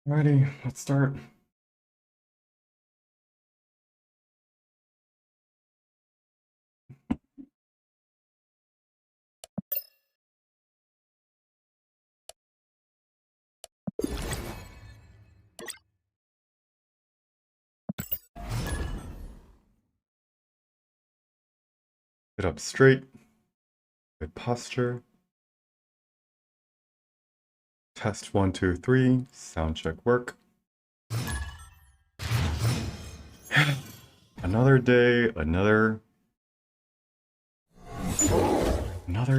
Alrighty, let's start. Sit up straight, good posture. Test 1, 2, 3, sound check work. Another day, another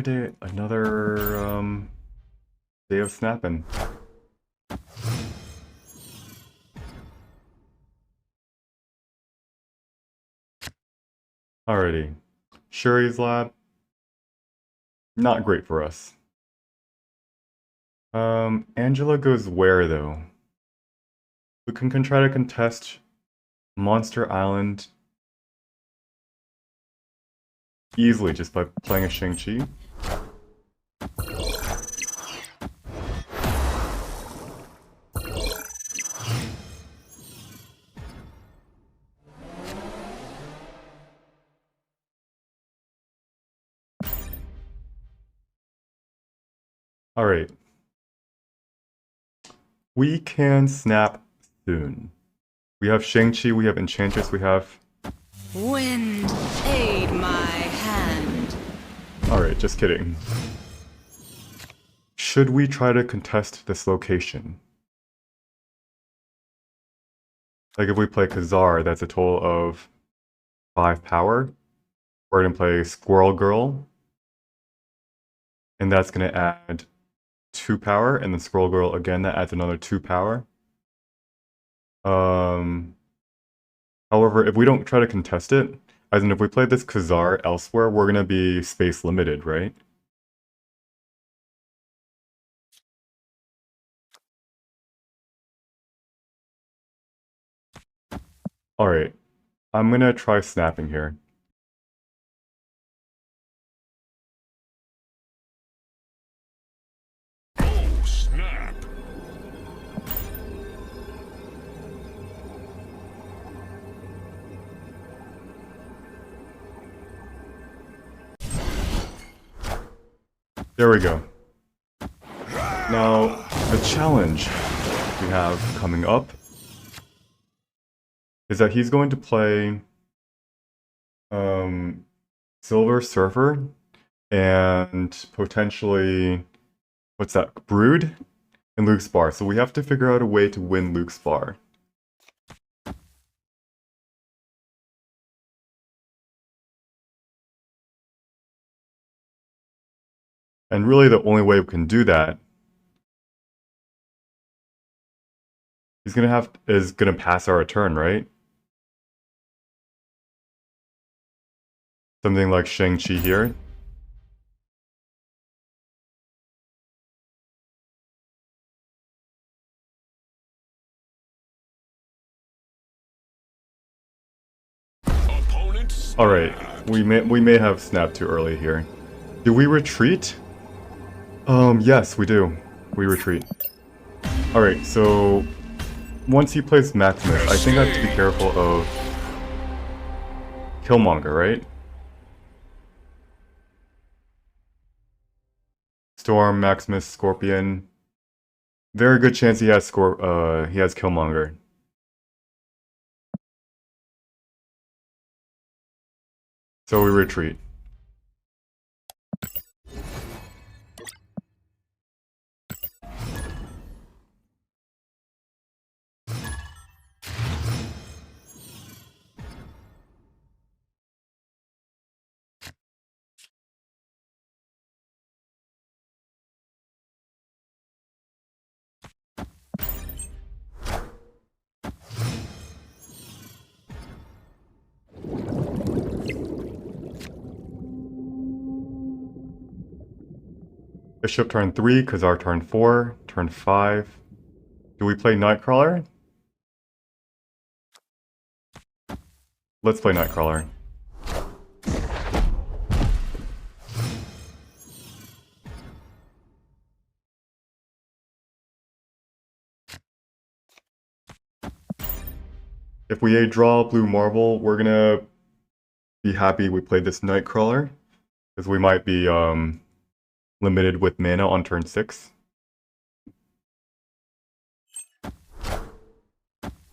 day, another day of snapping. Alrighty, Shuri's lab, not great for us. Angela goes where though? We can try to contest Monster Island easily just by playing a Shang-Chi. Alright. We can snap soon. We have Shang-Chi, we have Enchantress, we have... Wind, aid my hand. Alright, just kidding. Should we try to contest this location? Like if we play Khazar, that's a total of 5 power. We're gonna play Squirrel Girl. And that's gonna add 2 power, and then Squirrel Girl again, that adds another 2 power. However, if we don't try to contest it, as in if we play this Khazar elsewhere, we're gonna be space limited, right? Alright, I'm gonna try snapping here. Oh, snap! There we go. Now, the challenge we have coming up is that he's going to play Silver Surfer and potentially, what's that, Brood and Luke's Bar. So we have to figure out a way to win Luke's Bar. And really the only way we can do that is gonna pass our turn, right? Something like Shang-Chi here. Alright, we may have snapped too early here. Do we retreat? Yes, we do. We retreat. Alright, so once he plays Maximus, I think I have to be careful of Killmonger, right? Storm, Maximus, Scorpion. Very good chance he has Killmonger. So we retreat. Bishop turn 3, Khazar turn 4, turn 5. Do we play Nightcrawler? Let's play Nightcrawler. If we draw blue marble, we're gonna be happy we played this Nightcrawler, because we might be limited with mana on turn 6.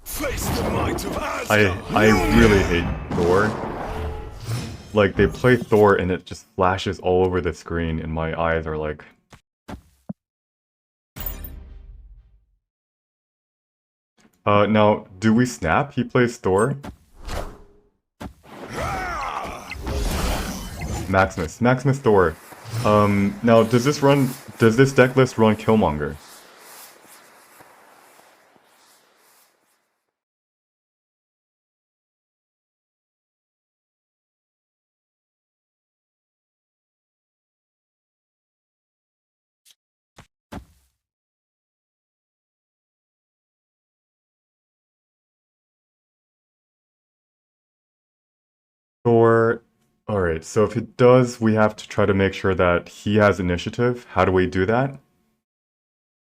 Face the might of I really hate Thor. Like, they play Thor and it just flashes all over the screen and my eyes are like... now, do we snap? He plays Thor. Maximus Thor. Now, does this deck list run Killmonger? Thor... Alright, so if it does, we have to try to make sure that he has initiative. How do we do that?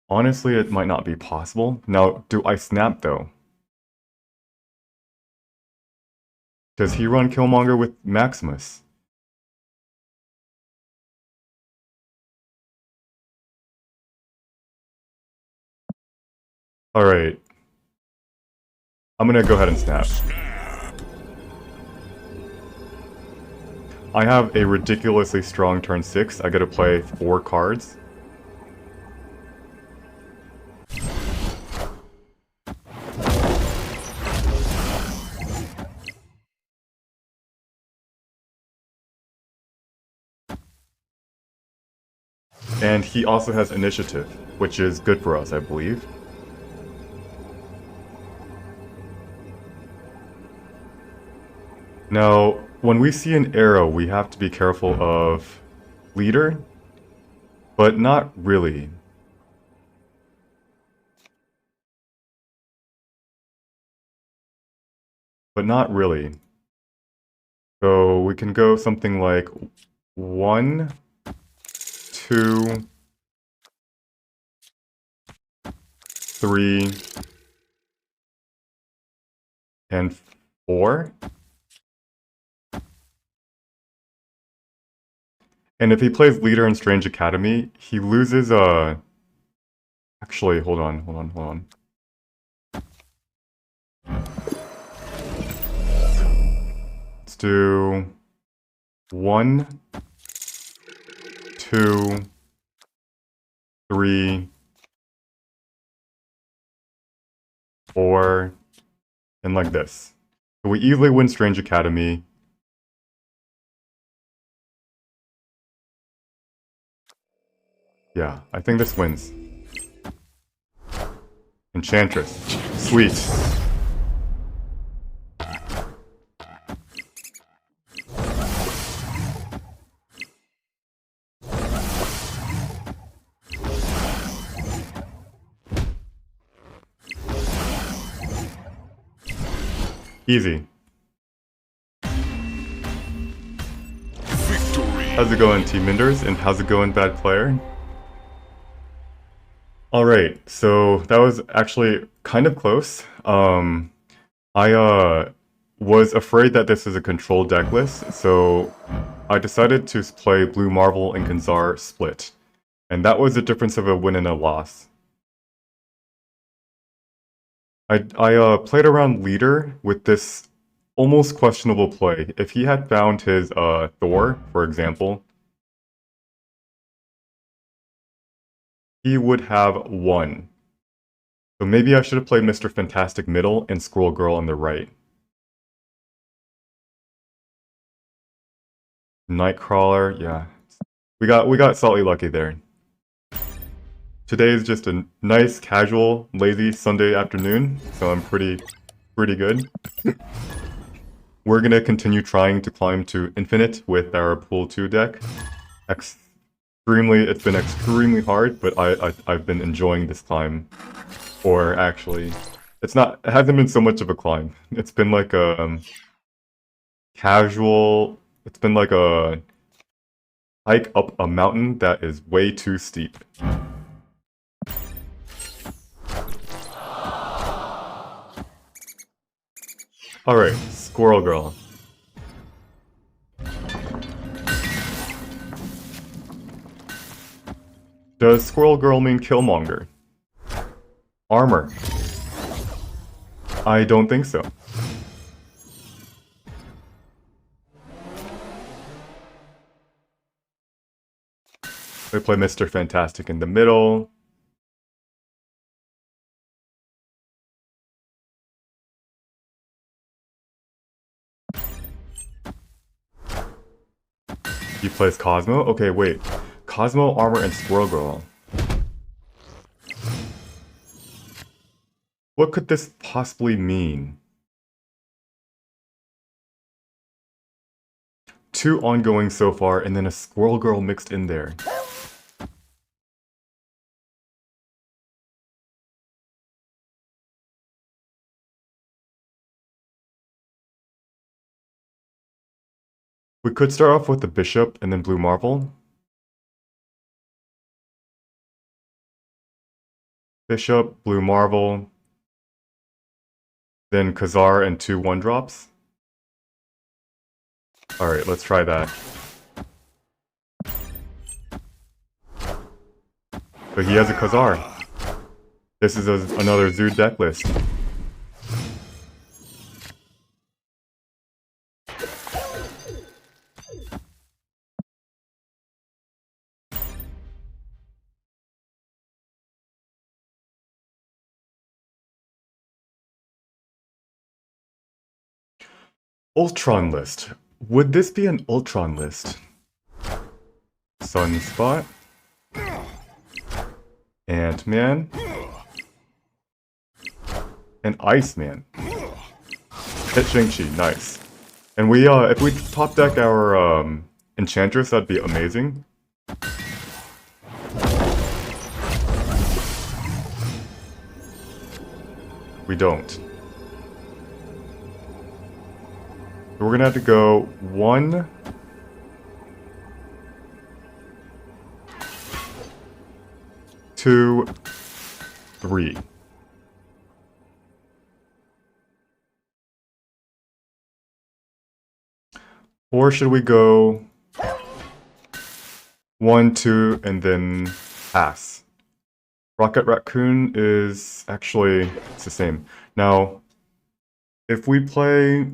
Honestly, it might not be possible. Now, do I snap though? Does he run Killmonger with Maximus? Alright. I'm gonna go ahead and snap. I have a ridiculously strong turn 6. I gotta play 4 cards. And he also has initiative, which is good for us, I believe. Now, when we see an arrow, we have to be careful of leader, but not really. But not really. So we can go something like 1, 2, 3, and 4. And if he plays leader in Strange Academy, he loses actually, hold on. Let's do 1, 2, 3, 4, and like this. So we easily win Strange Academy. Yeah, I think this wins. Enchantress. Sweet. Easy. victory. How's it going, Team Minders? And how's it going, Bad Player? Alright, so that was actually kind of close. I was afraid that this is a control deck list, so I decided to play Blue Marvel and Kanzar split. And that was the difference of a win and a loss. I played around leader with this almost questionable play. If he had found his Thor, for example, he would have won. So maybe I should have played Mr. Fantastic middle and Squirrel Girl on the right. Nightcrawler, yeah. We got slightly lucky there. Today is just a nice, casual, lazy Sunday afternoon, so I'm pretty good. We're gonna continue trying to climb to infinite with our pool 2 deck. It's been extremely hard, but I've been enjoying this climb. Or actually, it hasn't been so much of a climb. It's been like a casual, it's been like a hike up a mountain that is way too steep. Alright, Squirrel Girl. Does Squirrel Girl mean Killmonger? Armor. I don't think so. We play Mr. Fantastic in the middle. He plays Cosmo? Okay, wait. Cosmo, Armor, and Squirrel Girl. What could this possibly mean? 2 ongoing so far, and then a Squirrel Girl mixed in there. We could start off with the Bishop and then Blue Marvel. Bishop, Blue Marvel, then Khazar and 2 1-drops. Alright, let's try that. But he has a Khazar. This is another Zoo deck list. Ultron list. Would this be an Ultron list? Sunspot. Ant-Man. And Iceman. Hit Shang-Chi, nice. And we, if we top deck our, Enchantress, that'd be amazing. We don't. We're gonna have to go 1, 2, 3. Or should we go 1, 2, and then pass? Rocket Raccoon is actually, it's the same. Now, if we play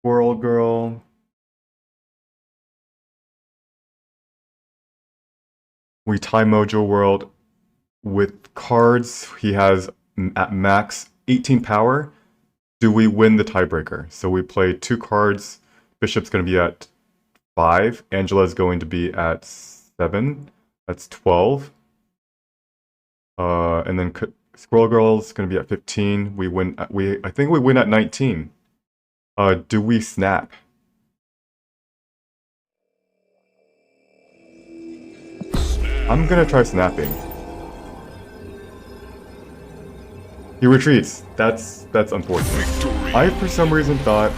Squirrel Girl, we tie Mojo World with cards. He has at max 18 power. Do we win the tiebreaker? So we play 2 cards. Bishop's going to be at 5. Angela's going to be at 7. That's 12. And then Squirrel Girl's going to be at 15. We win. I think we win at 19. Do we snap? I'm gonna try snapping. He retreats. That's unfortunate. I for some reason thought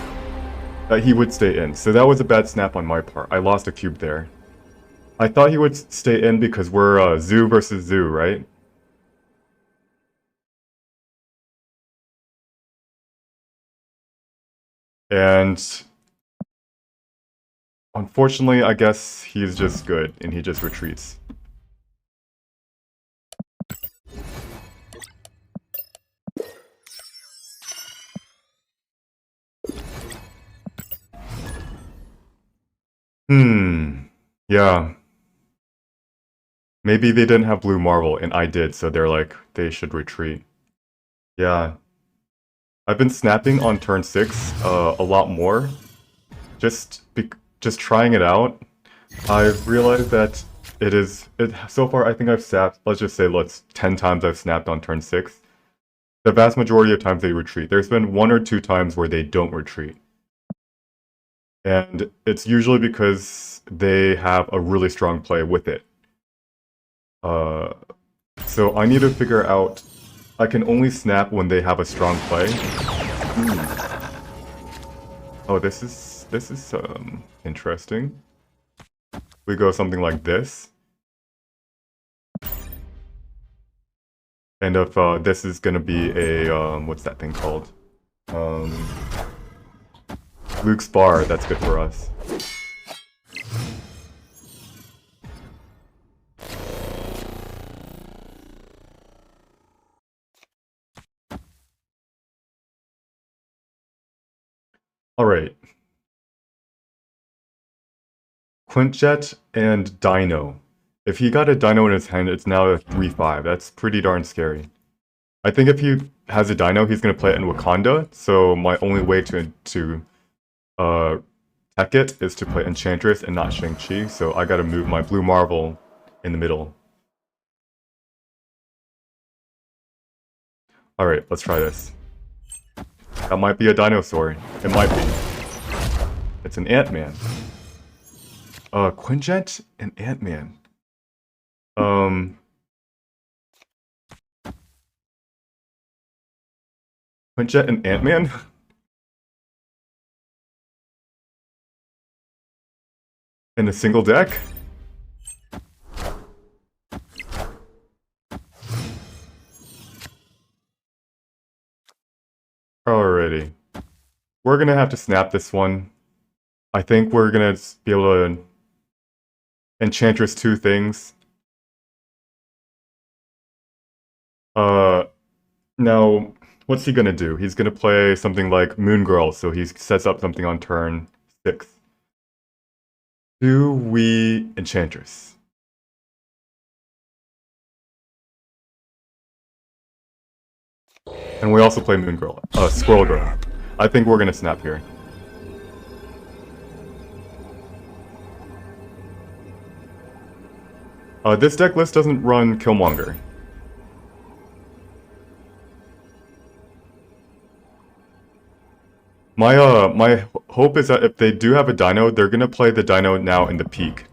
that he would stay in, so that was a bad snap on my part. I lost a cube there. I thought he would stay in because we're Zoo versus Zoo, right? And unfortunately, I guess he's just good and he just retreats. Yeah. Maybe they didn't have Blue Marvel and I did, so they're like, they should retreat. Yeah. I've been snapping on turn 6 a lot more. Just trying it out. I've realized that so far I think I've snapped, let's just say 10 times I've snapped on turn 6. The vast majority of times they retreat. There's been 1 or 2 times where they don't retreat. And it's usually because they have a really strong play with it. So I need to figure out, I can only snap when they have a strong play. Oh, this is interesting. We go something like this. And if this is gonna be a, what's that thing called? Luke's bar, that's good for us. Alright. Quintjet and Dino. If he got a Dino in his hand, it's now a 3-5. That's pretty darn scary. I think if he has a Dino, he's going to play it in Wakanda, so my only way to tech it is to play Enchantress and not Shang-Chi, so I gotta move my Blue Marvel in the middle. Alright, let's try this. That might be a dinosaur. It might be. It's an Ant-Man. Quinjet and Ant-Man. Quinjet and Ant-Man? In a single deck? Alrighty. We're gonna have to snap this one. I think we're gonna be able to Enchantress 2 things. Now, what's he gonna do? He's gonna play something like Moon Girl, so he sets up something on turn 6. Do we Enchantress? And we also play Moon Girl. Squirrel Girl. I think we're gonna snap here. This deck list doesn't run Killmonger. My hope is that if they do have a Dino, they're gonna play the Dino now in the peak.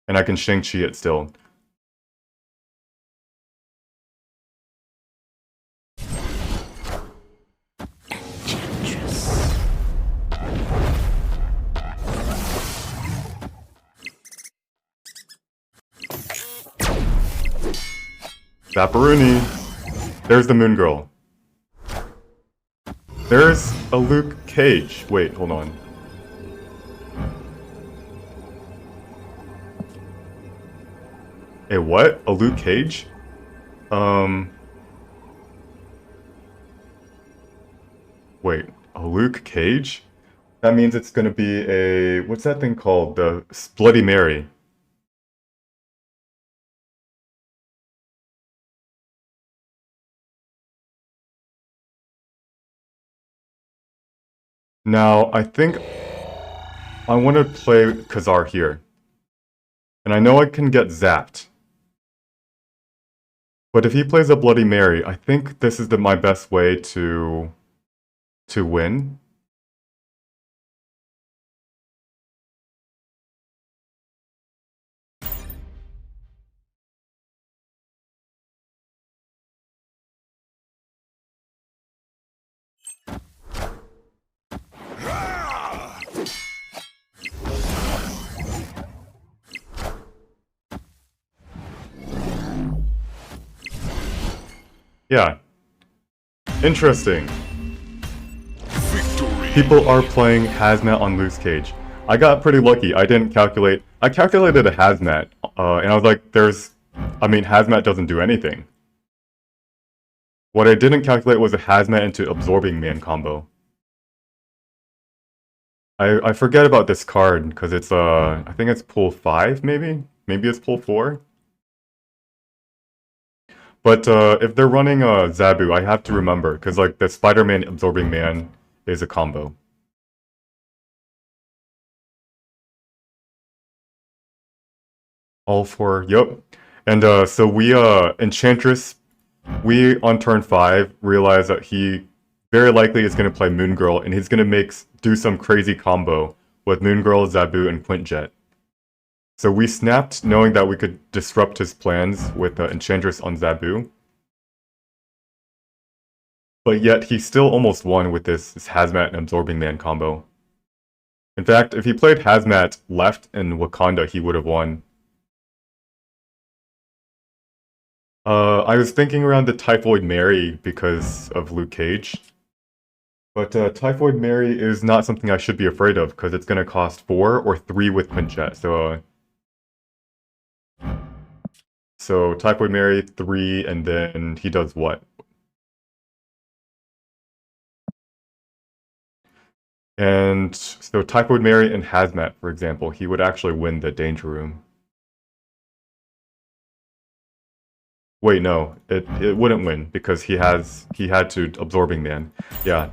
And I can Shang-Chi it still. Zapparoonie! There's the Moon Girl. There's a Luke Cage. Wait, hold on. A what? A Luke Cage? Wait, a Luke Cage? That means it's gonna be a... what's that thing called? The Bloody Mary. Now, I think I want to play Khazar here. And I know I can get zapped. But if he plays a Bloody Mary, I think this is my best way to win. Yeah. Interesting. Victory. People are playing Hazmat on Luke Cage. I got pretty lucky. I didn't calculate... I calculated a Hazmat, and I was like, Hazmat doesn't do anything. What I didn't calculate was a Hazmat into Absorbing Man combo. I forget about this card, because it's, I think it's pull 5, maybe? Maybe it's pull 4? But if they're running Zabu, I have to remember, because like the Spider-Man Absorbing Man is a combo. All 4, yep. And so we, Enchantress, we on turn 5 realize that he very likely is going to play Moon Girl, and he's going to do some crazy combo with Moon Girl, Zabu, and Quintjet. So we snapped knowing that we could disrupt his plans with Enchantress on Zabu. But yet he still almost won with this Hazmat and Absorbing Man combo. In fact, if he played Hazmat left in Wakanda, he would have won. I was thinking around the Typhoid Mary because of Luke Cage. But Typhoid Mary is not something I should be afraid of, because it's going to cost 4 or 3 with Pinchet. So Typhoid Mary, 3, and then he does what? And so Typhoid Mary and Hazmat, for example, he would actually win the Danger Room. Wait, no, it wouldn't win because he had to Absorbing Man. Yeah.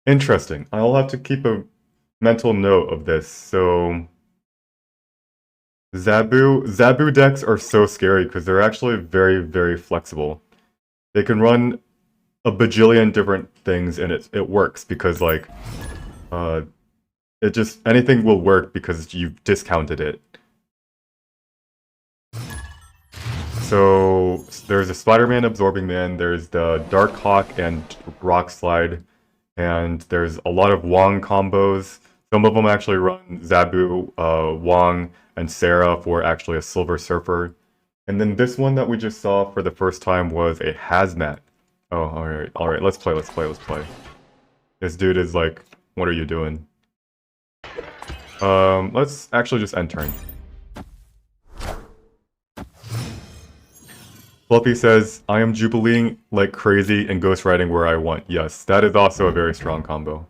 Interesting. I'll have to keep a mental note of this. So Zabu decks are so scary because they're actually very, very flexible. They can run a bajillion different things and it works because like it just anything will work because you've discounted it. So there's a Spider-Man Absorbing Man, there's the Dark Hawk and Rock Slide, and there's a lot of Wong combos. Some of them actually run Zabu, Wong, and Sarah for actually a Silver Surfer. And then this one that we just saw for the first time was a Hazmat. Oh, alright, let's play. This dude is like, what are you doing? Let's actually just end turn. Fluffy says, I am Jubileeing like crazy and Ghost Riding where I want. Yes, that is also a very strong combo.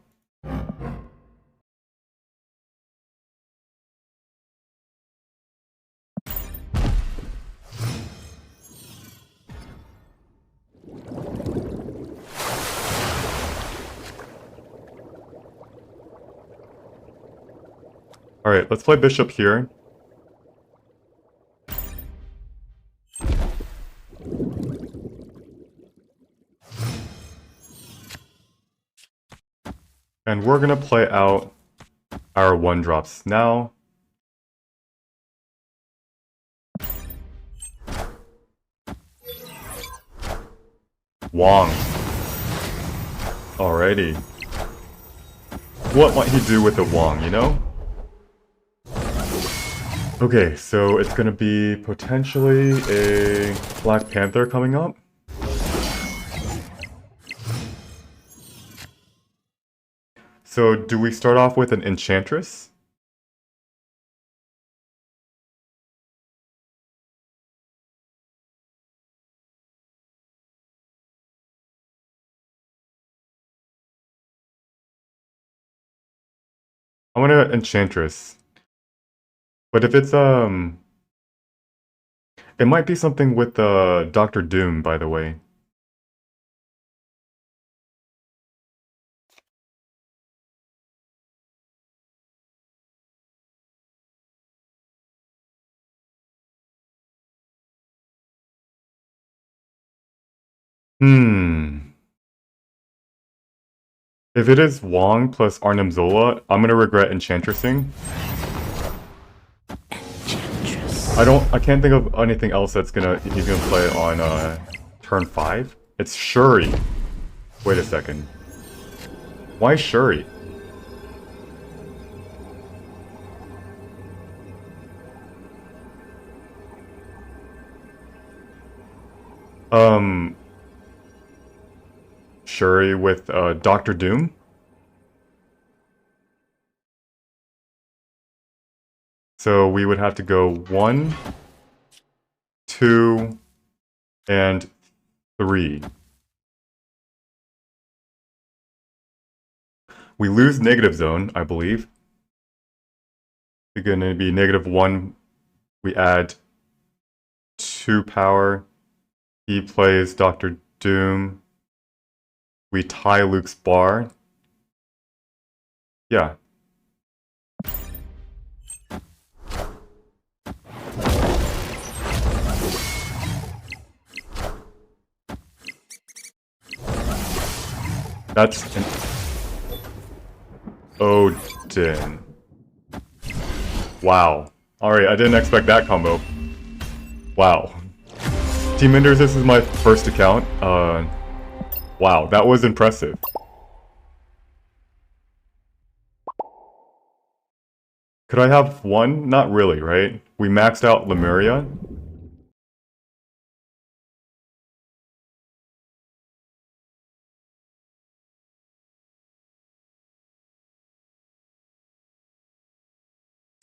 Alright, let's play Bishop here. And we're gonna play out our 1-drops now. Wong. Alrighty. What might he do with the Wong, you know? Okay, so it's gonna be potentially a Black Panther coming up. So do we start off with an Enchantress? I want to Enchantress. But if it's, it might be something with, Doctor Doom, by the way. Hmm. If it is Wong plus Arnim Zola, I'm gonna regret Enchantressing. I can't think of anything else he's gonna play on, turn 5. It's Shuri. Wait a second. Why Shuri? Um, Shuri with Doctor Doom? So we would have to go 1, 2, and 3. We lose negative zone, I believe. It's going to be -1. We add 2 power. He plays Doctor Doom. We tie Luke's bar. Yeah. That's an Odin. Wow. Alright, I didn't expect that combo. Wow. Team Enders, this is my first account. Wow, that was impressive. Could I have one? Not really, right? We maxed out Lemuria.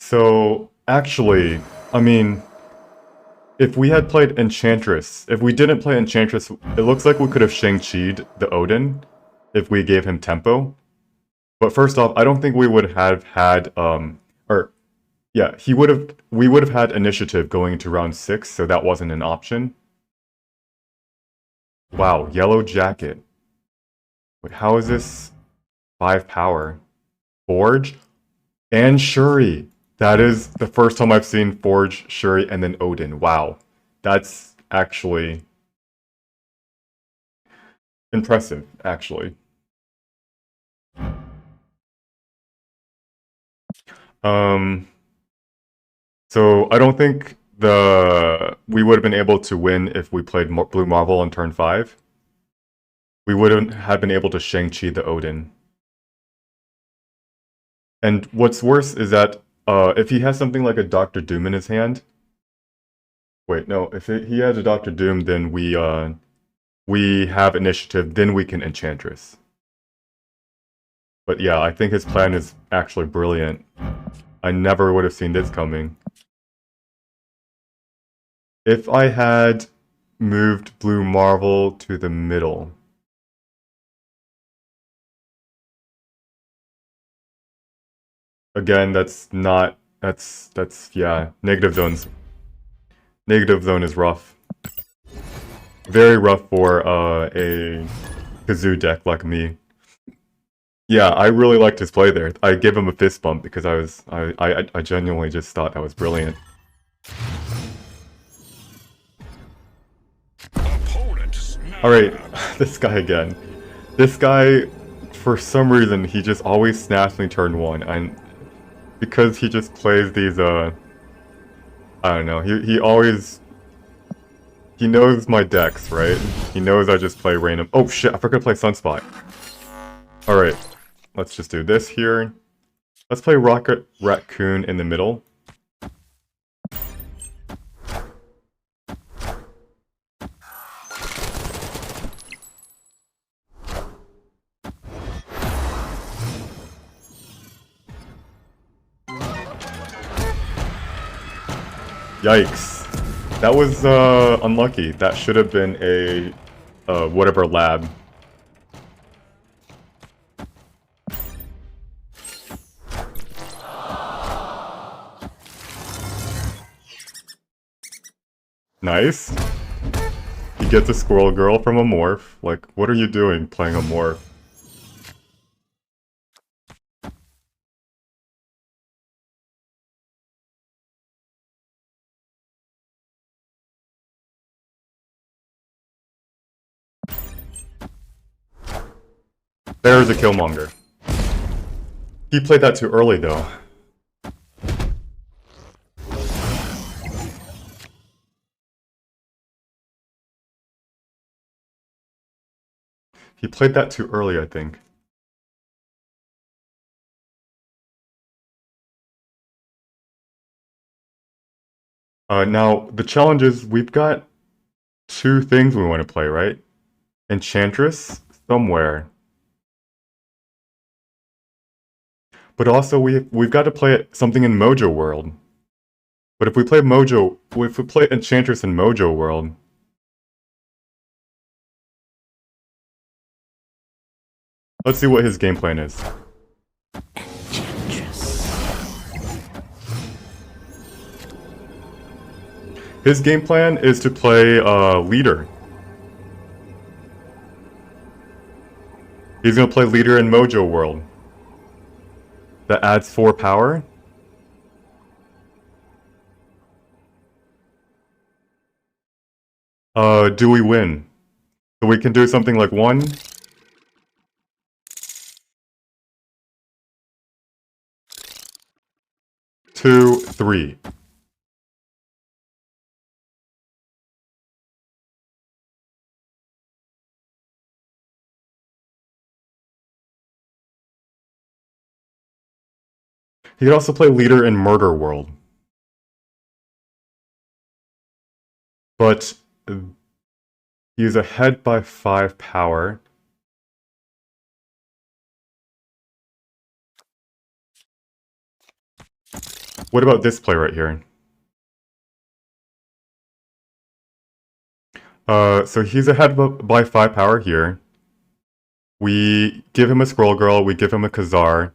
So, actually, I mean, if we had played Enchantress, if we didn't play Enchantress, it looks like we could have Shang-Chi'd the Odin if we gave him tempo. But first off, I don't think we would have had, or, yeah, we would have had initiative going into round 6, so that wasn't an option. Wow, Yellow Jacket. Wait, how is this 5 power? Forge? And Shuri. That is the first time I've seen Forge, Shuri, and then Odin. Wow. That's actually impressive, actually. Um, so I don't think we would have been able to win if we played Blue Marvel on turn 5. We wouldn't have been able to Shang-Chi the Odin. And what's worse is that if he has something like a Doctor Doom in his hand, wait, no, if he has a Doctor Doom, then we have initiative, then we can Enchantress. But yeah, I think his plan is actually brilliant. I never would have seen this coming. If I had moved Blue Marvel to the middle. Again, yeah, negative zones. Negative zone is rough. Very rough for a Kazoo deck like me. Yeah, I really liked his play there. I gave him a fist bump because I genuinely just thought that was brilliant. Alright, this guy again. This guy, for some reason, he just always snaps me turn 1, and because he just plays these, I don't know, he knows my decks, right? He knows I just play random— oh shit, I forgot to play Sunspot. Alright, let's just do this here. Let's play Rocket Raccoon in the middle. Yikes. That was unlucky. That should have been a whatever lab. Nice. He gets a Squirrel Girl from a Morph. Like, what are you doing playing a Morph? There's a Killmonger. He played that too early, though. He played that too early, I think. Now, the challenge is we've got 2 things we want to play, right? Enchantress, somewhere. But also, we've got to play something in Mojo World. But if we play Enchantress in Mojo World, let's see what his game plan is. His game plan is to play Leader. He's gonna play Leader in Mojo World. That adds 4 power. Do we win? So we can do something like 1, 2, 3. He could also play Leader in Murder World. But he's ahead by 5 power. what about this play right here? So he's ahead by 5 power here. We give him a Scroll Girl, we give him a Khazar.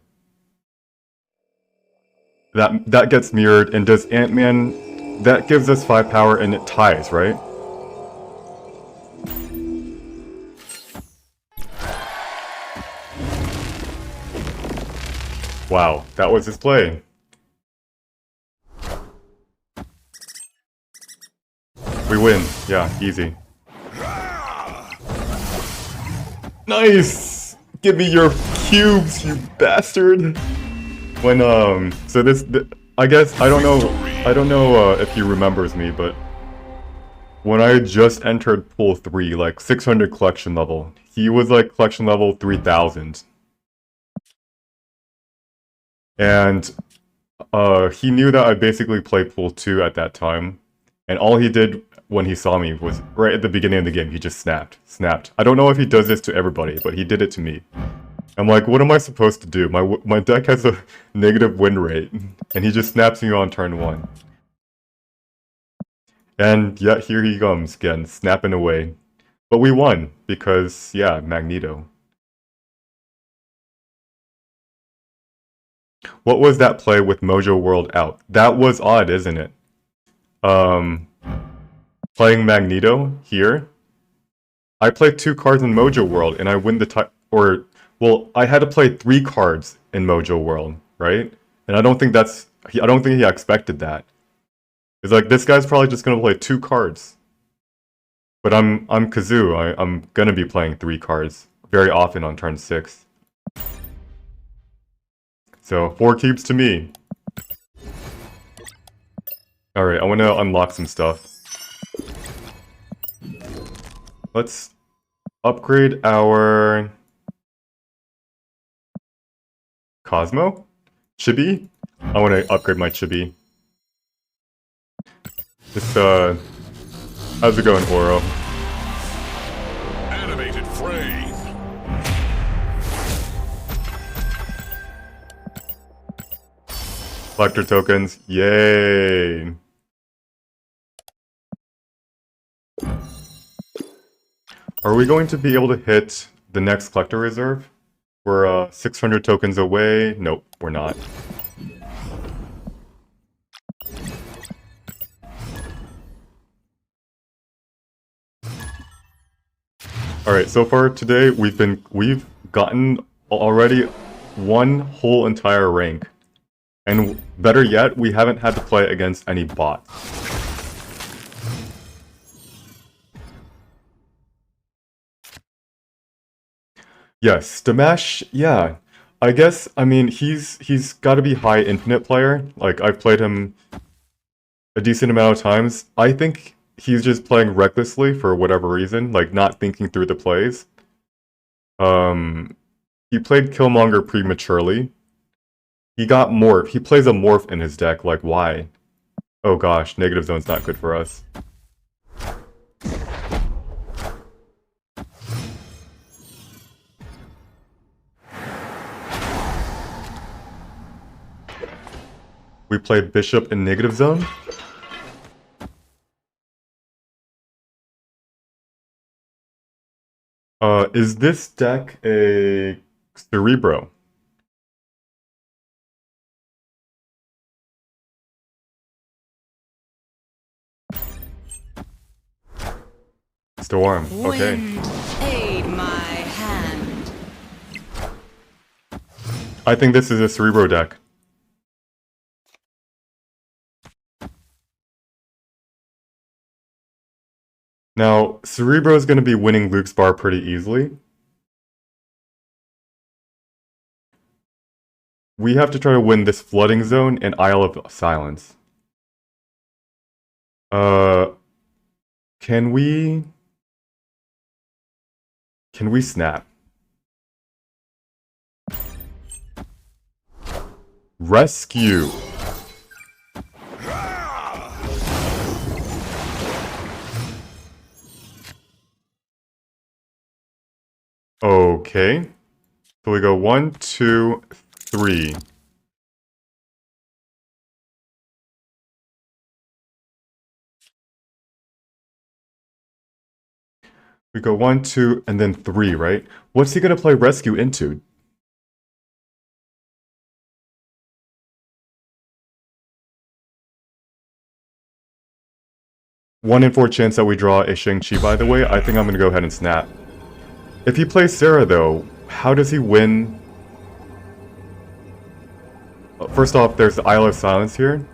That gets mirrored, and does Ant-Man... That gives us 5 power and it ties, right? Wow, that was his play. We win. Yeah, easy. Nice! Give me your cubes, you bastard! When, so I guess, I don't know if he remembers me, but when I just entered pool 3, like 600 collection level, he was like collection level 3000. And, he knew that I basically played pool 2 at that time, and all he did when he saw me was, right at the beginning of the game, he just snapped. I don't know if he does this to everybody, but he did it to me. I'm like, what am I supposed to do? My deck has a negative win rate, and he just snaps me on turn 1. And yet here he comes again, snapping away. But we won, because, yeah, Magneto. What was that play with Mojo World out? That was odd, isn't it? Playing Magneto here. I played 2 cards in Mojo World, and I win the well, I had to play 3 cards in Mojo World, right? And I don't think he expected that. It's like, this guy's probably just gonna play 2 cards. But I'm Kazoo. I'm gonna be playing 3 cards very often on turn 6. So 4 cubes to me. Alright, I wanna unlock some stuff. Let's upgrade our Cosmo? Chibi? I want to upgrade my Chibi. Just, how's it going, Oro? Animated frame. Collector tokens, yay! Are we going to be able to hit the next collector reserve? We're 600 tokens away. Nope, we're not. Alright, so far today we've gotten already 1 whole entire rank. And better yet, we haven't had to play against any bots. Yes, Dimash, yeah. I guess, I mean, he's got to be high infinite player. Like, I've played him a decent amount of times. I think he's just playing recklessly for whatever reason, like not thinking through the plays. He played Killmonger prematurely. He got Morph. He plays a Morph in his deck, like, why? Oh gosh, Negative Zone's not good for us. We play Bishop in Negative Zone. Is this deck a Cerebro? Storm, okay. Wind, aid my hand. I think this is a Cerebro deck. Now, Cerebro is going to be winning Luke's bar pretty easily. We have to try to win this Flooding Zone and Isle of Silence. Can we snap? Rescue. Okay. So we go 1, 2, 3. We go 1, 2, and then 3, right? What's he gonna play rescue into? One in 4 chance that we draw a Shang-Chi, by the way. I think I'm gonna go ahead and snap. If he plays Sarah, though, how does he win? First off, there's the Isle of Silence here.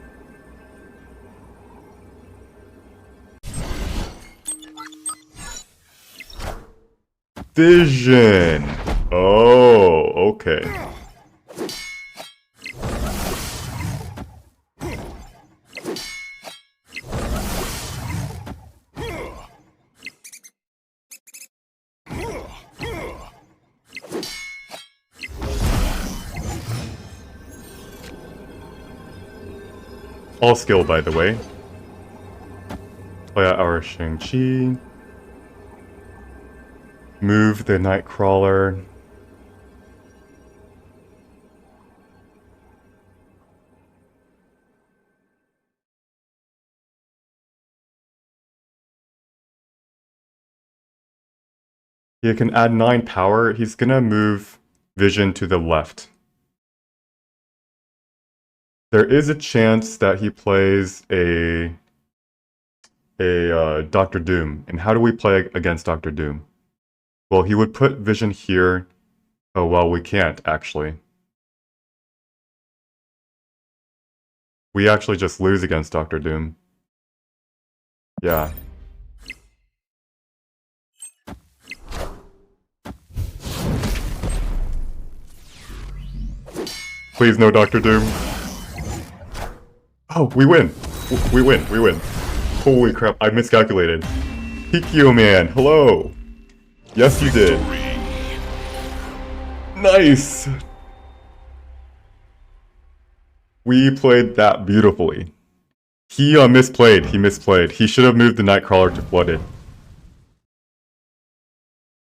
Vision! Oh, okay. All skill, by the way. Play out our Shang-Chi. Move the Nightcrawler. He can add 9 power. He's gonna move Vision to the left. There is a chance that he plays a Doctor Doom. And how do we play against Doctor Doom? Well, he would put Vision here. Oh, well, we can't, actually. We actually just lose against Doctor Doom. Yeah. Please, no Doctor Doom. Oh, we win! We win, we win. Holy crap, I miscalculated. Hikyo man, hello! Yes, you did. Nice! We played that beautifully. He misplayed, he misplayed. He should have moved the Nightcrawler to Flooded.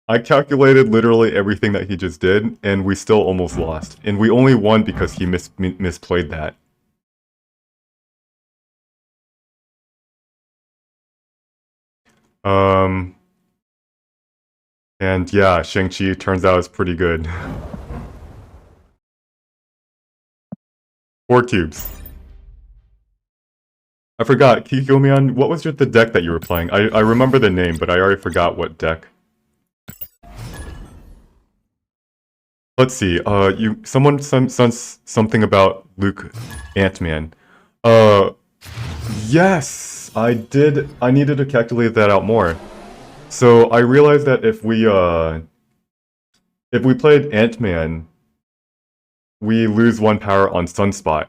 I calculated literally everything that he just did, and we still almost lost. And we only won because he misplayed that. And yeah, Shang-Chi turns out is pretty good. 4 cubes. I forgot, Kikomian, what was the deck that you were playing? I remember the name, but I already forgot what deck. Let's see, someone says something about Luke Ant-Man. Yes! I needed to calculate that out more. So I realized that if we played Ant-Man, we lose 1 power on Sunspot.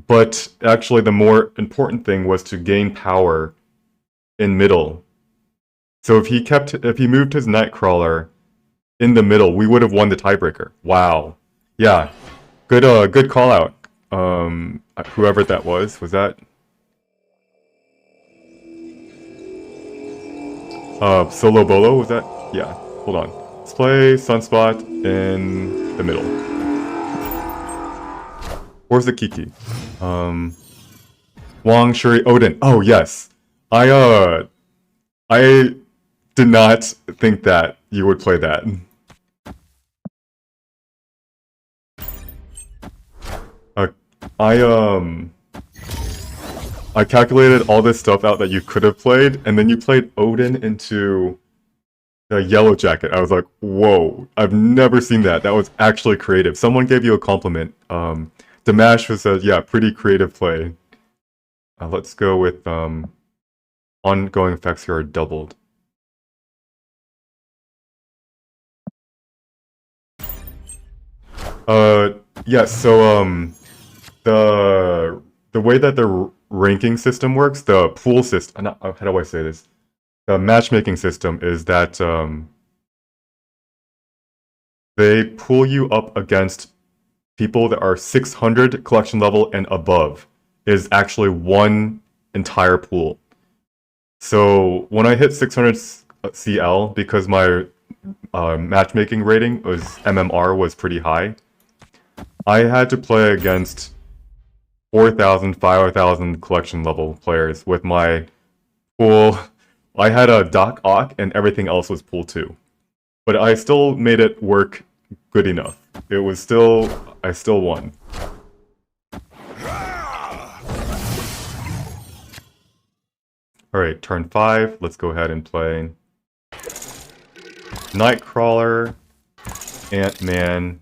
But actually the more important thing was to gain power in middle. So if he moved his Nightcrawler in the middle, we would have won the tiebreaker. Wow. Yeah. Good call out. Whoever that was that Solo Bolo, was that? Yeah. Hold on. Let's play Sunspot in the middle. Where's the Kiki? Wong, Shuri, Odin. Oh yes. I did not think that you would play that. I calculated all this stuff out that you could have played, and then you played Odin into the Yellow Jacket. I was like, whoa, I've never seen that. That was actually creative. Someone gave you a compliment. Damash says, yeah, pretty creative play. Let's go with ongoing effects here are doubled. Yes, so the way that the ranking system works, the pool system, how do I say this? The matchmaking system is that they pull you up against people that are 600 collection level and above. Is actually one entire pool. So when I hit 600 CL, because my matchmaking rating was MMR was pretty high, I had to play against 4,000, 5,000 collection level players with my pool I had a Doc Ock and everything else was pool 2. But I still made it work good enough. It was still... I still won. Alright, turn 5. Let's go ahead and play Nightcrawler, Ant-Man.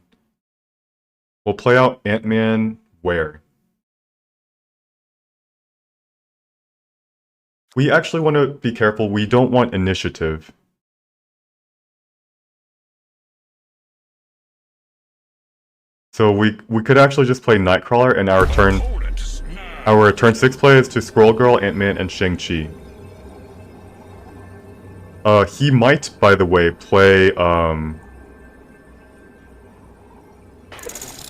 We'll play out Ant-Man where? We actually want to be careful. We don't want initiative. So we could actually just play Nightcrawler, and our turn 6 play is to Squirrel Girl, Ant-Man, and Shang-Chi. He might, by the way, play,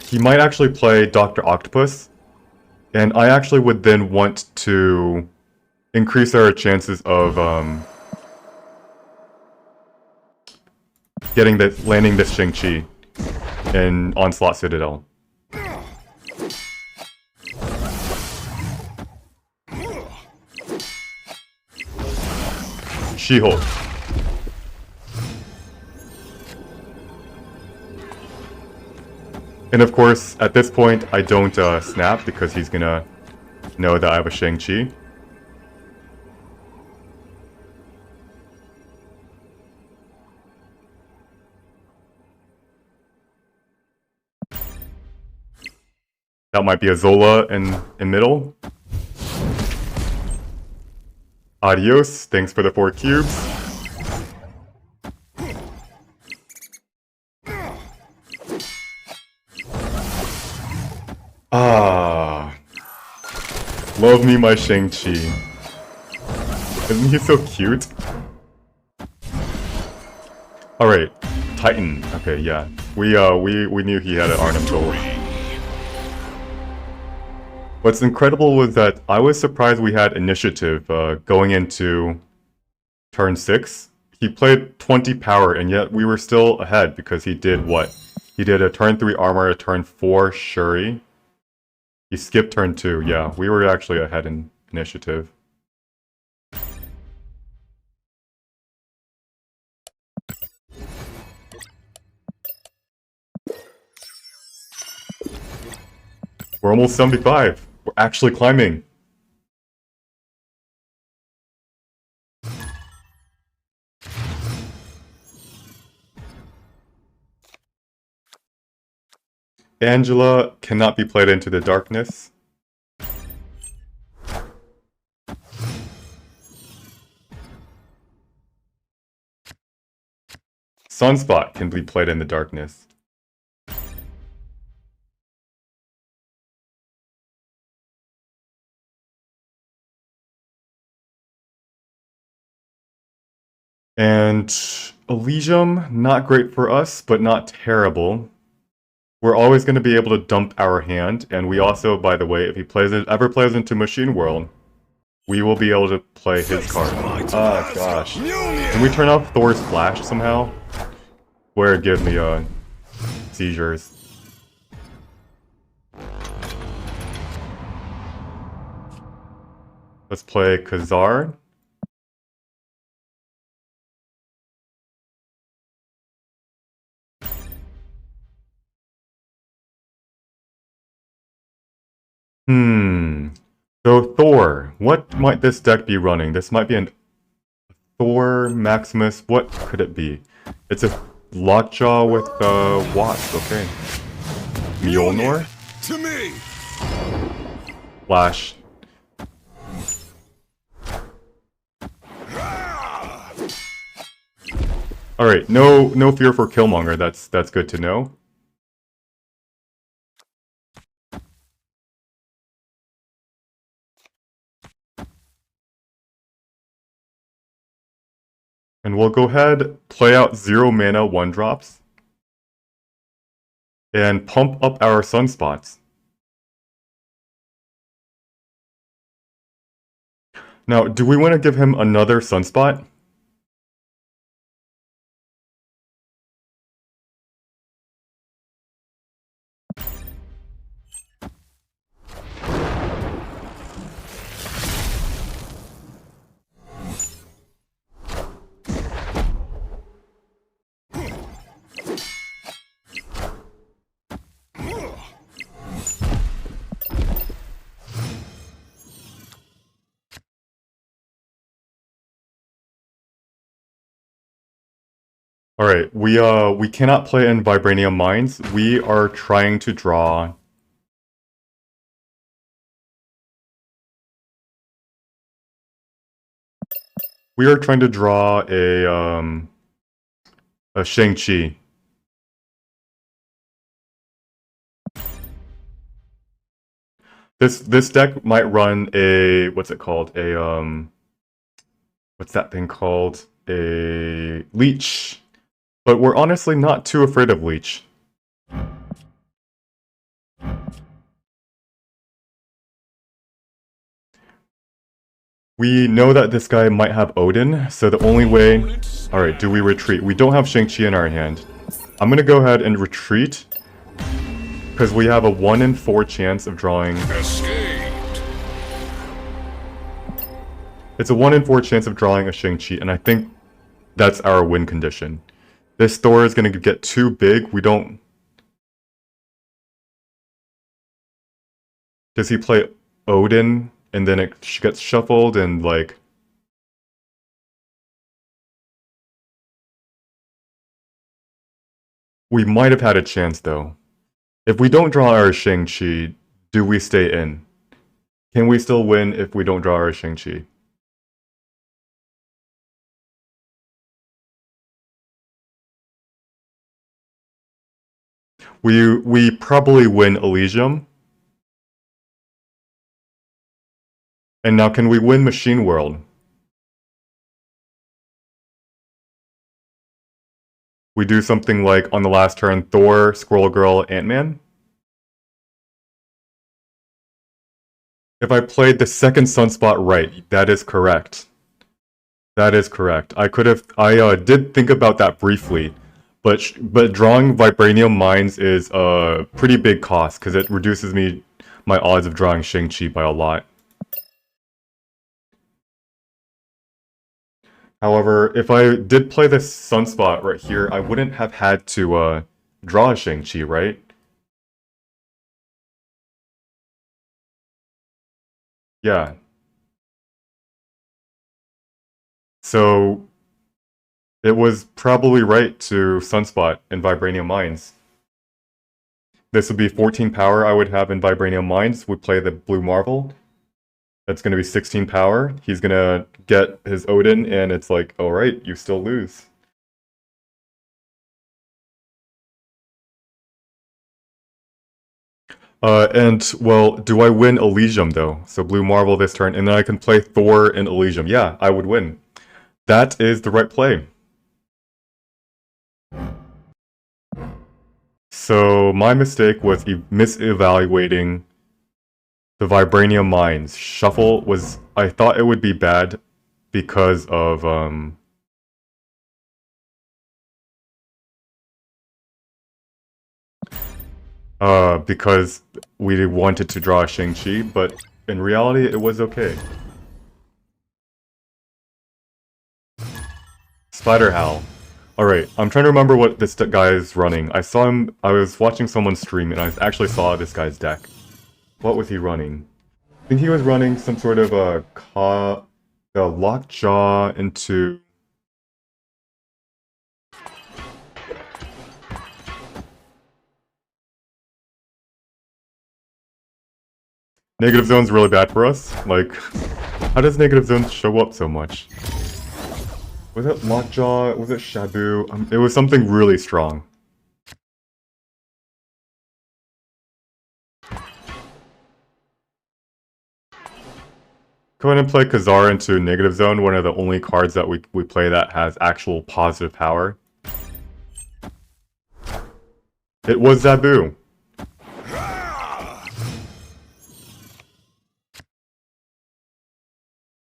he might actually play Dr. Octopus, and I actually would then want to increase our chances of, landing this Shang-Chi in Onslaught Citadel. She-Hulk. And of course, at this point, I don't snap because he's gonna know that I have a Shang-Chi. That might be a Zola in middle. Adios, thanks for the 4 cubes. Ah, love me my Shang-Chi. Isn't he so cute? Alright, Titan. Okay, yeah. We knew he had an Arnim goal. What's incredible was that I was surprised we had initiative going into turn 6. He played 20 power, and yet we were still ahead because he did what? He did a turn 3 armor, a turn 4 Shuri. He skipped turn 2, yeah. We were actually ahead in initiative. We're almost 75. We're actually climbing. Angela cannot be played into the darkness. Sunspot can be played in the darkness. And Elysium, not great for us, but not terrible. We're always going to be able to dump our hand, and we also, by the way, if he ever plays into Machine World, we will be able to play his card. Ah, gosh. Can we turn off Thor's Flash somehow? Where it gives me, seizures. Let's play Khazar. So Thor, what might this deck be running? This might be an Thor Maximus. What could it be? It's a Lockjaw with Watts. Okay. Mjolnir. To me. Flash. All right. No fear for Killmonger. That's good to know. And we'll go ahead, play out 0 mana 1-drops. And pump up our sunspots. Now, do we want to give him another sunspot? Alright, we cannot play in Vibranium Mines. We are trying to draw... We are trying to draw a Shang-Chi. This deck might run a... What's it called? What's that thing called? A Leech. But we're honestly not too afraid of Leech. We know that this guy might have Odin, so the only way... Alright, do we retreat? We don't have Shang-Chi in our hand. I'm gonna go ahead and retreat, because we have a 1 in 4 chance of drawing... Escaped. It's a 1 in 4 chance of drawing a Shang-Chi, and I think that's our win condition. This Thor is gonna get too big, we don't... Does he play Odin, and then it gets shuffled, and like... We might have had a chance, though. If we don't draw our Shang-Chi, do we stay in? Can we still win if we don't draw our Shang-Chi? We probably win Elysium. And now can we win Machine World? We do something like, on the last turn, Thor, Squirrel Girl, Ant-Man? If I played the second Sunspot right, that is correct. That is correct. I did think about that briefly, but drawing Vibranium Mines is a pretty big cost, because it reduces my odds of drawing Shang-Chi by a lot. However, if I did play this Sunspot right here, I wouldn't have had to draw a Shang-Chi, right? Yeah. So, it was probably right to Sunspot in Vibranium Mines. This would be 14 power I would have in Vibranium Mines. We play the Blue Marvel. That's going to be 16 power. He's going to get his Odin, and it's like, alright, you still lose. Well, do I win Elysium, though? So Blue Marvel this turn, and then I can play Thor in Elysium. Yeah, I would win. That is the right play. So my mistake was misevaluating the Vibranium Mines. Shuffle was... I thought it would be bad because of, because we wanted to draw Shang-Chi, but in reality, it was okay. Spider Howl. Alright, I'm trying to remember what this guy is running. I was watching someone stream, and I actually saw this guy's deck. What was he running? I think he was running some sort of a Lockjaw into... Negative Zone's really bad for us. Like, how does Negative Zone show up so much? Was it Lockjaw? Was it Shabu? It was something really strong. Go ahead and play Khazar into Negative Zone, one of the only cards that we play that has actual positive power. It was Zabu.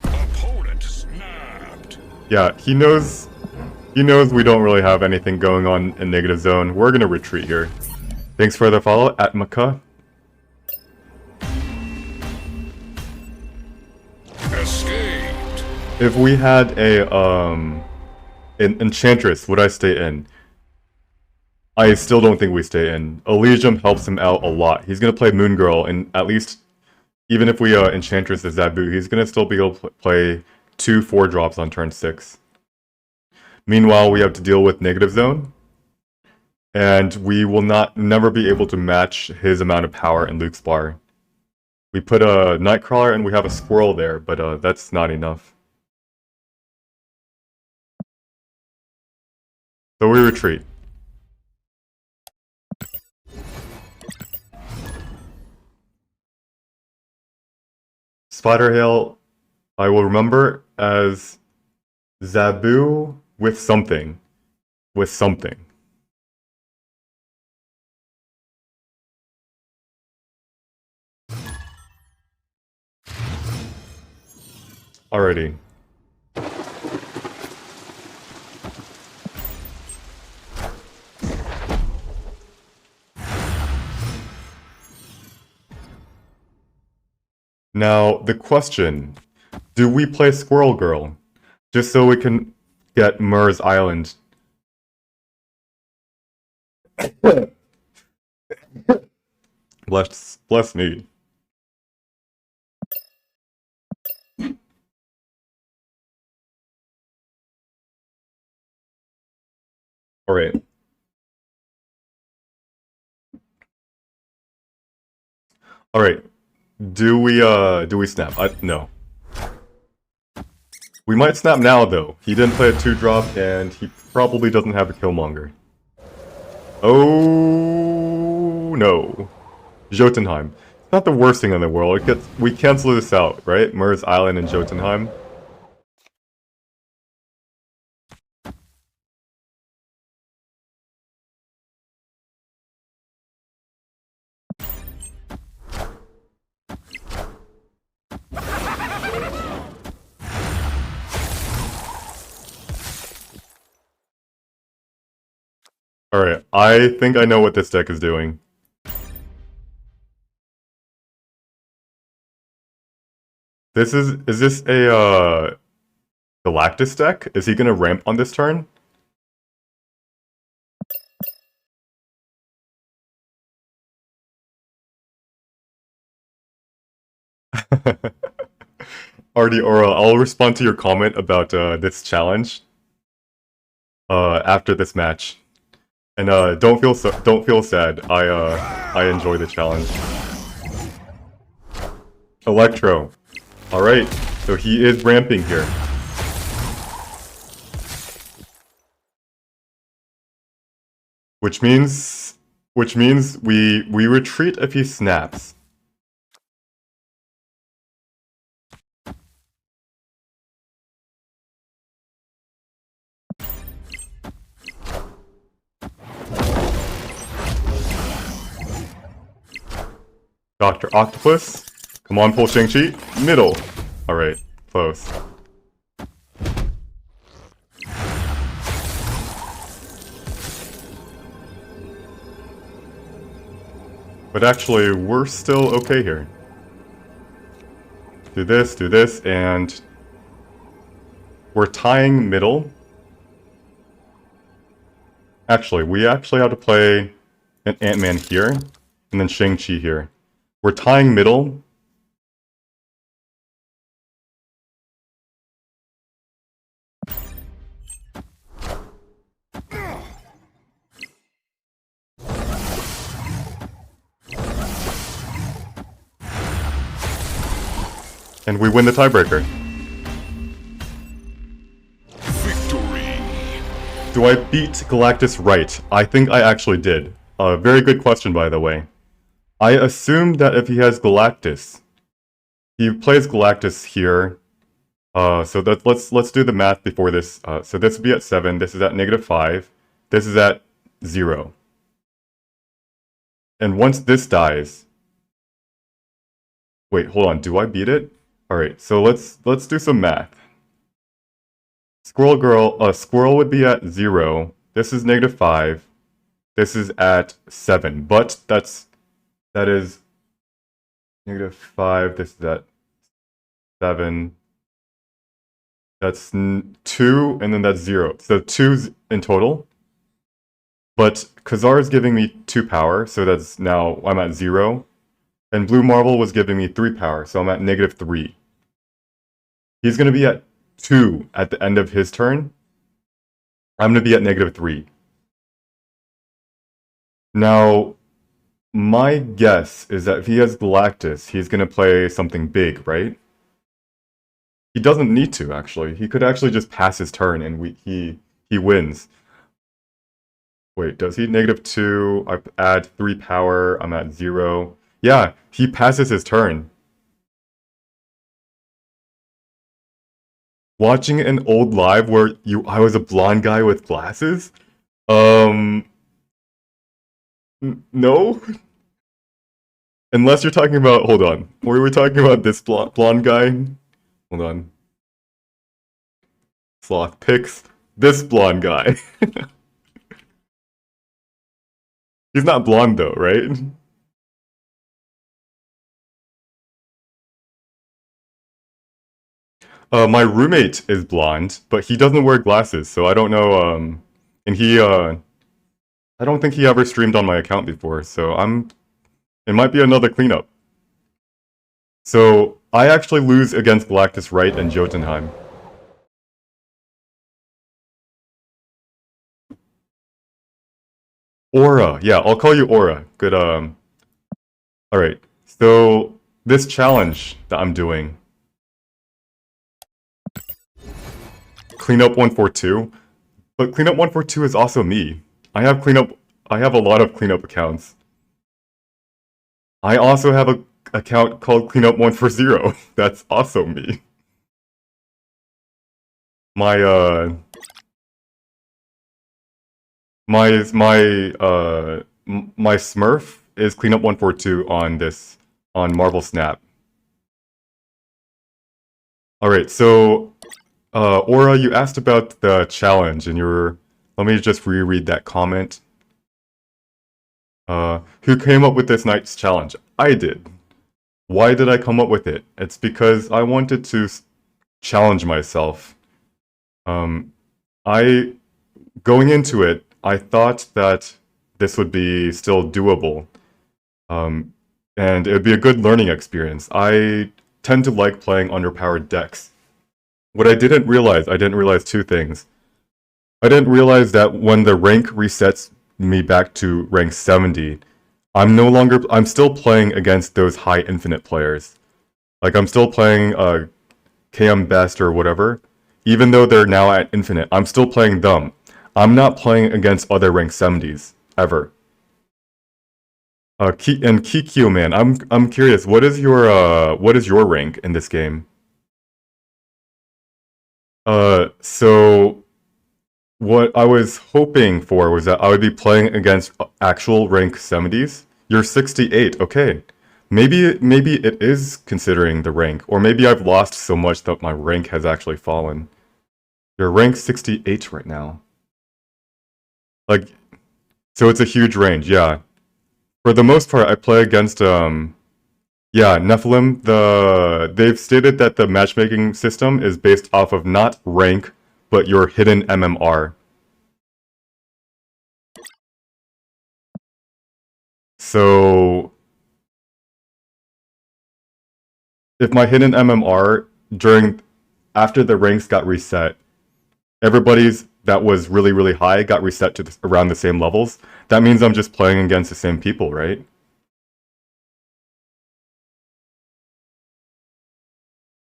Opponent snapped. Yeah, he knows we don't really have anything going on in Negative Zone. We're gonna retreat here. Thanks for the follow, @Maka. Escaped. If we had an Enchantress, would I stay in? I still don't think we stay in. Elysium helps him out a lot. He's gonna play Moon Girl, and at least, even if we Enchantress the Zabu, he's gonna still be able to play 2 4-drops on turn 6. Meanwhile, we have to deal with negative zone, and we will never be able to match his amount of power in Luke's bar. We put a Nightcrawler and we have a Squirrel there, but that's not enough. So we retreat. Spider Hail, I will remember as Zabu with something. With something. Alrighty. Now, the question, do we play Squirrel Girl? Just so we can get Mur's Island. Bless me. Alright. Alright. Do we snap? No. We might snap now, though. He didn't play a 2-drop, and he probably doesn't have a Killmonger. Oh, no. Jotunheim. It's not the worst thing in the world. We cancel this out, right? Mur's Island and Jotunheim. Alright, I think I know what this deck is doing. Is this a, Galactus deck? Is he gonna ramp on this turn? Artie Aura, I'll respond to your comment about this challenge after this match. And don't feel sad. I enjoy the challenge. Electro. Alright, so he is ramping here. Which means we retreat if he snaps. Dr. Octopus. Come on, pull Shang-Chi. Middle. Alright, close. But actually, we're still okay here. Do this, and we're tying middle. Actually, we actually have to play an Ant-Man here, and then Shang-Chi here. We're tying middle. And we win the tiebreaker. Victory. Do I beat Galactus right? I think I actually did. Very good question, by the way. I assume that if he has Galactus, he plays Galactus here. So let's do the math before this. So this would be at 7. This is at -5. This is at 0. And once this dies, wait, hold on. Do I beat it? All right. So let's do some math. Squirrel would be at 0. This is -5. This is at 7. But that is -5. This is at 7. That's 2, and then that's 0. So 2's in total. But Khazar is giving me 2 power, so that's now I'm at 0. And Blue Marble was giving me 3 power, so I'm at -3. He's going to be at 2 at the end of his turn. I'm going to be at -3. Now, my guess is that if he has Galactus, he's going to play something big, right? He doesn't need to, actually. He could actually just pass his turn and he wins. Wait, does he -2? I add 3 power, I'm at 0. Yeah, he passes his turn. Watching an old live where I was a blonde guy with glasses? No? Unless you're talking about, hold on. Were we talking about this blonde guy? Hold on. Sloth picks this blonde guy. He's not blonde though, right? My roommate is blonde, but he doesn't wear glasses, so I don't know, and I don't think he ever streamed on my account before, so it might be another cleanup. So, I actually lose against Galactus Wright and Jotunheim. Aura, yeah, I'll call you Aura. Good, alright, so this challenge that I'm doing, Cleanup 142, but Cleanup 142 is also me. I have a lot of cleanup accounts. I also have a account called Cleanup 140. That's also me. My my Smurf is Cleanup 142 on Marvel Snap. Alright, so Aura, you asked about the challenge and let me just reread that comment. Who came up with this night's challenge? I did. Why did I come up with it? It's because I wanted to challenge myself. Going into it, I thought that this would be still doable. And it would be a good learning experience. I tend to like playing underpowered decks. What I didn't realize two things. I didn't realize that when the rank resets me back to rank 70, I'm still playing against those high infinite players. Like, I'm still playing KM Best or whatever. Even though they're now at infinite, I'm still playing them. I'm not playing against other rank 70s, ever. And Kikyo, man, I'm curious, what is your rank in this game? So what I was hoping for was that I would be playing against actual rank 70s. You're 68, okay. Maybe it is considering the rank, or maybe I've lost so much that my rank has actually fallen. You're rank 68 right now. Like, so it's a huge range, yeah. For the most part, I play against, yeah, Nephilim. They've stated that the matchmaking system is based off of not rank, but your hidden MMR. So, if my hidden MMR after the ranks got reset, everybody's that was really, really high got reset to around the same levels, that means I'm just playing against the same people, right?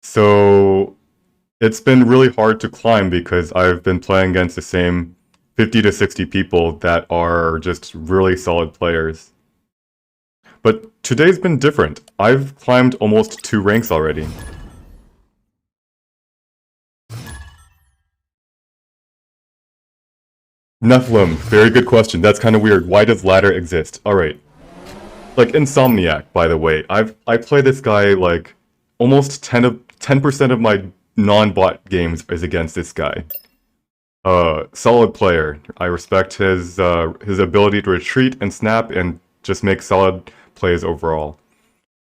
So it's been really hard to climb because I've been playing against the same 50 to 60 people that are just really solid players. But today's been different. I've climbed almost 2 ranks already. Nephilim, very good question. That's kind of weird. Why does ladder exist? Alright. Like Insomniac, by the way. I play this guy like almost 10% of my non-bot games is against this guy. Solid player. I respect his ability to retreat and snap and just make solid plays overall.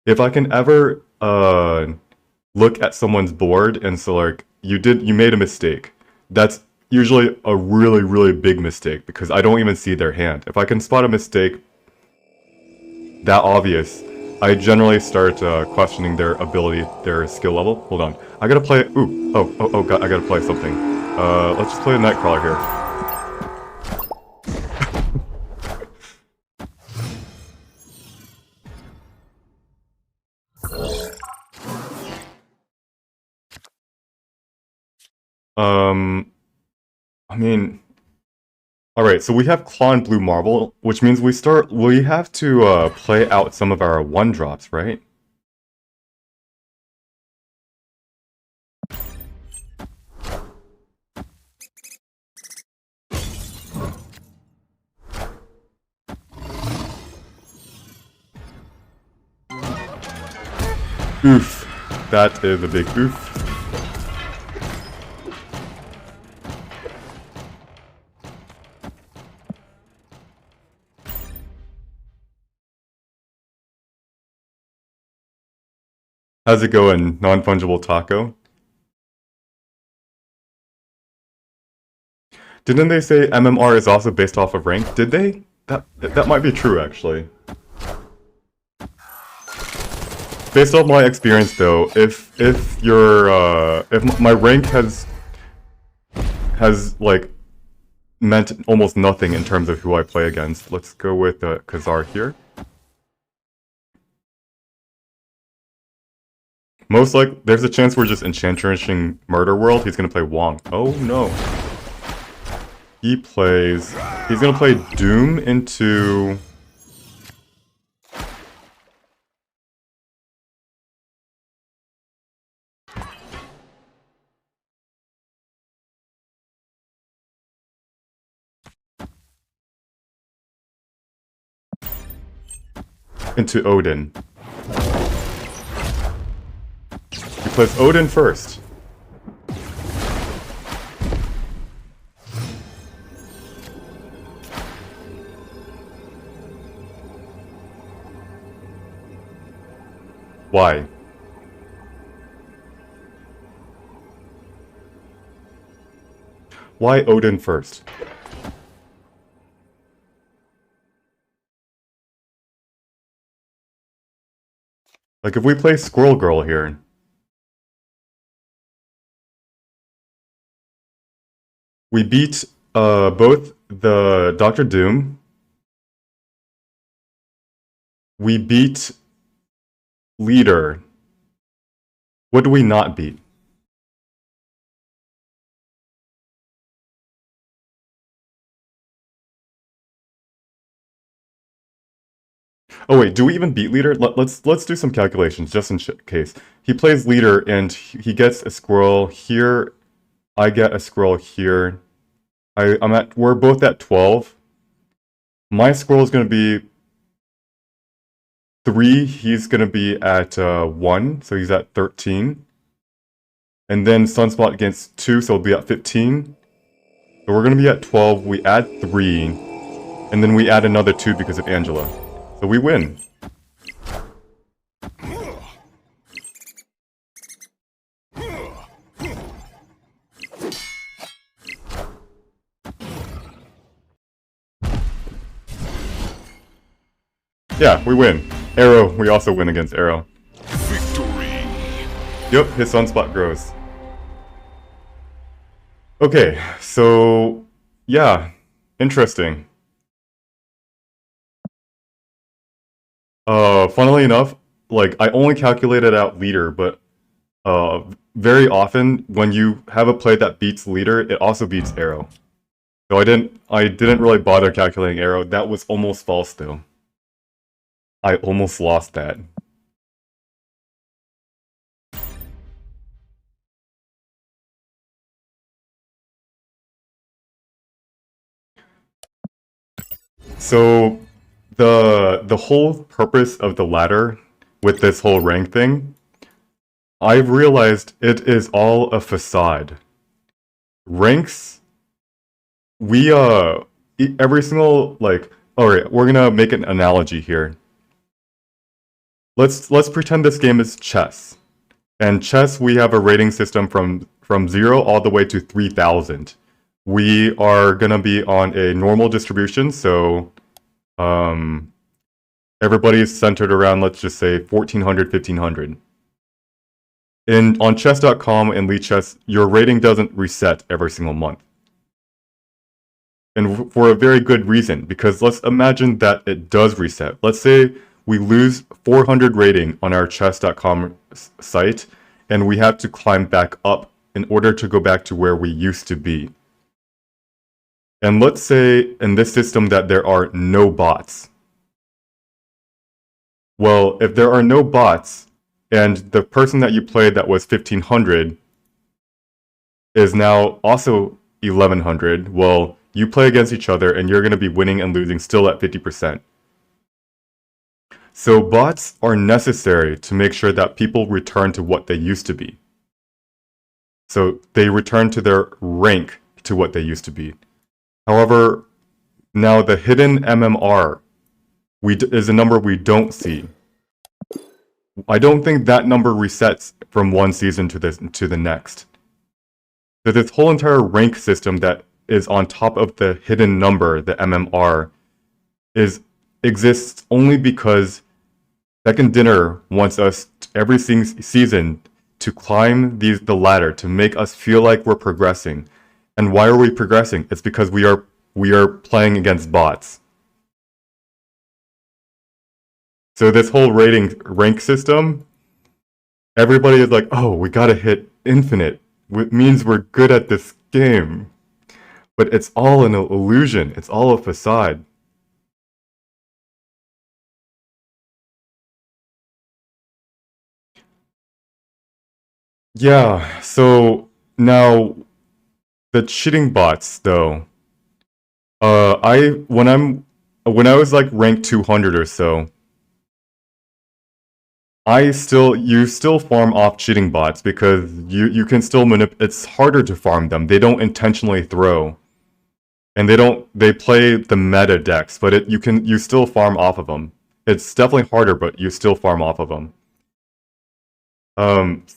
If I can ever look at someone's board and so like you made a mistake, that's usually a really, really big mistake because I don't even see their hand. If I can spot a mistake that obvious, I generally start questioning their ability, their skill level. Hold on. I gotta play... Ooh. Oh, God. I gotta play something. Let's just play a Nightcrawler here. Um, I mean, all right. So we have Claw and Blue Marble, which means we have to play out some of our one drops, right? Oof. That is a big oof. How's it going, non-fungible taco? Didn't they say MMR is also based off of rank? Did they? That might be true, actually. Based off my experience, though, if my rank has like meant almost nothing in terms of who I play against. Let's go with Khazar here. Most like, there's a chance we're just enchantrishing Murder World. He's gonna play Wong. Oh no. He's gonna play Doom into... into Odin. He plays Odin first. Why? Why Odin first? Like, if we play Squirrel Girl here... We beat both the Doctor Doom. We beat Leader. What do we not beat? Oh wait, do we even beat Leader? Let's do some calculations just in case. He plays Leader and he gets a squirrel here. I get a squirrel here. We're both at 12. My squirrel is gonna be 3, he's gonna be at 1, so he's at 13. And then Sunspot gets 2, so he'll be at 15. So we're gonna be at 12, we add 3, and then we add another 2 because of Angela. So we win. Yeah, we win. Arrow, we also win against Arrow. Victory. Yep, his Sunspot grows. Okay, so yeah, interesting. Funnily enough, like I only calculated out Leader, but very often when you have a play that beats Leader, it also beats Arrow. So I didn't really bother calculating Arrow. That was almost false though. I almost lost that. So the whole purpose of the ladder with this whole rank thing, I've realized it is all a facade. Ranks, we every single like, all right, we're gonna make an analogy here. Let's pretend this game is chess. And chess, we have a rating system from 0 all the way to 3000. We are gonna be on a normal distribution, so everybody's centered around, let's just say 1400, 1500. On chess.com and Lead Chess, your rating doesn't reset every single month. And for a very good reason, because let's imagine that it does reset. Let's say we lose 400 rating on our chess.com site, and we have to climb back up in order to go back to where we used to be. And let's say in this system that there are no bots. Well, if there are no bots, and the person that you played that was 1500 is now also 1100, well, you play against each other and you're going to be winning and losing still at 50%. So bots are necessary to make sure that people return to what they used to be. So they return to their rank to what they used to be. However, now the hidden MMR is a number we don't see. I don't think that number resets from one season to the next. So this whole entire rank system that is on top of the hidden number, the MMR, exists only because Second Dinner wants us every season to climb the ladder to make us feel like we're progressing. And why are we progressing? It's because we are playing against bots. So this whole rank system, everybody is like, oh, we gotta hit infinite. It means we're good at this game. But it's all an illusion. It's all a facade. Yeah, so now the cheating bots though. When I was like rank 200 or so, you still farm off cheating bots because you can still it's harder to farm them. They don't intentionally throw. And they play the meta decks, but you still farm off of them. It's definitely harder, but you still farm off of them.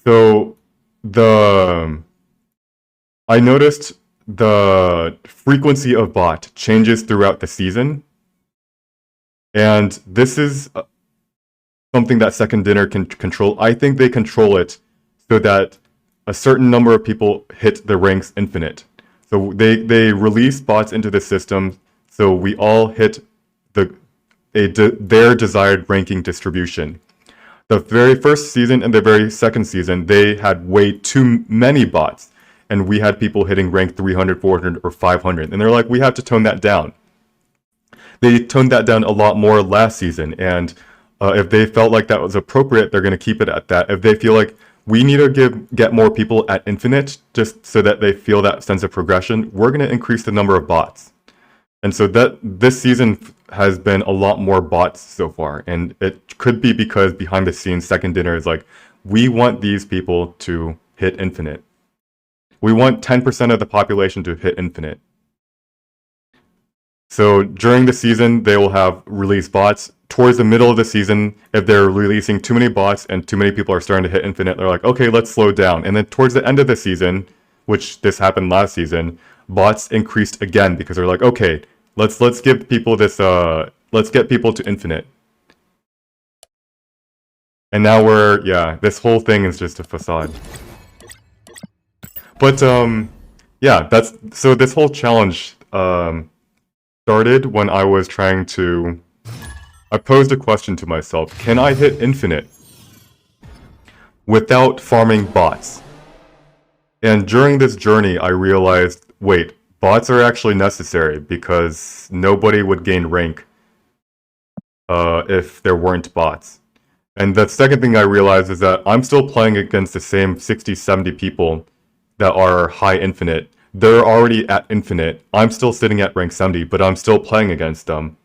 So I noticed the frequency of bot changes throughout the season. And this is something that Second Dinner can control. I think they control it so that a certain number of people hit the ranks infinite. So they release bots into the system so we all hit their desired ranking distribution. The very first season and the very second season, they had way too many bots. And we had people hitting rank 300, 400, or 500. And they're like, we have to tone that down. They toned that down a lot more last season. And if they felt like that was appropriate, they're going to keep it at that. If they feel like we need to get more people at infinite just so that they feel that sense of progression, we're going to increase the number of bots. And so this season has been a lot more bots so far. And it could be because behind the scenes, Second Dinner is like, we want these people to hit infinite. We want 10% of the population to hit infinite. So during the season, they will have release bots. Towards the middle of the season, if they're releasing too many bots and too many people are starting to hit infinite, they're like, okay, let's slow down. And then towards the end of the season, which this happened last season, bots increased again because they're like, okay, let's give people this, let's get people to infinite. And now this whole thing is just a facade. But yeah, so this whole challenge started when I was trying to. I posed a question to myself: can I hit infinite without farming bots? And during this journey, I realized, wait, bots are actually necessary because nobody would gain rank if there weren't bots. And the second thing I realized is that I'm still playing against the same 60, 70 people that are high infinite. They're already at infinite. I'm still sitting at rank 70, but I'm still playing against them.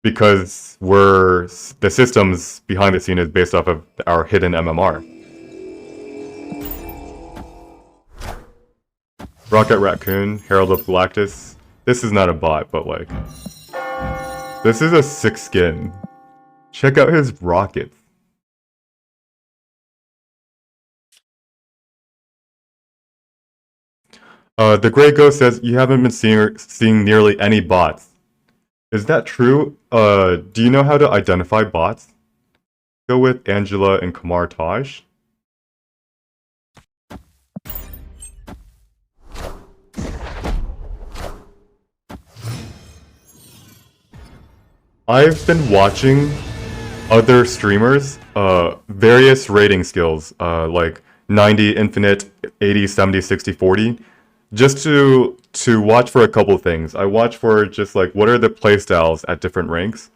Because the systems behind the scene is based off of our hidden MMR. Rocket Raccoon, Herald of Galactus. This is not a bot, but like... this is a sick skin. Check out his rockets. The Grey Ghost says, you haven't been seeing nearly any bots. Is that true? Do you know how to identify bots? Go with Angela and Kamar Taj. I've been watching other streamers, various rating skills, like 90, infinite, 80, 70, 60, 40. Just to watch for a couple things. I watch for just like what are the playstyles at different ranks.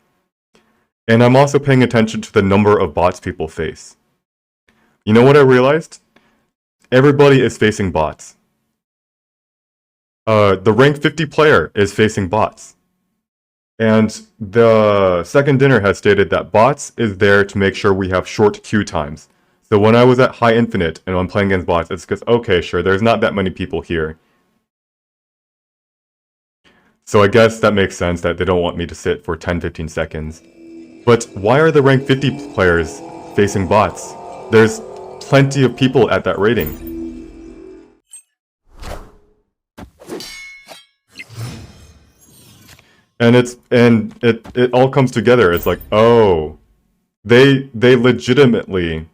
And I'm also paying attention to the number of bots people face. You know what I realized? Everybody is facing bots. The rank 50 player is facing bots. And the second dinner has stated that bots is there to make sure we have short queue times. So when I was at high infinite and I'm playing against bots, it's because, okay, sure, there's not that many people here. So I guess that makes sense that they don't want me to sit for 10-15 seconds. But why are the rank 50 players facing bots? There's plenty of people at that rating. And it all comes together. It's like, oh, they legitimately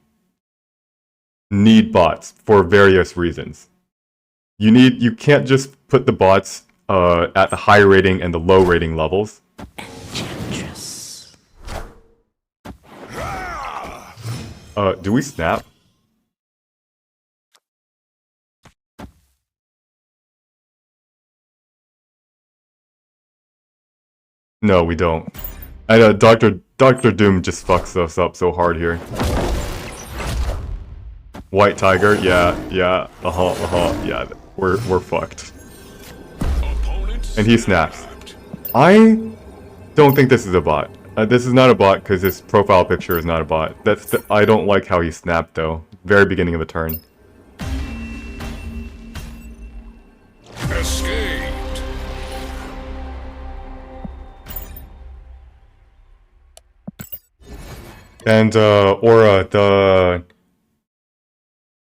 need bots for various reasons. You can't just put the bots at the high rating and the low rating levels. Enchantress. Do we snap? No, we don't. I know Dr. Doom just fucks us up so hard here. White Tiger, yeah, yeah, we're fucked. And he snaps. I don't think this is a bot. This is not a bot because his profile picture is not a bot. I don't like how he snapped though. Very beginning of the turn. Escaped. And Aura,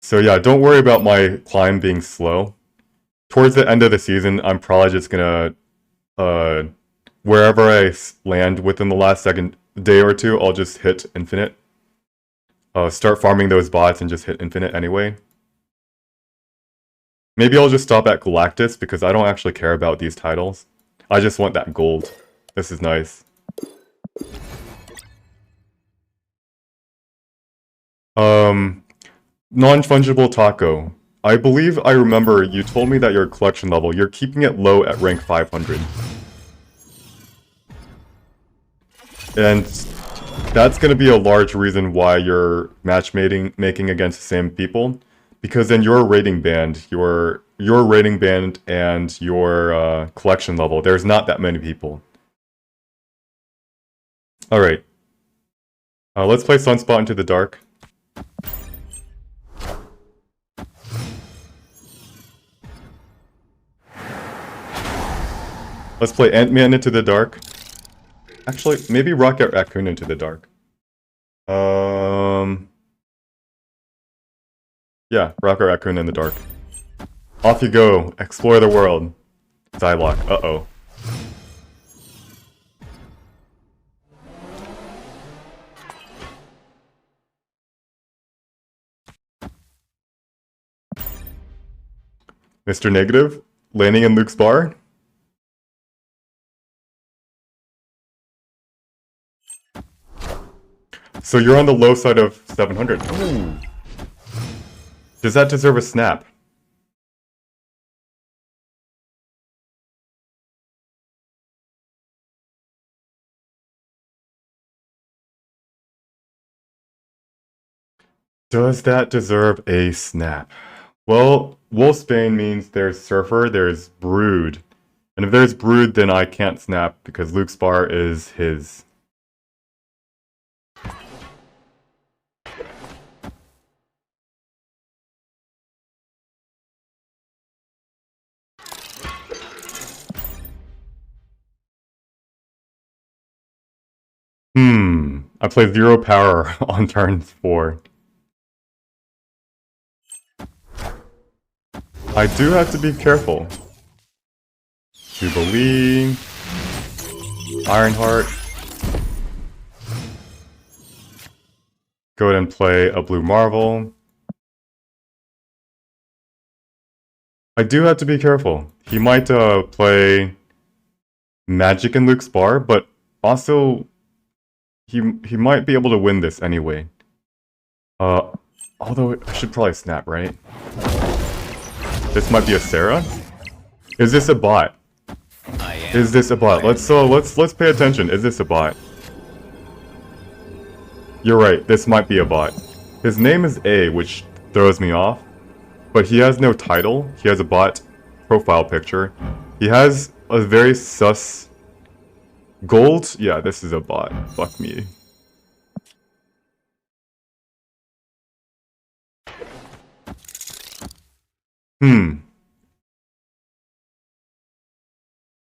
so yeah, don't worry about my climb being slow. Towards the end of the season, I'm probably just gonna wherever I land within the last day or two, I'll just hit infinite. Start farming those bots and just hit infinite anyway. Maybe I'll just stop at Galactus because I don't actually care about these titles. I just want that gold. This is nice. Non-fungible taco. I believe I remember you told me that your collection level, you're keeping it low at rank 500. And that's going to be a large reason why you're making against the same people. Because in your rating band, your rating band and your collection level, there's not that many people. Alright. Let's play Sunspot into the Dark. Let's play Ant-Man into the Dark. Actually, maybe Rocket Raccoon into the Dark. Yeah, Rocket Raccoon in the Dark. Off you go, explore the world. Psylocke, uh-oh. Mr. Negative, landing in Luke's bar. So you're on the low side of 700. Ooh. Does that deserve a snap? Does that deserve a snap? Well, Wolfsbane means there's Surfer, there's Brood. And if there's Brood, then I can't snap because Luke's bar is his. I play 0 power on turn 4. I do have to be careful. Jubilee. Ironheart. Go ahead and play a Blue Marvel. I do have to be careful. He might play Magic in Luke's bar, but also he might be able to win this anyway. Although I should probably snap, right? This might be a Sarah? Is this a bot? Is this a bot? Let's pay attention. Is this a bot? You're right, this might be a bot. His name is A, which throws me off. But he has no title. He has a bot profile picture. He has a very sus gold. Yeah, this is a bot. Fuck me.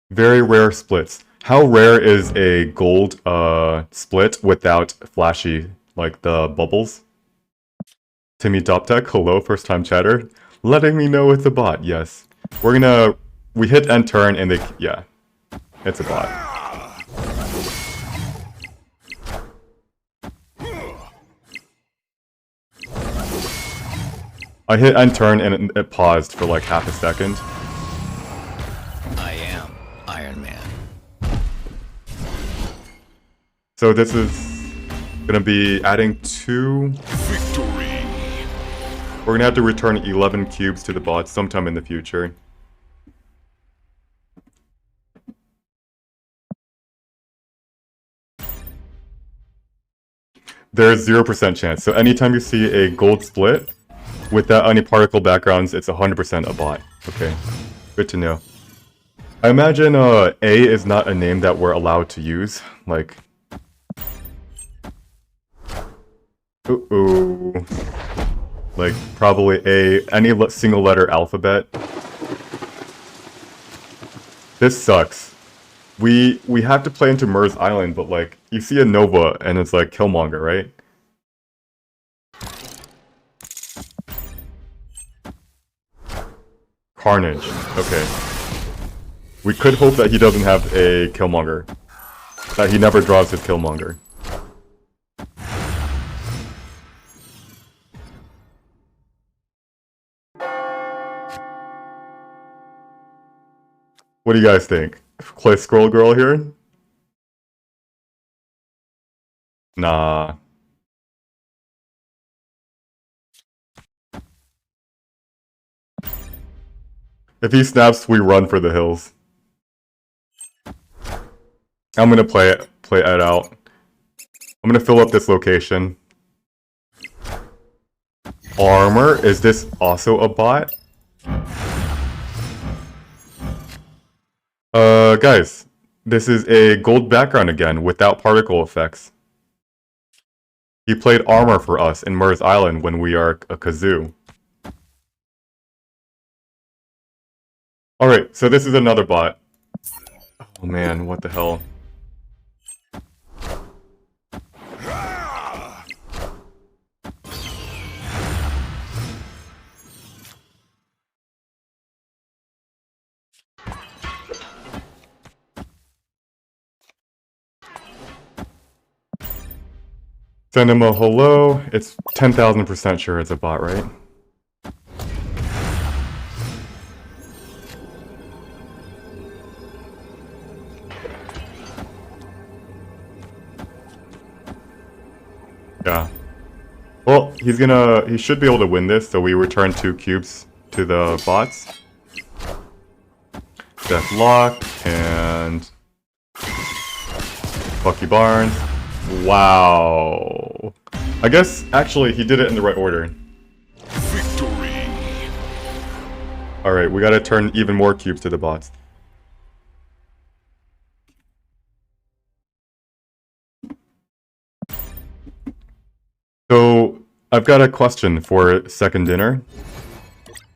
Very rare splits. How rare is a gold split without flashy, like the bubbles? Timmy Top Tech, hello, first time chatter. Letting me know it's a bot, yes. We hit end turn and yeah, it's a bot. I hit end turn and it paused for like half a second. I am Iron Man. So this is gonna be adding 2. Victory. We're gonna have to return 11 cubes to the bot sometime in the future. There's 0% chance. So anytime you see a gold split, without any particle backgrounds, it's 100% a bot. Okay, good to know. I imagine A is not a name that we're allowed to use. Like, like probably any single letter alphabet. This sucks. We have to play into Mers Island, but like you see a Nova and it's like Killmonger, right? Carnage. Okay. We could hope that he doesn't have a Killmonger. That he never draws his Killmonger. What do you guys think? Play Scroll Girl here? Nah. If he snaps, we run for the hills. I'm gonna play Ed out. I'm gonna fill up this location. Armor? Is this also a bot? Guys, this is a gold background again, without particle effects. He played armor for us in Mers Island when we are a kazoo. Alright, so this is another bot. Oh man, what the hell. Send him a hello. It's 10,000% sure it's a bot, right? Yeah. Well, he should be able to win this, so we return 2 cubes to the bots. Deathlock and Bucky Barnes. Wow. I guess actually he did it in the right order. Victory. Alright, we gotta turn even more cubes to the bots. So, I've got a question for second dinner.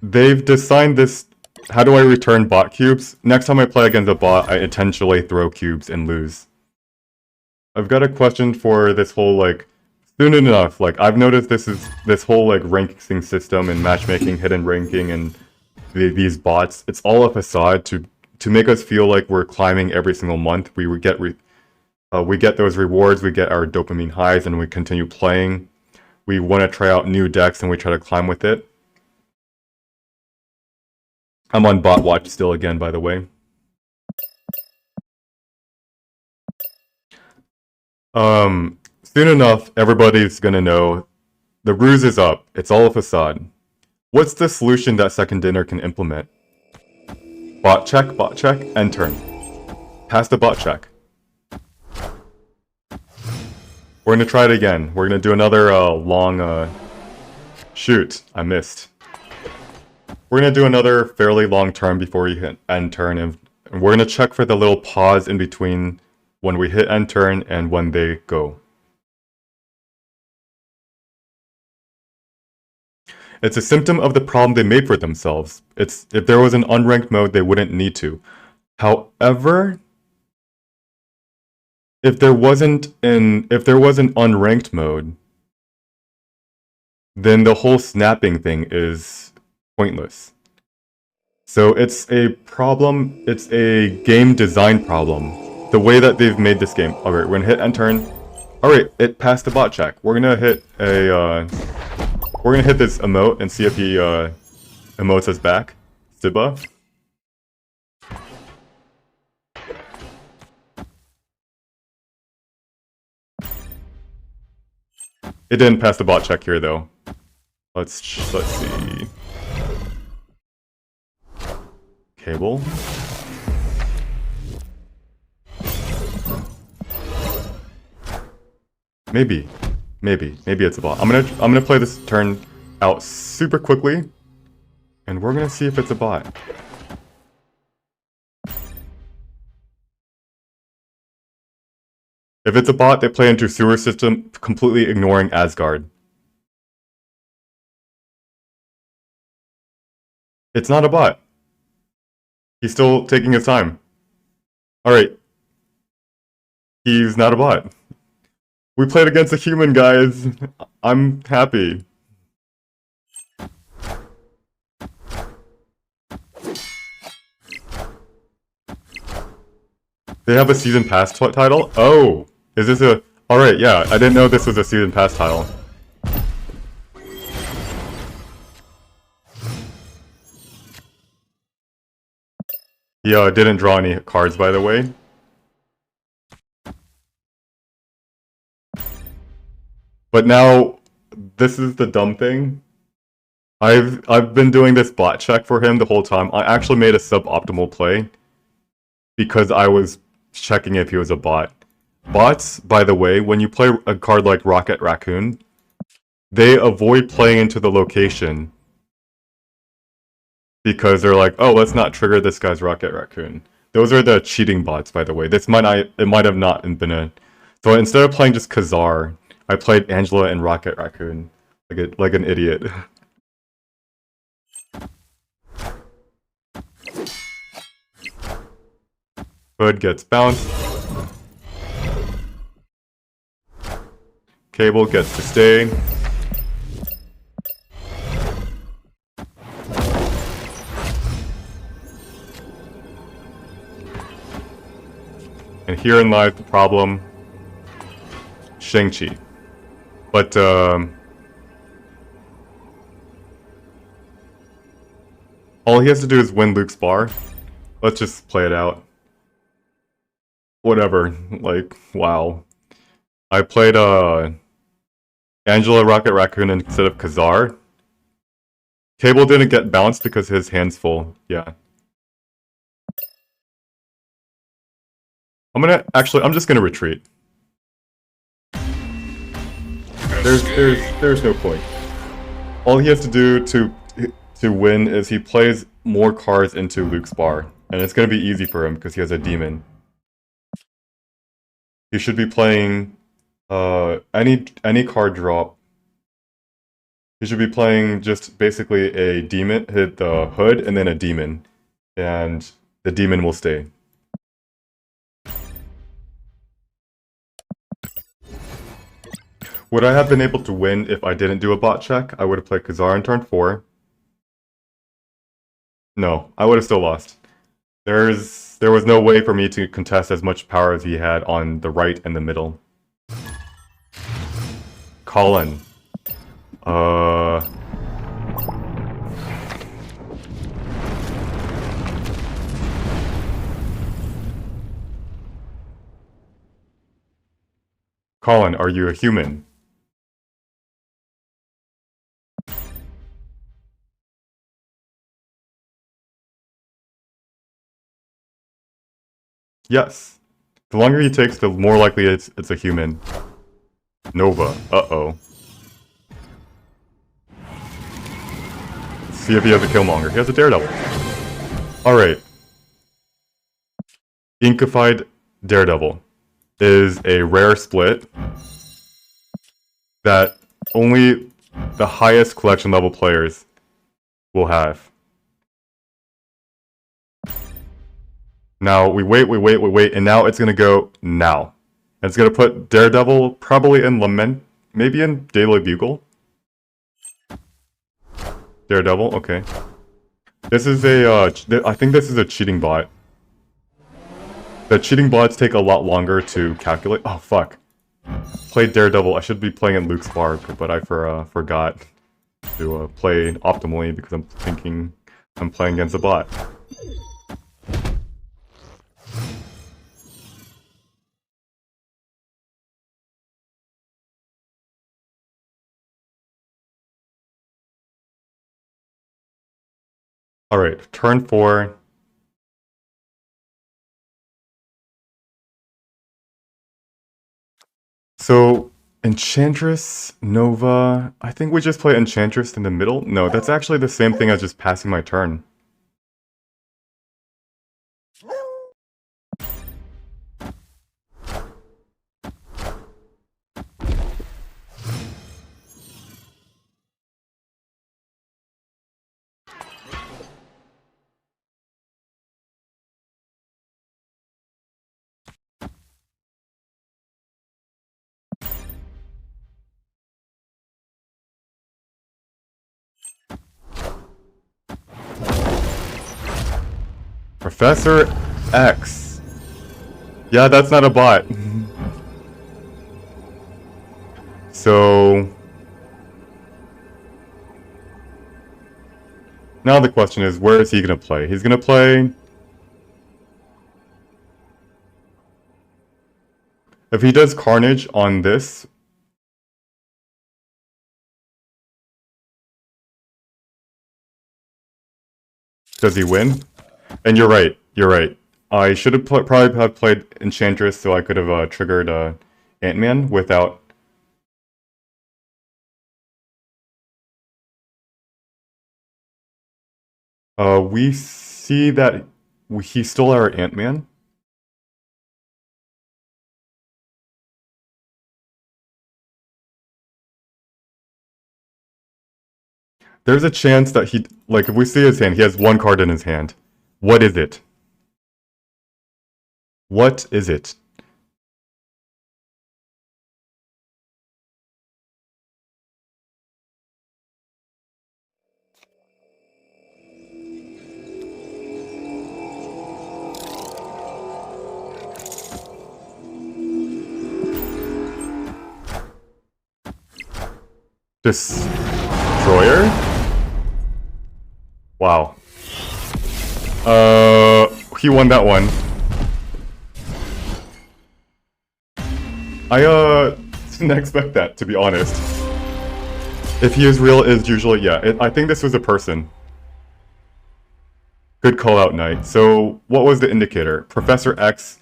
They've designed this. How do I return bot cubes? Next time I play against a bot, I intentionally throw cubes and lose. I've got a question for this whole, like, soon enough, like, I've noticed this whole, like, ranking system and matchmaking, hidden ranking, and these bots, it's all a facade to make us feel like we're climbing every single month. We get those rewards, we get our dopamine highs, and we continue playing. We want to try out new decks, and we try to climb with it. I'm on bot watch still again, by the way. Soon enough, everybody's gonna know The ruse is up. It's all a facade. What's the solution that second dinner can implement? Bot check, end turn. Pass the bot check. We're gonna try it again. We're gonna do another long, shoot, I missed. We're gonna do another fairly long turn before we hit end turn, and we're gonna check for the little pause in between when we hit end turn and when they go. It's a symptom of the problem they made for themselves. If there was an unranked mode, they wouldn't need to. However, if there was an unranked mode, then the whole snapping thing is pointless. So it's a problem, it's a game design problem. The way that they've made this game. Alright, we're gonna hit end turn. Alright, it passed the bot check. We're gonna hit this emote and see if he emotes us back. Siba. It didn't pass the bot check here though. Let's see. Cable. Maybe it's a bot. I'm gonna play this turn out super quickly, and we're gonna see if it's a bot. If it's a bot, they play into sewer system, completely ignoring Asgard. It's not a bot. He's still taking his time. Alright. He's not a bot. We played against a human, guys. I'm happy. They have a season pass title? Oh! Is this a... Alright, yeah. I didn't know this was a season pass title. He didn't draw any cards, by the way. But now, this is the dumb thing. I've been doing this bot check for him the whole time. I actually made a suboptimal play because I was checking if he was a bot. Bots, by the way, when you play a card like Rocket Raccoon, they avoid playing into the location because they're like, oh, let's not trigger this guy's Rocket Raccoon. Those are the cheating bots, by the way. It might have not been a... So instead of playing just Khazar, I played Angela and Rocket Raccoon like an idiot. Hood gets bounced. Cable gets to stay. And herein lies the problem. Shang-Chi. But, all he has to do is win Luke's bar. Let's just play it out. Whatever. Like, wow. I played, Angela Rocket Raccoon instead of Khazar. Cable didn't get bounced because his hand's full. Yeah. I'm just gonna retreat. There's no point. All he has to do to win is he plays more cards into Luke's bar, and it's gonna be easy for him because he has a demon. He should be playing any card drop. He should be playing just basically a demon, hit the hood, and then a demon, and the demon will stay. Would I have been able to win if I didn't do a bot check? I would have played Khazar in turn 4. No, I would have still lost. There was no way for me to contest as much power as he had on the right and the middle. Colin. Colin, are you a human? Yes. The longer he takes, the more likely it's a human. Nova. Uh-oh. See if he has a Killmonger. He has a Daredevil. Alright. Inkified Daredevil is a rare split that only the highest collection level players will have. Now, we wait, and now it's gonna go now. And it's gonna put Daredevil probably in Lament, maybe in Daily Bugle. Daredevil, okay. This is a, I think this is a cheating bot. The cheating bots take a lot longer to calculate. Oh, fuck. Played Daredevil. I should be playing in Luke's Spark, but I forgot to play optimally because I'm thinking I'm playing against a bot. Alright, turn 4. So, Enchantress, Nova... I think we just play Enchantress in the middle? No, that's actually the same thing as just passing my turn. Professor X. Yeah, that's not a bot. So... now the question is, where is he gonna play? He's gonna play... if he does Carnage on this... does he win? And you're right, you're right. I should have probably have played Enchantress so I could have triggered Ant-Man without... we see that he stole our Ant-Man. There's a chance that he... like, if we see his hand, he has one card in his hand. What is it? What is it? Destroyer? Wow. He won that one. I didn't expect that, to be honest. If he is real, is usually, yeah, I think this was a person. Good call out, Knight. So, what was the indicator? Professor X,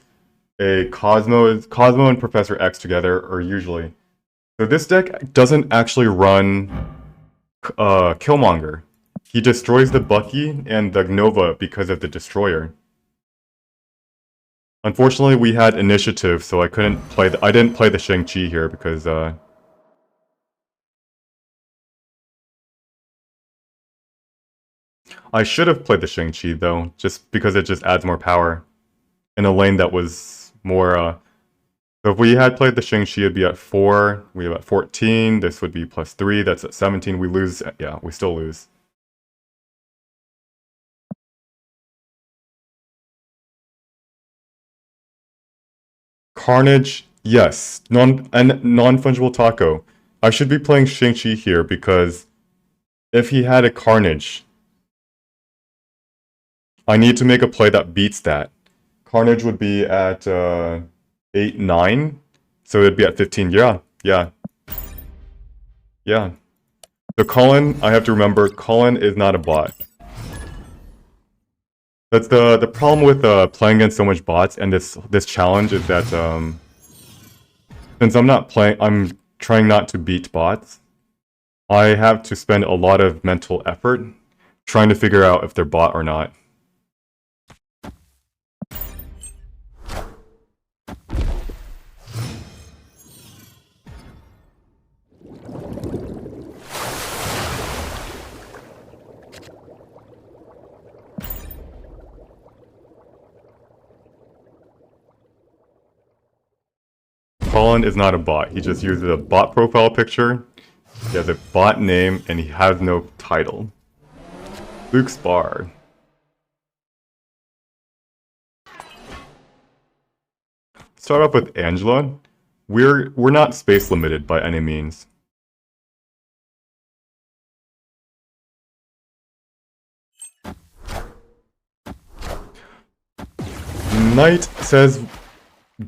Cosmo and Professor X together are usually... so this deck doesn't actually run Killmonger. He destroys the Bucky and the Nova because of the Destroyer. Unfortunately, we had initiative, so I couldn't play I didn't play the Shang-Chi here because I should have played the Shang-Chi though, just because it just adds more power in a lane that was more so if we had played the Shang-Chi, it'd be at 4, we have at 14, this would be +3, that's at 17, we lose, yeah, we still lose. Carnage, yes. Non-fungible taco. I should be playing Shang-Chi here because if he had a Carnage, I need to make a play that beats that. Carnage would be at 8, 9, so it'd be at 15. Yeah. So Colin, I have to remember, Colin is not a bot. That's the problem with playing against so much bots, and this challenge is that since I'm not playing, I'm trying not to beat bots. I have to spend a lot of mental effort trying to figure out if they're bot or not. Colin is not a bot. He just uses a bot profile picture. He has a bot name, and he has no title. Luke Spar. Start off with Angela. We're not space limited by any means. Knight says,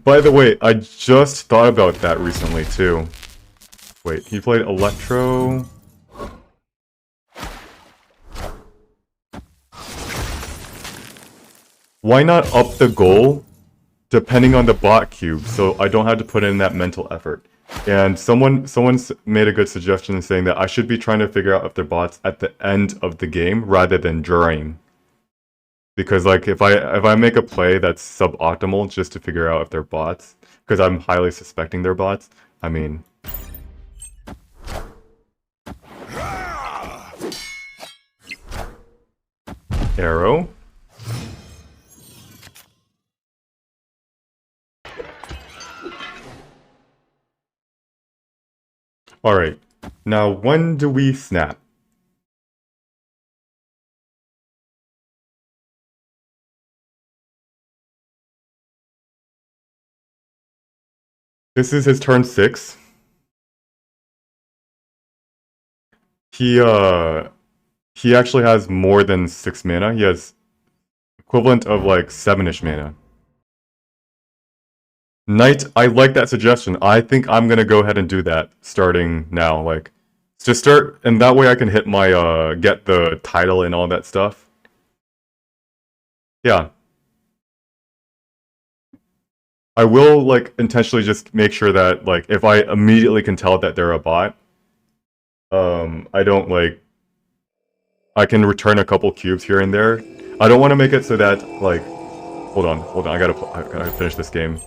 by the way, I just thought about that recently too. Wait, he played Electro. Why not up the goal depending on the bot cube so I don't have to put in that mental effort? And someone's made a good suggestion saying that I should be trying to figure out if they're bots at the end of the game rather than during. Because like if I make a play that's suboptimal just to figure out if they're bots, because I'm highly suspecting they're bots, I mean. Arrow. Alright, now when do we snap? This is his turn 6. He actually has more than 6 mana. He has equivalent of like 7-ish mana. Knight, I like that suggestion. I think I'm gonna go ahead and do that starting now. Like, just start, and that way I can hit my get the title and all that stuff. Yeah. I will like intentionally just make sure that like if I immediately can tell that they're a bot, I don't like. I can return a couple cubes here and there. I don't want to make it so that like. Hold on. I gotta finish this game.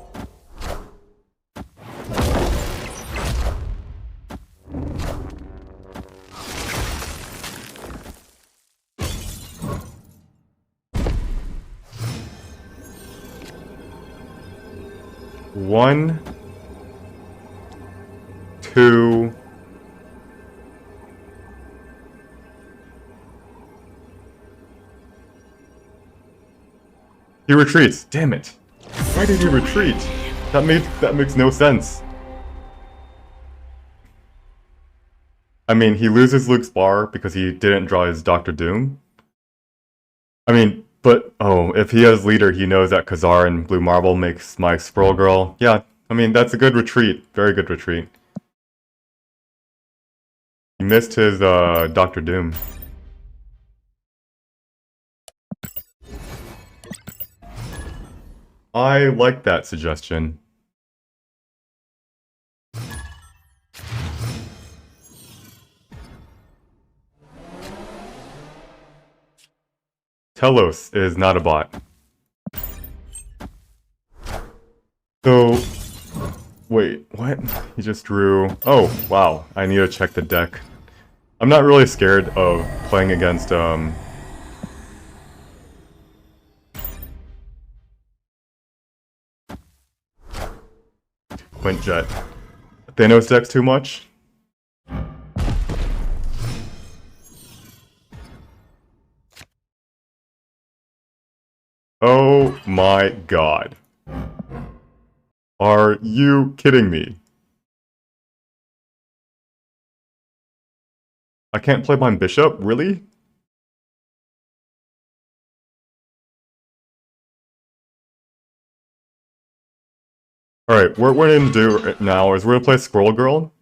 One, two. He retreats. Damn it! Why did he retreat? That makes no sense. I mean, he loses Luke's bar because he didn't draw his Doctor Doom. I mean, but oh, if he has leader, he knows that Khazar and Blue Marble makes my Squirrel Girl. Yeah, I mean that's a good retreat. Very good retreat. He missed his Doctor Doom. I like that suggestion. Telos is not a bot. So, wait, what? He just drew... Oh, wow, I need to check the deck. I'm not really scared of playing against, Quintjet. Thanos deck's too much? Oh my god. Are you kidding me? I can't play my bishop? Really? Alright, what we're going to do now is we're going to play Squirrel Girl.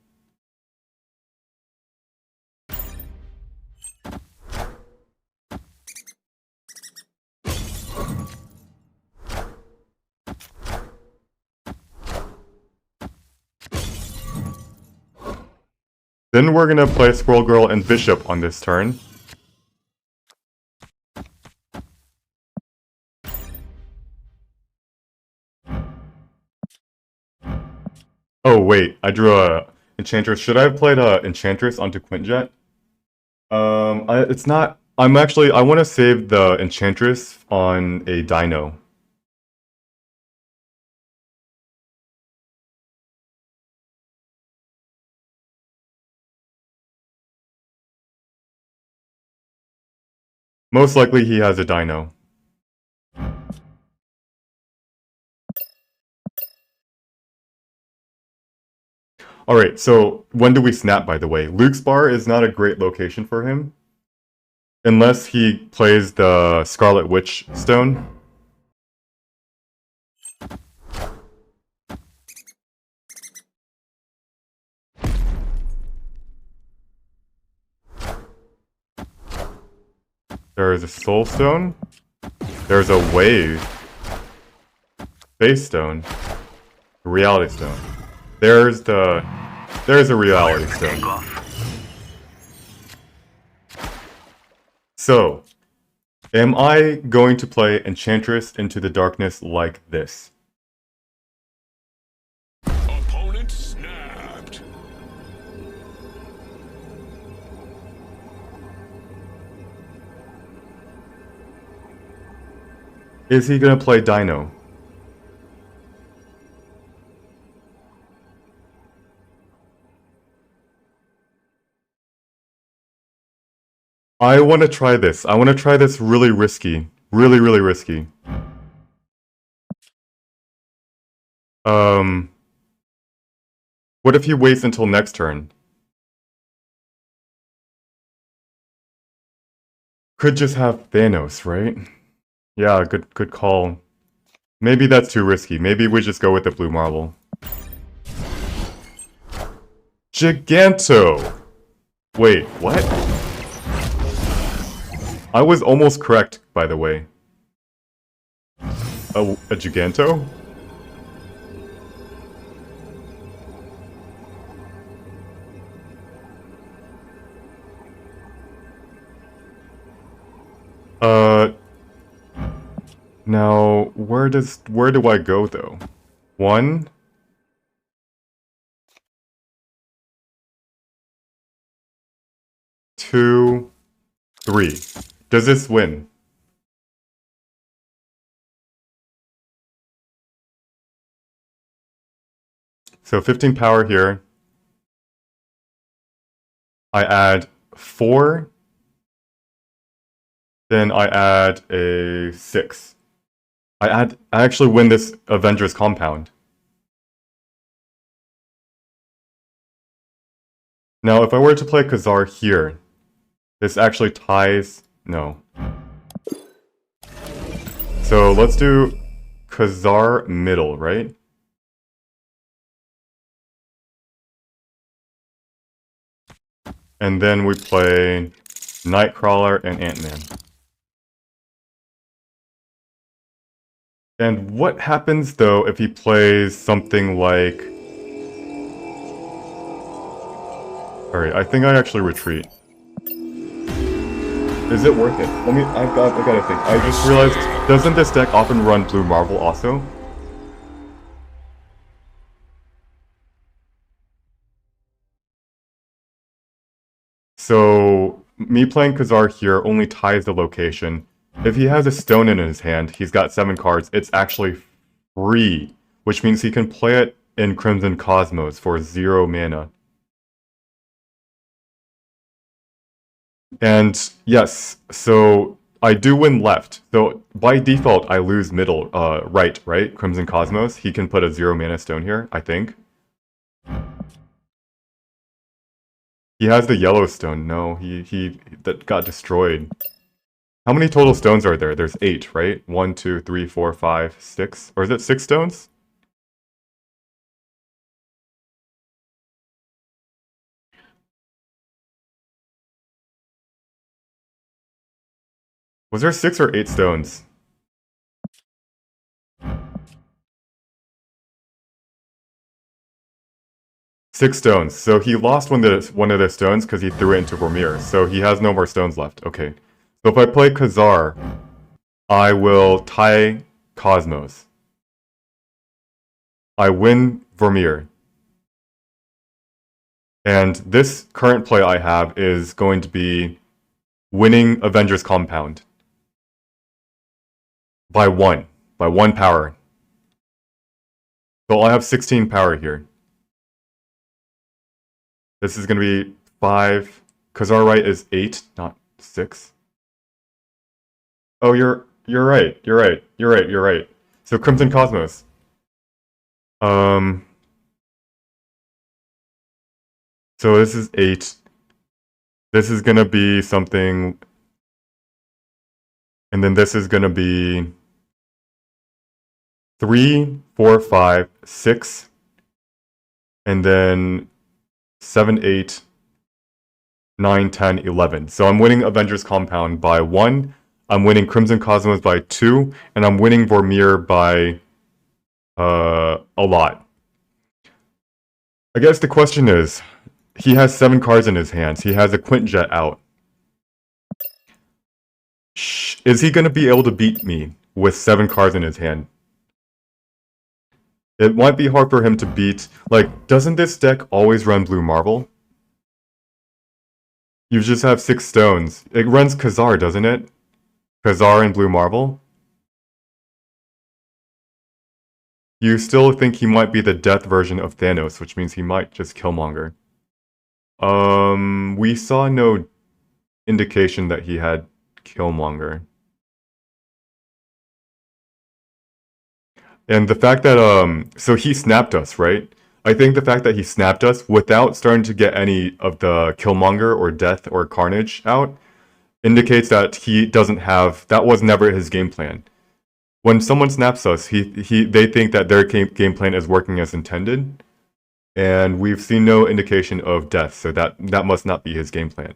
Then we're gonna play Squirrel Girl and Bishop on this turn. Oh wait, I drew a Enchantress. Should I have played a Enchantress onto Quintjet? It's not. I want to save the Enchantress on a Dino. Most likely he has a Dino. Alright, so when do we snap, by the way? Luke's bar is not a great location for him. Unless he plays the Scarlet Witch stone. There is a Soul Stone. There's a Wave. Face Stone. Reality Stone. There's a Reality Stone. So, am I going to play Enchantress into the darkness like this? Opponent snapped. Is he gonna play Dino? I want to try this. I want to try this really risky. Really, really risky. What if he waits until next turn? Could just have Thanos, right? Yeah, good call. Maybe that's too risky. Maybe we just go with the blue marble. Giganto! Wait, what? I was almost correct, by the way. A Giganto? Now, where do I go, though? 1... 2... 3. Does this win? So 15 power here. I add 4. Then I add a 6. I actually win this Avengers compound. Now, if I were to play Khazar here, this actually ties... No. So let's do Khazar middle, right? And then we play Nightcrawler and Ant-Man. And what happens, though, if he plays something like... Alright, I think I actually retreat. Is it worth it? I gotta think. I just realized, doesn't this deck often run Blue Marvel also? So, me playing Khazar here only ties the location. If he has a stone in his hand, he's got 7 cards, it's actually free, which means he can play it in Crimson Cosmos for 0 mana. And yes, so I do win left. So by default, I lose middle, right? Crimson Cosmos. He can put a 0 mana stone here, I think. He has the yellow stone. No, that got destroyed. How many total stones are there? There's 8, right? 1, 2, 3, 4, 5, 6. Or is it 6 stones? Was there 6 or 8 stones? 6 stones. So he lost one of the stones because he threw it into Vormir. So he has no more stones left. Okay. So if I play Khazar, I will tie Cosmos. I win Vormir. And this current play I have is going to be winning Avengers Compound. By 1. By 1 power. So I have 16 power here. This is going to be 5. Khazar right is 8, not 6. Oh, you're right. You're right. You're right. You're right. So Crimson Cosmos. So this is 8. This is gonna be something, and then this is gonna be 3, 4, 5, 6, and then 7, 8, 9, 10, 11. So I'm winning Avengers Compound by 1. I'm winning Crimson Cosmos by 2, and I'm winning Vormir by a lot. I guess the question is, he has 7 cards in his hands. He has a Quintjet out. Is he going to be able to beat me with 7 cards in his hand? It might be hard for him to beat... Like, doesn't this deck always run Blue Marble? You just have 6 stones. It runs Khazar, doesn't it? Khazar and Blue Marble? You still think he might be the death version of Thanos, which means he might just Killmonger. We saw no indication that he had Killmonger. And the fact that, so he snapped us, right? I think the fact that he snapped us without starting to get any of the Killmonger or Death or Carnage out indicates that he doesn't have, that was never his game plan. When someone snaps us, they think that their game plan is working as intended, and we've seen no indication of death, so that must not be his game plan.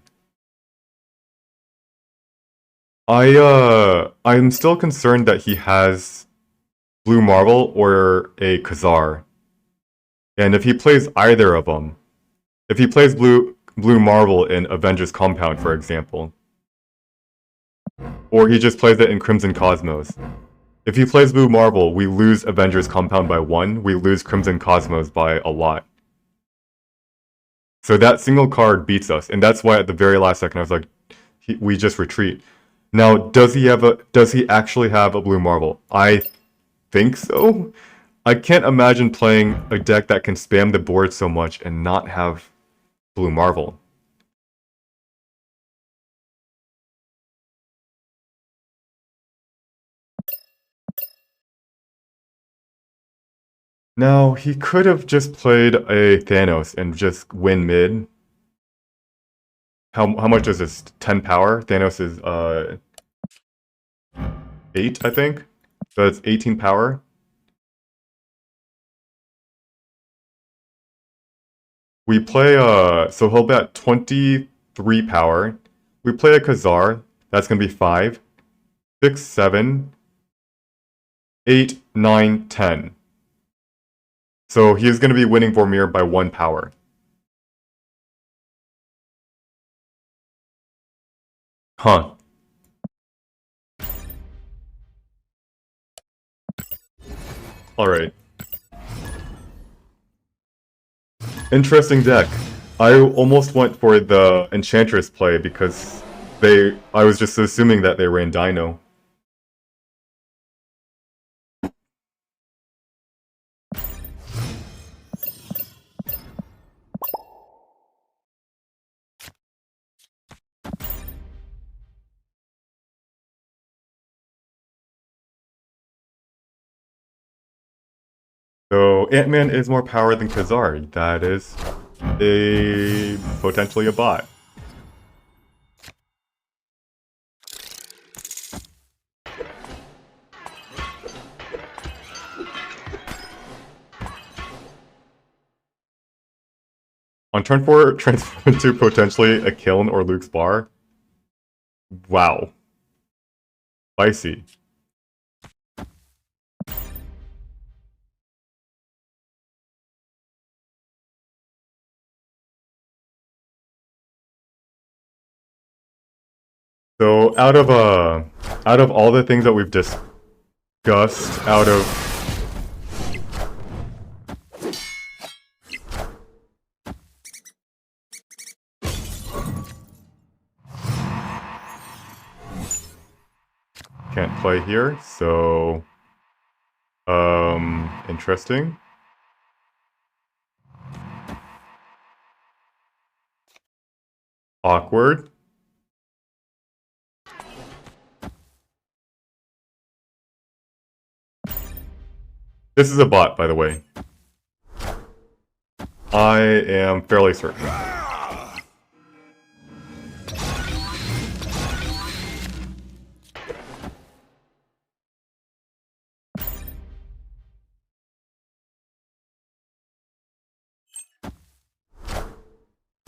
I'm still concerned that he has Blue Marble or a Khazar. And if he plays either of them, if he plays Blue Marble in Avengers Compound, for example, or he just plays it in Crimson Cosmos, if he plays Blue Marble, we lose Avengers Compound by 1, we lose Crimson Cosmos by a lot. So that single card beats us, and that's why at the very last second I was like, we just retreat. Now, does he actually have a Blue Marble? I think so. I can't imagine playing a deck that can spam the board so much and not have Blue Marble. Now, he could have just played a Thanos and just win mid. How much is this? 10 power? Thanos is 8, I think. So it's 18 power. We play so he'll be at 23 power. We play a Khazar, that's gonna be 5, 6, 7, 8, 9, 10. So he's gonna be winning Vormir by 1 power. Huh. Alright. Interesting deck. I almost went for the Enchantress play because I was just assuming that they ran Dino. So Ant-Man is more power than Khazar. That is potentially a bot. On turn 4, transform into potentially a Kiln or Luke's Bar. Wow. Spicy. So out of all the things that we've discussed, out of can't play here, so interesting. Awkward. This is a bot, by the way. I am fairly certain.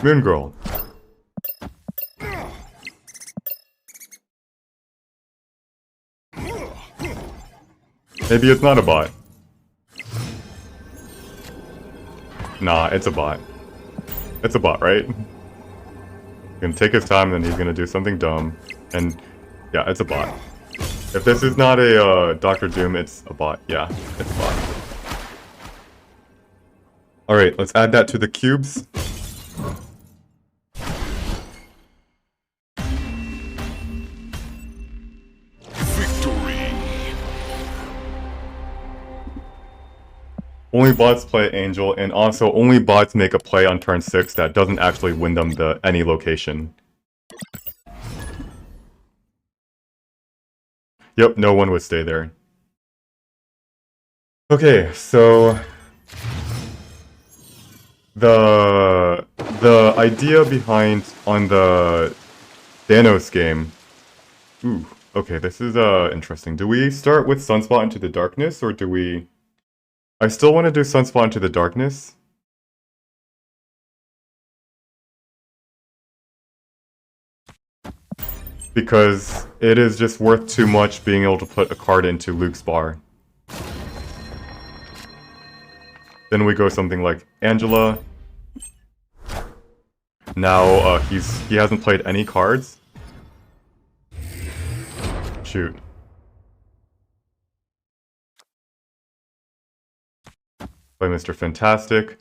Moon Girl. Maybe it's not a bot. Nah, it's a bot. It's a bot, right? He's gonna take his time, and then he's gonna do something dumb. And yeah, it's a bot. If this is not a Dr. Doom, it's a bot. Yeah, it's a bot. Alright, let's add that to the cubes. Only bots play Angel, and also only bots make a play on turn 6 that doesn't actually win them any location. Yep, no one would stay there. Okay, so the idea behind on the Thanos game. Ooh, okay, this is interesting. Do we start with Sunspot into the darkness, or do we? I still want to do Sunspot into the darkness. Because it is just worth too much being able to put a card into Luke's bar. Then we go something like Angela. Now he hasn't played any cards. Shoot. Play Mr. Fantastic.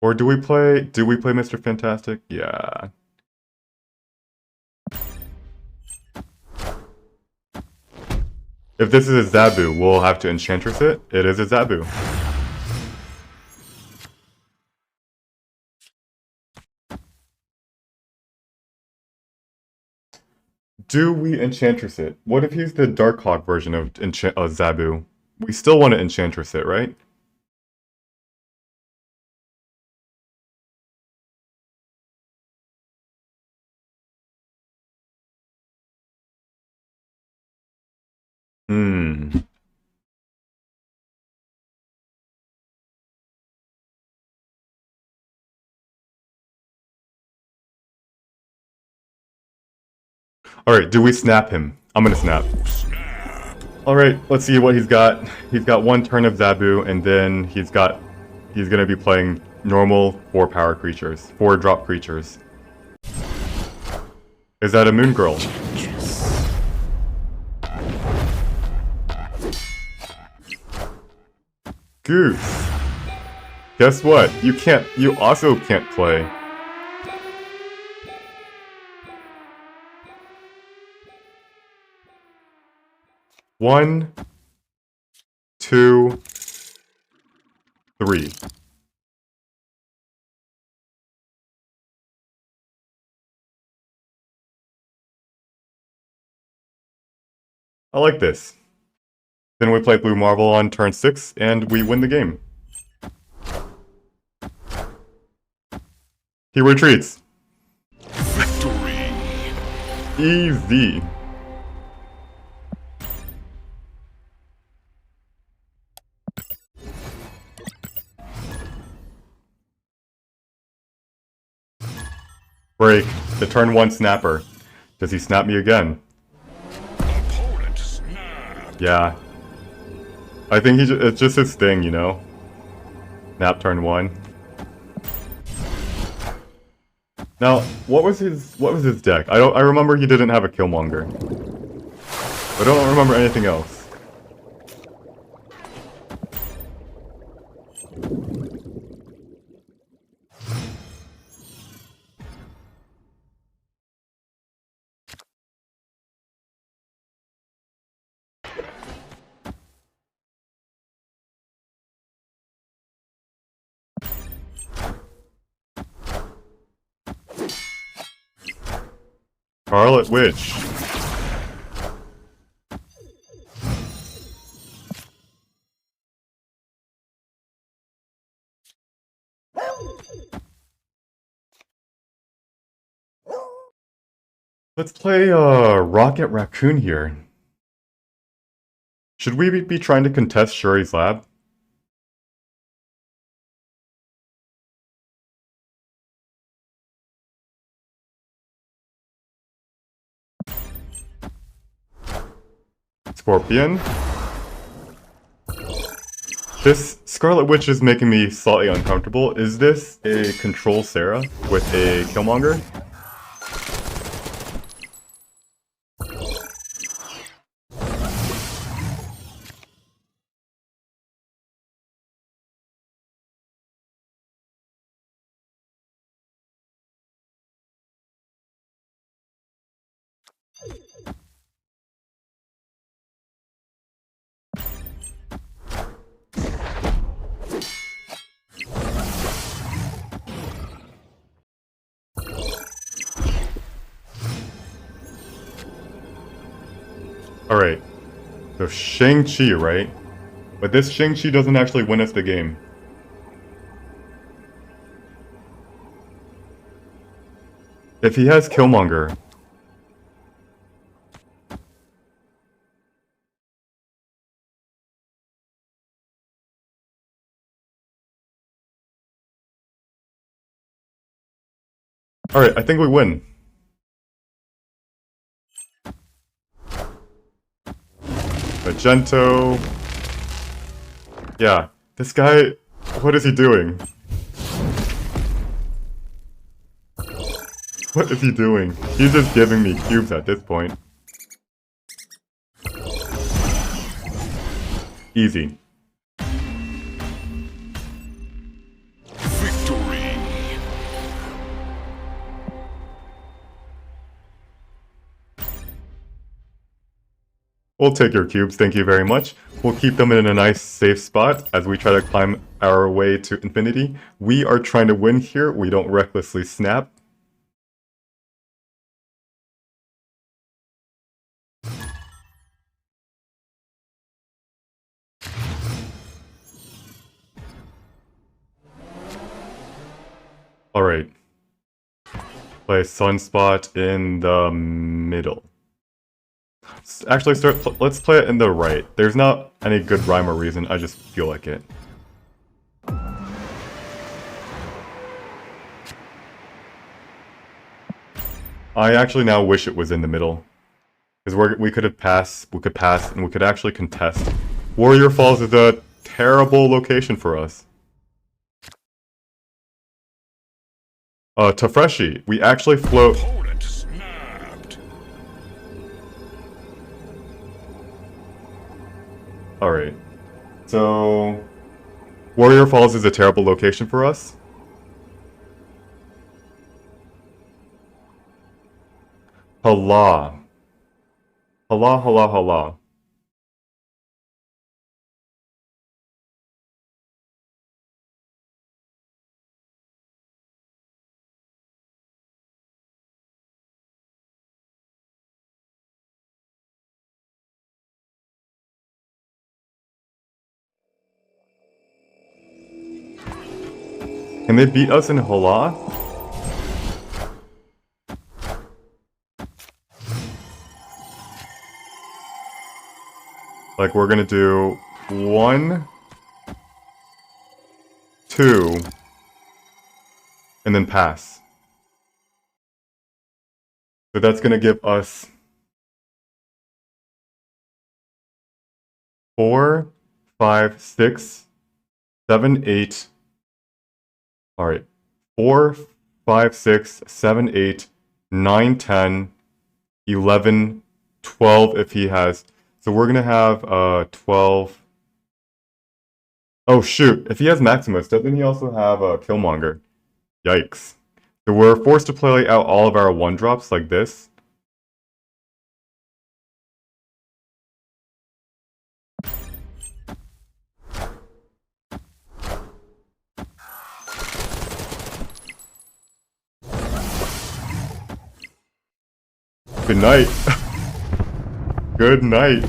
Or do we play Mr. Fantastic? Yeah. If this is a Zabu, we'll have to Enchantress it. It is a Zabu. Do we Enchantress it? What if he's the Darkhawk version of Zabu? We still want to Enchantress it, right? Alright, do we snap him? I'm gonna snap. Alright, let's see what he's got. He's got one turn of Zabu, and then he's gonna be playing normal 4-power creatures. 4-drop creatures. Is that a Moon Girl? Goose. Guess what? You also can't play. One, two, three. I like this. Then we play Blue Marble on turn 6, and we win the game. He retreats. Victory. Easy. Break. The turn 1 snapper. Does he snap me again? Opponent snapped. Yeah. I think it's just his thing, you know? Snap turn 1. Now, what was his deck? I remember he didn't have a Killmonger. I don't remember anything else. Scarlet Witch. Let's play Rocket Raccoon here. Should we be trying to contest Shuri's lab? Scorpion. This Scarlet Witch is making me slightly uncomfortable. Is this a Control Sarah with a Killmonger? Alright, so Shang-Chi, right? But this Shang-Chi doesn't actually win us the game. If he has Killmonger... Alright, I think we win. Magento... Yeah, this guy... What is he doing? What is he doing? He's just giving me cubes at this point. Easy. Victory. We'll take your cubes, thank you very much. We'll keep them in a nice safe spot as we try to climb our way to infinity. We are trying to win here, we don't recklessly snap. Alright. Play Sunspot in the middle. Actually, let's play it in the right. There's not any good rhyme or reason, I just feel like it. I actually now wish it was in the middle. Because we could pass, and we could actually contest. Warrior Falls is a terrible location for us. Tafreshi, we actually float... Opponent snapped. Alright. So... Warrior Falls is a terrible location for us. Hala. Hala, hala, hala. Can they beat us in Hala? Like, we're gonna do 1, 2, and then pass. So that's gonna give us 4, 5, 6, 7, 8. Alright. 4, 5, 6, 7, 8, 9, 10, 11, 12 if he has. So we're gonna have 12. Oh shoot, if he has Maximus, doesn't he also have a Killmonger? Yikes. So we're forced to play out all of our 1-drops like this. Good night. Good night.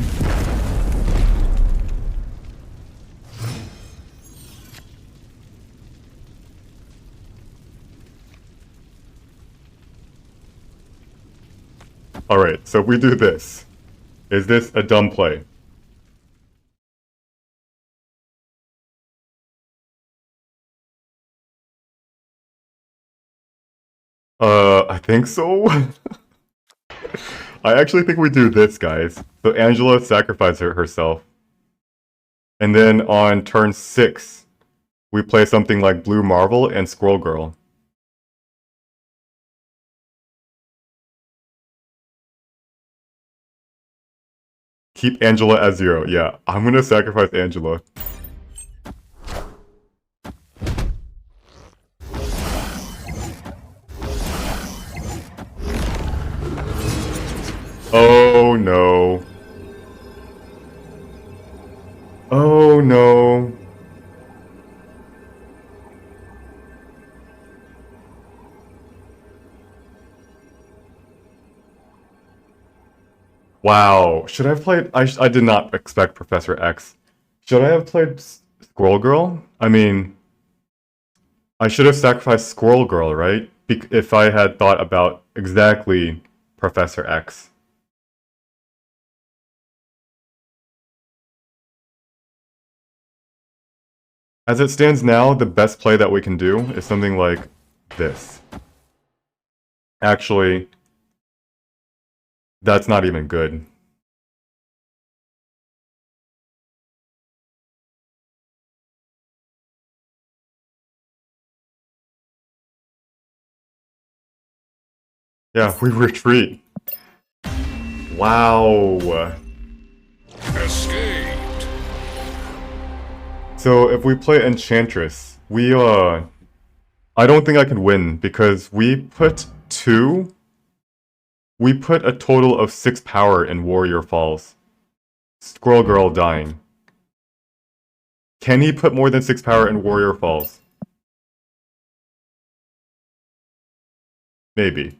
Alright, so if we do this, is this a dumb play? I think so. I actually think we do this, guys. So Angela sacrifices herself. And then on turn 6, we play something like Blue Marvel and Squirrel Girl. Keep Angela at 0. Yeah, I'm gonna sacrifice Angela. Oh no. Oh no. Wow. Should I have played... I did not expect Professor X. Should I have played Squirrel Girl? I mean... I should have sacrificed Squirrel Girl, right? If I had thought about exactly Professor X. As it stands now, the best play that we can do is something like this. Actually, that's not even good. Yeah, we retreat. Wow. Escaped. So if we play Enchantress, I don't think I can win because we put a total of 6 power in Warrior Falls. Squirrel Girl dying. Can he put more than 6 power in Warrior Falls? Maybe.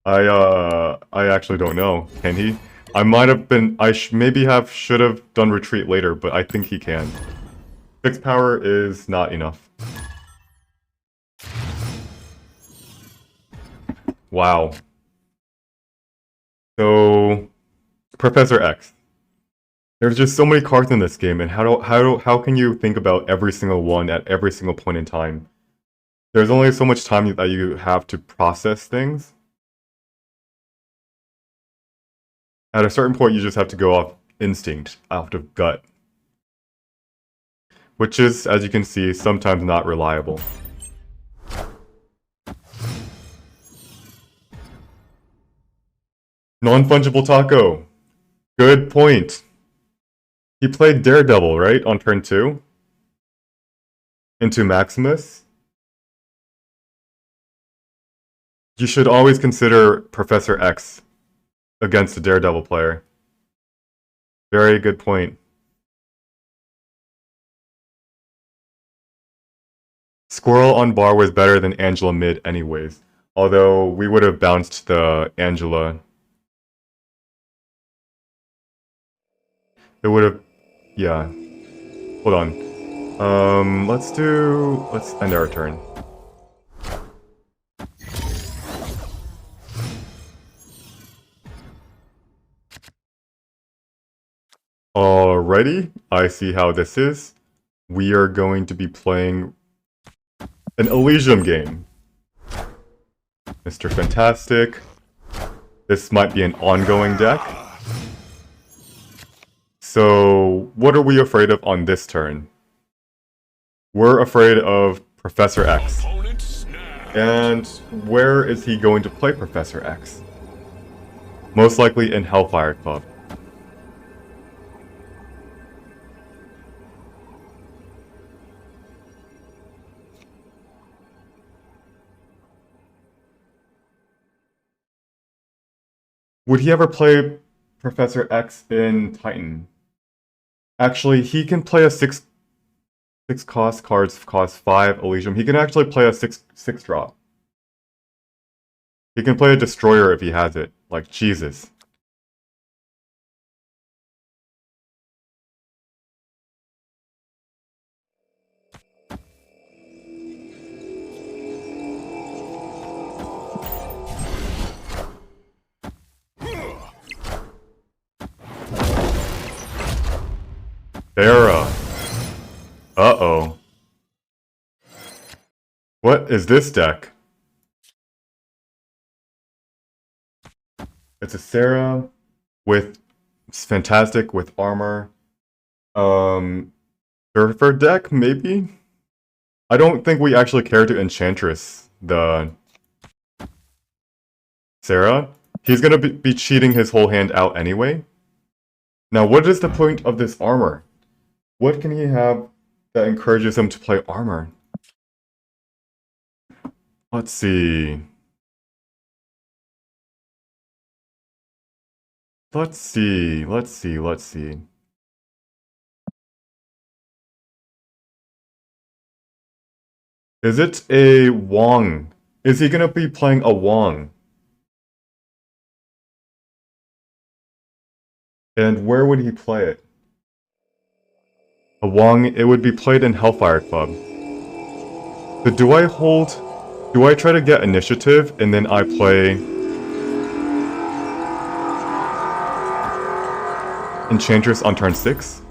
I actually don't know. Can he? I might have been... should have done retreat later, but I think he can. 6 power is not enough. Wow. So, Professor X. There's just so many cards in this game, and how can you think about every single one at every single point in time? There's only so much time that you have to process things. At a certain point, you just have to go off instinct, out of gut. Which is, as you can see, sometimes not reliable. Non-fungible taco. Good point. He played Daredevil, right? On turn 2? Into Maximus? You should always consider Professor X against a Daredevil player. Very good point. Squirrel on bar was better than Angela mid anyways. Although we would have bounced the Angela. It would have... Yeah. Hold on. Let's end our turn. Alrighty, I see how this is. We are going to be playing an Elysium game. Mr. Fantastic. This might be an ongoing deck. So, what are we afraid of on this turn? We're afraid of Professor X. Opponent snapped. And where is he going to play Professor X? Most likely in Hellfire Club. Would he ever play Professor X in Titan? Actually, he can play a six cost cards cost 5 Elysium. He can actually play a six drop. He can play a Destroyer if he has it. Like, Jesus. Sarah. Uh-oh. What is this deck? It's a Sarah with... It's fantastic with armor. Surfer deck, maybe? I don't think we actually care to Enchantress the Sarah. He's gonna be cheating his whole hand out anyway. Now, what is the point of this armor? What can he have that encourages him to play armor? Let's see. Let's see. Is it a Wong? Is he gonna be playing a Wong? And where would he play it? A Wong, it would be played in Hellfire Club. So do I try to get initiative and then I play Enchantress on turn 6?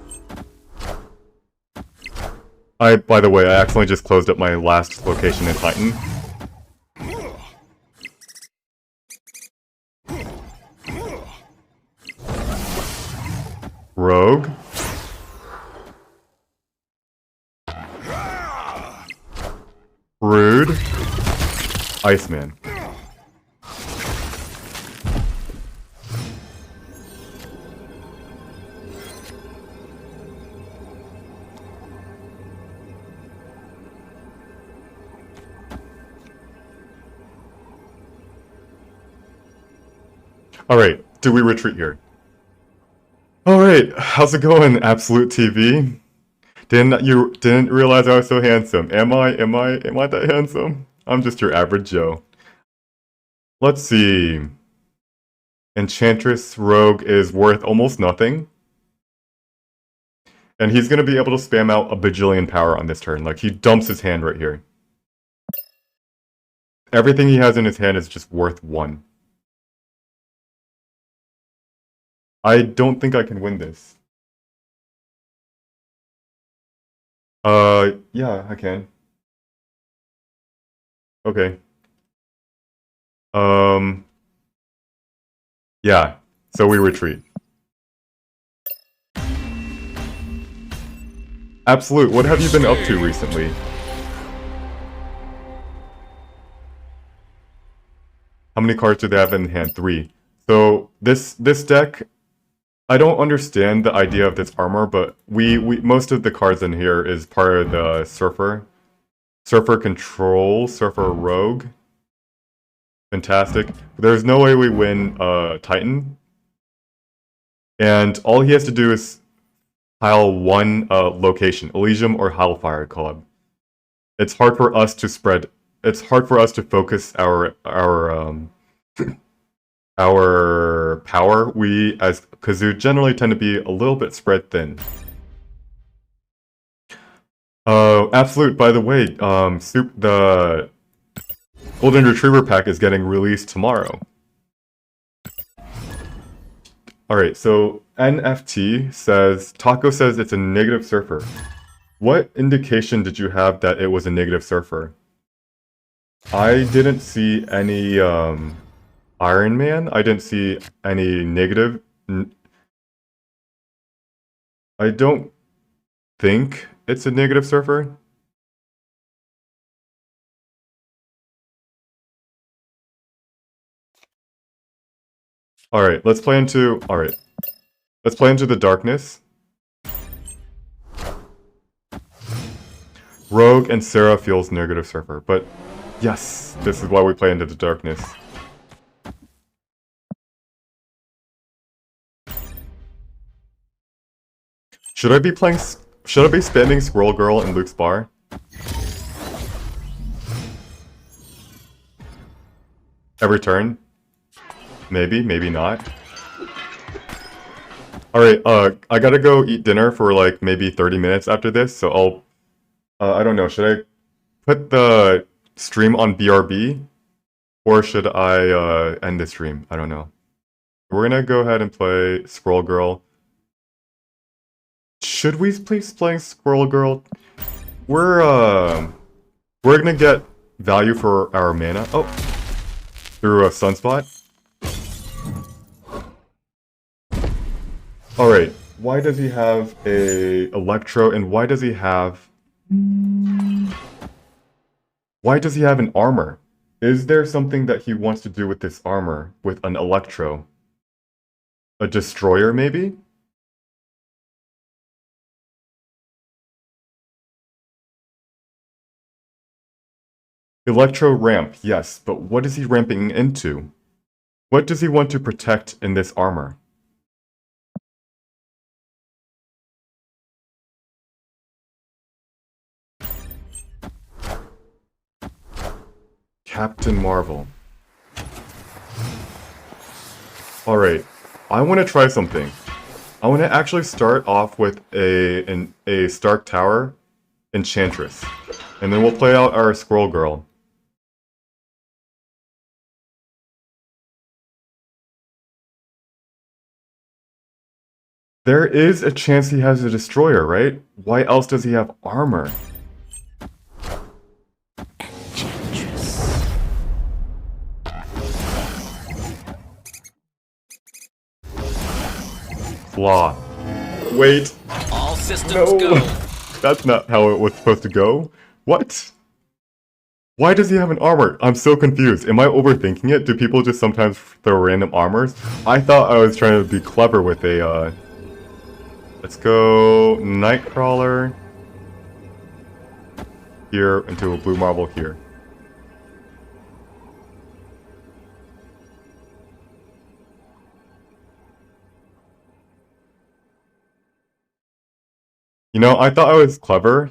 By the way, I accidentally just closed up my last location in Titan. Rogue. Rude. Iceman. Alright, do we retreat here? Alright, how's it going, Absolute TV? Didn't realize I was so handsome. Am I that handsome? I'm just your average Joe. Let's see. Enchantress Rogue is worth almost nothing. And he's gonna be able to spam out a bajillion power on this turn. Like, he dumps his hand right here. Everything he has in his hand is just worth 1. I don't think I can win this. Yeah, I can. Okay. Yeah. So we retreat. Absolute, what have you been up to recently? How many cards do they have in hand? 3. So this deck, I don't understand the idea of this armor, but we most of the cards in here is part of the Surfer. Surfer Control, Surfer Rogue. Fantastic. There's no way we win Titan. And all he has to do is tile 1 location, Elysium or Hellfire Club. It's hard for us to spread. It's hard for us to focus our power. We, as Kazoo, generally tend to be a little bit spread thin. Absolute, by the way, the Golden Retriever pack is getting released tomorrow. Alright, so NFT says, Taco says it's a negative surfer. What indication did you have that it was a negative surfer? I didn't see any, Iron Man? I didn't see any negative... I don't think it's a negative surfer. Alright, let's play into... Alright. Let's play into the darkness. Rogue and Sarah feels negative surfer, but yes, this is why we play into the darkness. Should I be spamming Squirrel Girl in Luke's bar? Every turn? Maybe, maybe not. Alright, I gotta go eat dinner for like maybe 30 minutes after this, so I'll... I don't know, should I put the stream on BRB? Or should I end the stream? I don't know. We're gonna go ahead and play Squirrel Girl. Should we please play Squirrel Girl? We're gonna get value for our mana. Oh, through a Sunspot. All right. Why does he have a Electro, and why does he have an armor? Is there something that he wants to do with this armor with an Electro? A Destroyer, maybe? Electro ramp, yes, but what is he ramping into? What does he want to protect in this armor? Captain Marvel. Alright, I want to try something. I want to actually start off with a Stark Tower Enchantress. And then we'll play out our Squirrel Girl. There is a chance he has a Destroyer, right? Why else does he have armor? Sloth. Wait. All systems No. go. That's not how it was supposed to go. What? Why does he have an armor? I'm so confused. Am I overthinking it? Do people just sometimes throw random armors? I thought I was trying to be clever with a, Let's go Nightcrawler here into a blue marble here. You know, I thought I was clever.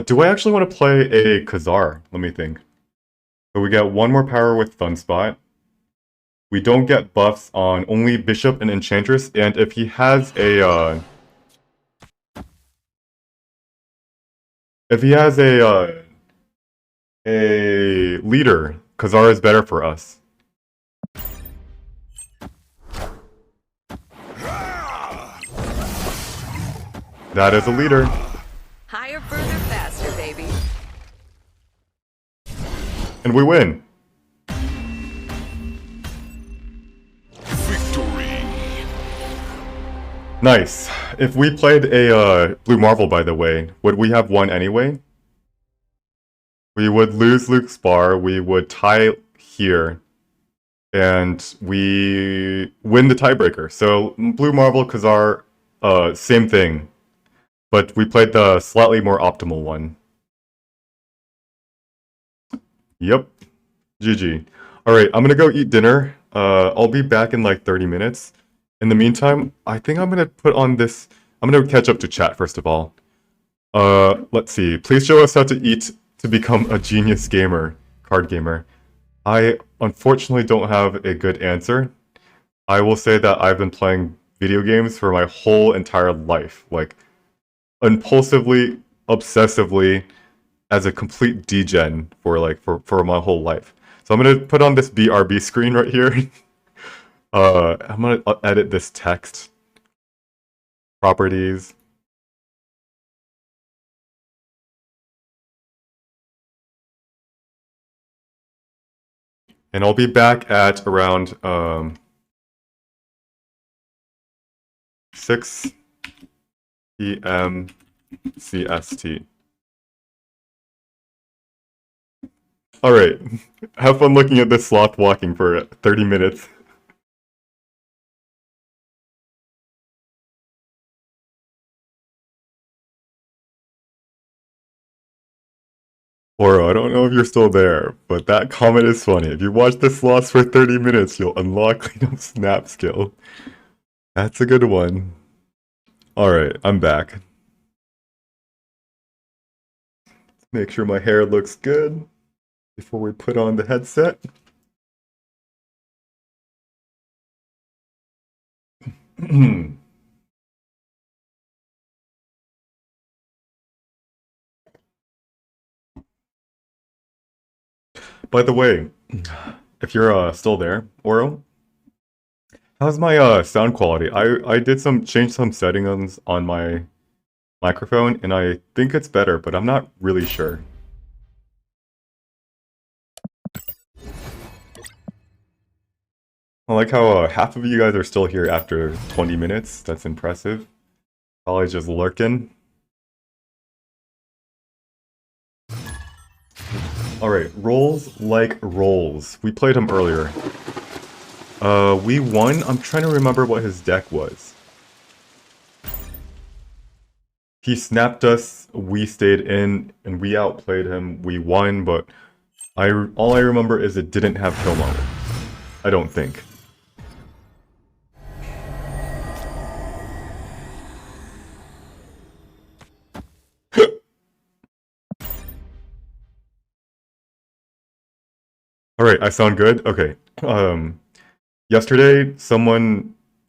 Do I actually want to play a Khazar? Let me think. So we get one more power with Sunspot. We don't get buffs on only Bishop and Enchantress, and if he has a, a leader, Khazar is better for us. That is a leader. Higher, further, faster, baby. And we win. Victory. Nice. If we played a Blue Marvel, by the way, would we have won anyway? We would lose Luke's bar, we would tie here, and we win the tiebreaker. So Blue Marvel, Khazar, same thing. But we played the slightly more optimal one. Yep. GG. Alright, I'm gonna go eat dinner. I'll be back in like 30 minutes. In the meantime, I think I'm gonna put on this... I'm gonna catch up to chat first of all. Let's see. Please show us how to eat to become a genius gamer. Card gamer. I unfortunately don't have a good answer. I will say that I've been playing video games for my whole entire life. Like, impulsively, obsessively, as a complete degen for my whole life. So I'm gonna put on this BRB screen right here. I'm gonna edit this text. Properties. And I'll be back at around 6 p.m. CST. Alright, have fun looking at this sloth walking for 30 minutes. Oro, I don't know if you're still there, but that comment is funny. If you watch the slots for 30 minutes, you'll unlock Clean Up Snap skill. That's a good one. Alright, I'm back. Make sure my hair looks good before we put on the headset. By the way, if you're still there, Oro, how's my sound quality? I did some change some settings on my microphone and I think it's better, but I'm not really sure. I like how half of you guys are still here after 20 minutes. That's impressive. Probably just lurking. Alright, rolls like rolls. We played him earlier. We won. I'm trying to remember what his deck was. He snapped us, we stayed in, and we outplayed him. We won, but all I remember is it didn't have Killmonger. I don't think. Alright, I sound good? Okay. Yesterday,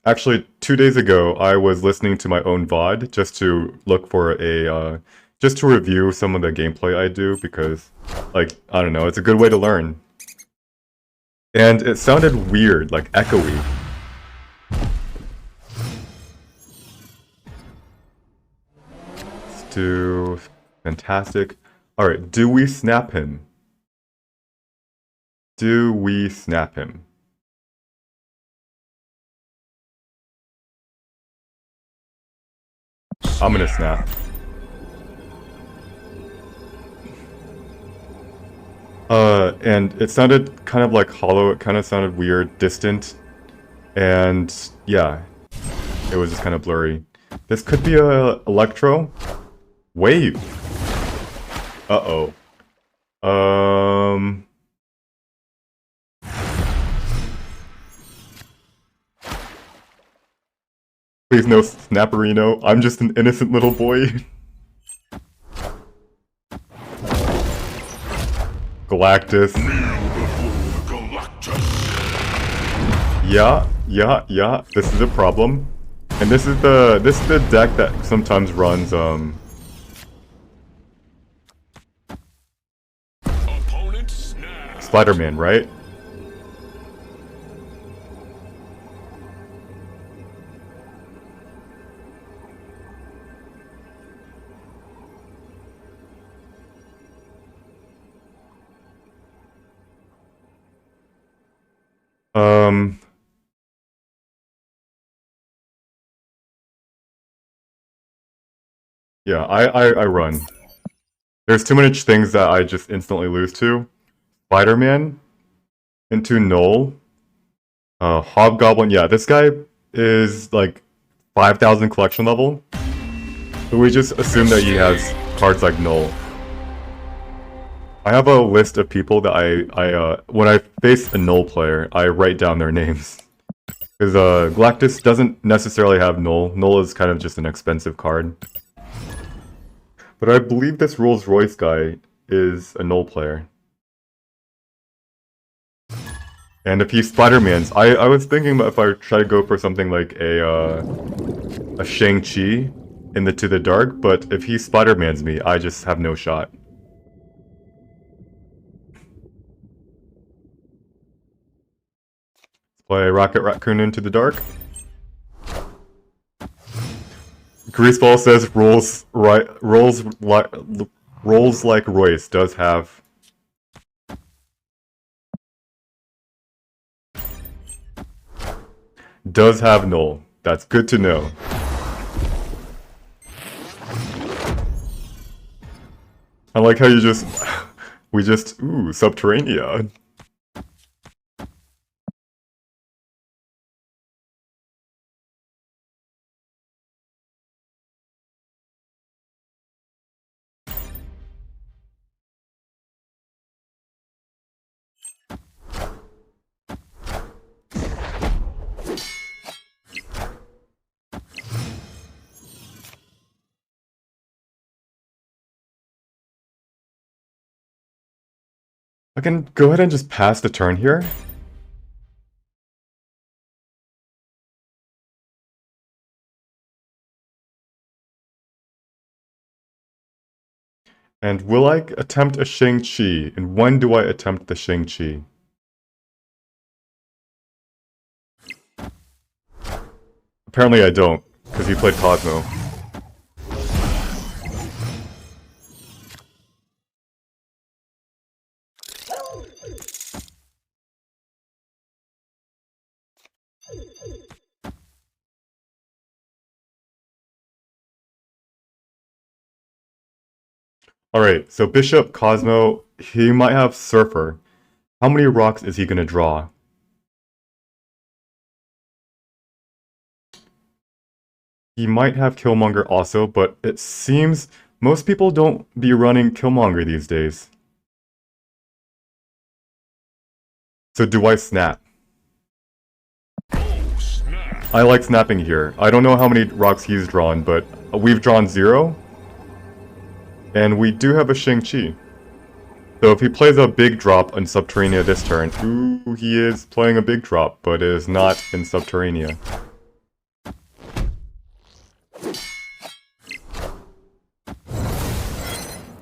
actually 2 days ago, I was listening to my own VOD just to look for just to review some of the gameplay I do because, like, I don't know, it's a good way to learn. And it sounded weird, like echoey. Let's do fantastic. Alright, do we snap him? Do we snap him? I'm gonna snap. And it sounded kind of like hollow, it kind of sounded weird, distant, and yeah, it was just kind of blurry. This could be a Electro? Wave! Uh-oh. Please no Snapperino, I'm just an innocent little boy. Galactus. Yeah, this is a problem. And this is the deck that sometimes runs Spider-Man, right? Yeah, I run. There's too many things that I just instantly lose to. Spider-Man into Null. Hobgoblin, yeah, this guy is like 5,000 collection level. So we just assume that he has cards like Null. I have a list of people that when I face a Null player, I write down their names. Because Galactus doesn't necessarily have Null. Null is kind of just an expensive card. But I believe this Rolls-Royce guy is a Null player. And if he's Spider-Man's, I was thinking about if I try to go for something like a Shang-Chi in the To the Dark, but if he Spider-Man's me, I just have no shot. Let's play Rocket Raccoon Into the Dark. Greaseball says rolls like Royce does have. Does have Null. That's good to know. I like how you just ooh, Subterranea. I can go ahead and just pass the turn here. And will I attempt a Shang-Chi? And when do I attempt the Shang-Chi? Apparently I don't, because he played Cosmo. Alright, so Bishop, Cosmo, he might have Surfer. How many rocks is he gonna draw? He might have Killmonger also, but it seems most people don't be running Killmonger these days. So do I snap? Oh, snap. I like snapping here. I don't know how many rocks he's drawn, but we've drawn 0. And we do have a Shang-Chi. So if he plays a big drop in Subterranea this turn, ooh, he is playing a big drop, but is not in Subterranea.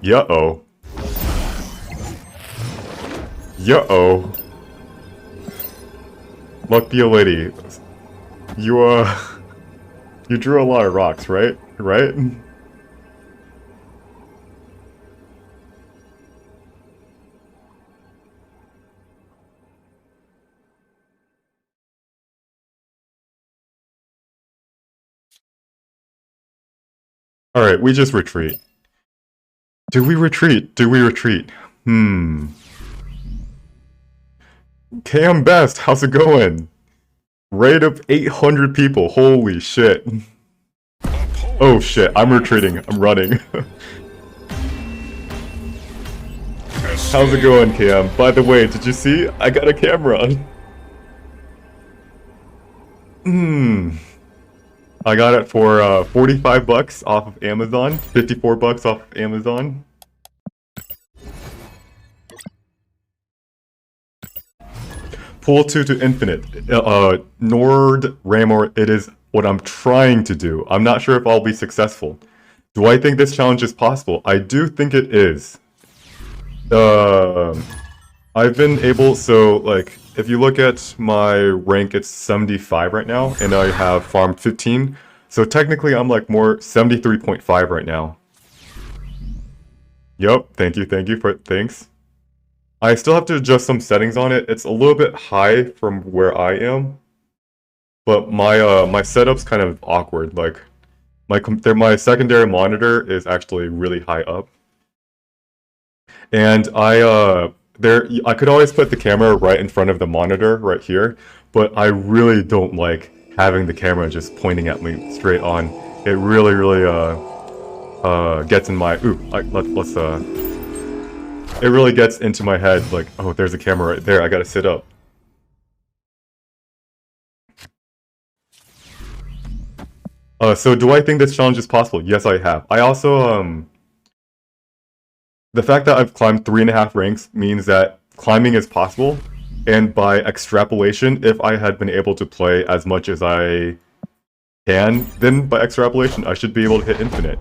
Yeah-oh. Yeah-oh. Luck be a lady. You, you drew a lot of rocks, right? Right? Alright, we just retreat. Do we retreat? Do we retreat? KM Best, how's it going? Raid of 800 people, holy shit. Oh shit, I'm retreating, I'm running. How's it going, KM? By the way, did you see? I got a camera. I got it for 45 bucks off of Amazon, 54 bucks off of Amazon. Pull 2 to infinite. Nord Ramor, it is what I'm trying to do. I'm not sure if I'll be successful. Do I think this challenge is possible? I do think it is. I've been able, so like, if you look at my rank, it's 75 right now, and I have farmed 15. So technically I'm like more 73.5 right now. Yup, thank you thanks. I still have to adjust some settings on it. It's a little bit high from where I am, but my setup's kind of awkward. Like my secondary monitor is actually really high up, and I could always put the camera right in front of the monitor right here, but I really don't like having the camera just pointing at me straight on. It really gets in my it really gets into my head, like, oh, there's a camera right there, I gotta sit up. So do I think this challenge is possible? Yes, I have. I also, the fact that I've climbed 3.5 ranks means that climbing is possible, and by extrapolation, if I had been able to play as much as I can, then by extrapolation, I should be able to hit infinite.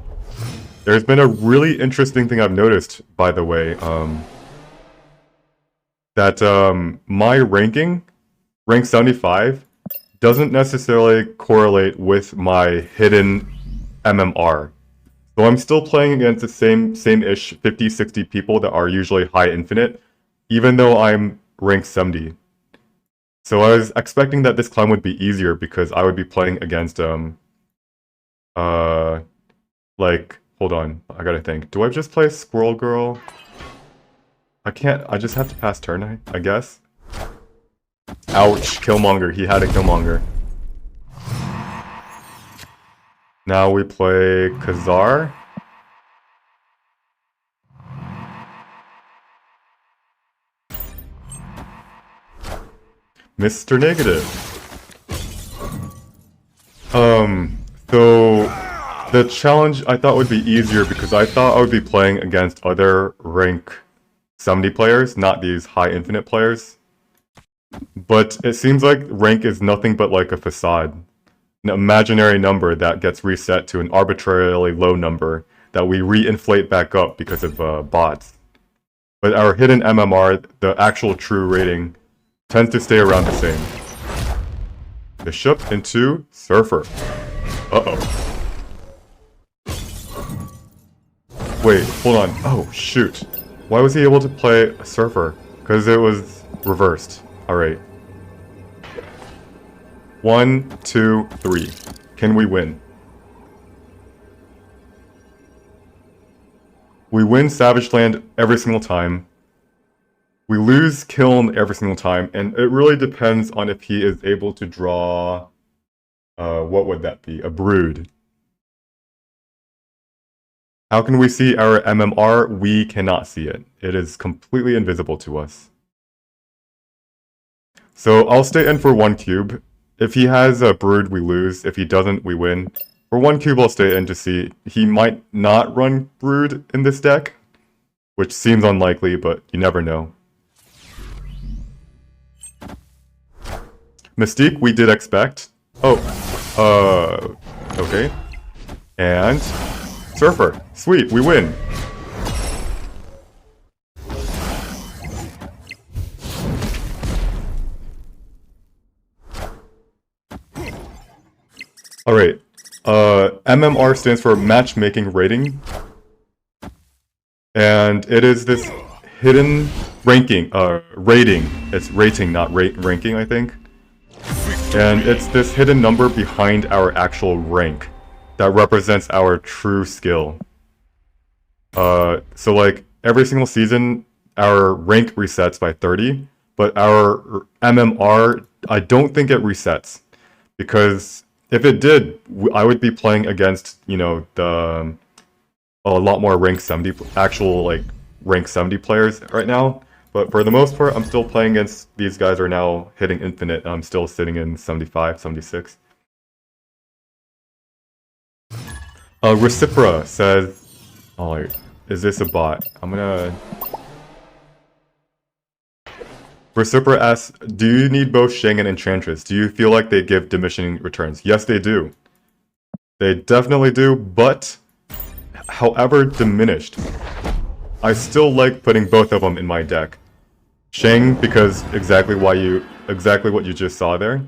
There's been a really interesting thing I've noticed, by the way, that my ranking, rank 75, doesn't necessarily correlate with my hidden MMR. So I'm still playing against the same-ish 50, 60 people that are usually high infinite, even though I'm rank 70. So I was expecting that this climb would be easier because I would be playing against, like, hold on, I gotta think. Do I just play Squirrel Girl? I can't, I just have to pass turn, I guess. Ouch, Killmonger, he had a Killmonger. Now we play Khazar. Mr. Negative. So the challenge I thought would be easier because I thought I would be playing against other rank 70 players, not these high infinite players. But it seems like rank is nothing but like a facade. An imaginary number that gets reset to an arbitrarily low number that we re-inflate back up because of bots. But our hidden MMR, the actual true rating, tends to stay around the same. Bishop into Surfer. Uh-oh. Wait, hold on. Oh, shoot. Why was he able to play a Surfer? Because it was reversed. Alright. 1, 2, 3. Can we win? We win Savage Land every single time. We lose Kiln every single time, and it really depends on if he is able to draw... what would that be? A Brood. How can we see our MMR? We cannot see it. It is completely invisible to us. So I'll stay in for 1 cube. If he has a Brood, we lose. If he doesn't, we win. For 1 cube, I'll stay in to see. He might not run Brood in this deck, which seems unlikely, but you never know. Mystique, we did expect. Oh, okay. And Surfer. Sweet, we win. Alright. MMR stands for Matchmaking Rating. And it is this hidden rating. It's rating, not ranking, I think. And it's this hidden number behind our actual rank that represents our true skill. So like every single season, our rank resets by 30, but our MMR, I don't think it resets. Because if it did, I would be playing against, you know, a lot more rank 70, actual like rank 70 players right now. But for the most part, I'm still playing against these guys are now hitting infinite, and I'm still sitting in 75, 76. Recipra says, oh, is this a bot? I'm gonna... Recipra asks, do you need both Shang and Enchantress? Do you feel like they give diminishing returns? Yes, they do. They definitely do, but however diminished. I still like putting both of them in my deck. Shang, because exactly what you just saw there.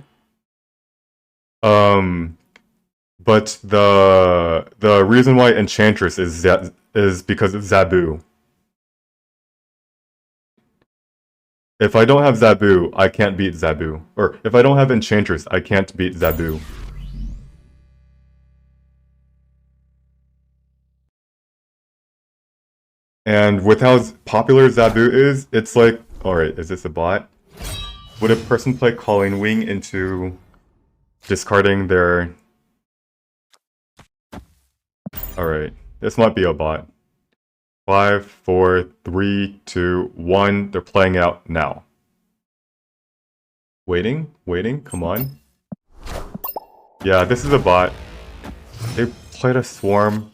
But the reason why Enchantress is because of Zabu. If I don't have Zabu, I can't beat Zabu. Or if I don't have Enchantress, I can't beat Zabu. And with how popular Zabu is, it's like, alright, is this a bot? Would a person play Colleen Wing into discarding their... Alright, this might be a bot. 5, 4, 3, 2, 1. They're playing out now. Waiting, come on. Yeah, this is a bot. They played a Swarm.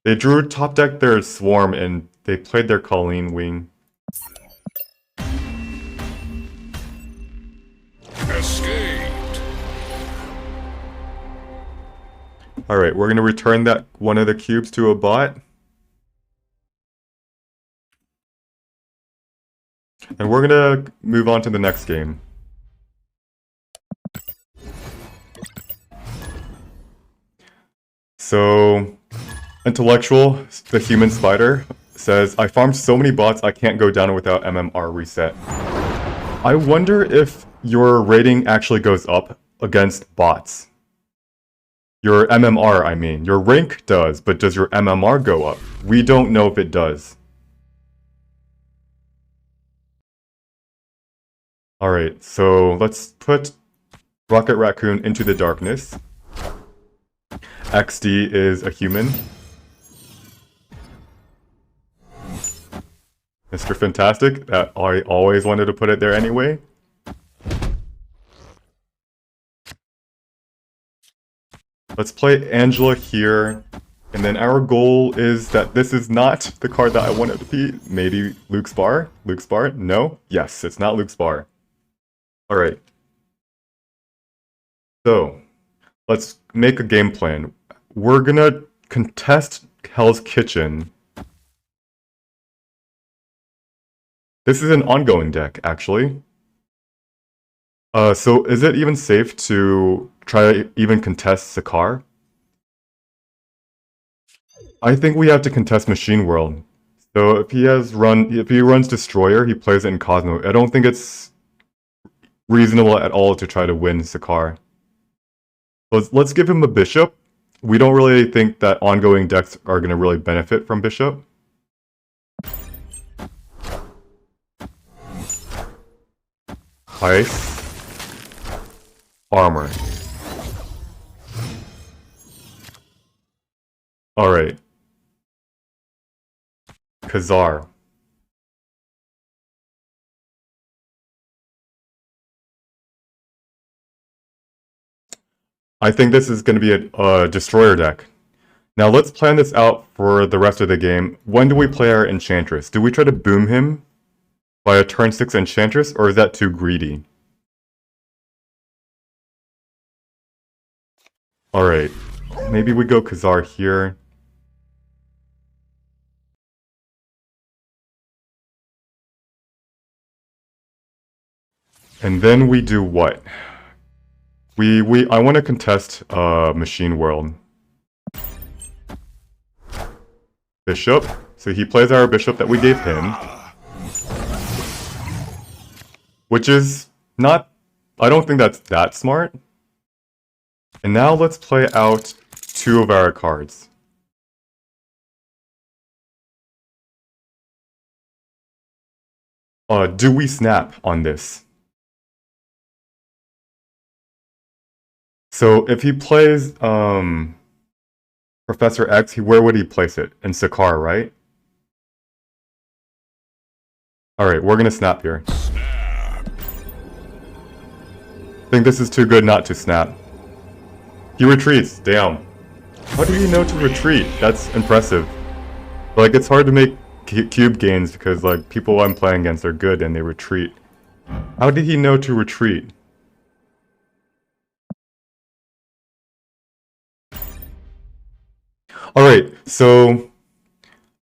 They drew top deck their Swarm and they played their Colleen Wing. Escaped. Alright, we're gonna return that one of the cubes to a bot. And we're gonna move on to the next game. So, Intellectual, the human spider, says, I farmed so many bots I can't go down without MMR reset. I wonder if your rating actually goes up against bots. Your MMR, I mean. Your rank does, but does your MMR go up? We don't know if it does. Alright, so let's put Rocket Raccoon into the darkness. XD is a human. Mr. Fantastic, that I always wanted to put it there anyway. Let's play Angela here And then our goal is that this is not the card that I want it to be. Maybe Luke's Bar? Luke's Bar? No? Yes, it's not Luke's Bar. Alright. So, let's make a game plan. We're gonna contest Hell's Kitchen. This is an ongoing deck, actually. So is it even safe to try to even contest Sakar? I think we have to contest Machine World. So if he runs Destroyer, he plays it in Cosmo. I don't think it's reasonable at all to try to win Sakar. Let's give him a Bishop. We don't really think that ongoing decks are going to really benefit from Bishop. Ice. Armor. Alright. Khazar. I think this is going to be a Destroyer deck. Now let's plan this out for the rest of the game. When do we play our Enchantress? Do we try to boom him by a turn 6 Enchantress, or is that too greedy? Alright, maybe we go Khazar here. And then we do what? I want to contest Machine World. Bishop. So he plays our bishop that we gave him. Which is not... I don't think that's that smart. And now let's play out 2 of our cards. Do we snap on this? So if he plays Professor X, where would he place it? In Sakar, right? Alright, we're gonna snap here. Snap. I think this is too good not to snap. He retreats, damn. How did he know to retreat? That's impressive. Like, it's hard to make cube gains because, like, people I'm playing against are good and they retreat. How did he know to retreat? Alright, so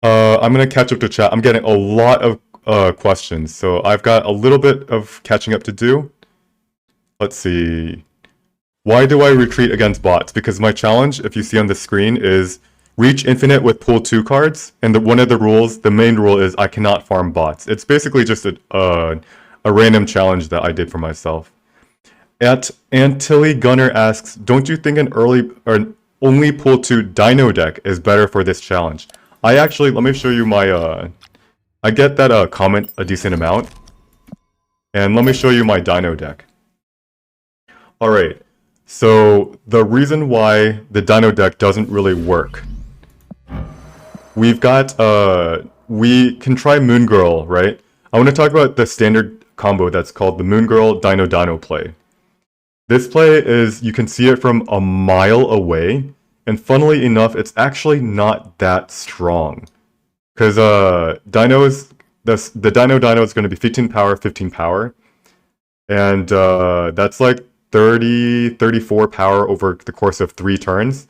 I'm gonna catch up to chat. I'm getting a lot of questions, so I've got a little bit of catching up to do. Let's see. Why do I retreat against bots? Because my challenge, if you see on the screen, is reach infinite with pool 2 cards, and one of the rules, the main rule is I cannot farm bots. It's basically just a random challenge that I did for myself. Antilly Gunner asks, don't you think an only pool 2 Dino deck is better for this challenge? I actually, let me show you my, I get that comment a decent amount. And let me show you my Dino deck. Alright, so the reason why the Dino deck doesn't really work. We've got, we can try Moon Girl, right? I want to talk about the standard combo that's called the Moon Girl Dino Dino play. This play is, you can see it from a mile away, and funnily enough, it's actually not that strong. Because the Dino Dino is going to be 15 power, 15 power. And that's like 34 power over the course of 3 turns.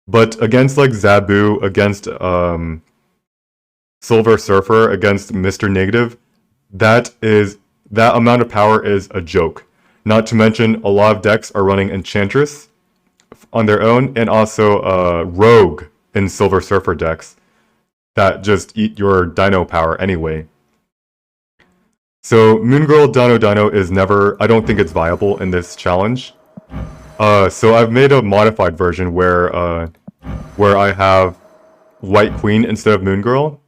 But against like Zabu, against Silver Surfer, against Mr. Negative, that amount of power is a joke. Not to mention, a lot of decks are running Enchantress on their own, and also Rogue in Silver Surfer decks that just eat your Dino power anyway. So Moon Girl Dino Dino is never, I don't think it's viable in this challenge. So I've made a modified version where I have White Queen instead of Moon Girl,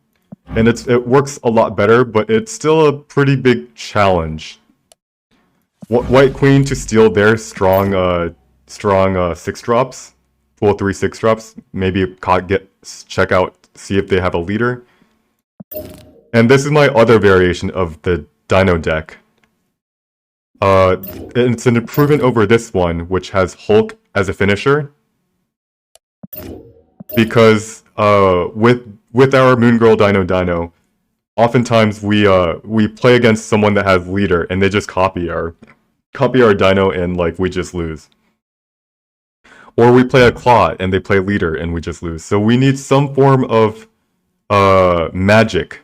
and it works a lot better, but it's still a pretty big challenge. White Queen to steal their strong 6-drops, pull 3 6-drops, maybe check out, see if they have a leader. And this is my other variation of the Dino deck. It's an improvement over this one, which has Hulk as a finisher. because with our Moon Girl Dino, oftentimes we play against someone that has leader and they just copy our Dino and like we just lose. Or we play a Claw and they play leader and we just lose. So we need some form of magic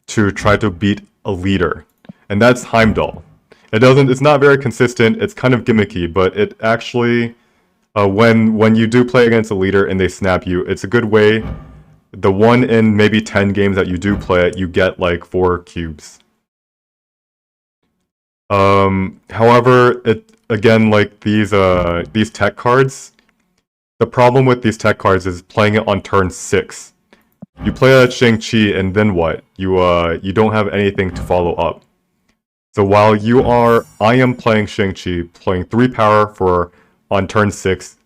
to try to beat a leader, and that's Heimdall. It's not very consistent. It's kind of gimmicky, but it actually, when you do play against a leader and they snap you, it's a good way. The 1 in maybe 10 games that you do play it, you get like 4 cubes. However, it again, like these tech cards. The problem with these tech cards is playing it on turn 6. You play a Shang-Chi and then what? You don't have anything to follow up. So while I am playing Shang-Chi, playing 3 power for on turn 6,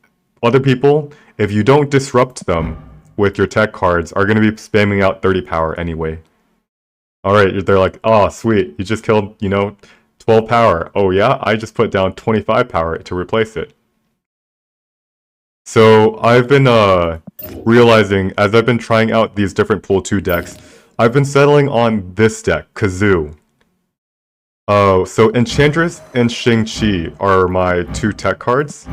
other people, if you don't disrupt them with your tech cards, are going to be spamming out 30 power anyway. Alright, they're like, oh sweet, you just killed, 12 power. Oh yeah, I just put down 25 power to replace it. So I've been realizing, as I've been trying out these different pool 2 decks, I've been settling on this deck, Kazoo. So Enchantress and Shang-Chi are my 2 tech cards.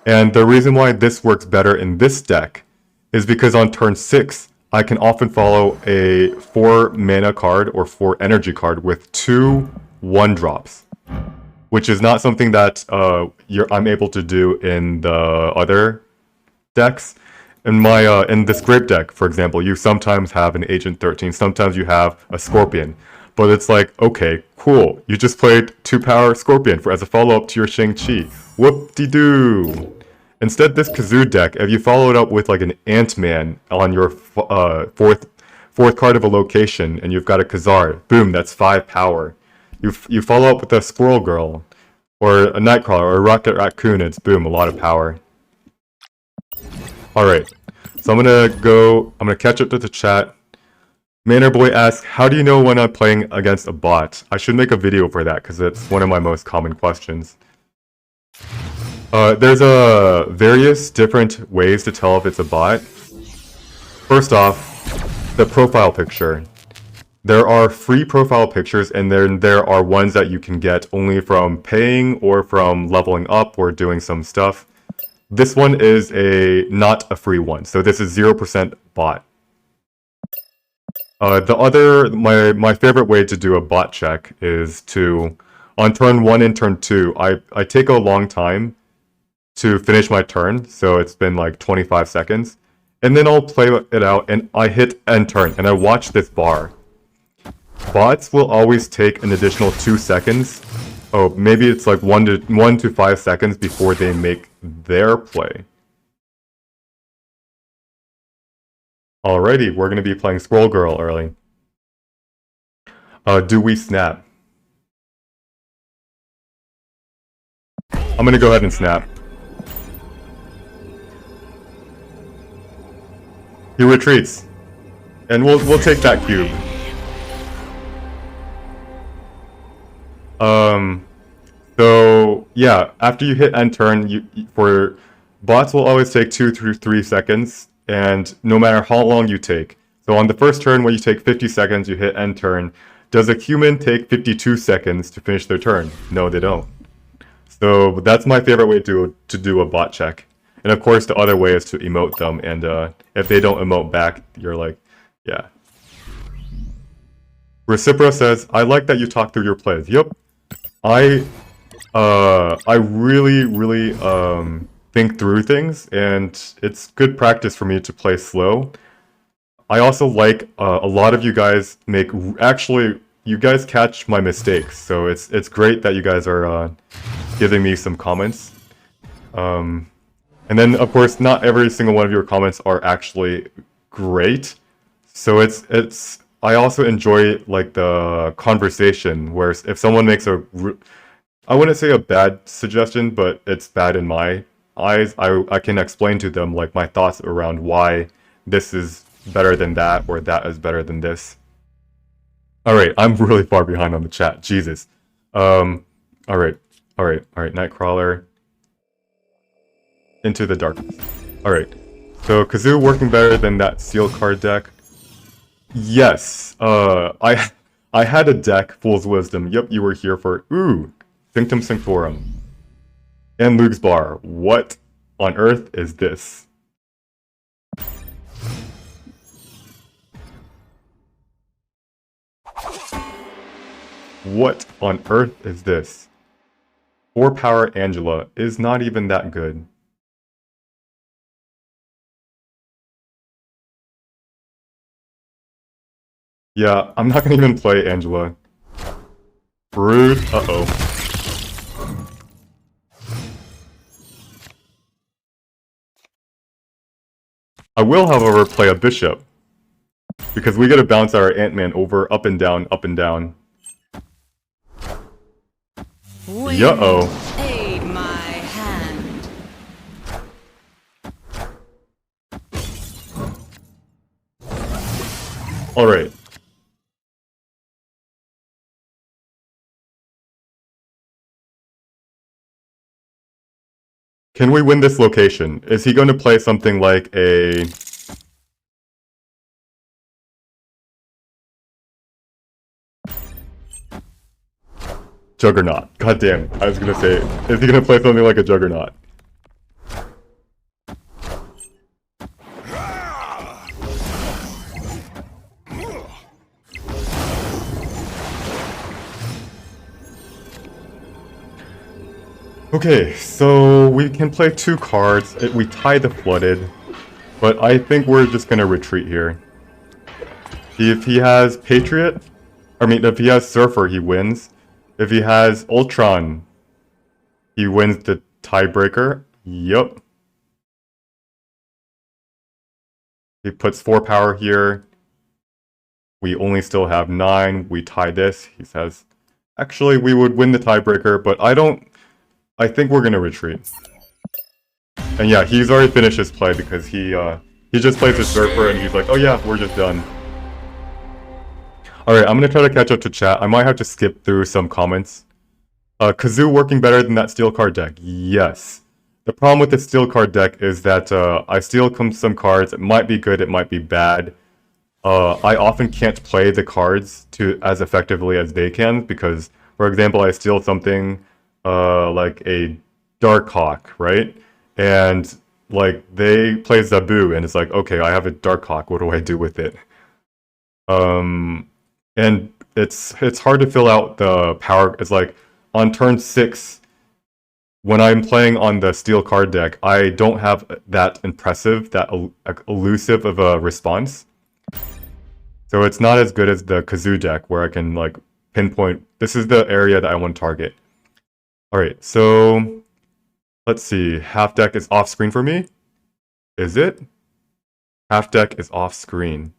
And the reason why this works better in this deck is because on turn 6, I can often follow a 4 mana card or 4 energy card with 2 1-drops. Which is not something that I'm able to do in the other decks. In this Grape deck, for example, you sometimes have an Agent 13, sometimes you have a Scorpion. But it's like, okay, cool, you just played 2 power Scorpion as a follow-up to your Shang-Chi. Whoop-de-doo! Instead, this Kazoo deck, if you follow it up with like an Ant-Man on your fourth card of a location, and you've got a Khazar, boom, that's 5 power. You follow up with a Squirrel Girl, or a Nightcrawler, or a Rocket Raccoon, it's boom, a lot of power. Alright, so I'm gonna catch up to the chat. Manor Boy asks, how do you know when I'm playing against a bot? I should make a video for that, because it's one of my most common questions. There's various different ways to tell if it's a bot. First off, the profile picture. There are free profile pictures, and then there are ones that you can get only from paying or from leveling up or doing some stuff. This one is not a free one, so this is 0% bot. My favorite way to do a bot check is on turn 1 and turn 2, I take a long time to finish my turn, so it's been like 25 seconds, and then I'll play it out, and I hit end turn, and I watch this bar. Bots will always take an additional 2 seconds. Oh, maybe it's like 1 to 5 seconds before they make their play. Alrighty, we're going to be playing Squirrel Girl early. Do we snap? I'm going to go ahead and snap. He retreats. And we'll take that cube. So yeah, after you hit end turn, for bots will always take 2 to 3 seconds, and no matter how long you take. So on the first turn, when you take 50 seconds, you hit end turn. Does a human take 52 seconds to finish their turn? No, they don't. So that's my favorite way to do a bot check. And of course, the other way is to emote them, and if they don't emote back, you're like, yeah. Recipro says, I like that you talk through your plays. Yep. I really think through things, and it's good practice for me to play slow. I also like a lot of you guys you guys catch my mistakes, so it's great that you guys are giving me some comments. And then of course, not every single one of your comments are actually great, so I also enjoy like the conversation where if someone makes I wouldn't say a bad suggestion, but it's bad in my eyes, I can explain to them like my thoughts around why this is better than that or that is better than this. Alright, I'm really far behind on the chat, Jesus. Alright, Nightcrawler. Into the darkness. Alright, So Kazoo working better than that steel card deck. Yes. I had a deck, Fool's Wisdom. Yep, you were here for Sanctum Sanctorum. And Luke's Bar. What on earth is this? What on earth is this? 4 power Angela is not even that good. Yeah, I'm not gonna even play Angela. Rude. Uh-oh. I will, however, play a bishop. Because we gotta bounce our Ant-Man over, up and down, up and down. Uh-oh. Aid my hand. Alright. Can we win this location? Is he going to play something like a... Juggernaut. God damn, I was gonna say, is he gonna play something like a Juggernaut? Okay, so we can play 2 cards. We tie the Flooded, but I think we're just gonna retreat here. If he has Patriot, if he has Surfer, he wins. If he has Ultron, he wins the tiebreaker. Yup. He puts 4 power here. We only still have 9. We tie this. He says, actually, we would win the tiebreaker, but I think we're gonna retreat. And yeah, he's already finished his play because he just plays his Surfer and he's like, oh yeah, we're just done. Alright, I'm gonna try to catch up to chat. I might have to skip through some comments. Kazoo working better than that steel card deck. Yes. The problem with the steel card deck is that I steal some cards. It might be good, it might be bad. I often can't play the cards as effectively as they can because, for example, I steal something like a Darkhawk, right? And like they play Zabu, and it's like, okay, I have a Darkhawk. What do I do with it? And it's hard to fill out the power. It's like on turn 6, when I'm playing on the steel card deck, I don't have that impressive, that elusive of a response. So it's not as good as the Kazoo deck, where I can like pinpoint, this is the area that I want to target. Alright, so let's see. Half deck is off screen for me. Is it? Half deck is off screen.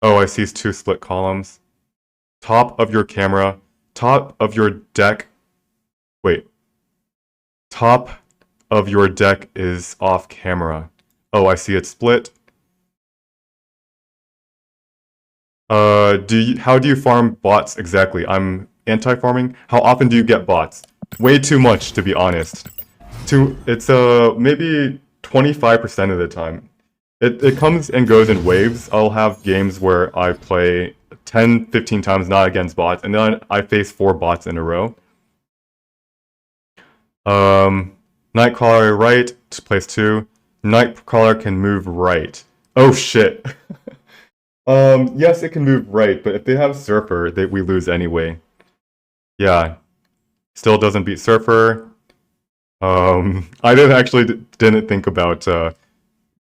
Oh, I see 2 split columns. Top of your camera. Top of your deck. Wait. Top of your deck is off camera. Oh, I see it split. How do you farm bots exactly? I'm anti-farming. How often do you get bots? Way too much, to be honest. It's maybe 25% of the time. It comes and goes in waves. I'll have games where I play 10, 15 times not against bots, and then I face 4 bots in a row. Nightcrawler right, place 2. Nightcrawler can move right. Oh shit. Yes, it can move right, but if they have Surfer, we lose anyway. Yeah. Still doesn't beat Surfer. I didn't think about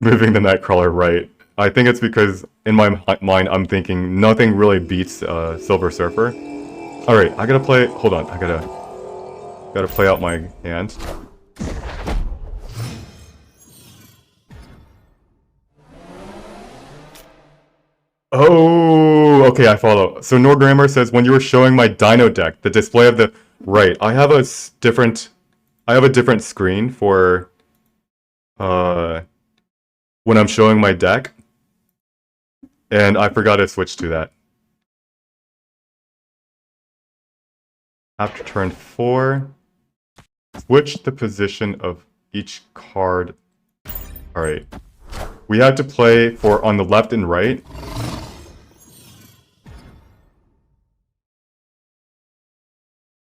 moving the Nightcrawler right. I think it's because in my mind I'm thinking nothing really beats Silver Surfer. Alright, I gotta play. Hold on, I gotta play out my hand. Oh, okay, I follow. So Nordrammer says, when you were showing my Dino deck, the display of the... Right, I have a different screen for when I'm showing my deck, and I forgot to switch to that. After turn 4, switch the position of each card. Alright. we had to play for on the left and right.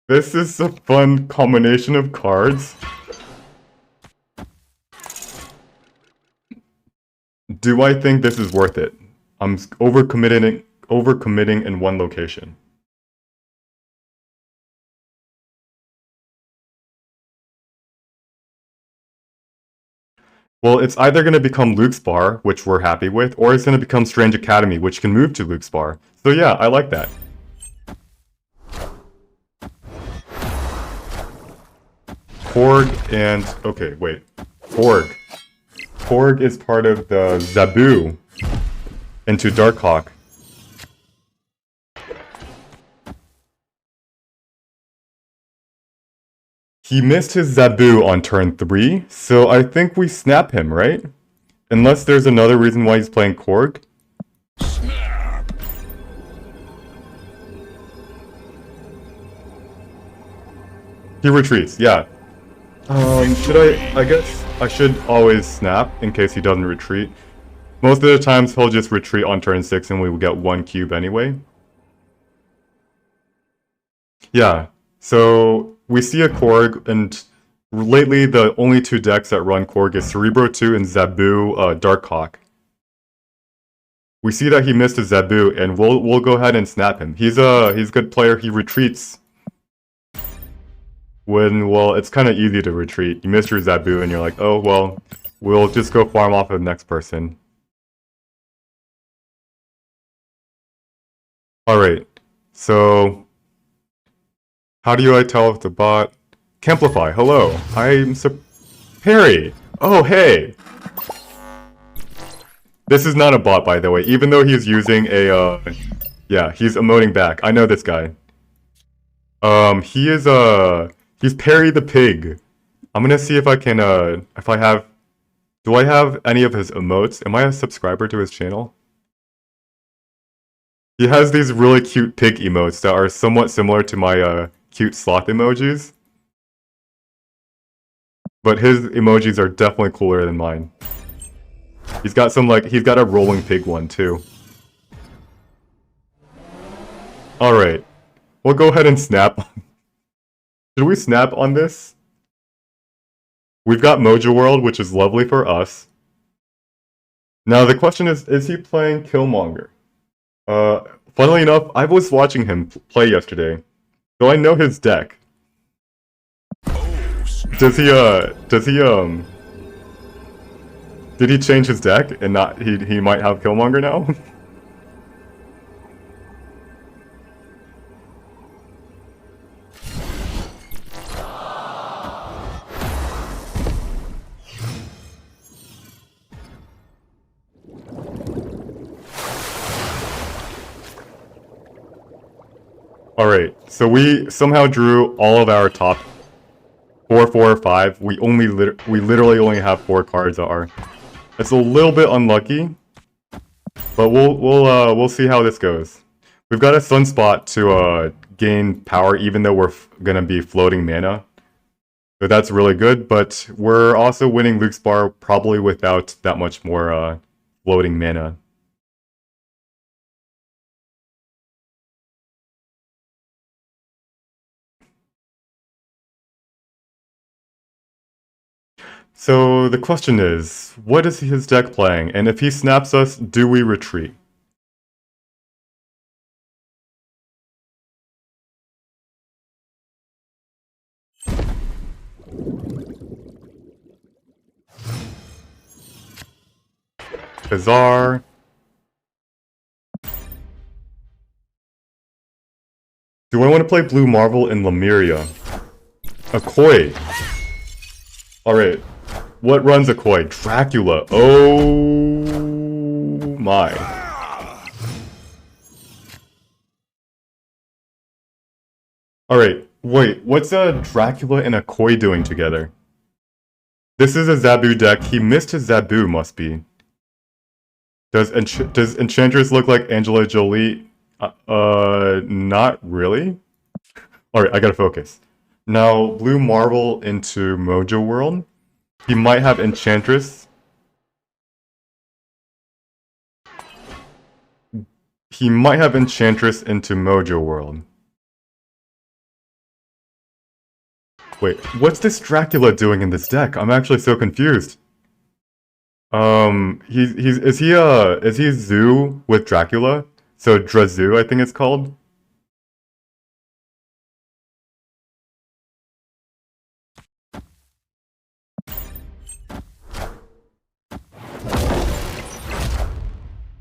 This is a fun combination of cards. Do I think this is worth it? I'm overcommitting in one location. Well, it's either going to become Luke's Bar, which we're happy with, or it's going to become Strange Academy, which can move to Luke's Bar. So yeah, I like that. Korg and... okay, wait. Korg. Korg is part of the Zabu into Darkhawk. He missed his Zabu on turn 3, so I think we snap him, right? Unless there's another reason why he's playing Korg. Snap. He retreats, yeah. I guess I should always snap in case he doesn't retreat. Most of the times he'll just retreat on turn 6 and we will get 1 cube anyway. Yeah, so we see a Korg, and lately the only 2 decks that run Korg is Cerebro 2 and Zabu Darkhawk. We see that he missed a Zabu, and we'll go ahead and snap him. He's a good player. He retreats when, well, it's kind of easy to retreat. You missed your Zabu, and you're like, oh well, we'll just go farm off of the next person. All right, so how do I tell if the bot? Camplify, hello. I'm Perry. Oh, hey. This is not a bot, by the way, even though he's using a, yeah, he's emoting back. I know this guy. He's Perry the Pig. I'm gonna see if I can, do I have any of his emotes? Am I a subscriber to his channel? He has these really cute pig emotes that are somewhat similar to my, cute sloth emojis. But his emojis are definitely cooler than mine. He's got some, like, he's got a rolling pig one, too. Alright. We'll go ahead and snap. Should we snap on this? We've got Mojo World, which is lovely for us. Now, the question is he playing Killmonger? Funnily enough, I was watching him play yesterday, so I know his deck. Does he, did he change his deck and not, he might have Killmonger now? Alright, so we somehow drew all of our top 4, 4, or 5. We literally only have 4 cards that are. It's a little bit unlucky, but we'll see how this goes. We've got a Sunspot to gain power, even though we're gonna be floating mana. So that's really good, but we're also winning Luke's Bar probably without that much more floating mana. So the question is, what is his deck playing? And if he snaps us, do we retreat? Bizarre. Do I want to play Blue Marvel in Lemuria? A Koi. Alright. What runs a Koi? Dracula. Oh my. Alright, wait. What's a Dracula and a Koi doing together? This is a Zabu deck. He missed his Zabu, must be. Does Enchantress look like Angela Jolie? Not really. Alright, I gotta focus. Now, Blue Marvel into Mojo World. He might have Enchantress. he might have Enchantress into Mojo World. Wait, what's this Dracula doing in this deck? I'm actually so confused. Is he Zoo with Dracula? So Drazu, I think it's called.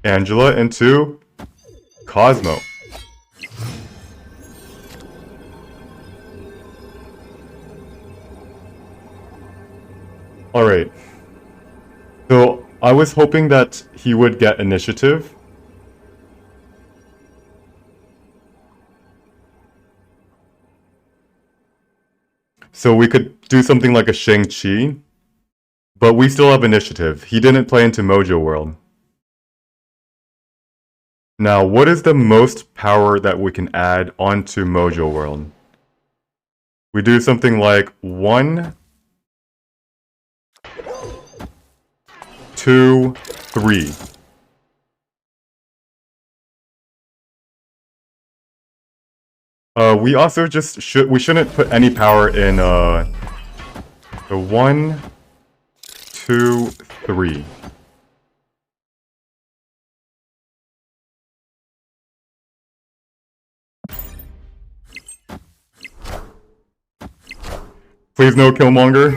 Angela into Cosmo. Alright. So I was hoping that he would get initiative. So we could do something like a Shang-Chi. But we still have initiative. He didn't play into Mojo World. Now, what is the most power that we can add onto Mojo World? We do something like 1, 2, 3. We also just we shouldn't put any power in the 1, 2, 3. Please no Killmonger.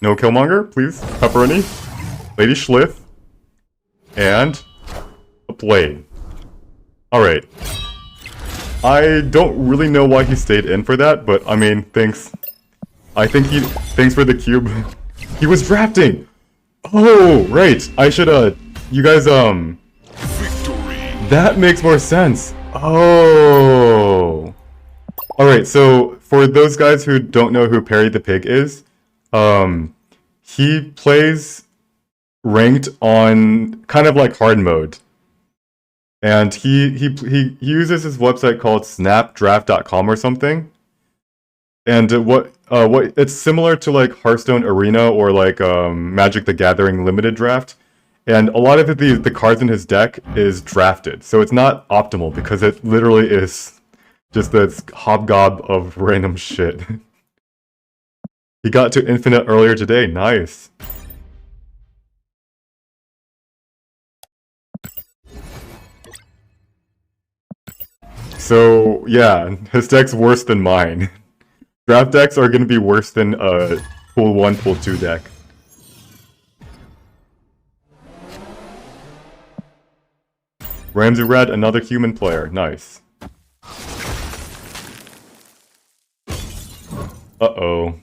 No Killmonger, please. Pepperoni. Lady Sloth. And a blade. Alright. I don't really know why he stayed in for that, but I mean, thanks. Thanks for the cube. He was drafting! Oh, right. I should, you guys, Victory. that makes more sense. Oh. Alright, so for those guys who don't know who Perry the Pig is, he plays ranked on kind of like hard mode. And he uses his website called snapdraft.com or something. And what it's similar to like Hearthstone Arena or like Magic the Gathering Limited Draft. And a lot of the cards in his deck is drafted. So it's not optimal because it literally is just this hobgob of random shit. He got to Infinite earlier today. Nice. So, yeah, his deck's worse than mine. Draft decks are gonna be worse than a Pool 1, Pool 2 deck. Ramsey Red, another human player. Nice. Uh-oh.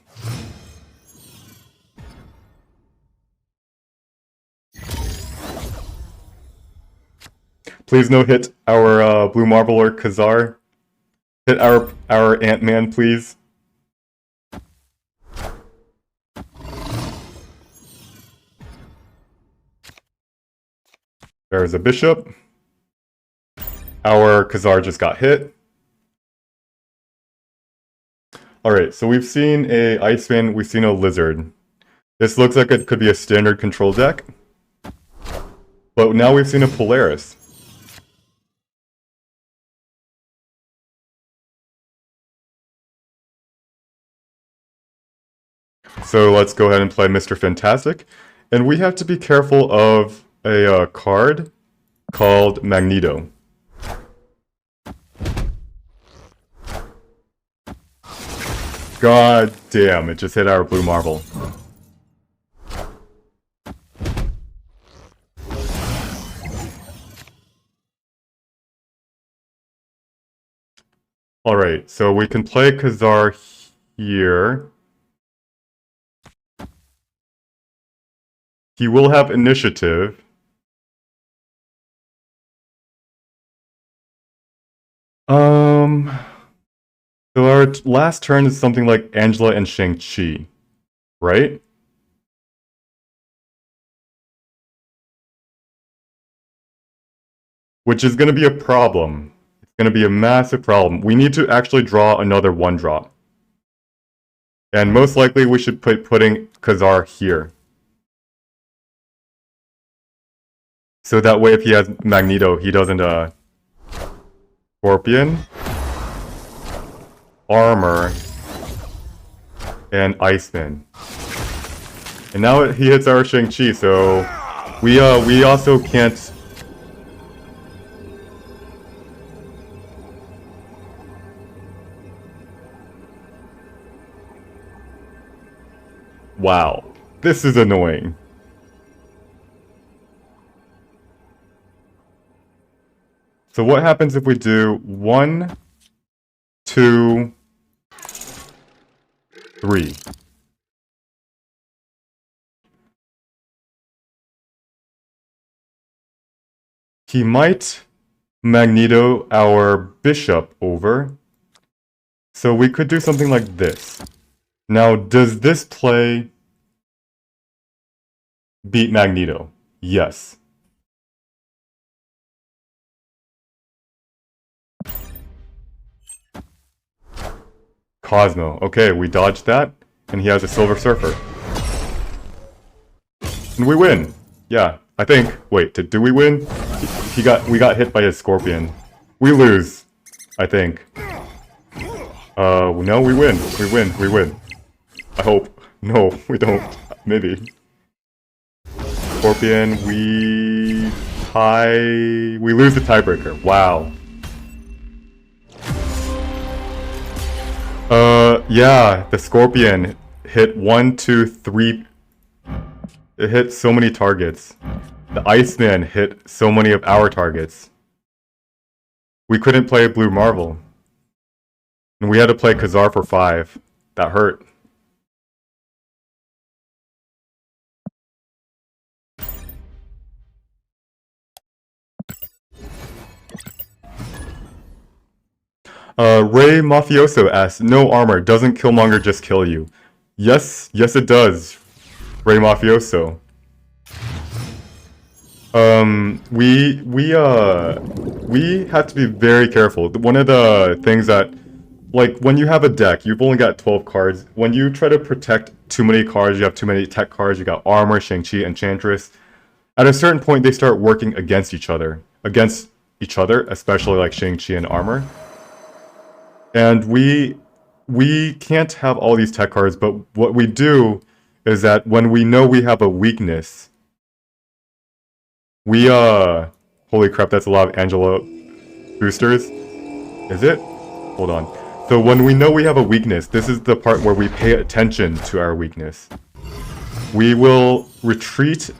Please no hit our Blue Marble or Khazar. Hit our Ant-Man, please. There's a bishop. Our Khazar just got hit. Alright, so we've seen a Iceman, we've seen a Lizard. This looks like it could be a standard control deck. But now we've seen a Polaris. So let's go ahead and play Mr. Fantastic. And we have to be careful of a card called Magneto. God damn, it just hit our blue marble. Alright, so we can play Khazar here. He will have initiative. So our last turn is something like Angela and Shang-Chi, right? Which is going to be a problem. It's going to be a massive problem. We need to actually draw another 1-drop. And most likely we should putting Khazar here. So that way if he has Magneto, he doesn't, Scorpion, Armor, and Iceman. And now he hits our Shang-Chi, so we also can't... Wow, this is annoying. So what happens if we do 1, 2, 3? He might Magneto our bishop over. So we could do something like this. Now, does this play beat Magneto? Yes. Cosmo. Okay, we dodged that, and he has a Silver Surfer. And we win. Yeah, I think. Wait, do we win? We got hit by his Scorpion. We lose, I think. No, we win. We win. I hope. No, we don't. Maybe. Scorpion, we lose the tiebreaker. Wow. Yeah, the Scorpion hit 1, 2, 3. It hit so many targets. The Iceman hit so many of our targets. We couldn't play Blue Marvel. And we had to play Khazar for 5. That hurt. Ray Mafioso asks, no armor, doesn't Killmonger just kill you? Yes, it does. Ray Mafioso. We have to be very careful. One of the things that, like, when you have a deck, you've only got 12 cards. When you try to protect too many cards, you have too many tech cards, you got Armor, Shang-Chi, Enchantress. At a certain point, they start working against each other. Especially like Shang-Chi and Armor. And we can't have all these tech cards, but what we do is that when we know we have a weakness, we, holy crap, that's a lot of Angela boosters. Is it? Hold on. So when we know we have a weakness, this is the part where we pay attention to our weakness. We will retreat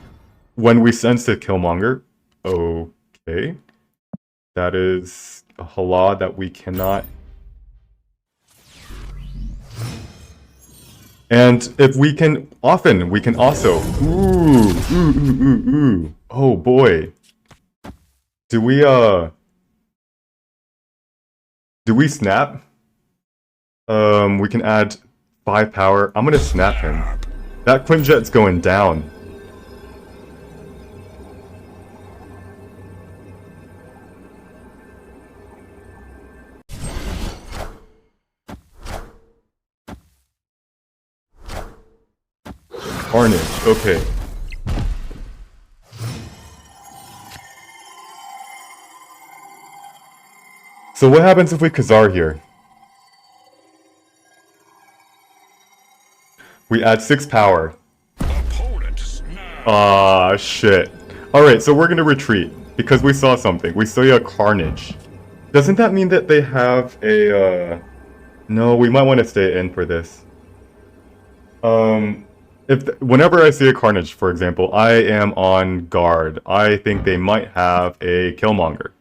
when we sense a Killmonger. Okay. That is a hala that we cannot... And if we can, often we can also, oh boy. Do we snap? We can add 5 power. I'm gonna snap him. That Quinjet's going down. Carnage, okay. So what happens if we Khazar here? We add 6 power. Ah, shit. Alright, so we're gonna retreat, because we saw something. We saw a Carnage. Doesn't that mean that they have a, No, we might want to stay in for this. Whenever I see a Carnage, for example, I am on guard. I think they might have a Killmonger.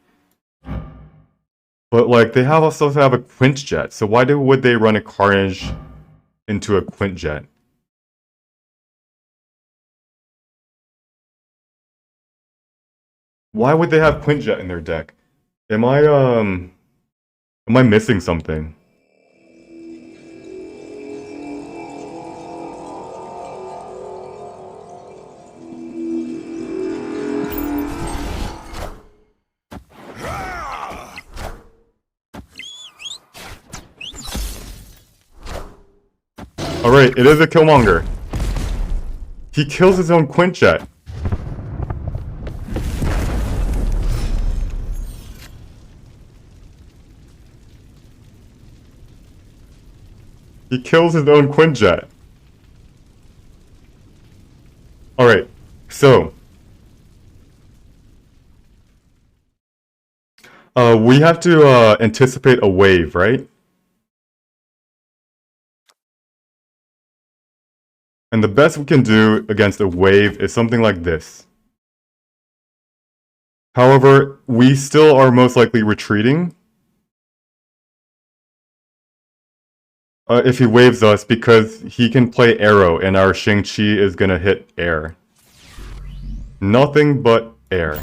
But, like, they also have a Quintjet, so why would they run a Carnage into a Quintjet? Why would they have Quintjet in their deck? Am I missing something? Alright, it is a Killmonger. He kills his own Quinjet. He kills his own Quinjet. Alright, so we have to anticipate a wave, right? And the best we can do against a wave is something like this. However, we still are most likely retreating if he waves us, because he can play arrow and our Shang-Chi is gonna hit air. Nothing but air.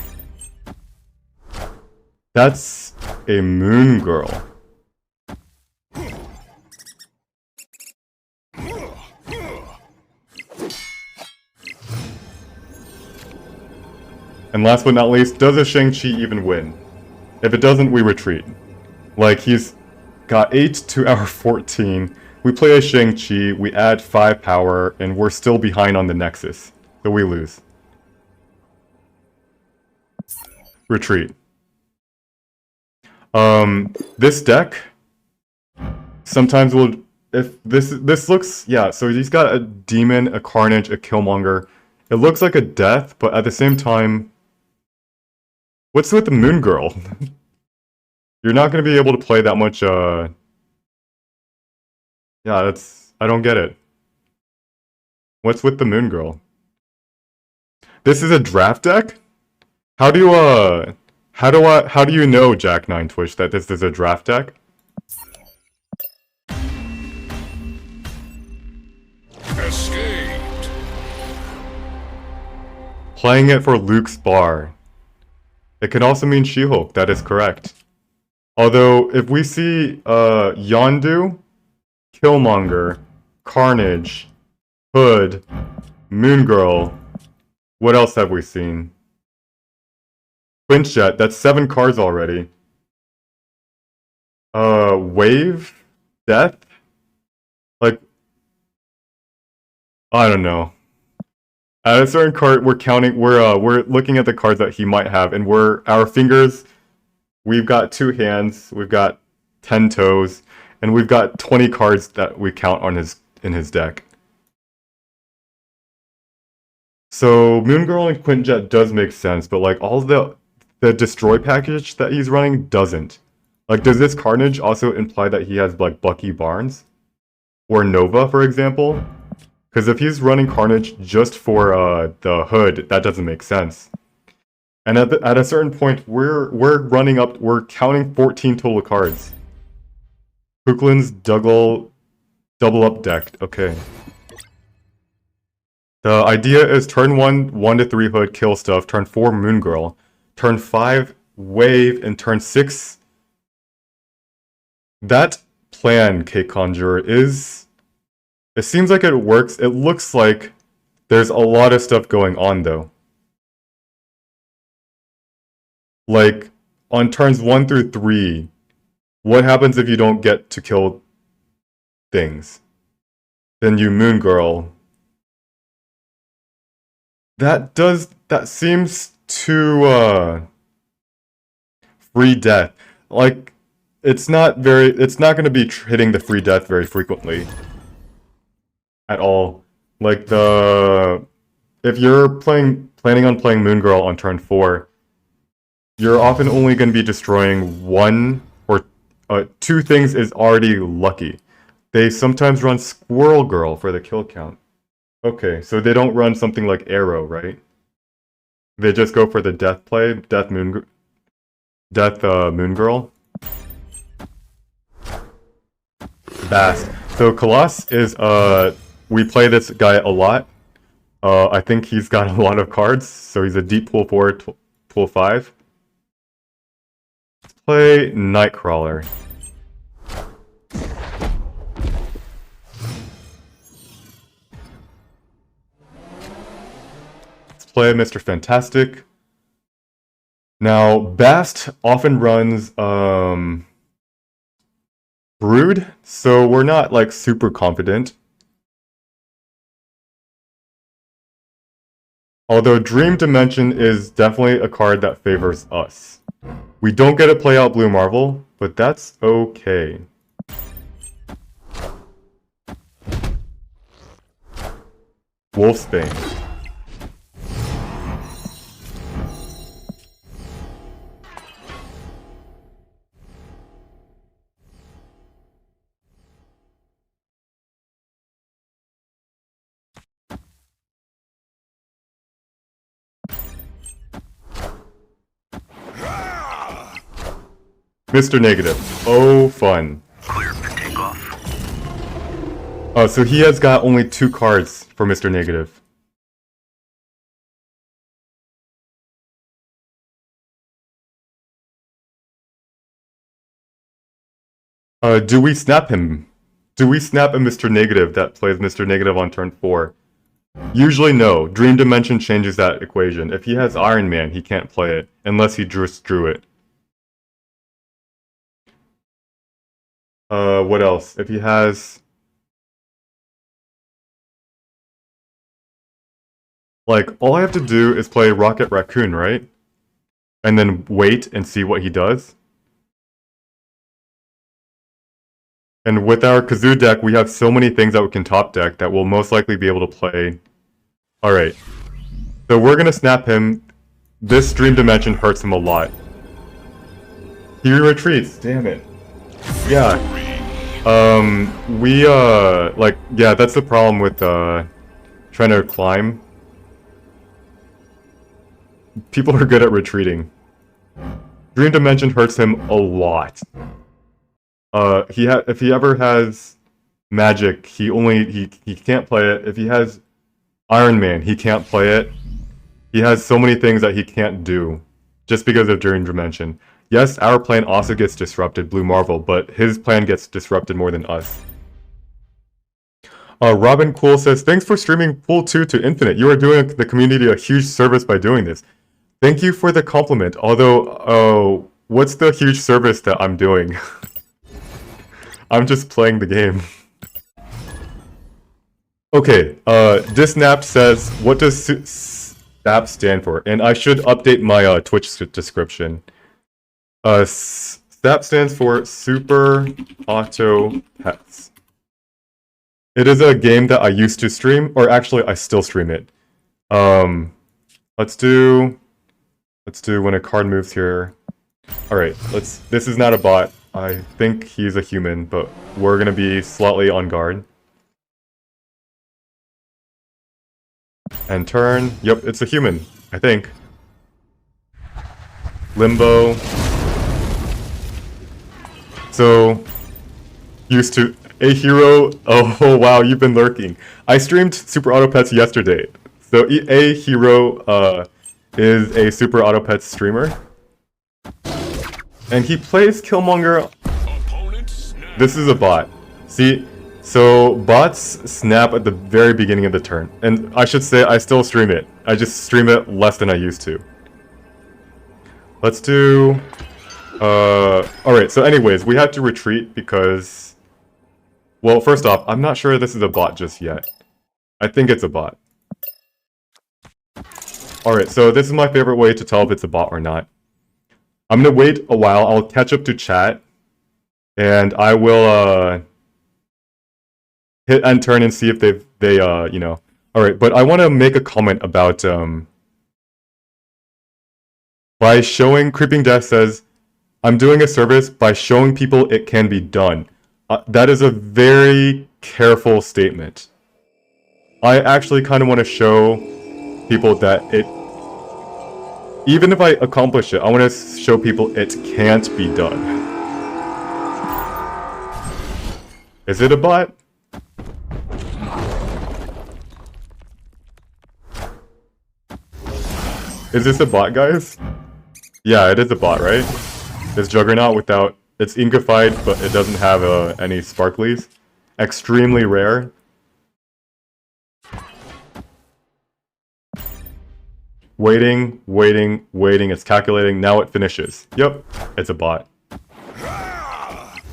That's a moon girl. And last but not least, does a Shang-Chi even win? If it doesn't, we retreat. Like, he's got 8 to our 14. We play a Shang-Chi, we add 5 power, and we're still behind on the Nexus. So we lose. Retreat. This deck sometimes will, if this looks, yeah, so he's got a demon, a carnage, a killmonger. It looks like a death, but at the same time, what's with the moon girl? You're not going to be able to play that much, yeah, that's, I don't get it. What's with the moon girl? This is a draft deck? How do you, how do you know, Jack9 Twitch, that this is a draft deck? Escaped. Playing it for Luke's bar. It can also mean She-Hulk, that is correct. Although, if we see, Yondu, Killmonger, Carnage, Hood, Moon Girl, what else have we seen? Quinjet, that's 7 cards already. Wave? Death? Like, I don't know. At a certain card, we're counting, we're looking at the cards that he might have, and our fingers, we've got 2 hands, we've got 10 toes, and we've got 20 cards that we count on in his deck. So, Moon Girl and Quinjet does make sense, but like all the destroy package that he's running doesn't. Like, does this Carnage also imply that he has like Bucky Barnes? Or Nova, for example? Because if he's running Carnage just for the Hood, that doesn't make sense. And at a certain point, we're counting 14 total cards. Hooklin's double up decked. Okay. The idea is turn 1, 1 to 3 Hood, kill stuff. Turn 4, Moon Girl. Turn 5, Wave. And turn 6... That plan, K-Conjurer, is... It seems like it works. It looks like there's a lot of stuff going on, though. Like, on turns 1 through 3, what happens if you don't get to kill things? Then you Moon Girl. That seems to, free death. Like, it's not going to be hitting the free death very frequently. At all. Like, if you're planning on playing Moon Girl on turn 4, you're often only going to be destroying 1 or 2 things is already lucky. They sometimes run Squirrel Girl for the kill count. Okay, so they don't run something like Arrow, right? They just go for the death play, Moon Girl. Bast. So Colossus is, we play this guy a lot. I think he's got a lot of cards, so he's a deep pool 4, pool 5. Let's play Nightcrawler. Play Mr. Fantastic. Now, Bast often runs Brood, so we're not like super confident. Although Dream Dimension is definitely a card that favors us. We don't get to play out Blue Marvel, but that's okay. Wolfsbane. Mr. Negative. Oh, fun. Clear for takeoff. Oh, so he has got only 2 cards for Mr. Negative. Do we snap him? Do we snap a Mr. Negative that plays Mr. Negative on turn 4? Usually no. Dream Dimension changes that equation. If he has Iron Man, he can't play it, unless he just drew it. What else? If he has... Like, all I have to do is play Rocket Raccoon, right? And then wait and see what he does. And with our Kazoo deck, we have so many things that we can top deck that we'll most likely be able to play. Alright. So we're gonna snap him. This Dream Dimension hurts him a lot. He retreats, damn it. Yeah. Yeah, that's the problem with, trying to climb. People are good at retreating. Dream Dimension hurts him a lot. If he ever has magic, he can't play it. If he has Iron Man, he can't play it. He has so many things that he can't do just because of Dream Dimension. Yes, our plan also gets disrupted, Blue Marvel, but his plan gets disrupted more than us. Robin Cool says, thanks for streaming Pool 2 to Infinite. You are doing the community a huge service by doing this. Thank you for the compliment, although, what's the huge service that I'm doing? I'm just playing the game. Okay, Disnapped says, what does SAP stand for? And I should update my Twitch description. SAP stands for Super Auto Pets. It is a game that I used to stream, or actually I still stream it. Let's do when a card moves here. Alright, this is not a bot. I think he's a human, but we're gonna be slightly on guard. And turn. Yep, it's a human, I think. Limbo. So, used to a hero. Oh wow, you've been lurking. I streamed Super Auto Pets yesterday. So a hero is a Super Auto Pets streamer. And he plays Killmonger. This is a bot. See, so bots snap at the very beginning of the turn. And I should say I still stream it. I just stream it less than I used to. Let's do... Alright, so anyways, we have to retreat because... Well, first off, I'm not sure this is a bot just yet. I think it's a bot. Alright, so this is my favorite way to tell if it's a bot or not. I'm gonna wait a while, I'll catch up to chat, and I will, hit end turn and see if they you know. Alright, but I want to make a comment about, by showing, Creeping Death says, I'm doing a service by showing people it can be done. That is a very careful statement. I actually kind of want to show people that it, even if I accomplish it, I want to show people it can't be done. Is it a bot? Is this a bot, guys? Yeah, it is a bot, right? It's Juggernaut without... It's inkified, but it doesn't have any sparklies. Extremely rare. Waiting, waiting, waiting. It's calculating. Now it finishes. Yep, it's a bot.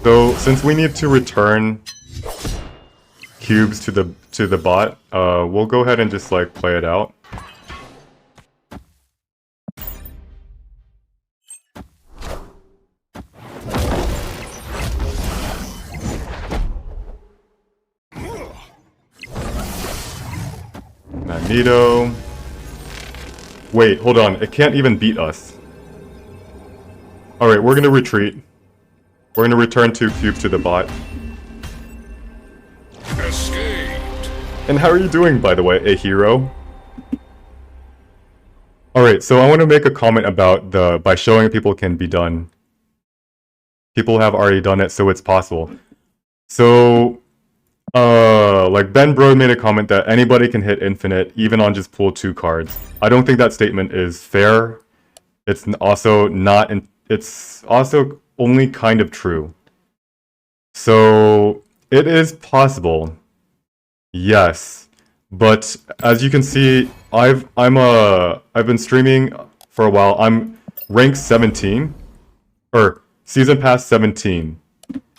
So since we need to return cubes to the bot, we'll go ahead and just like play it out. Magneto. Wait, hold on. It can't even beat us. Alright, we're gonna retreat. We're gonna return 2 cubes to the bot. Escaped. And how are you doing, by the way, a hero? Alright, so I want to make a comment about the by showing people can be done. People have already done it, so it's possible. So, like Ben Bro made a comment that anybody can hit infinite, even on just pull 2 cards. I don't think that statement is fair. It's also not, it's also only kind of true. So, it is possible. Yes. But as you can see, I've been streaming for a while. I'm rank 17 or season pass 17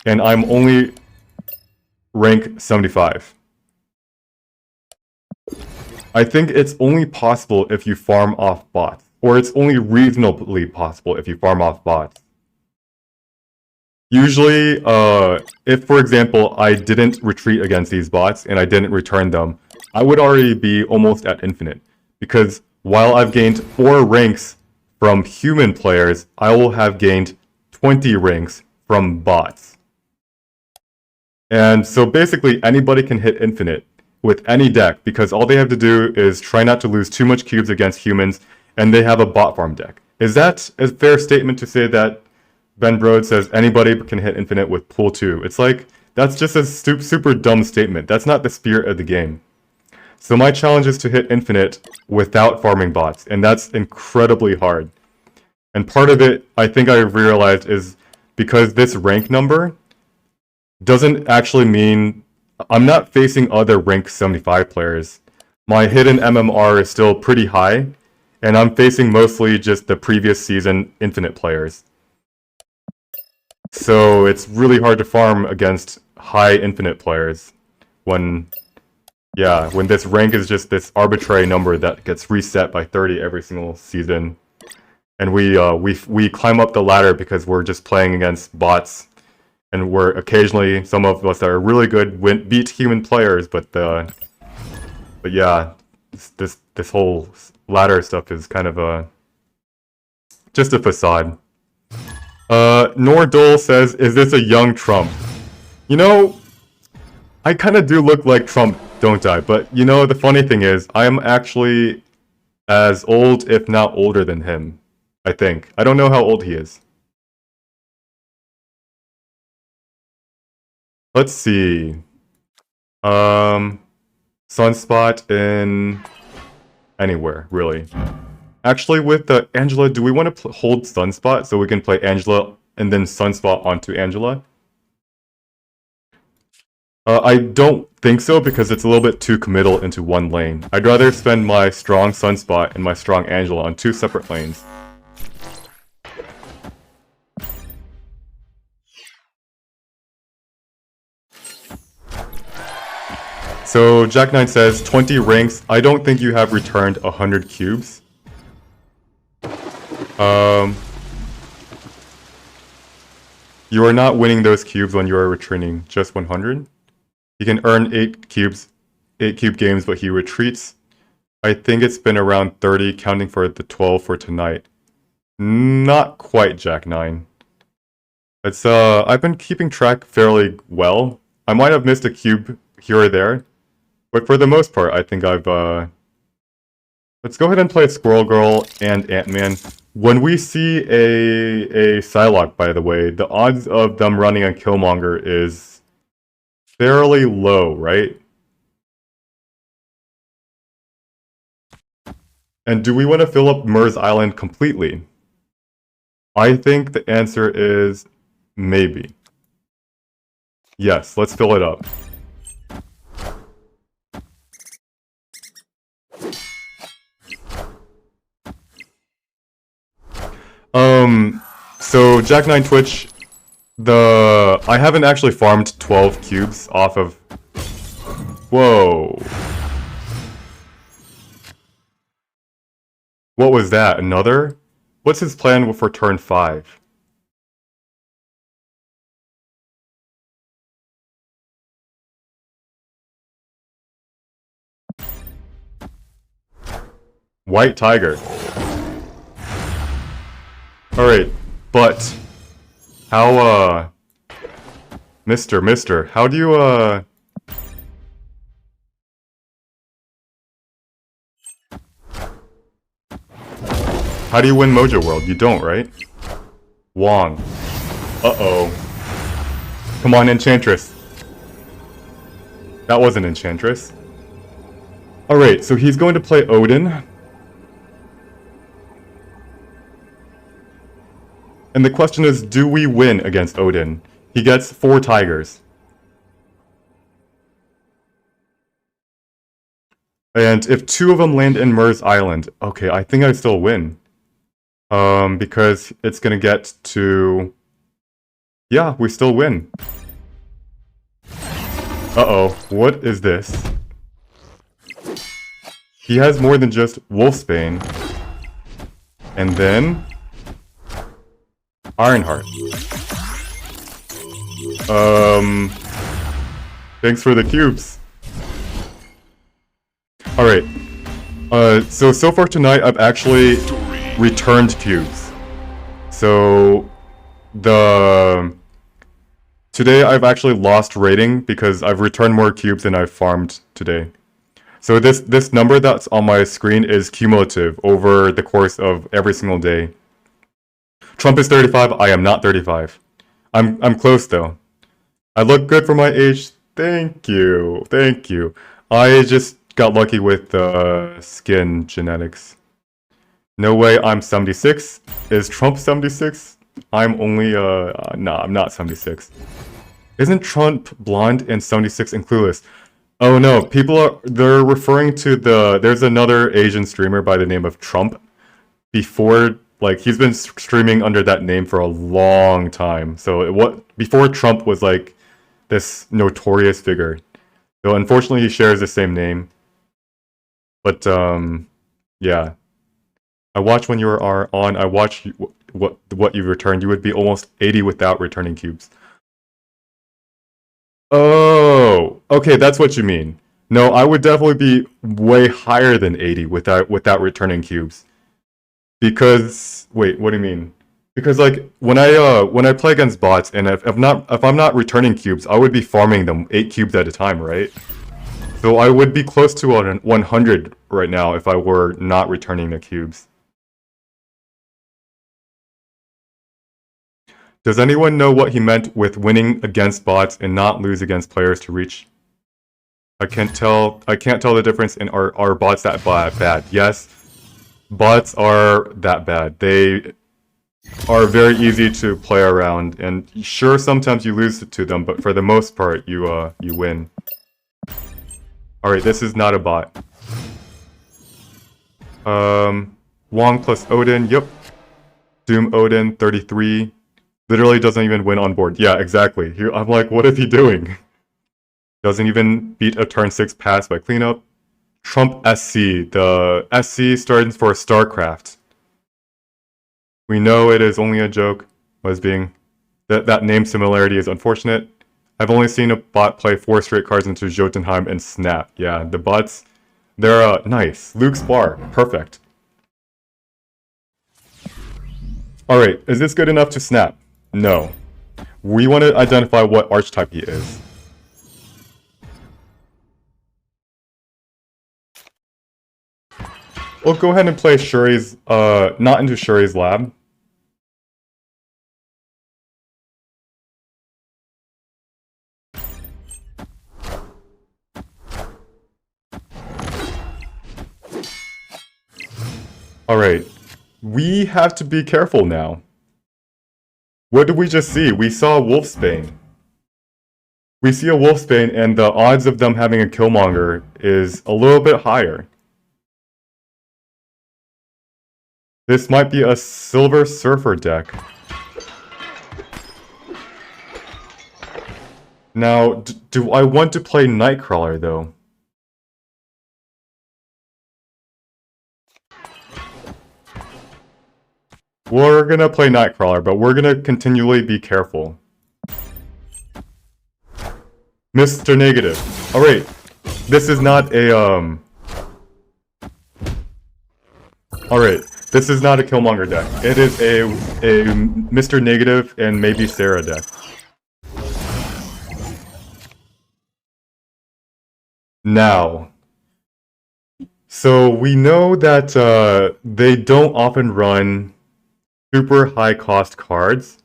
and I'm only rank 75. I think it's only possible if you farm off bots, or it's only reasonably possible if you farm off bots. Usually, if for example I didn't retreat against these bots and I didn't return them, I would already be almost at infinite. Because while I've gained 4 ranks from human players, I will have gained 20 ranks from bots. And so basically anybody can hit infinite with any deck, because all they have to do is try not to lose too much cubes against humans, and they have a bot farm deck. Is that a fair statement to say that Ben Brode says anybody can hit infinite with pool 2? It's like, that's just a super dumb statement. That's not the spirit of the game. So my challenge is to hit infinite without farming bots, and that's incredibly hard. And part of it, I think I realized, is because this rank number doesn't actually mean I'm not facing other rank 75 players. My hidden MMR is still pretty high, and I'm facing mostly just the previous season infinite players. So it's really hard to farm against high infinite players when this rank is just this arbitrary number that gets reset by 30 every single season. And we climb up the ladder because we're just playing against bots, and we're occasionally, some of us are really good, beat human players, but yeah, this whole ladder stuff is kind of just a facade. Nordole says, is this a young Trump? You know, I kind of do look like Trump, don't I? But you know, the funny thing is, I am actually as old, if not older than him, I think. I don't know how old he is. Let's see. Sunspot in anywhere, really. Actually, with Angela, do we want to hold Sunspot so we can play Angela and then Sunspot onto Angela? I don't think so, because it's a little bit too committal into one lane. I'd rather spend my strong Sunspot and my strong Angela on 2 separate lanes. So Jack9 says, 20 ranks. I don't think you have returned 100 cubes. You are not winning those cubes when you are retreating, just 100. He can earn 8 cubes, 8 cube games, but he retreats. I think it's been around 30, counting for the 12 for tonight. Not quite, Jack9. It's I've been keeping track fairly well. I might have missed a cube here or there, but for the most part, I think I've let's go ahead and play Squirrel Girl and Ant-Man. When we see a Psylocke, by the way, the odds of them running on Killmonger is fairly low, right? And do we want to fill up Mers Island completely? I think the answer is maybe. Yes, let's fill it up. So Jack9 Twitch, I haven't actually farmed 12 cubes off of... Whoa. What was that? Another? What's his plan for turn 5? White tiger. Alright, but how Mister, how do you how do you win Mojo World? You don't, right? Wong. Uh-oh. Come on, Enchantress. That wasn't Enchantress. Alright, so he's going to play Odin. And the question is, do we win against Odin? He gets 4 tigers. And if 2 of them land in Mur's Island, okay, I think I still win. Because it's gonna get to... Yeah, we still win. Uh-oh, what is this? He has more than just Wolfsbane. And then... Ironheart. Thanks for the cubes. Alright. So far tonight I've actually returned cubes. So today I've actually lost rating because I've returned more cubes than I've farmed today. So this number that's on my screen is cumulative over the course of every single day. Trump is 35, I am not 35. I'm close though. I look good for my age. Thank you. Thank you. I just got lucky with skin genetics. No way I'm 76. Is Trump 76? I'm only nah, I'm not 76. Isn't Trump blonde and 76 and clueless? Oh no, they're referring to there's another Asian streamer by the name of Trump. Before, like, he's been streaming under that name for a long time. So before Trump was like this notorious figure. So unfortunately he shares the same name. But yeah. I watched when you were on, I watched what you returned. You would be almost 80 without returning cubes. Oh, okay, that's what you mean. No, I would definitely be way higher than 80 without returning cubes. Because wait, what do you mean? Because like when I play against bots and if I'm not returning cubes, I would be farming them 8 cubes at a time, right? So I would be close to 100 right now if I were not returning the cubes. Does anyone know what he meant with winning against bots and not lose against players to reach? I can't tell the difference in are bots that bad. Yes, bots are that bad. They are very easy to play around, and sure, sometimes you lose to them, but for the most part, you win. Alright, this is not a bot. Wong plus Odin, yep. Doom Odin, 33. Literally doesn't even win on board. Yeah, exactly. Here, I'm like, what is he doing? Doesn't even beat a turn 6 pass by cleanup. Trump SC. The SC stands for StarCraft. We know it is only a joke. That name similarity is unfortunate. I've only seen a bot play 4 straight cards into Jotunheim and snap. Yeah, the bots, they're nice. Luke's bar, perfect. Alright, is this good enough to snap? No. We want to identify what archetype he is. We'll go ahead and play Shuri's, not into Shuri's lab. Alright, we have to be careful now. What did we just see? We saw Wolfsbane. We see a Wolfsbane and the odds of them having a Killmonger is a little bit higher. This might be a Silver Surfer deck. Now, do I want to play Nightcrawler though? We're gonna play Nightcrawler, but we're gonna continually be careful. Mr. Negative. Alright. This is not a, Alright, this is not a Killmonger deck. It is a Mr. Negative and maybe Sarah deck. Now, so we know that they don't often run super high cost cards.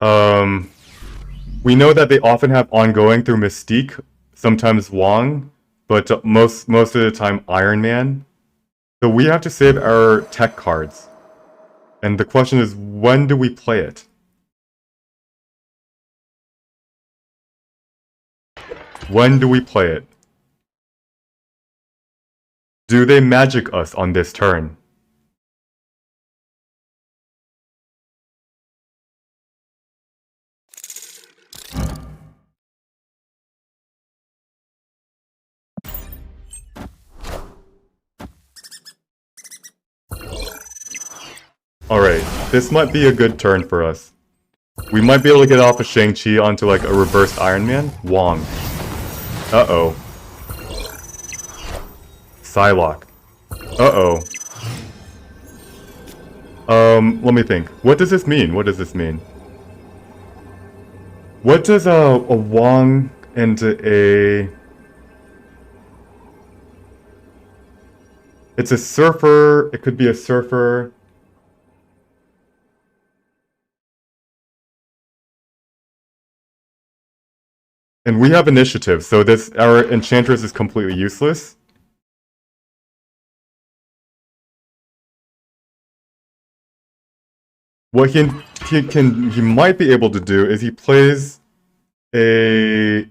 We know that they often have ongoing through Mystique, sometimes Wong, but most of the time Iron Man. So we have to save our tech cards. And the question is, when do we play it? When do we play it? Do they magic us on this turn? Alright, this might be a good turn for us. We might be able to get off of Shang-Chi onto like a reversed Iron Man. Wong. Uh-oh. Psylocke. Uh-oh. Let me think. What does this mean? What does this mean? What does a Wong into a... It's a surfer. It could be a surfer. And we have initiative, so our Enchantress is completely useless. What he might be able to do is he plays a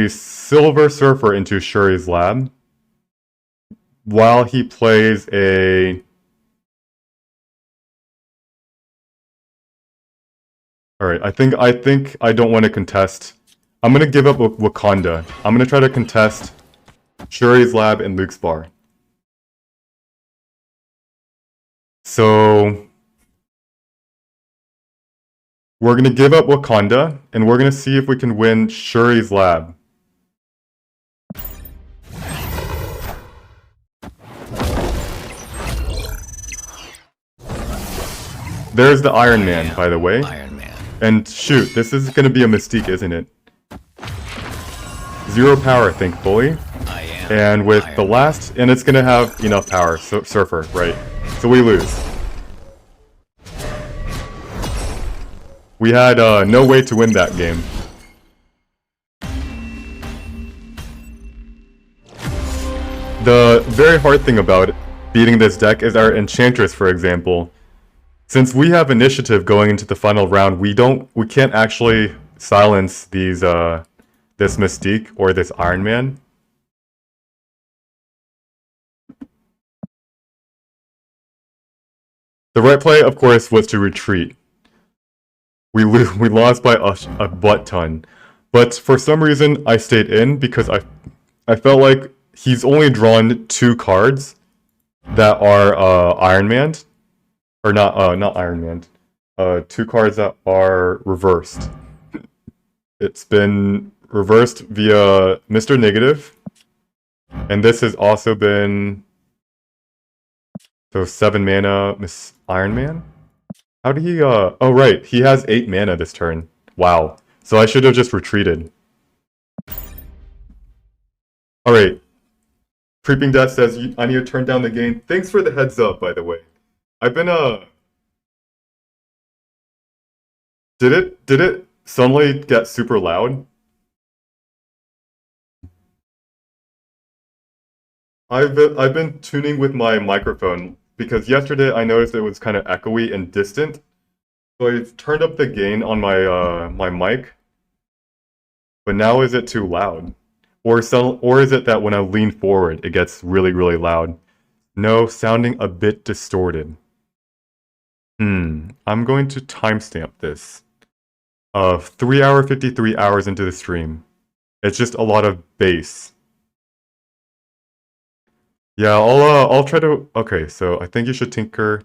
Silver Surfer into Shuri's lab, while he plays a... Alright, I think I don't want to contest. I'm gonna give up Wakanda. I'm gonna try to contest Shuri's lab and Luke's bar. So we're gonna give up Wakanda, and we're gonna see if we can win Shuri's lab. There's the Iron Man, by the way. Iron Man. And shoot, this is gonna be a Mystique, isn't it? 0 power, thankfully. I am And with Iron the last, and it's gonna have enough power, so Surfer, right? So we lose. We had no way to win that game. The very hard thing about beating this deck is our Enchantress, for example. Since we have initiative going into the final round, we can't actually silence these this Mystique or this Iron Man. The right play, of course, was to retreat. We lost by a butt ton. But for some reason, I stayed in because I felt like he's only drawn 2 cards that are Iron Man. Or not Iron Man. 2 cards that are reversed. It's been reversed via Mr. Negative. And this has also been... So 7 mana, Miss Iron Man? How did he, oh right, he has 8 mana this turn. Wow. So I should have just retreated. Alright. Creeping Death says, I need to turn down the gain. Thanks for the heads up, by the way. I've been, Did it suddenly get super loud? I've been tuning with my microphone because yesterday I noticed it was kind of echoey and distant. So I turned up the gain on my my mic. But now is it too loud? Or is it that when I lean forward it gets really, really loud? No, sounding a bit distorted. I'm going to timestamp this. 3 hour 53 hours into the stream. It's just a lot of bass. Yeah, I'll try to... Okay, so I think you should tinker.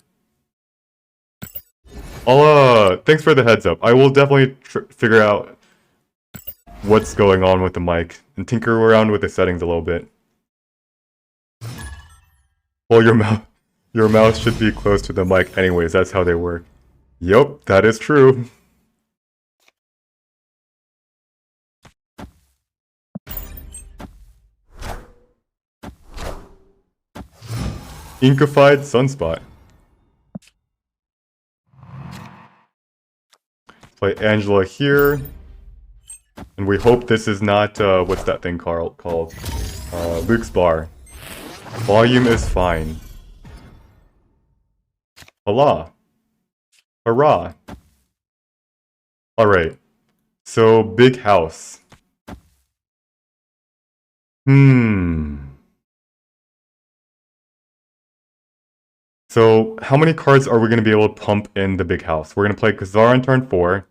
Thanks for the heads up. I will definitely figure out what's going on with the mic and tinker around with the settings a little bit. Well, your mouth should be close to the mic anyways. That's how they work. Yup, that is true. Inkified Sunspot. Play Angela here. And we hope this is not, what's that thing called? Luke's Bar. Volume is fine. Allah. Hurrah. Alright. So, big house. So, how many cards are we going to be able to pump in the big house? We're going to play Khazar on turn 4.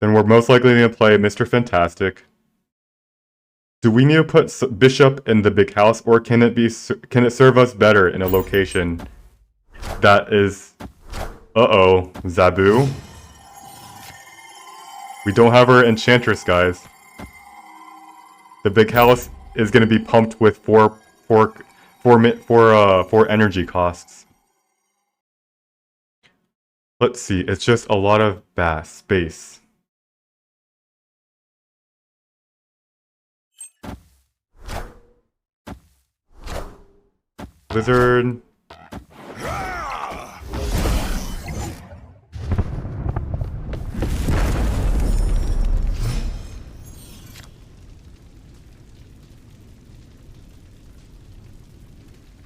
Then we're most likely going to play Mr. Fantastic. Do we need to put Bishop in the big house, or can it serve us better in a location that is... Uh-oh, Zabu. We don't have our Enchantress, guys. The big house is going to be pumped with four energy costs. Let's see, it's just a lot of space. Blizzard.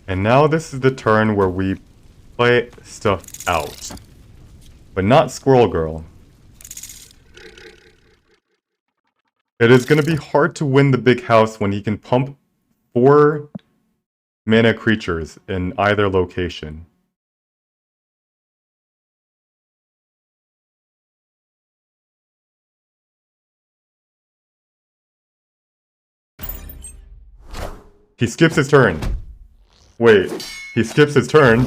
And now this is the turn where we play stuff out. But not Squirrel Girl. It is going to be hard to win the big house when he can pump 4 mana creatures in either location. He skips his turn. Wait, he skips his turn.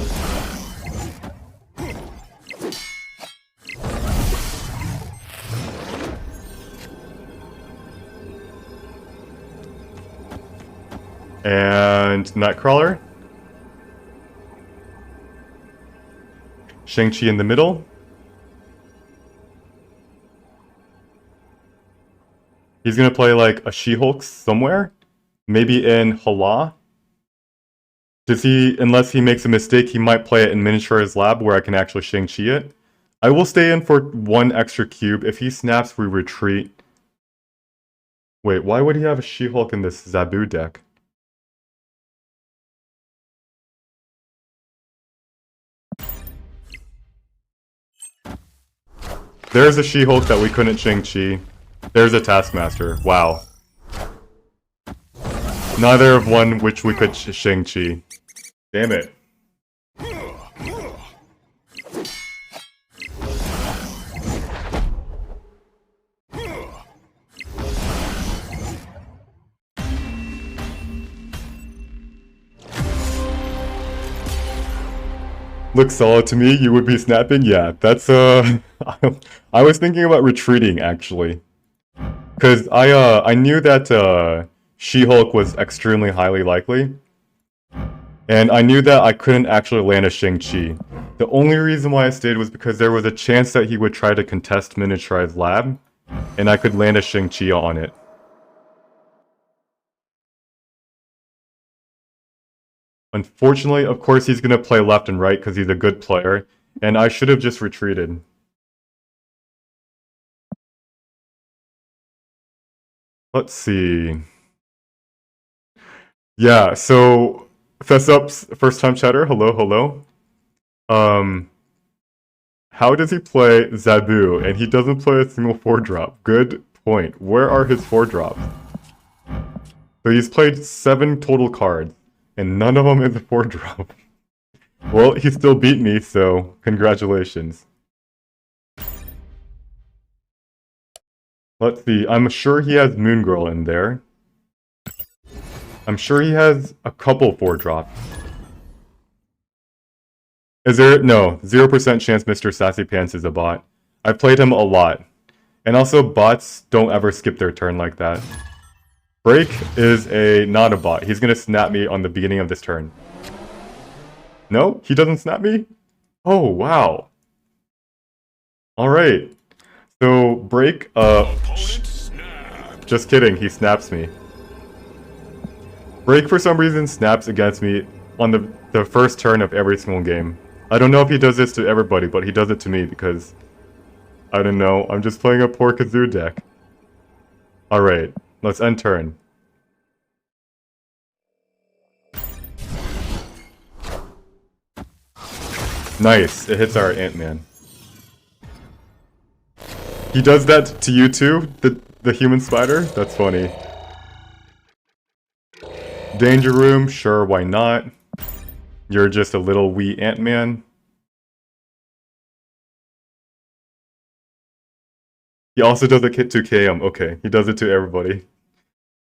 And Nightcrawler. Shang-Chi in the middle. He's gonna play like a She-Hulk somewhere. Maybe in Hala. Unless he makes a mistake, he might play it in Miniatures Lab where I can actually Shang-Chi it. I will stay in for 1 extra cube. If he snaps, we retreat. Wait, why would he have a She-Hulk in this Zabu deck? There's a She-Hulk that we couldn't Shang-Chi. There's a Taskmaster. Wow. Neither of one which we could Shang-Chi. Damn it. Looks solid to me. You would be snapping? Yeah, that's I was thinking about retreating actually. Cause I knew that She-Hulk was extremely highly likely. And I knew that I couldn't actually land a Shang-Chi. The only reason why I stayed was because there was a chance that he would try to contest Miniaturized Lab, and I could land a Shang-Chi on it. Unfortunately, of course, he's going to play left and right because he's a good player, and I should have just retreated. Let's see. Yeah, so Fessup's first time chatter, hello, hello. How does he play Zabu and he doesn't play a single 4-drop? Good point. Where are his 4-drops? So he's played 7 total cards, and none of them is a 4-drop. Well, he still beat me, so congratulations. Let's see, I'm sure he has Moon Girl in there. I'm sure he has a couple 4-drops. Is there? No, 0% chance Mr. Sassy Pants is a bot. I've played him a lot. And also, bots don't ever skip their turn like that. Break is not a bot. He's gonna snap me on the beginning of this turn. No? He doesn't snap me? Oh, wow. Alright. So, break, Opponent snap. just kidding, he snaps me. Break, for some reason, snaps against me on the first turn of every single game. I don't know if he does this to everybody, but he does it to me because... I don't know, I'm just playing a poor Kazoo deck. Alright, let's end turn. Nice, it hits our Ant-Man. He does that to you too? The human spider? That's funny. Danger room, sure, why not? You're just a little wee Ant-Man. He also does it to KM. Okay, he does it to everybody.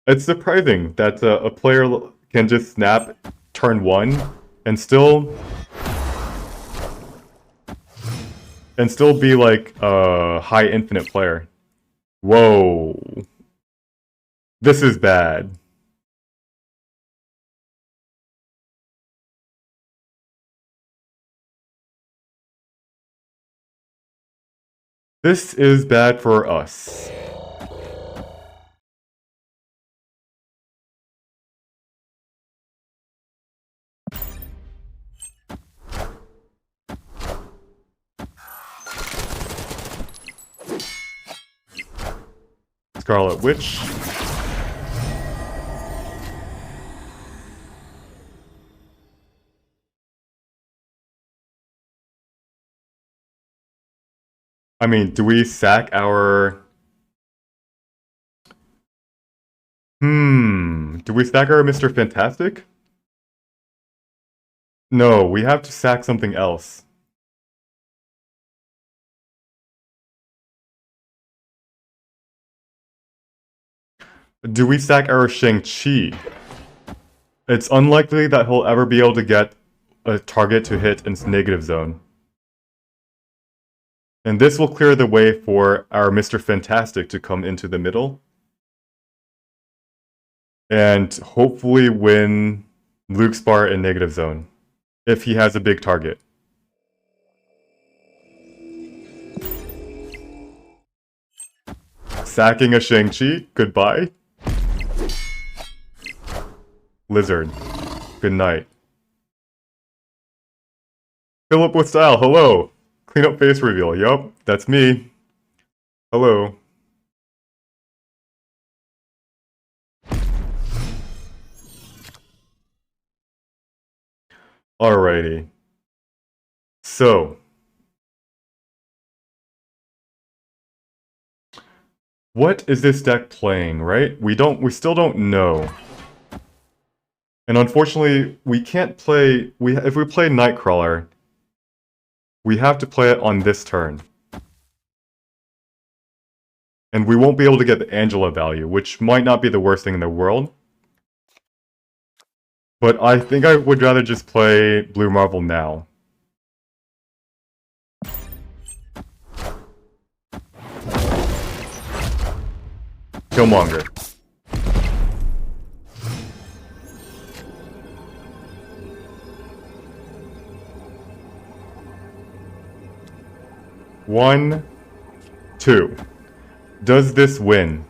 It's surprising that a player can just snap turn 1 and still be like a high infinite player. Whoa. This is bad. This is bad for us. Scarlet Witch. I mean, do we sack our... Do we sack our Mr. Fantastic? No, we have to sack something else. Do we sack our Shang-Chi? It's unlikely that he'll ever be able to get a target to hit in negative zone. And this will clear the way for our Mr. Fantastic to come into the middle. And hopefully win Luke's bar in negative zone. If he has a big target. Sacking a Shang-Chi, goodbye. Lizard, good night. Philip with style, hello. Clean up face reveal, yup, that's me. Hello. Alrighty. So. What is this deck playing, right? We still don't know. And unfortunately, we can't play, if we play Nightcrawler, we have to play it on this turn. And we won't be able to get the Angela value, which might not be the worst thing in the world. But I think I would rather just play Blue Marvel now. Killmonger. One, two. Does this win?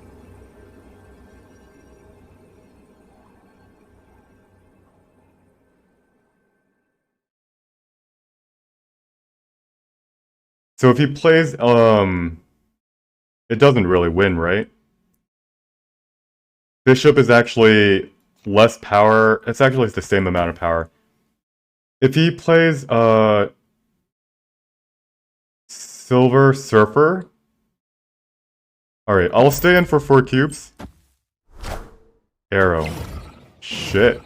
So if he plays, it doesn't really win, right? Bishop is actually less power. It's actually the same amount of power. If he plays, Silver Surfer. Alright, I'll stay in for 4 cubes. Arrow. Shit.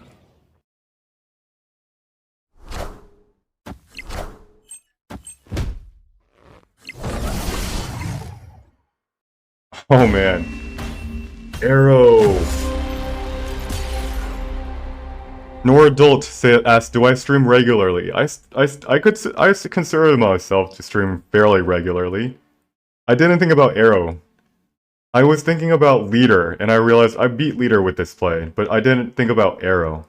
Oh man. Arrow. Nor adult asked, do I stream regularly? I consider myself to stream fairly regularly. I didn't think about Arrow. I was thinking about Leader, and I realized I beat Leader with this play, but I didn't think about Arrow.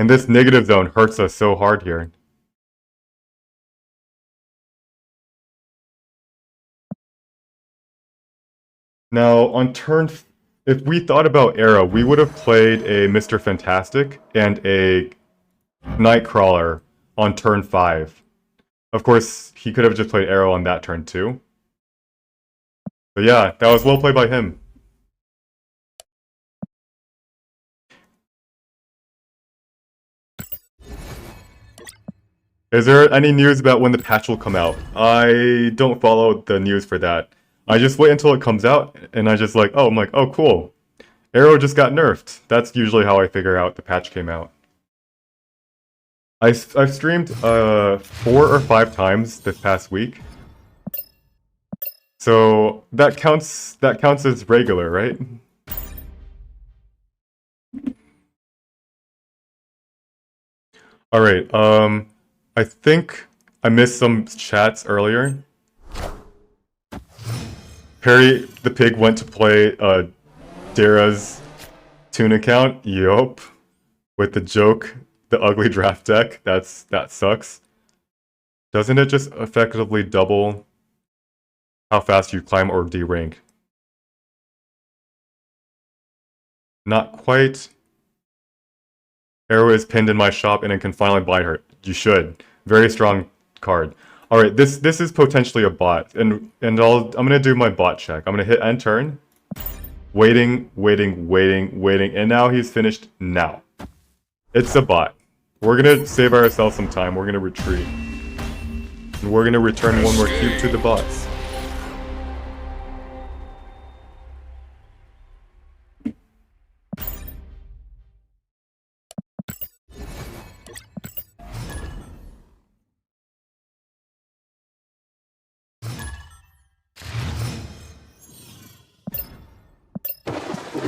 And this negative zone hurts us so hard here. Now, on turn... If we thought about Arrow, we would have played a Mr. Fantastic and a Nightcrawler on turn 5. Of course, he could have just played Arrow on that turn too. But yeah, that was well played by him. Is there any news about when the patch will come out? I don't follow the news for that. I just wait until it comes out, and I just like, oh, I'm like, oh, cool. Arrow just got nerfed. That's usually how I figure out the patch came out. I've streamed 4 or 5 times this past week. So that counts as regular, right? Alright, I think I missed some chats earlier. Perry the Pig went to play Dara's Toon account. Yup. With the joke, the ugly draft deck. That sucks. Doesn't it just effectively double how fast you climb or de-rank? Not quite. Arrow is pinned in my shop and it can finally buy her. You should. Very strong card. Alright, this is potentially a bot. And I'm gonna do my bot check. I'm gonna hit end turn. Waiting, and now he's finished now. It's a bot. We're gonna save ourselves some time. We're gonna retreat. And we're gonna return one more cube to the bots.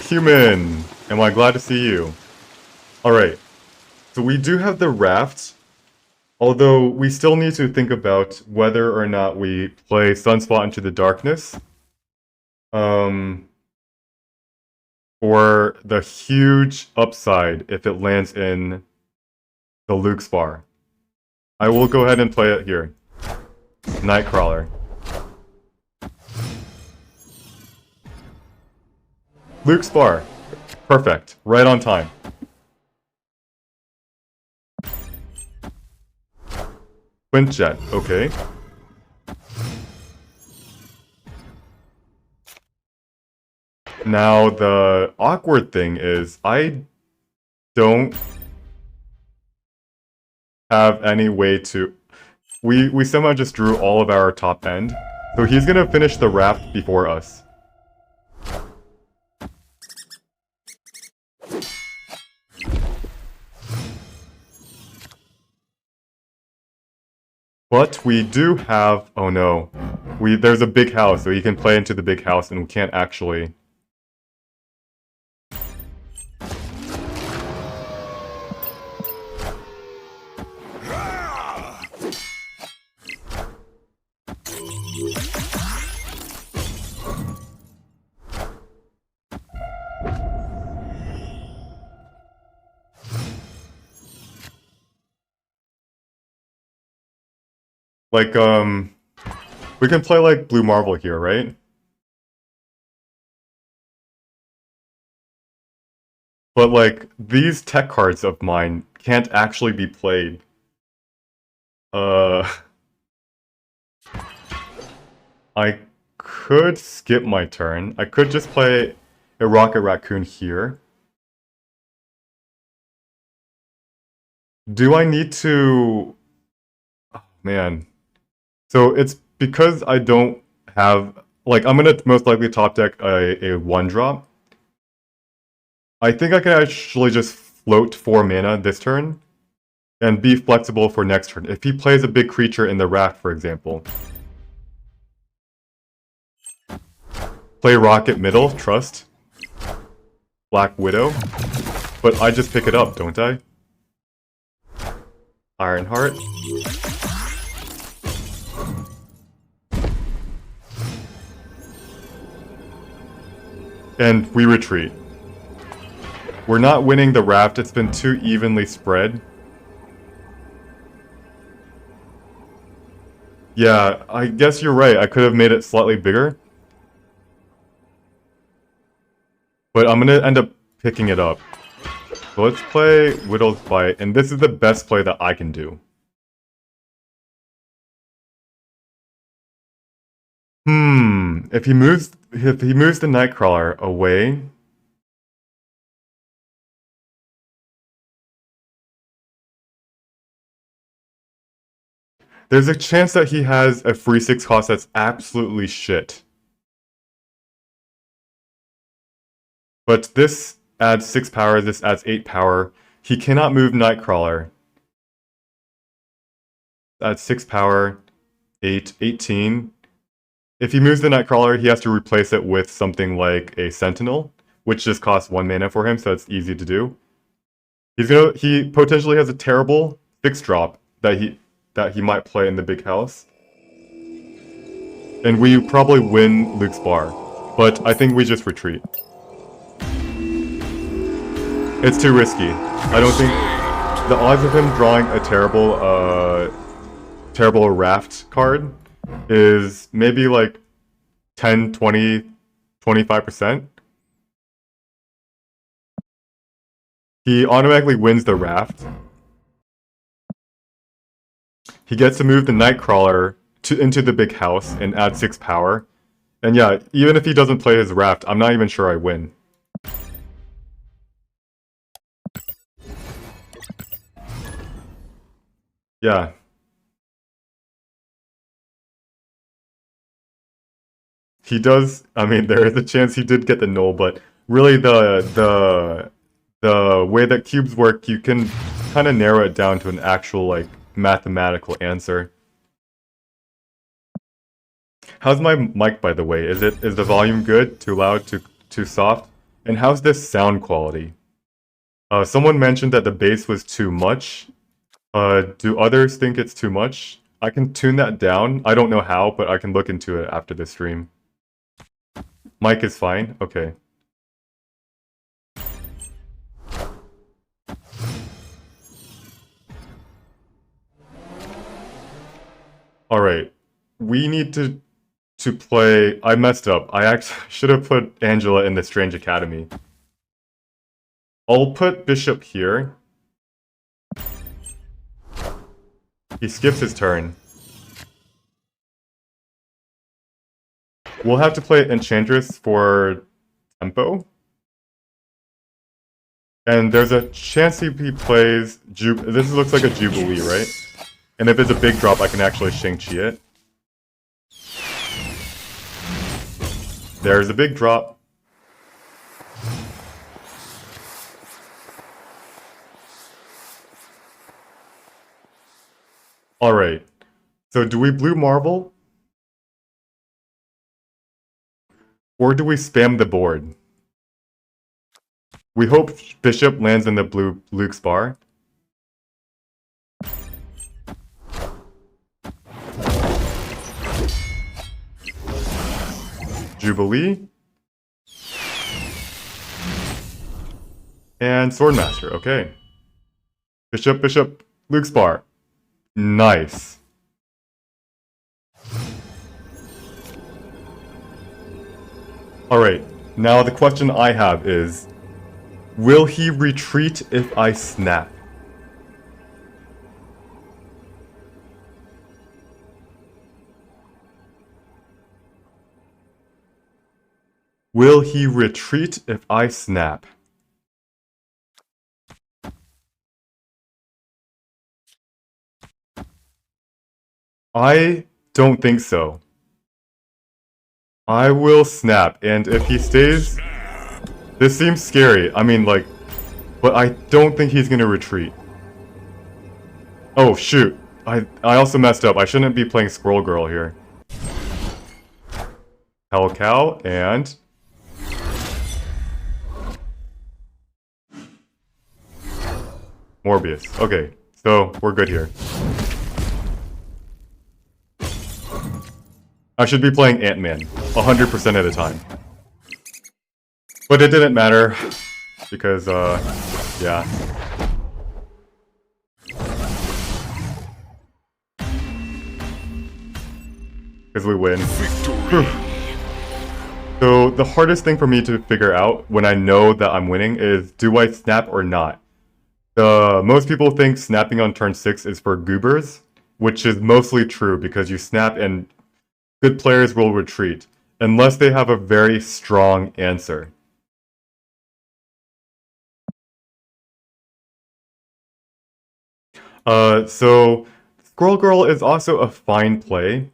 Human! Am I glad to see you? Alright. So we do have the raft. Although we still need to think about whether or not we play Sunspot into the Darkness. For the huge upside if it lands in the Luke's bar. I will go ahead and play it here. Nightcrawler. Luke's bar. Perfect. Right on time. Quintjet. Okay. Now, the awkward thing is, I don't have any way to... We somehow just drew all of our top end, so he's gonna finish the raft before us. But we do have... Oh no. There's a big house, so he can play into the big house, and we can't actually... Like, we can play like Blue Marvel here, right? But like, these tech cards of mine can't actually be played. I could skip my turn. I could just play a Rocket Raccoon here. Do I need to... Oh, man. So it's because I don't have... Like, I'm gonna most likely top deck a 1-drop. I think I can actually just float 4 mana this turn and be flexible for next turn. If he plays a big creature in the raft, for example. Play Rocket middle, trust. Black Widow. But I just pick it up, don't I? Ironheart. And we retreat. We're not winning the raft. It's been too evenly spread. Yeah, I guess you're right. I could have made it slightly bigger. But I'm gonna end up picking it up. So let's play Widow's Bite, and this is the best play that I can do. If he moves the Nightcrawler away. There's a chance that he has a free 6 cost that's absolutely shit. But this adds 6 power, this adds 8 power. He cannot move Nightcrawler. Adds 6 power, 8, 18. If he moves the Nightcrawler, he has to replace it with something like a Sentinel, which just costs 1 mana for him, so it's easy to do. He potentially has a terrible 6-drop that he might play in the big house. And we probably win Luke's bar, but I think we just retreat. It's too risky. I don't think the odds of him drawing a terrible raft card is maybe like 10, 20, 25%. He automatically wins the raft. He gets to move the Nightcrawler into the big house and add 6 power. And yeah, even if he doesn't play his raft, I'm not even sure I win. Yeah. He does, I mean, there is a chance he did get the null, but really the way that cubes work, you can kind of narrow it down to an actual, like, mathematical answer. How's my mic, by the way? Is the volume good? Too loud? Too soft? And how's this sound quality? Someone mentioned that the bass was too much. Do others think it's too much? I can tune that down. I don't know how, but I can look into it after the stream. Mic is fine? Okay. Alright. We need to play... I messed up. I actually should have put Angela in the Strange Academy. I'll put Bishop here. He skips his turn. We'll have to play Enchantress for tempo. And there's a chance he plays... This looks like a Jubilee, right? And if it's a big drop, I can actually Shang-Chi it. There's a big drop. Alright. So do we blue marble? Or do we spam the board? We hope Bishop lands in the blue Luke's bar. Jubilee. And Swordmaster, okay. Bishop, Luke's bar. Nice. Alright, now the question I have is, will he retreat if I snap? Will he retreat if I snap? I don't think so. I will snap, and if he stays... This seems scary. I mean, like... But I don't think he's gonna retreat. Oh, shoot. I also messed up. I shouldn't be playing Squirrel Girl here. Hell Cow, and... Morbius. Okay, so we're good here. I should be playing Ant-Man 100% of the time. But it didn't matter. because, yeah. Because we win. So the hardest thing for me to figure out when I know that I'm winning is, do I snap or not? Most people think snapping on turn 6 is for goobers, which is mostly true because you snap and good players will retreat, unless they have a very strong answer. So Squirrel Girl is also a fine play,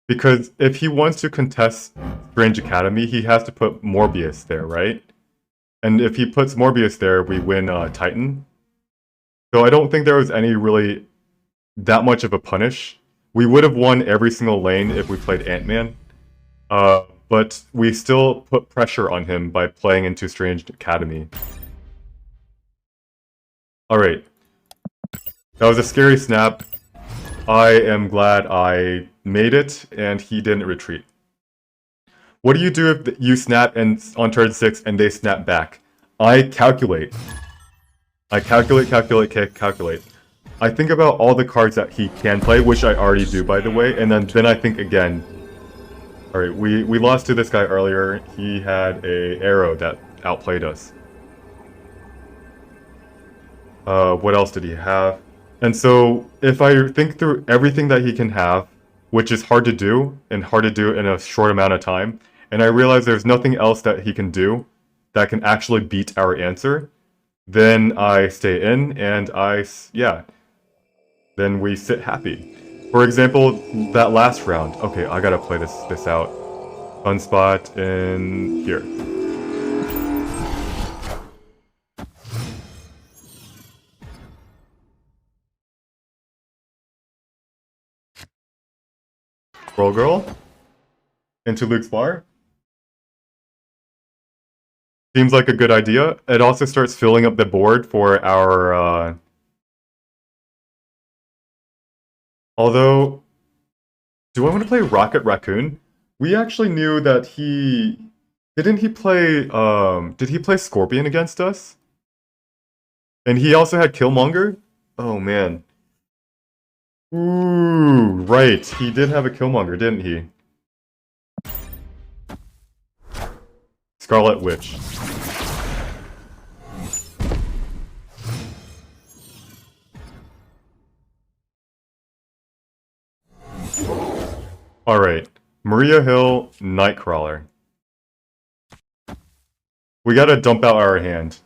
because if he wants to contest Strange Academy, he has to put Morbius there, right? And if he puts Morbius there, we win Titan. So I don't think there was any really that much of a punish. We would have won every single lane if we played Ant-Man. But we still put pressure on him by playing into Strange Academy. Alright. That was a scary snap. I am glad I made it, and he didn't retreat. What do you do if you snap and on turn 6 and they snap back? I calculate. I calculate. I think about all the cards that he can play, which I already do, by the way, and then I think again. Alright, we lost to this guy earlier. He had a arrow that outplayed us. What else did he have? And so, if I think through everything that he can have, which is hard to do, and hard to do in a short amount of time, and I realize there's nothing else that he can do that can actually beat our answer, then I stay in, and then we sit happy. For example, that last round. Okay, I gotta play this out. Fun spot in here. Roll girl into Luke's bar. Seems like a good idea. It also starts filling up the board for our although, do I want to play Rocket Raccoon? We actually knew that did he play Scorpion against us? And he also had Killmonger? Oh man. Ooh, right. He did have a Killmonger, didn't he? Scarlet Witch. Alright. Maria Hill, Nightcrawler. We gotta dump out our hand.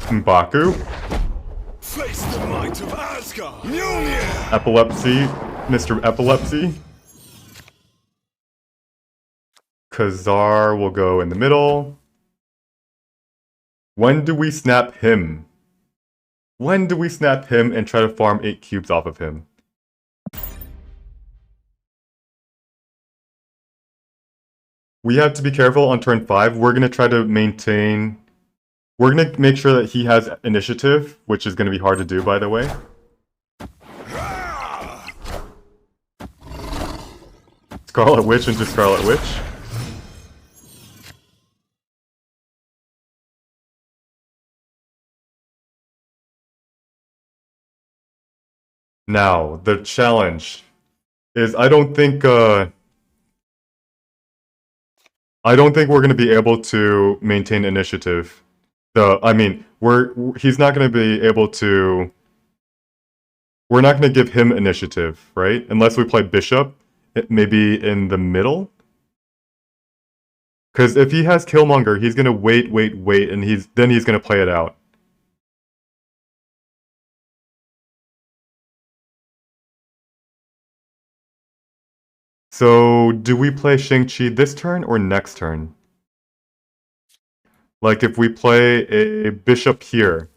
M'Baku. Face the might of Asgard. Mjolnir. Epilepsy. Mr. Epilepsy. Khazar will go in the middle. When do we snap him? When do we snap him and try to farm 8 cubes off of him? We have to be careful on turn 5. We're going to try to maintain... We're going to make sure that he has initiative, which is going to be hard to do, by the way. Scarlet Witch into Scarlet Witch. Now, the challenge is I don't think we're going to be able to maintain initiative. I mean, he's not going to be able to... We're not going to give him initiative, right? Unless we play Bishop, maybe in the middle. Because if he has Killmonger, he's going to wait, and then he's going to play it out. So, do we play Shang-Chi this turn or next turn? Like, if we play a bishop here,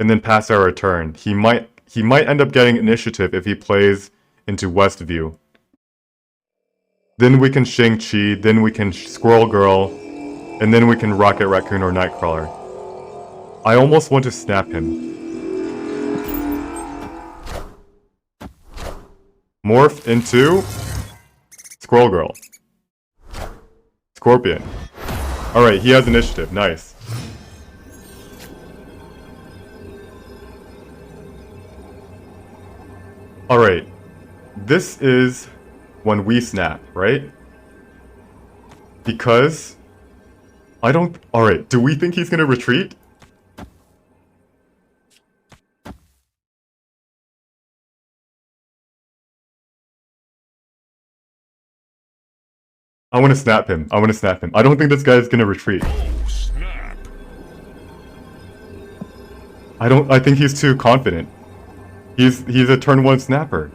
and then pass our turn, he might end up getting initiative if he plays into Westview. Then we can Shang-Chi, then we can Squirrel Girl, and then we can Rocket Raccoon or Nightcrawler. I almost want to snap him. Morph into Squirrel Girl. Scorpion. Alright, he has initiative. Nice. Alright. This is when we snap, right? Because I don't... Alright, do we think he's gonna retreat? I want to snap him. I want to snap him. I don't think this guy is gonna retreat. Oh, snap. I think he's too confident. He's a turn 1 snapper.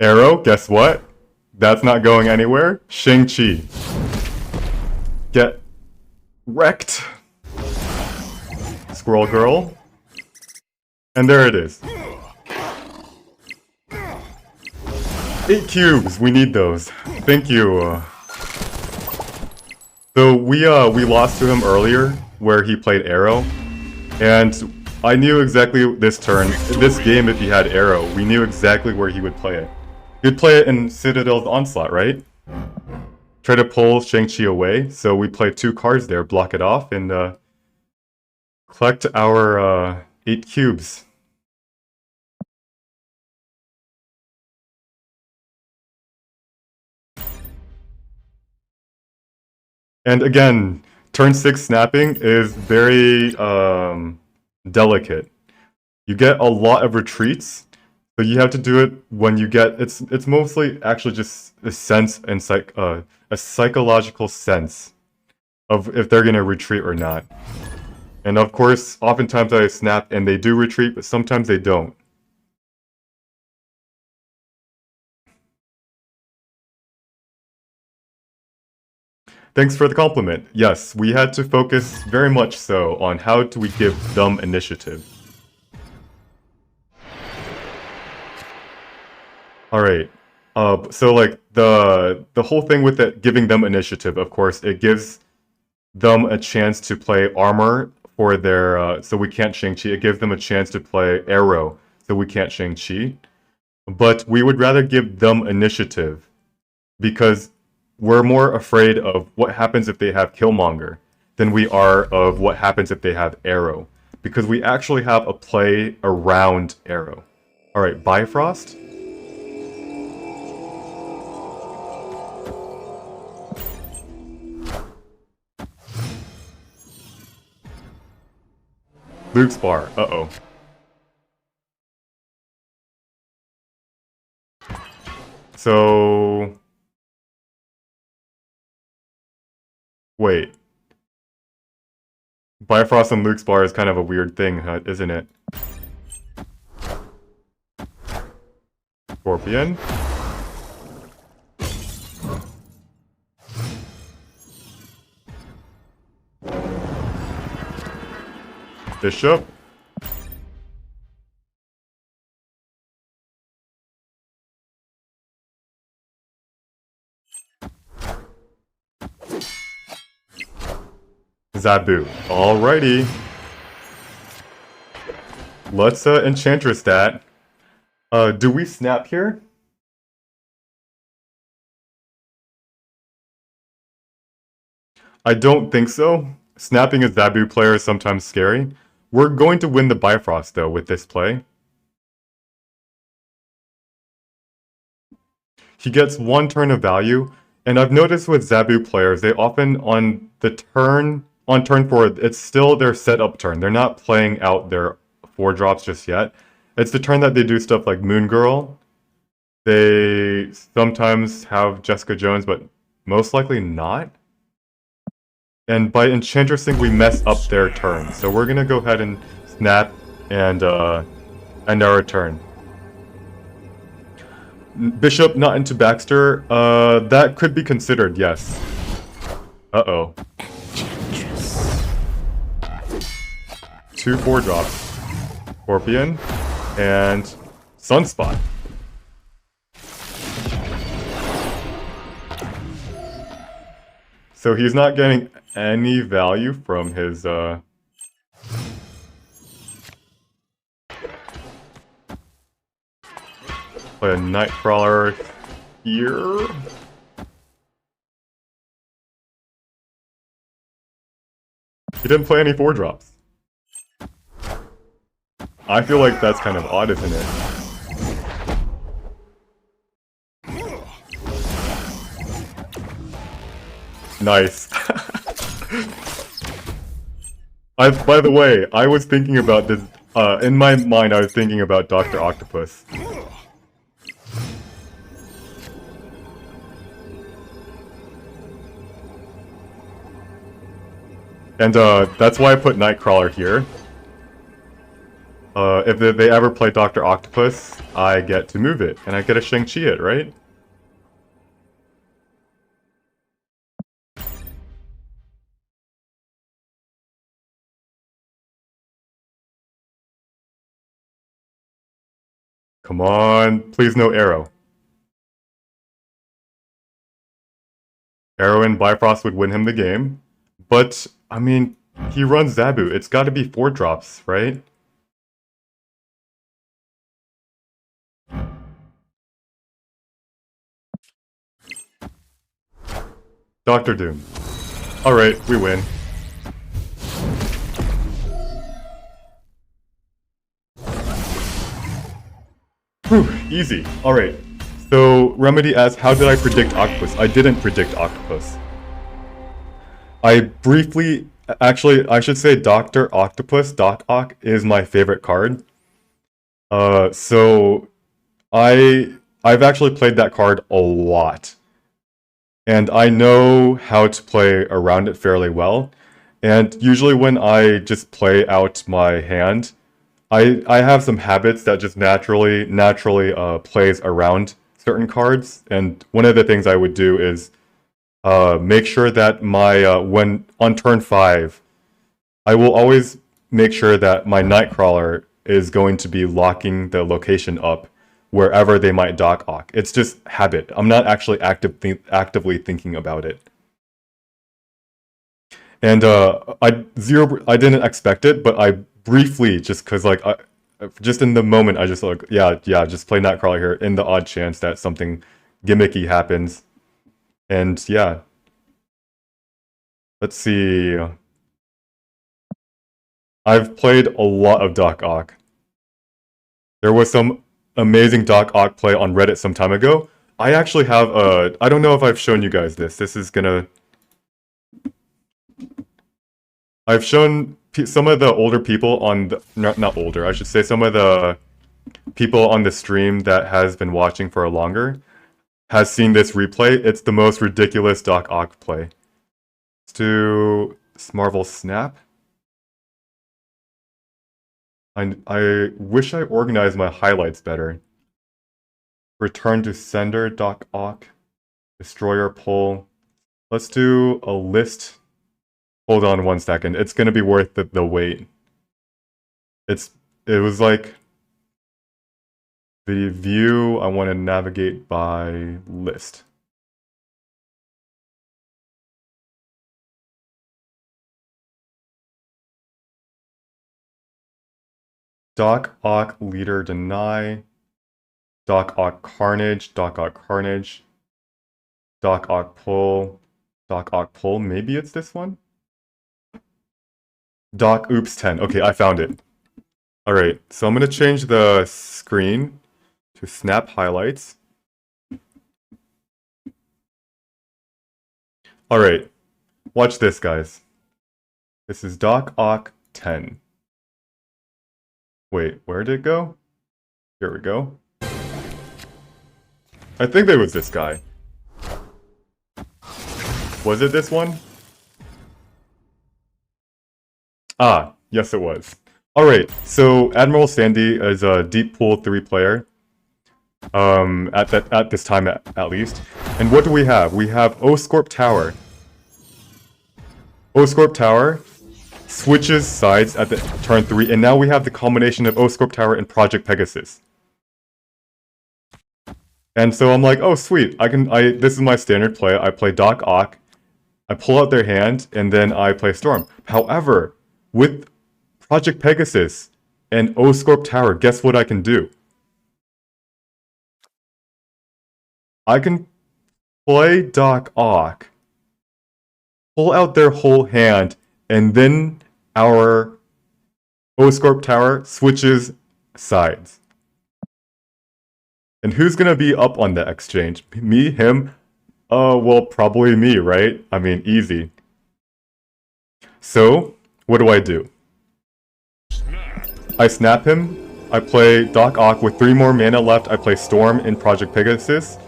Arrow, guess what? That's not going anywhere. Shang-Chi. Get wrecked. Squirrel Girl. And there it is. 8 cubes, we need those. Thank you. So we lost to him earlier, where he played Arrow. And I knew exactly this turn, this game if he had Arrow, we knew exactly where he would play it. He'd play it in Citadel's Onslaught, right? Try to pull Shang-Chi away, so we play 2 cards there, block it off, and collect our 8 cubes. And again, turn 6 snapping is very delicate. You get a lot of retreats, so you have to do it when you get... It's mostly actually just a sense and a psychological sense of if they're going to retreat or not. And of course, oftentimes I snap and they do retreat, but sometimes they don't. Thanks for the compliment. Yes, we had to focus very much so on how do we give them initiative. Alright, so like the whole thing with it giving them initiative, of course, it gives them a chance to play armor for their, so we can't Shang-Chi. It gives them a chance to play arrow, so we can't Shang-Chi. But we would rather give them initiative because we're more afraid of what happens if they have Killmonger than we are of what happens if they have Arrow. Because we actually have a play around Arrow. Alright, Bifrost. Luke's bar. Uh-oh. So... Wait. Bifrost and Luke's bar is kind of a weird thing, isn't it? Scorpion. Bishop. Zabu. Alrighty. Let's Enchantress that. Do we snap here? I don't think so. Snapping a Zabu player is sometimes scary. We're going to win the Bifrost though with this play. He gets 1 turn of value, and I've noticed with Zabu players, they often on turn 4, it's still their setup turn. They're not playing out their 4 drops just yet. It's the turn that they do stuff like Moon Girl. They sometimes have Jessica Jones, but most likely not. And by Enchantressing, we mess up their turn. So we're gonna go ahead and snap and end our turn. Bishop not into Baxter. That could be considered, yes. Uh-oh. 2 4-drops. Scorpion and Sunspot. So he's not getting any value from his, play a Nightcrawler here. He didn't play any 4-drops. I feel like that's kind of odd, isn't it? Nice. By the way, I was thinking about this, in my mind I was thinking about Dr. Octopus. And that's why I put Nightcrawler here. If they ever play Dr. Octopus, I get to move it, and I get a Shang-Chi it, right? Come on, please no Arrow. Arrow and Bifrost would win him the game. But, I mean, he runs Zabu. It's gotta be 4-drops, right? Doctor Doom. Alright, we win. Whew, easy. Alright. So, Remedy asks, how did I predict Octopus? I didn't predict Octopus. I briefly... Actually, I should say Dr. Octopus, Doc Ock, is my favorite card. So... I've actually played that card a lot. And I know how to play around it fairly well. And usually when I just play out my hand, I have some habits that just naturally plays around certain cards. And one of the things I would do is make sure that my when on turn 5, I will always make sure that my Nightcrawler is going to be locking the location up wherever they might Doc Ock. It's just habit. I'm not actually actively thinking about it. And I didn't expect it, but I briefly, just because like just in the moment, I just like yeah, just play Nightcrawler here in the odd chance that something gimmicky happens. And yeah, let's see. I've played a lot of Doc Ock. There was some amazing Doc Ock play on Reddit some time ago. I actually have I don't know if I've shown you guys this. This is gonna... I've shown some of the older people on the... Not older, I should say some of the people on the stream that has been watching for a longer has seen this replay. It's the most ridiculous Doc Ock play. Let's do Marvel Snap. I wish I organized my highlights better. Return to sender, Doc Ock. Destroyer pull. Let's do a list. Hold on 1 second. It's gonna be worth the wait. It was like the view. I want to navigate by list. Doc Ock leader deny. Doc Ock Carnage. Doc Ock Carnage. Doc Ock pull. Doc Ock pull. Maybe it's this one. Doc Oops 10. Okay, I found it. Alright, so I'm gonna change the screen to snap highlights. Alright, watch this, guys. This is Doc Ock 10. Wait, where did it go? Here we go. I think it was this guy. Was it this one? Ah, yes it was. Alright, so Admiral Sandy is a deep pool 3 player. At this time at least. And what do we have? We have Oscorp Tower. Oscorp Tower switches sides at the turn 3, and now we have the combination of Oscorp Tower and Project Pegasus. And so I'm like, oh sweet, this is my standard play. I play Doc Ock, I pull out their hand, and then I play Storm. However, with Project Pegasus and Oscorp Tower, guess what I can do? I can play Doc Ock, pull out their whole hand, and then our Oscorp Tower switches sides. And who's gonna be up on the exchange? Me? Him? Well, probably me, right? I mean, easy. So, what do? I snap him. I play Doc Ock with 3 more mana left. I play Storm in Project Pegasus.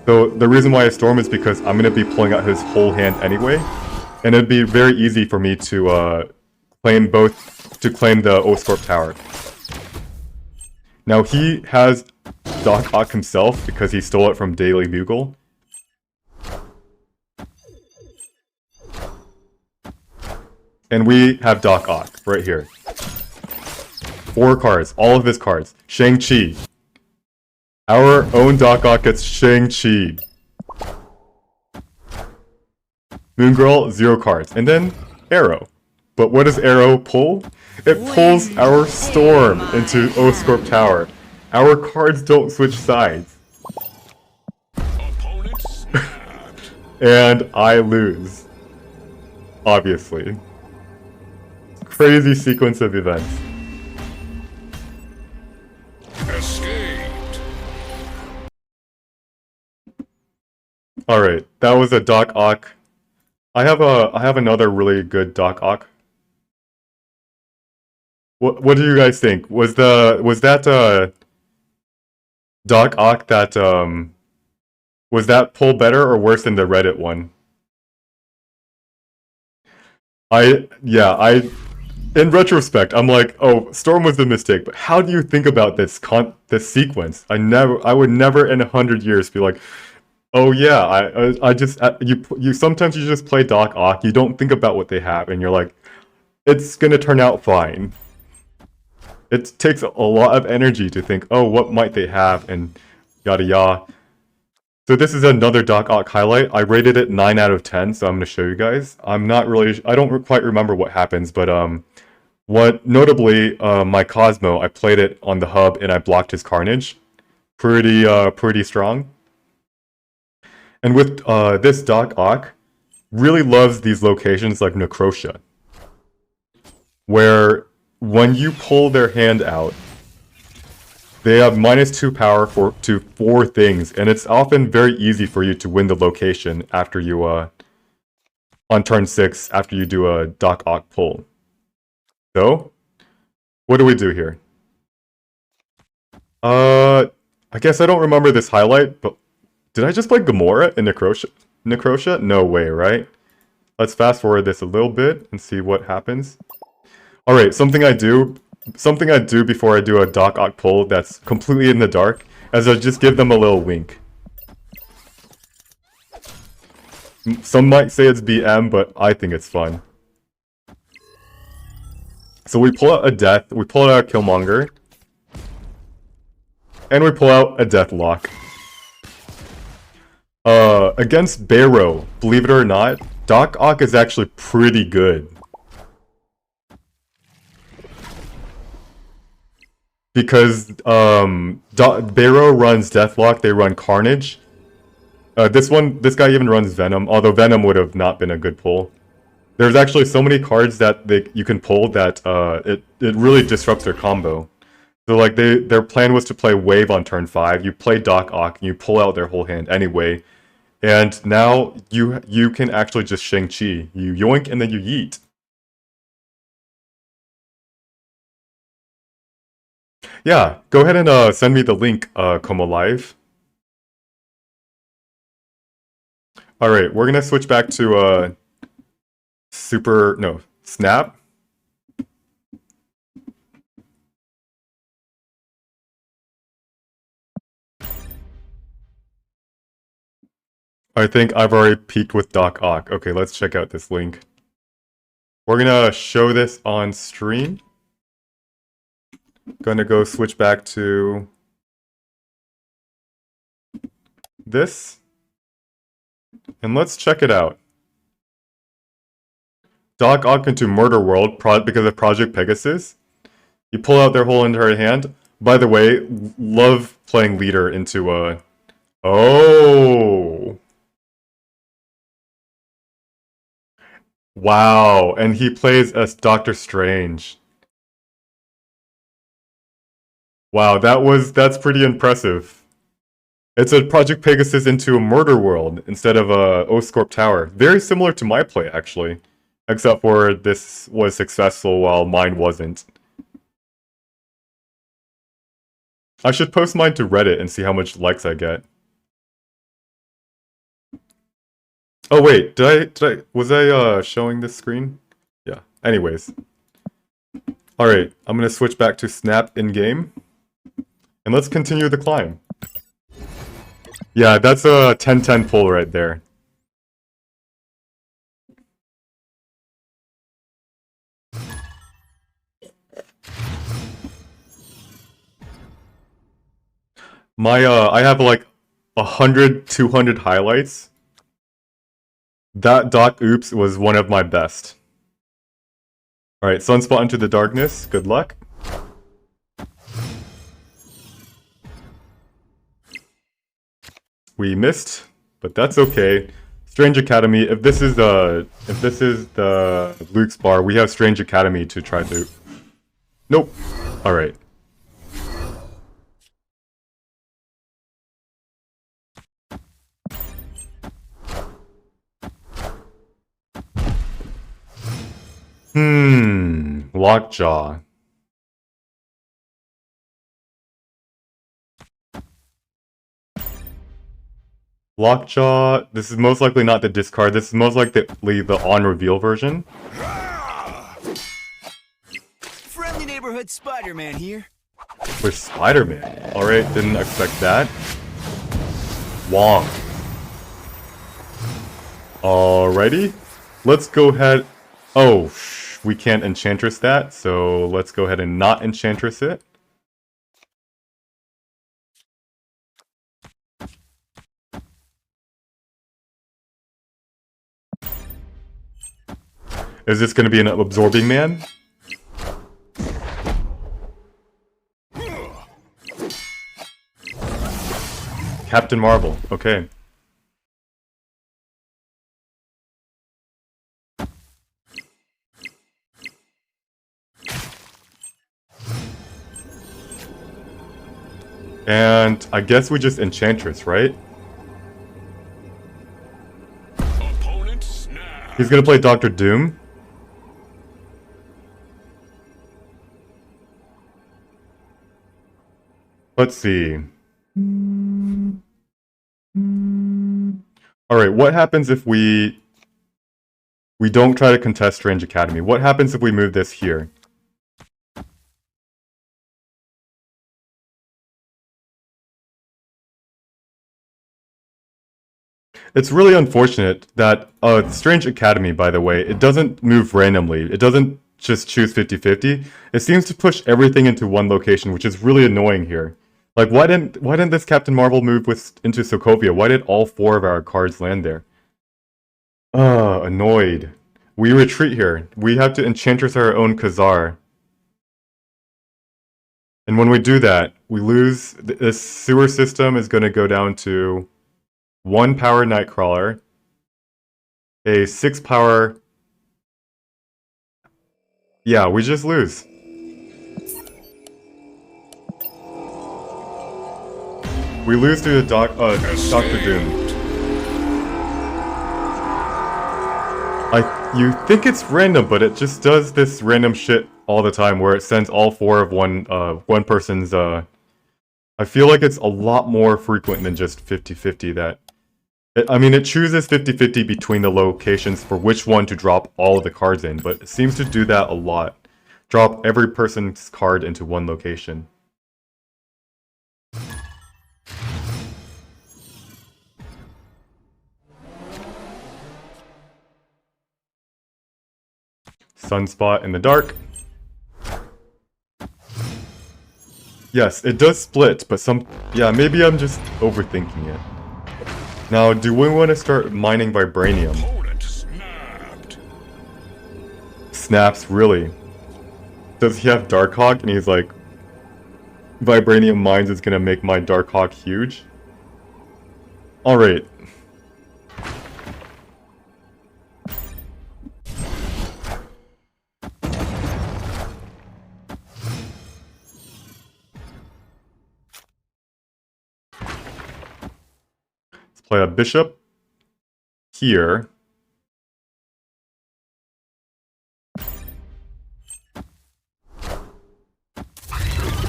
So the reason why I Storm is because I'm going to be pulling out his whole hand anyway. And it'd be very easy for me to claim the Oscorp Tower. Now he has Doc Ock himself because he stole it from Daily Bugle. And we have Doc Ock right here. 4 cards, all of his cards. Shang-Chi. Our own Doc Ock gets Shang-Chi. Moon Girl, 0 cards. And then Arrow. But what does Arrow pull? It pulls our Storm into Oscorp Tower. Our cards don't switch sides. And I lose. Obviously. Crazy sequence of events. Escaped. Alright, that was a Doc Ock. I have another really good Doc Ock. What do you guys think? Was that Doc Ock that was that pull better or worse than the Reddit one? In retrospect, I'm like, oh, Storm was the mistake, but how do you think about this sequence? I would never in 100 years be like, oh yeah, you sometimes you just play Doc Ock, you don't think about what they have, and you're like, it's gonna turn out fine. It takes a lot of energy to think, oh, what might they have, and yada yada. So this is another Doc Ock highlight. I rated it 9 out of 10, so I'm gonna show you guys. I don't quite remember what happens, but notably, my Cosmo, I played it on the hub and I blocked his Carnage. Pretty strong. And with this Doc Ock, really loves these locations like Necrotia, where when you pull their hand out, they have -2 power to 4 things, and it's often very easy for you to win the location after you on turn 6 after you do a Doc Ock pull. So, what do we do here? I guess I don't remember this highlight, but did I just play Gamora in Necrotia? Necrotia? No way, right? Let's fast forward this a little bit and see what happens. Alright, something I do before I do a Doc Ock pull that's completely in the dark, is I just give them a little wink. Some might say it's BM, but I think it's fun. So we pull out a Death, we pull out a Killmonger, and we pull out a Deathlock. Against Barrow, believe it or not, Doc Ock is actually pretty good. Because Barrow runs Deathlock, they run Carnage. This guy even runs Venom, although Venom would have not been a good pull. There's actually so many cards that you can pull that it really disrupts their combo. So like their plan was to play Wave on turn 5, you play Doc Ock, and you pull out their whole hand anyway. And now you can actually just Shang-Chi. You yoink and then you yeet. Yeah, go ahead and send me the link, Como Live. Alright, we're gonna switch back to Snap. I think I've already peaked with Doc Ock. Okay, let's check out this link. We're gonna show this on stream. Gonna go switch back to this. And let's check it out. Doc Ock into Murder World because of Project Pegasus. You pull out their whole entire hand. By the way, love playing leader into a... Oh! Wow, and he plays as Doctor Strange. Wow, that's pretty impressive. It's a Project Pegasus into a Murder World instead of a Oscorp Tower. Very similar to my play, actually. Except for this was successful while mine wasn't. I should post mine to Reddit and see how much likes I get. Oh wait, was I showing this screen? Yeah, anyways. Alright, I'm gonna switch back to Snap in-game. And let's continue the climb. Yeah, that's a 10-10 pull right there. I have like 100, 200 highlights. That Doc Oops was one of my best. Alright, Sunspot into the darkness. Good luck. We missed, but that's okay. Strange Academy, if this is the Luke's bar, we have Strange Academy to try to... Nope. Alright. Lockjaw. Lockjaw, this is most likely not the discard, this is most likely the on-reveal version. Friendly neighborhood Spider-Man here. For Spider-Man. Alright, didn't expect that. Wong. Alrighty. Let's go ahead... Oh, we can't Enchantress that, so let's go ahead and not Enchantress it. Is this going to be an Absorbing Man? Captain Marvel, okay. And I guess we just Enchantress, right? Opponent snap. He's gonna play Doctor Doom. Let's see. Alright, what happens if we don't try to contest Strange Academy? What happens if we move this here? It's really unfortunate that Strange Academy, by the way, it doesn't move randomly. It doesn't just choose 50-50. It seems to push everything into one location, which is really annoying here. Like, why didn't this Captain Marvel move into Sokovia? Why did all 4 of our cards land there? Annoyed. We retreat here. We have to Enchantress our own Khazar. And when we do that, we lose... This sewer system is going to go down to 1 power Nightcrawler, a 6 power... Yeah, we just lose. We lose to the Doctor Doom. You think it's random, but it just does this random shit all the time, where it sends all 4 of one person's... I feel like it's a lot more frequent than just 50-50 that... I mean, it chooses 50-50 between the locations for which one to drop all of the cards in, but it seems to do that a lot. Drop every person's card into one location. Sunspot in the dark. Yes, it does split, but yeah, maybe I'm just overthinking it. Now, do we want to start mining Vibranium? Opponent snapped. snaps, really. Does he have Darkhawk? And he's like, Vibranium Mines is gonna make my Darkhawk huge? Alright. Let's play a bishop here.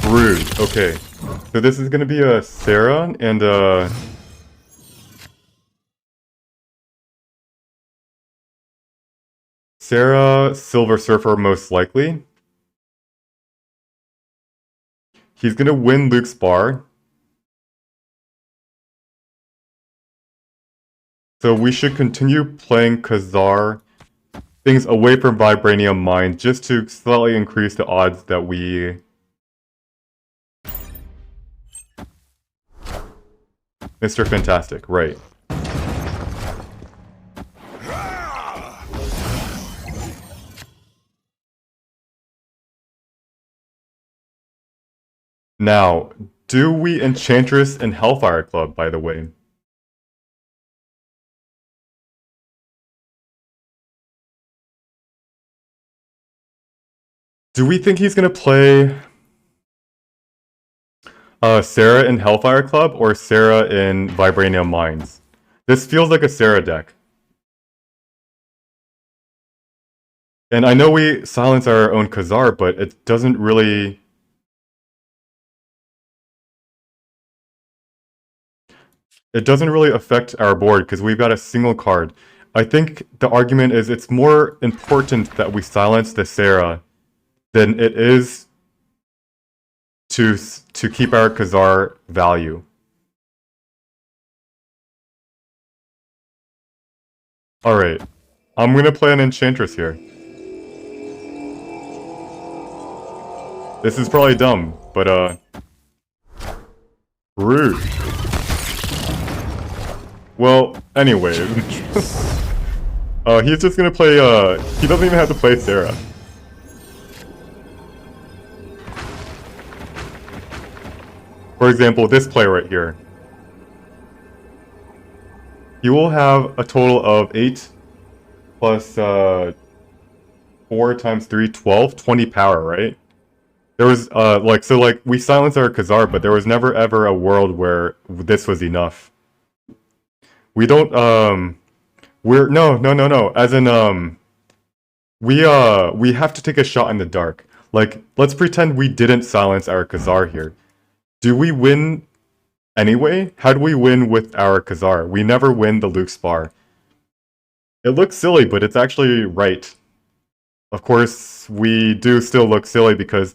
Rude. Okay. So this is gonna be a Sarah and Sarah, Silver Surfer most likely. He's gonna win Luke's bar. So we should continue playing Khazar things away from Vibranium Mine just to slightly increase the odds that we... Mr. Fantastic, right. Now, do we Enchantress and Hellfire Club, by the way? Do we think he's gonna play Sarah in Hellfire Club or Sarah in Vibranium Mines? This feels like a Sarah deck. And I know we silence our own Khazar, but it doesn't really... It doesn't really affect our board because we've got a single card. I think the argument is it's more important that we silence the Sarah than it is to keep our Khazar value. Alright, I'm gonna play an Enchantress here. This is probably dumb, but rude. Well, anyway. He's just gonna play, he doesn't even have to play Sarah. For example, this play right here. You will have a total of 8 plus 4 times 3, 12, 20 power, right? There was, we silenced our Khazar, but there was never ever a world where this was enough. We don't, no. As in, we have to take a shot in the dark. Like, let's pretend we didn't silence our Khazar here. Do we win anyway? How do we win with our Khazar? We never win the Luke Spar. It looks silly, but it's actually right. Of course, we do still look silly because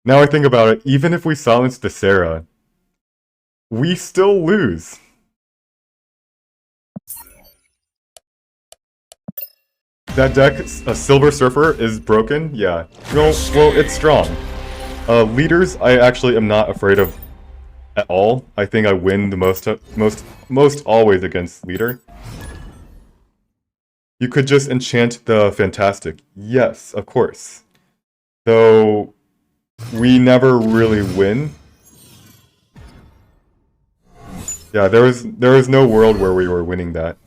now I think about it, even if we silence the Sarah, we still lose. That deck, a Silver Surfer, is broken? Yeah. Well, it's strong. Leaders, I actually am not afraid of at all. I think I win the most always against leader. You could just enchant the Fantastic. Yes, of course. Though we never really win. Yeah, there was no world where we were winning that.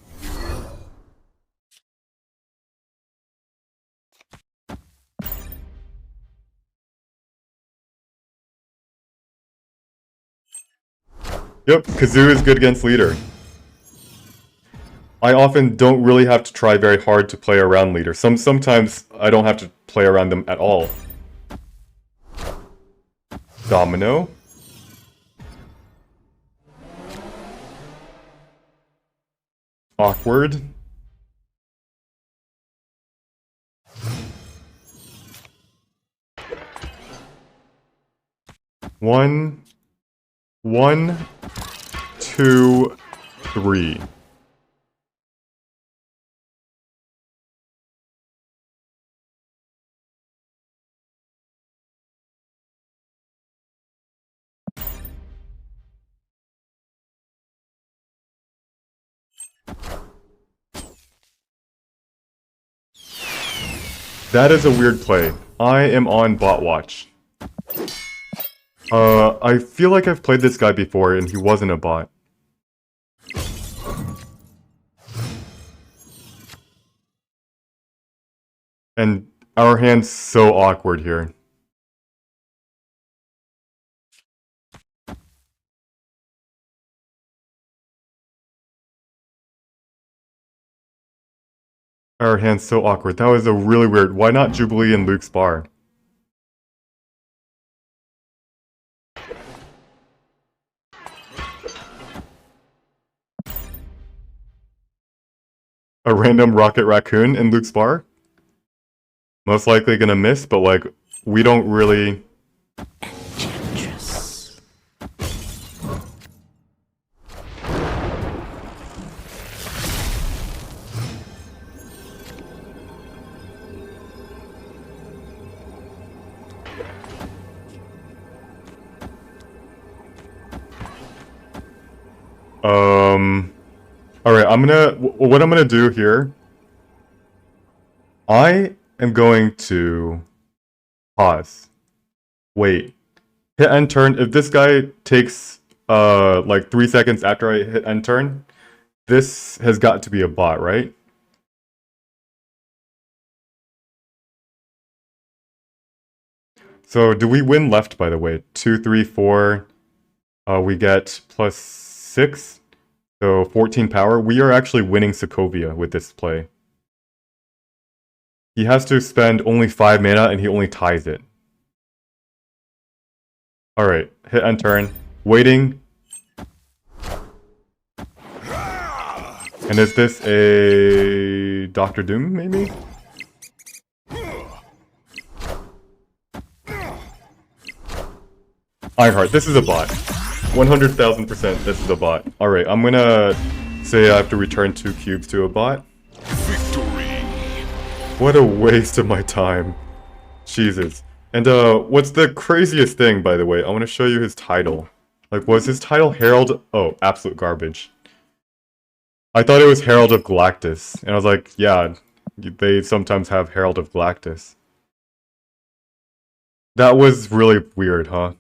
Yep, Kazoo is good against leader. I often don't really have to try very hard to play around leader. Sometimes I don't have to play around them at all. Domino. Awkward. One, 2, 3. That is a weird play. I am on bot watch. I feel like I've played this guy before and he wasn't a bot. And our hand's so awkward here. Our hand's so awkward. That was a really weird. Why not Jubilee and Luke's bar? A random Rocket Raccoon in Luke's bar? Most likely gonna miss, but like, we don't really... Enchantress. Alright, what I'm gonna do here, I am going to pause. Wait. Hit end turn. If this guy takes, like 3 seconds after I hit end turn, this has got to be a bot, right? So, do we win left, by the way? 2, 3, 4, we get +6. So 14 power. We are actually winning Sokovia with this play. He has to spend only 5 mana and he only ties it. Alright, hit end turn. Waiting. And is this a Doctor Doom, maybe? Ironheart, this is a bot. 100,000% this is a bot. Alright, I'm gonna say I have to return 2 cubes to a bot. Victory! What a waste of my time. Jesus. And what's the craziest thing, by the way? I want to show you his title. Like, was his title Herald? Oh, absolute garbage. I thought it was Herald of Galactus. And I was like, yeah, they sometimes have Herald of Galactus. That was really weird, huh?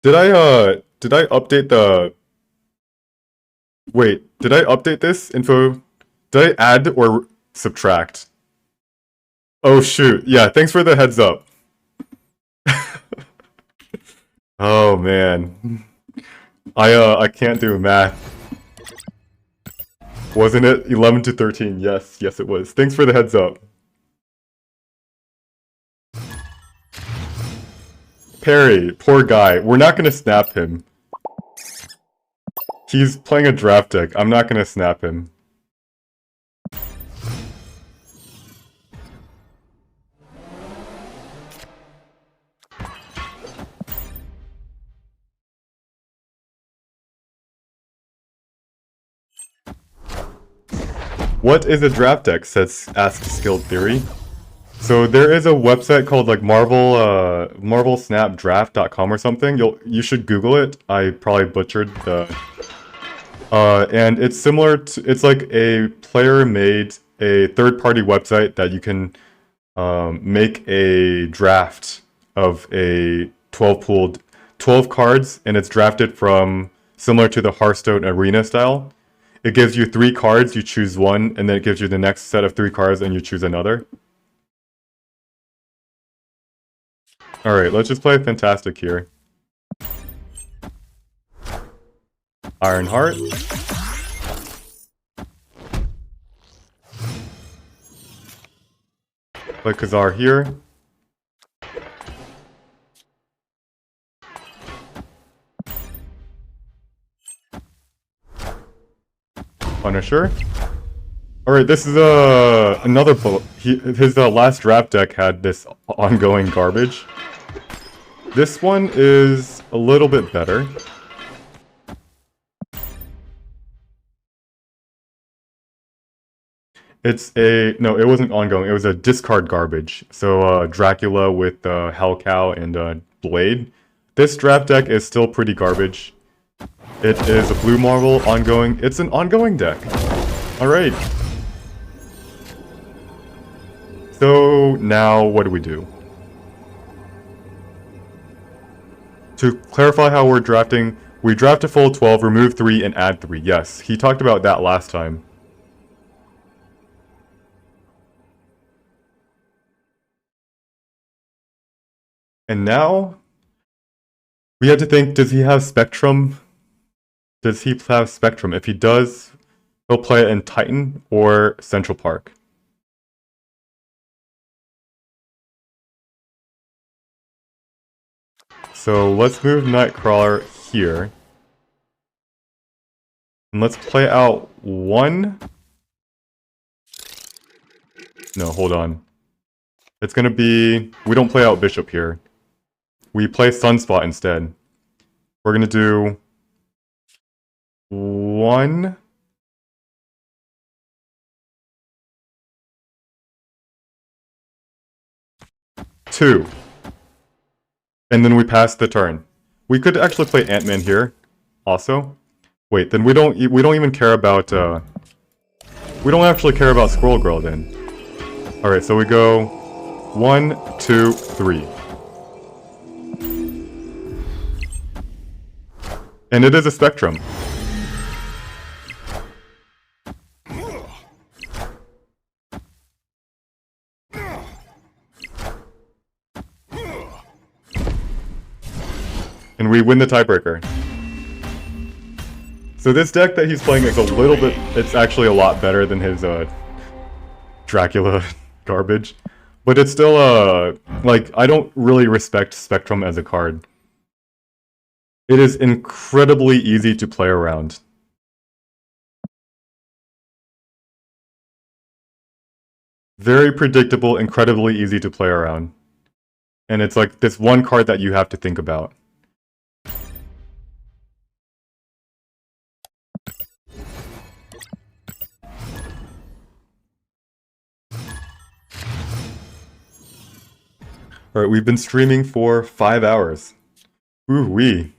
Did I update the... Wait, did I update this info? Did I add or subtract? Oh shoot, yeah, thanks for the heads up. Oh man. I can't do math. Wasn't it 11 to 13? Yes, yes it was. Thanks for the heads up. Perry, poor guy. We're not gonna snap him. He's playing a draft deck. I'm not gonna snap him. What is a draft deck? Asks Skilled Theory. So there is a website called like marvelsnapdraft.com or something. You should Google it. I probably butchered the and it's similar to, it's like a player made a third-party website that you can make a draft of a 12 cards, and it's drafted from similar to the Hearthstone Arena style. It gives you 3 cards, you choose one, and then it gives you the next set of 3 cards and you choose another. Alright, let's just play Fantastic here. Ironheart. Play Khazar here. Punisher. Alright, this is another his last draft deck had this ongoing garbage. This one is a little bit better. No, it wasn't ongoing. It was a discard garbage. So Dracula with Hellcow and Blade. This draft deck is still pretty garbage. It is a blue marble ongoing. It's an ongoing deck. Alright. So now what do we do? To clarify how we're drafting, we draft a full 12, remove 3, and add 3. Yes, he talked about that last time. And now we have to think, does he have Spectrum? Does he have Spectrum? If he does, he'll play it in Titan or Central Park. So let's move Nightcrawler here. And let's play out one. No, hold on. It's gonna be, we don't play out Bishop here. We play Sunspot instead. We're gonna do 1, 2. And then we pass the turn. We could actually play Ant-Man here, also. Wait, then we don't even care about we don't actually care about Squirrel Girl then. All right, so we go 1, 2, 3. And it is a Spectrum. And we win the tiebreaker. So this deck that he's playing is a little bit, it's actually a lot better than his Dracula garbage. But it's still, like, I don't really respect Spectrum as a card. It is incredibly easy to play around. Very predictable, incredibly easy to play around. And it's like this one card that you have to think about. Alright, we've been streaming for 5 hours. Ooh-wee.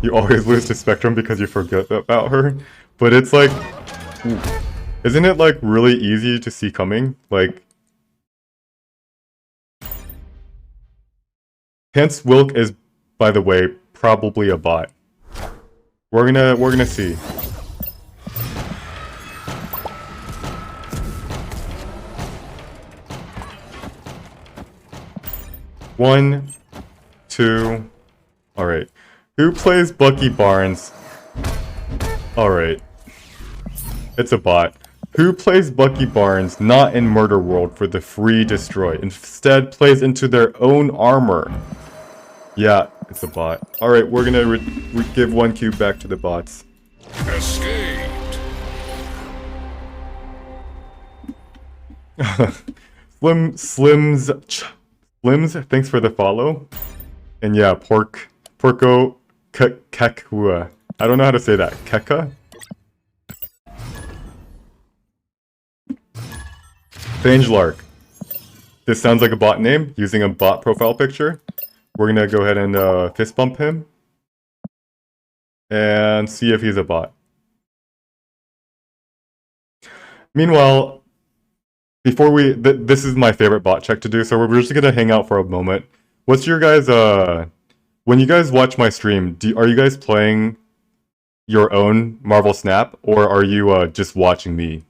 You always lose to Spectrum because you forget about her. But it's like... Ooh. Isn't it like really easy to see coming? Like... Hence Wilk is, by the way, probably a bot. We're gonna see. One, two, alright. Who plays Bucky Barnes? Alright. It's a bot. Who plays Bucky Barnes not in Murder World for the free destroy? Instead plays into their own armor. Yeah, it's a bot. Alright, we're gonna give 1 cube back to the bots. Escaped. Slims, thanks for the follow. And yeah, Porco Kekua. I don't know how to say that. Keka? Fangelark. This sounds like a bot name, using a bot profile picture. We're gonna go ahead and fist bump him. And see if he's a bot. Meanwhile, before this is my favorite bot check to do, so we're just gonna hang out for a moment. What's your guys, when you guys watch my stream, are you guys playing your own Marvel Snap, or are you just watching me?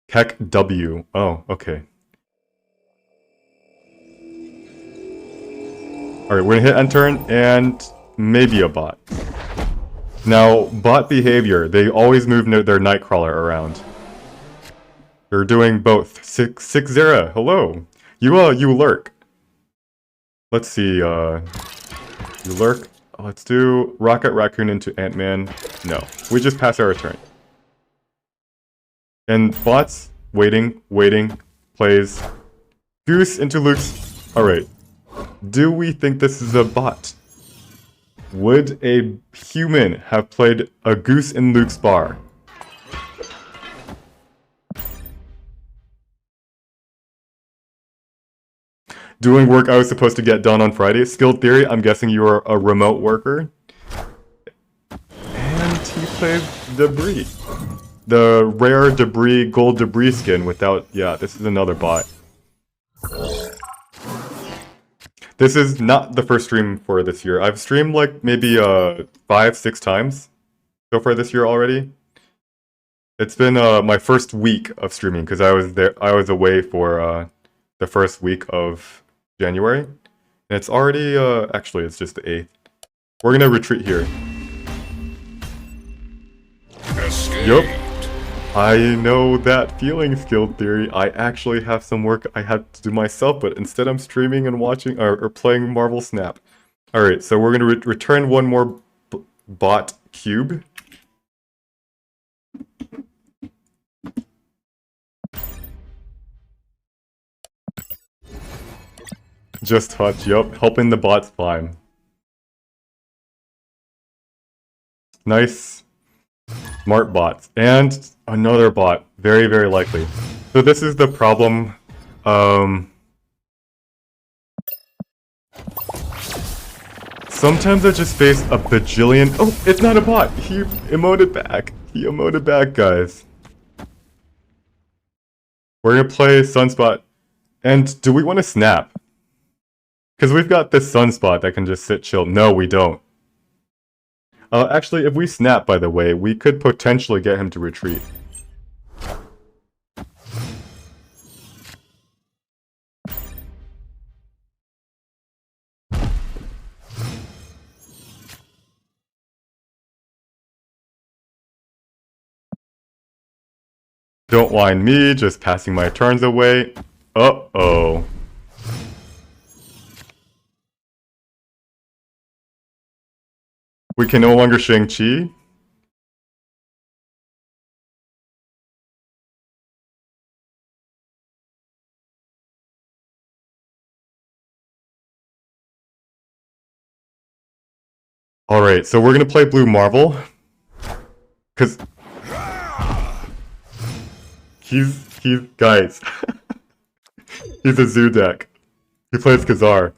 Kek W. Oh, okay. Alright, we're gonna hit enter and maybe a bot. Now, bot behavior, they always move their Nightcrawler around. They're doing both. 6-0, hello. You lurk. Let's see, you lurk. Let's do Rocket Raccoon into Ant-Man. No, we just pass our turn. And bots, waiting, plays Goose into Luke's. Alright. Do we think this is a bot? Would a human have played a Goose in Luke's bar? Doing work I was supposed to get done on Friday. Skilled Theory, I'm guessing you are a remote worker. And play Debris. The rare Debris, gold Debris skin without... Yeah, this is another bot. This is not the first stream for this year. I've streamed like maybe 5-6 times so far this year already. It's been my first week of streaming because I was away for the first week of January. And it's already actually it's just the 8th. We're gonna retreat here. Escaped. Yup. I know that feeling, Skilled Theory. I actually have some work I had to do myself, but instead I'm streaming and watching or playing Marvel Snap. Alright, so we're going to return one more bot cube. Just touch, yup, helping the bots climb. Nice. Smart bots. And another bot. Very, very likely. So this is the problem. Sometimes I just face a bajillion... Oh, it's not a bot! He emoted back. He emoted back, guys. We're gonna play Sunspot. And do we want to snap? Because we've got this Sunspot that can just sit chill. No, we don't. Actually, if we snap, by the way, we could potentially get him to retreat. Don't whine me, just passing my turns away. Uh-oh. We can no longer Shang-Chi? Alright, so we're gonna play Blue Marvel. Cause... guys. He's a zoo deck. He plays Khazar.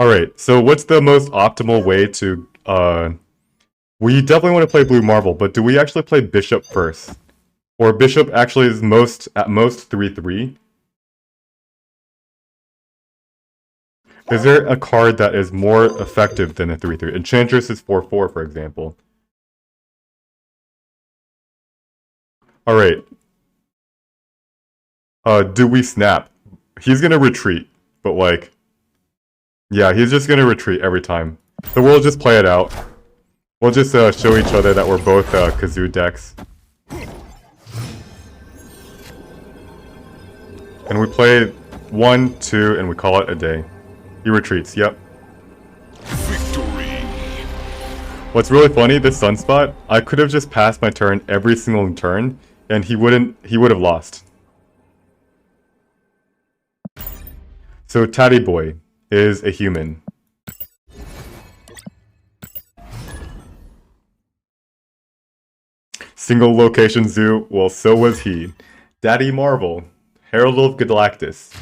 Alright, so what's the most optimal way to, we definitely want to play Blue Marvel, but do we actually play Bishop first? Or Bishop actually is at most 3-3? Is there a card that is more effective than a 3-3? Enchantress is 4-4, for example. Alright. Do we snap? He's gonna retreat, but like... Yeah, he's just gonna retreat every time. So we'll just play it out. We'll just show each other that we're both Kazoo decks. And we play 1, 2, and we call it a day. He retreats, yep. Victory. What's really funny, this Sunspot, I could have just passed my turn every single turn, and he would have lost. So Tatty Boy is a human. Single location zoo, well so was he. Daddy Marvel, Herald of Galactus.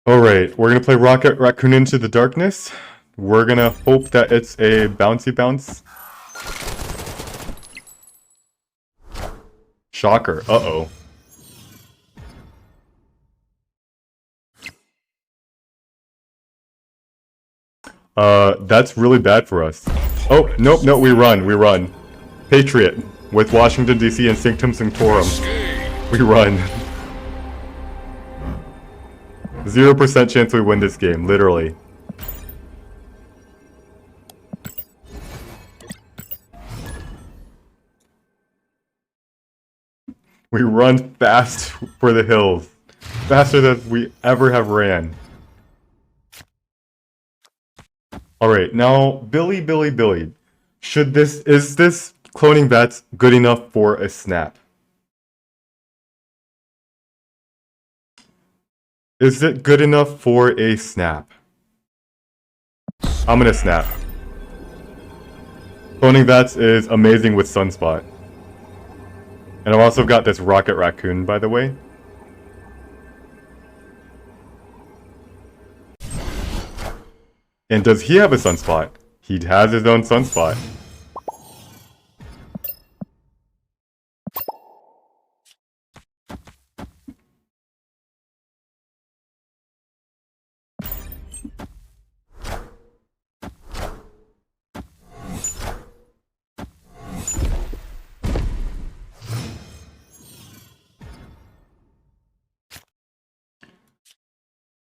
Alright, we're gonna play Rocket Raccoon Into the Darkness. We're gonna hope that it's a bouncy bounce. Shocker, uh-oh. That's really bad for us. Oh, nope, no, we run. Patriot, with Washington, D.C. and Sanctum Sanctorum. We run. 0% chance we win this game, literally. We run fast for the hills. Faster than we ever have ran. Alright, now, Billy. Is this cloning bats good enough for a snap? Is it good enough for a snap? I'm gonna snap. Cloning Vats is amazing with Sunspot. And I've also got this Rocket Raccoon, by the way. And does he have a Sunspot? He has his own Sunspot.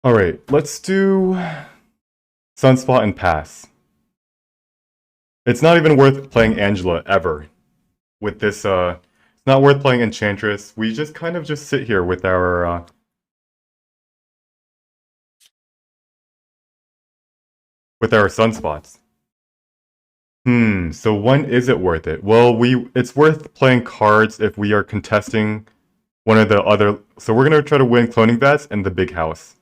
Alright, let's do Sunspot and pass. It's not even worth playing Angela, ever. With this, it's not worth playing Enchantress. We just kind of just sit here with our, Sunspots. So when is it worth it? Well, it's worth playing cards if we are contesting one of the other... So we're gonna try to win Cloning Vats and the Big House.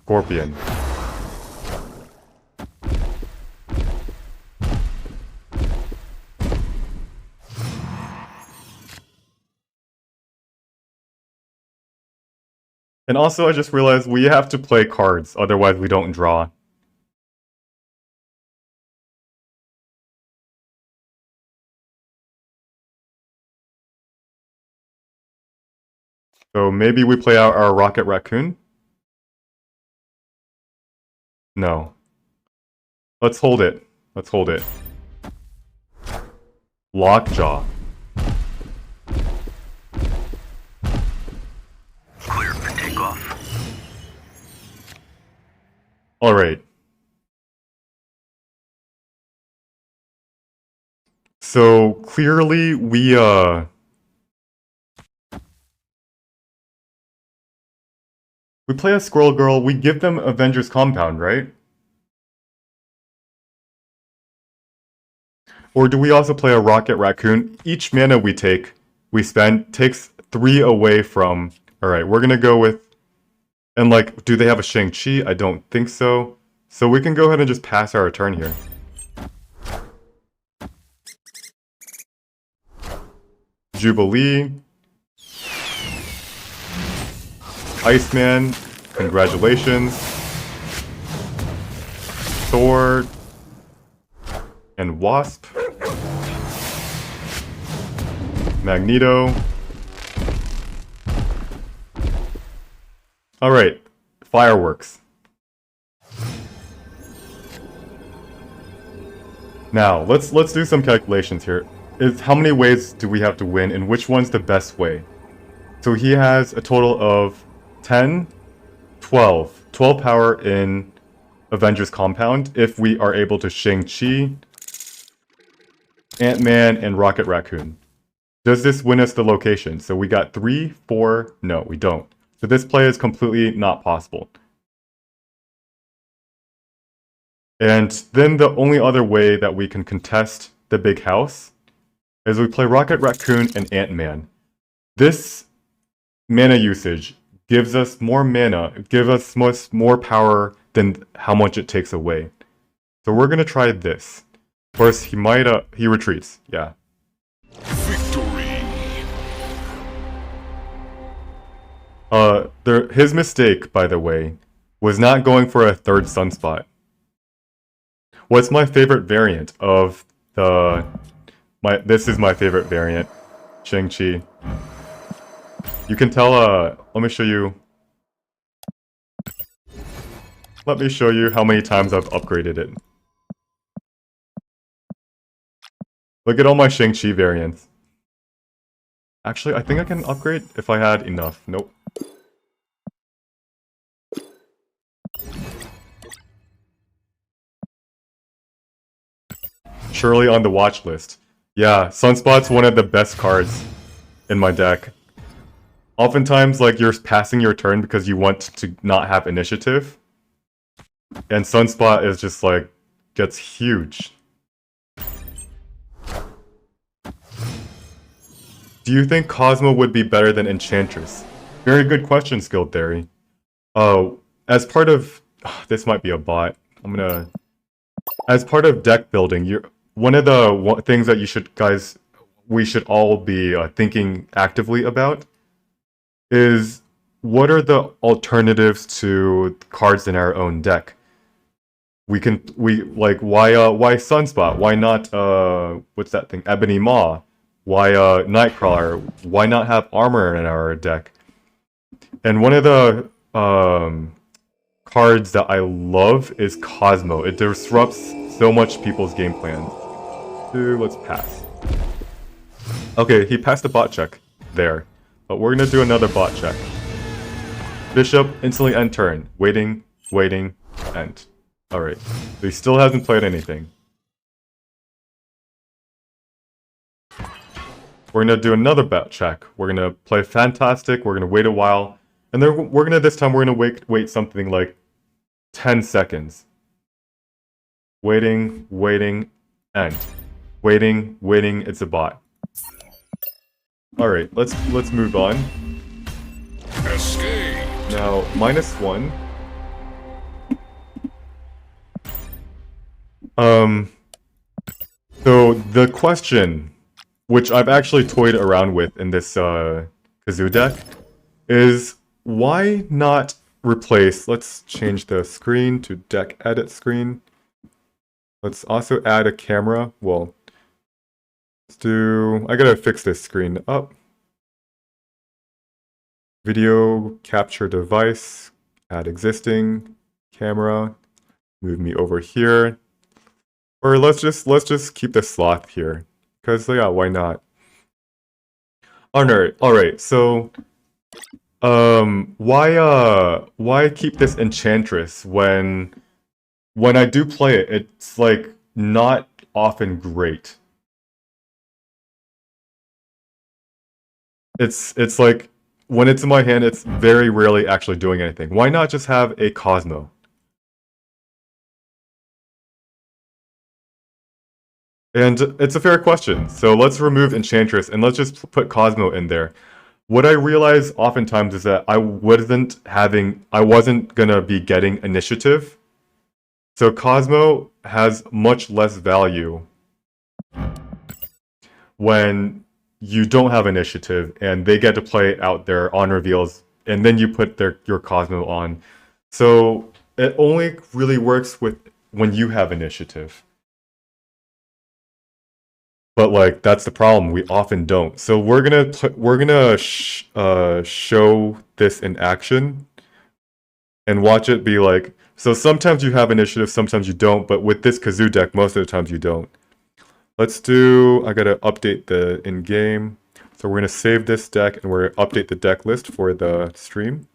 Scorpion. And also, I just realized we have to play cards, otherwise we don't draw. So maybe we play out our Rocket Raccoon? No. Let's hold it. Let's hold it. Lockjaw. Clear for takeoff. Alright. So clearly we play a Squirrel Girl, we give them Avengers Compound, right? Or do we also play a Rocket Raccoon? Each mana we spend, takes 3 away from... Alright, we're gonna go with... And like, do they have a Shang-Chi? I don't think so. So we can go ahead and just pass our turn here. Jubilee. Iceman. Congratulations. Sword. And Wasp. Magneto. Alright. Fireworks. Now, let's do some calculations here. How many ways do we have to win, and which one's the best way? So he has a total of 10, 12. 12 power in Avengers Compound if we are able to Shang-Chi, Ant-Man, and Rocket Raccoon. Does this win us the location? So we got 3, 4, no, we don't. So this play is completely not possible. And then the only other way that we can contest the Big House is we play Rocket Raccoon and Ant-Man. This mana usage gives us more mana, gives us much more power than how much it takes away. So we're gonna try this. First, he retreats, yeah. Victory. His mistake, by the way, was not going for a third Sunspot. What's my favorite variant of the... This is my favorite variant, Shang-Chi. You can tell, let me show you. Let me show you how many times I've upgraded it. Look at all my Shang-Chi variants. Actually, I think I can upgrade if I had enough. Nope. Surely on the watch list. Yeah, Sunspot's one of the best cards in my deck. Oftentimes, like, you're passing your turn because you want to not have initiative. And Sunspot is just, like, gets huge. Do you think Cosmo would be better than Enchantress? Very good question, Skilled Theory. As part of... this might be a bot. As part of deck building, one of the things that we should all be thinking actively about is what are the alternatives to cards in our own deck? Why Sunspot? Why not what's that thing? Ebony Maw? Why Nightcrawler? Why not have armor in our deck? And one of the cards that I love is Cosmo. It disrupts so much people's game plans. Let's pass. Okay, he passed the bot check there. But we're gonna do another bot check. Bishop, instantly end turn. Waiting, end. Alright. So he still hasn't played anything. We're gonna do another bot check. We're gonna play Fantastic, we're gonna wait a while. And then this time we're gonna wait something like 10 seconds. Waiting, end. Waiting, it's a bot. Alright, let's move on. Escape. Now, -1. So the question, which I've actually toyed around with in this Kazoo deck, is why not replace... Let's change the screen to deck edit screen. Let's also add a camera. Well, I gotta fix this screen up. Video capture device, add existing camera, move me over here. Or let's just keep the sloth here. Because yeah, why not? Alright, so why keep this Enchantress when I do play it, it's like not often great. It's like when it's in my hand, it's very rarely actually doing anything. Why not just have a Cosmo? And it's a fair question. So let's remove Enchantress and let's just put Cosmo in there. What I realize oftentimes is that I wasn't gonna be getting initiative. So Cosmo has much less value when you don't have initiative and they get to play out their on reveals and then you put your Cosmo on. So it only really works when you have initiative. But like that's the problem, we often don't. So we're gonna show this in action and watch it be like, so sometimes you have initiative, sometimes you don't, but with this Kazoo deck, most of the times you don't. I gotta update the in-game. So we're gonna save this deck and we're gonna update the deck list for the stream.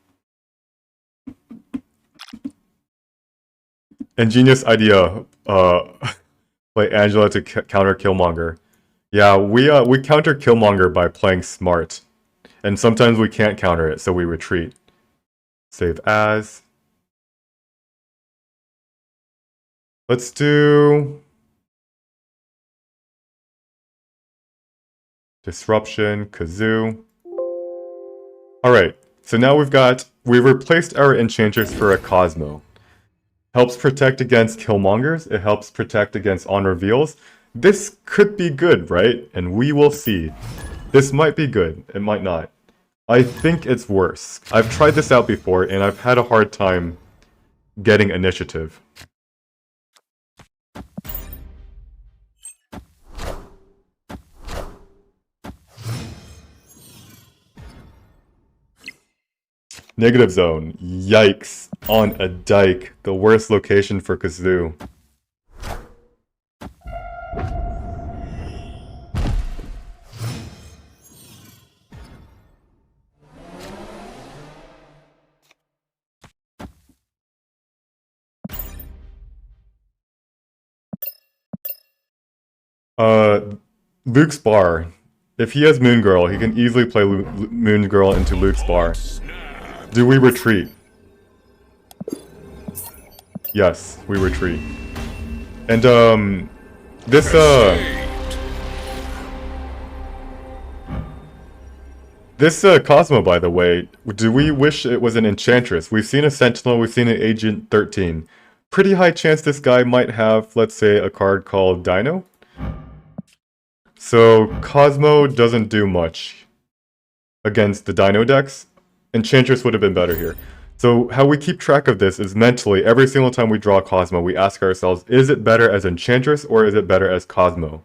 Ingenious idea, play Angela to counter Killmonger. Yeah, we counter Killmonger by playing smart. And sometimes we can't counter it, so we retreat. Save as. Let's do Disruption, Kazoo. Alright, so now we've replaced our Enchantress for a Cosmo. Helps protect against Killmongers, it helps protect against on reveals. This could be good, right? And we will see. This might be good, it might not. I think it's worse. I've tried this out before and I've had a hard time getting initiative. Negative zone. Yikes. On a dike. The worst location for Kazoo. Luke's Bar. If he has Moon Girl, he can easily play Moon Girl into Luke's Bar. Do we retreat? Yes, we retreat. And, This Cosmo, by the way, do we wish it was an Enchantress? We've seen a Sentinel, we've seen an Agent 13. Pretty high chance this guy might have, let's say, a card called Dino. So Cosmo doesn't do much against the Dino decks. Enchantress would have been better here. So how we keep track of this is mentally, every single time we draw Cosmo, we ask ourselves, is it better as Enchantress or is it better as Cosmo?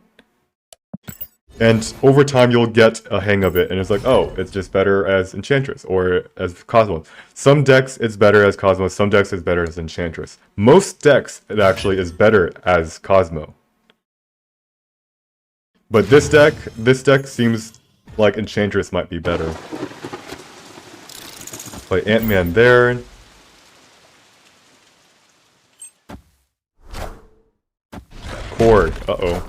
And over time, you'll get a hang of it, and it's like, oh, it's just better as Enchantress or as Cosmo. Some decks, it's better as Cosmo. Some decks, it's better as Enchantress. Most decks, it actually is better as Cosmo. But this deck seems like Enchantress might be better. Play Ant-Man there. Korg, uh-oh.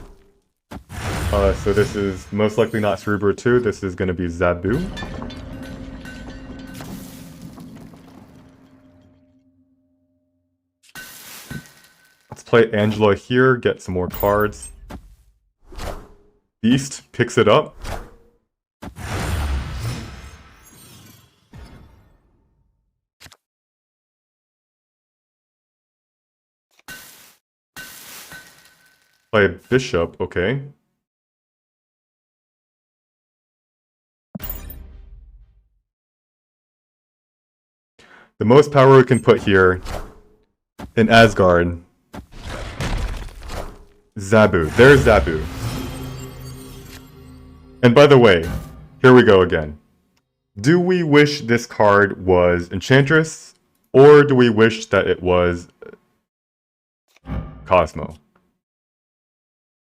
So this is most likely not Cerebro 2, this is going to be Zabu. Let's play Angela here, get some more cards. Beast picks it up. Play Bishop, okay. The most power we can put here in Asgard. Zabu. There's Zabu. And by the way, here we go again. Do we wish this card was Enchantress, or do we wish that it was Cosmo?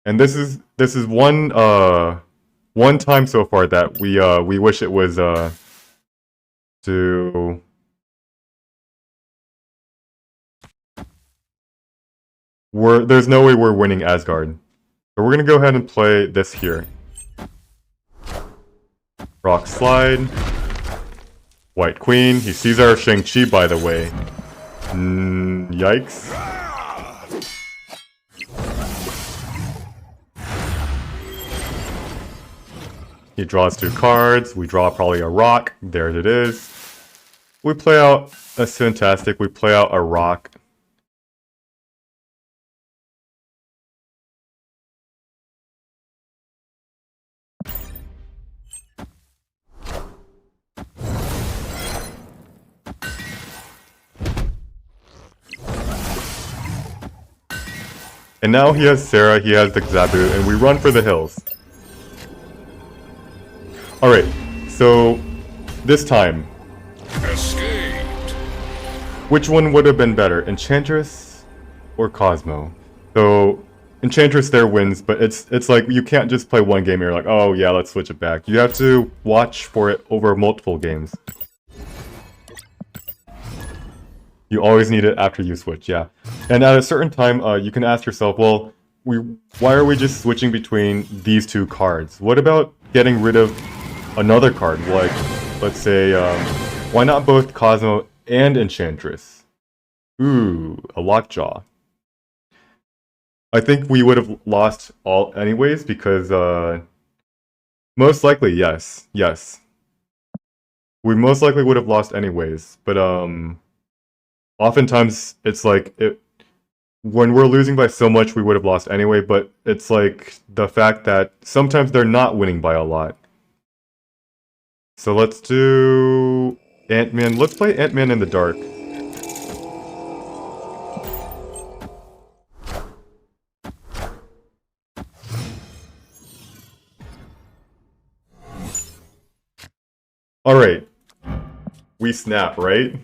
And this is one time so far that we wish it was to. There's no way we're winning Asgard. So we're gonna go ahead and play this here. Rock Slide. White Queen. He sees our Shang-Chi, by the way. Yikes. He draws 2 cards. We draw probably a rock. There it is. We play out a Fantastic. We play out a rock. And now he has Sarah, he has the Zabu, and we run for the hills. Alright, so this time. Escaped. Which one would have been better, Enchantress or Cosmo? So Enchantress there wins, but it's like you can't just play one game and you're like, oh yeah, let's switch it back. You have to watch for it over multiple games. You always need it after you switch, yeah. And at a certain time, you can ask yourself, well, why are we just switching between these 2 cards? What about getting rid of another card? Like, let's say, why not both Cosmo and Enchantress? Ooh, a Lockjaw. I think we would have lost all anyways, because, most likely, yes. We most likely would have lost anyways, but, oftentimes, it's like, when we're losing by so much, we would have lost anyway, but it's like the fact that sometimes they're not winning by a lot. So let's do Ant-Man. Let's play Ant-Man in the dark. Alright. We snap, right?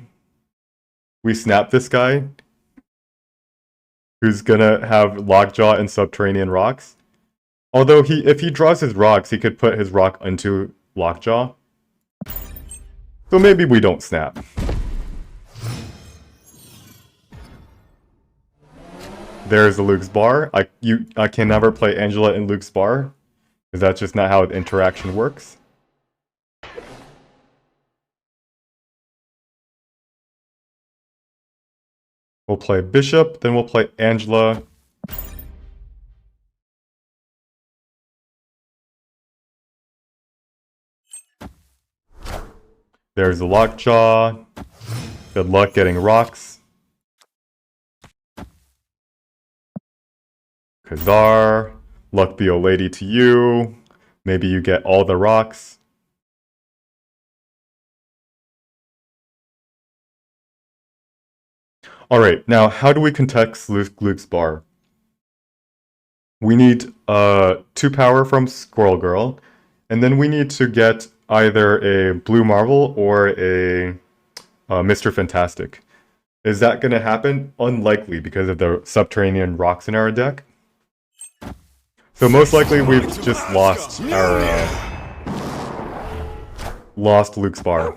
We snap this guy. Who's gonna have Lockjaw and Subterranean Rocks. Although if he draws his rocks, he could put his rock into Lockjaw. So maybe we don't snap. There's the Luke's Bar. I can never play Angela in Luke's Bar, because that's just not how the interaction works. We'll play Bishop, then we'll play Angela. There's the Lockjaw. Good luck getting rocks. Khazar. Luck be a lady to you. Maybe you get all the rocks. Alright, now how do we contest Luke's bar? We need 2 power from Squirrel Girl, and then we need to get either a Blue Marvel or a Mr. Fantastic. Is that going to happen? Unlikely because of the subterranean rocks in our deck. So most likely we've just lost our lost Luke's bar.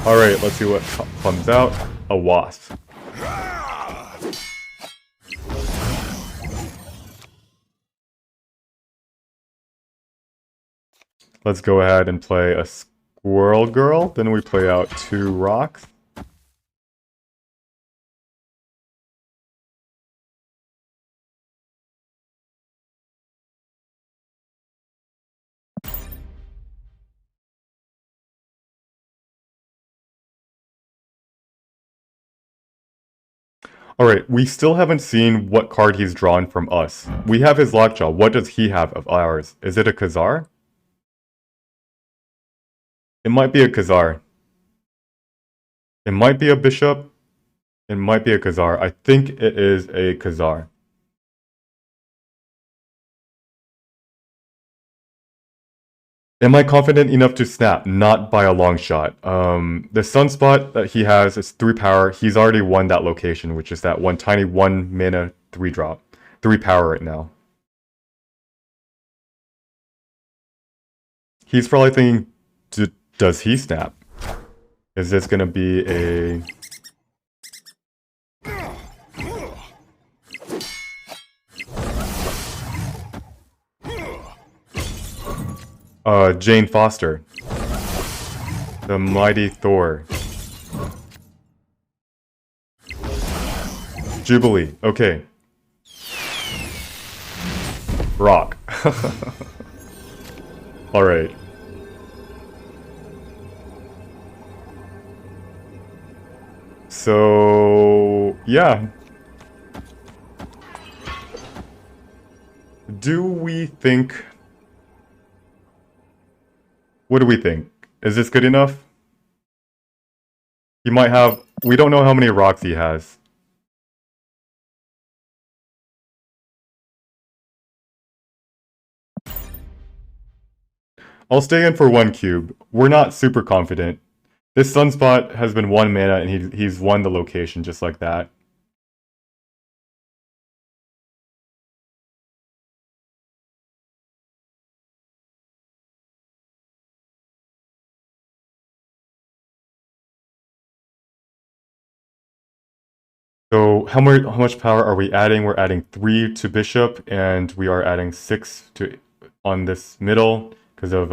Alright, let's see what comes out. A Wasp. Let's go ahead and play a Squirrel Girl. Then we play out 2 rocks. Alright, we still haven't seen what card he's drawn from us. We have his Lockjaw. What does he have of ours? Is it a Khazar? It might be a Khazar. It might be a Bishop. It might be a Khazar. I think it is a Khazar. Am I confident enough to snap? Not by a long shot. The Sunspot that he has is 3 power. He's already won that location, which is that one tiny 1 mana 3 drop. 3 power right now. He's probably thinking, does he snap? Is this gonna be a... Jane Foster. The Mighty Thor. Jubilee. Okay. Rock. Alright. So... yeah. Do we think... What do we think? Is this good enough? He might have... We don't know how many rocks he has. I'll stay in for 1 cube. We're not super confident. This Sunspot has been 1 mana and he's won the location just like that. So how much power are we adding? We're adding 3 to Bishop, and we are adding 6 to on this middle because of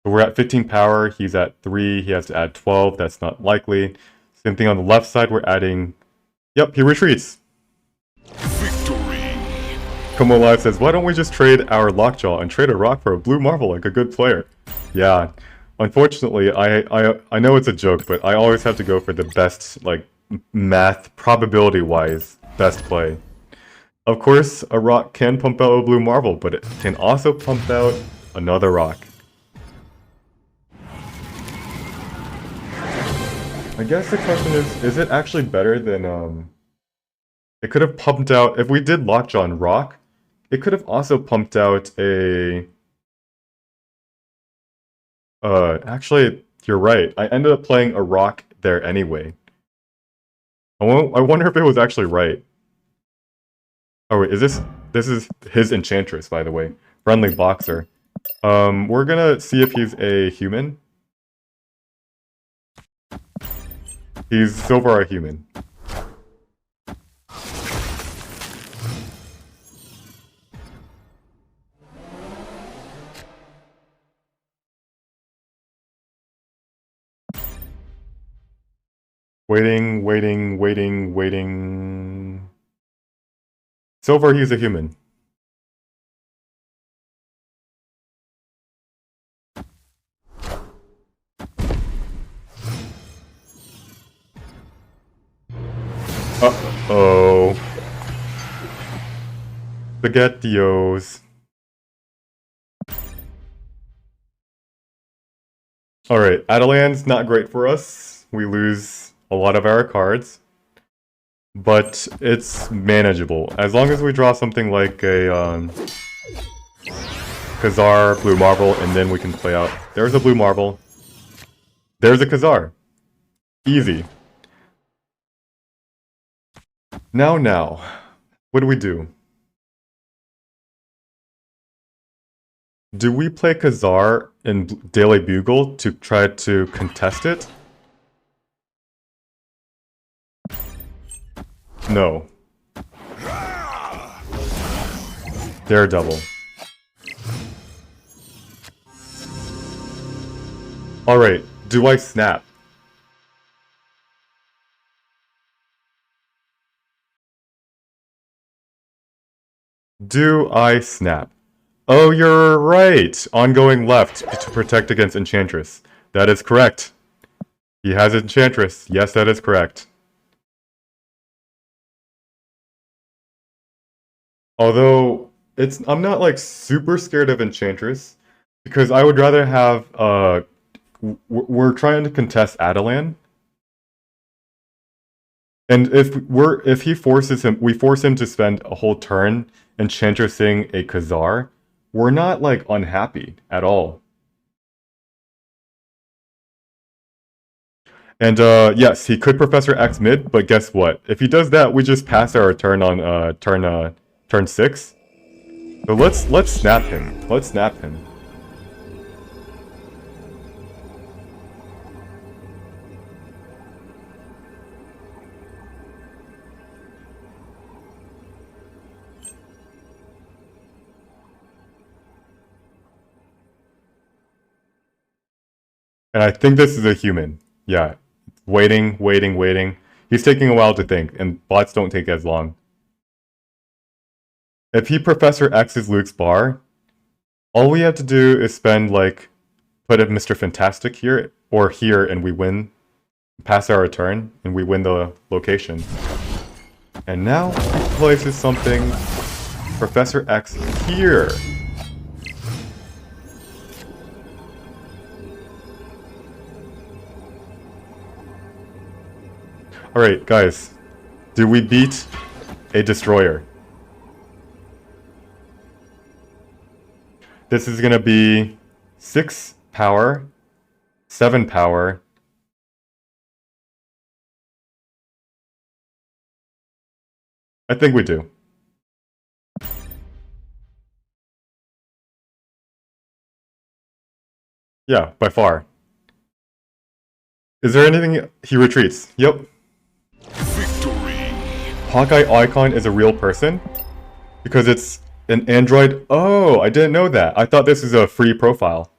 we're at 15 power. He's at 3. He has to add 12. That's not likely. Same thing on the left side. We're adding. Yep, he retreats. Victory. Como Live says, why don't we just trade our Lockjaw and trade a rock for a blue marble like a good player? Yeah, unfortunately, I know it's a joke, but I always have to go for the best, like, math, probability-wise, best play. Of course, a rock can pump out a blue marble, but it can also pump out another rock. I guess the question is it actually better than, it could have pumped out, if we did Lockjaw and Rock, it could have also pumped out a... actually, you're right. I ended up playing a rock there anyway. I wonder if it was actually right. Oh wait, this is his Enchantress, by the way. Friendly Boxer. We're gonna see if he's a human. He's so far a human. Waiting, waiting, waiting, waiting. So far, he's a human. Uh-oh. SpaghettiOs. Alright, Adelan's not great for us. We lose a lot of our cards. But it's manageable. As long as we draw something like a Khazar, blue marble, and then we can play out. There's a blue marble. There's a Khazar. Easy. Now. What do we do? Do we play Khazar in Daily Bugle to try to contest it? No. Daredevil. Alright, do I snap? Do I snap? Oh, you're right! Ongoing left to protect against Enchantress. That is correct. He has Enchantress. Yes, that is correct. Although, I'm not like super scared of Enchantress, because I would rather have, we're trying to contest Adelan. And if he forces him, we force him to spend a whole turn Enchantressing a Khazar, we're not like unhappy at all. And yes, he could Professor X mid, but guess what? If he does that, we just pass our turn on turn 6. So let's snap him. Let's snap him. And I think this is a human. Yeah. Waiting. He's taking a while to think, and bots don't take as long. If he Professor X's Luke's bar, all we have to do is spend, like, put a Mr. Fantastic here, or here, and we win. Pass our turn, and we win the location. And now he places something Professor X here. Alright, guys. Do we beat a destroyer? This is gonna be 6 power, 7 power. I think we do. Yeah, by far. Is there anything... He retreats. Yep. Victory! Hawkeye Icon is a real person? Because it's an android? Oh, I didn't know that. I thought this was a free profile.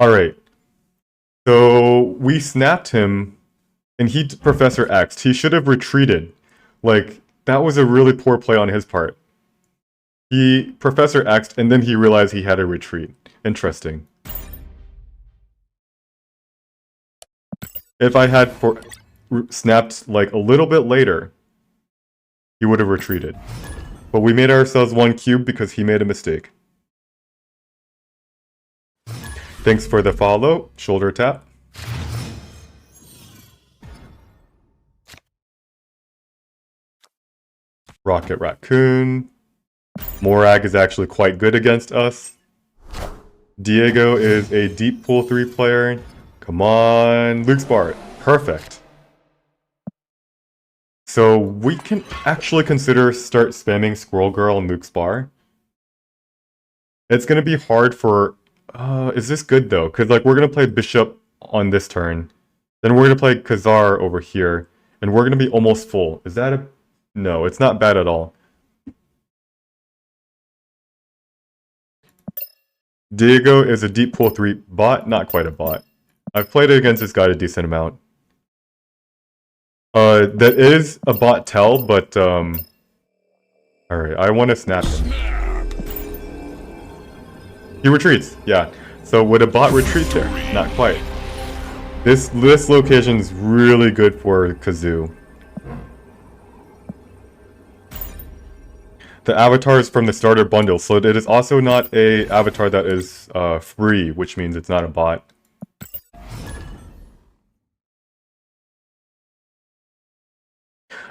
Alright. So, we snapped him, and he Professor X'd. He should have retreated. Like, that was a really poor play on his part. He Professor X'd, and then he realized he had to retreat. Interesting. If I had snapped like a little bit later, he would have retreated. But we made ourselves 1 cube because he made a mistake. Thanks for the follow, shoulder tap. Rocket Raccoon. Morag is actually quite good against us. Diego is a deep pool 3 player. Come on, Luke's Bart. Perfect. So we can actually consider start spamming Squirrel Girl and Luke's Bar. It's gonna be hard for... is this good though? Because like we're gonna play Bishop on this turn. Then we're gonna play Khazar over here. And we're gonna be almost full. Is that a... No, it's not bad at all. Diego is a deep pool 3 bot, not quite a bot. I've played against this guy a decent amount. That is a bot tell, but alright, I want to snap him. He retreats, yeah. So would a bot retreat there? Not quite. This location is really good for Kazoo. The avatar is from the starter bundle, so it is also not a avatar that is free, which means it's not a bot.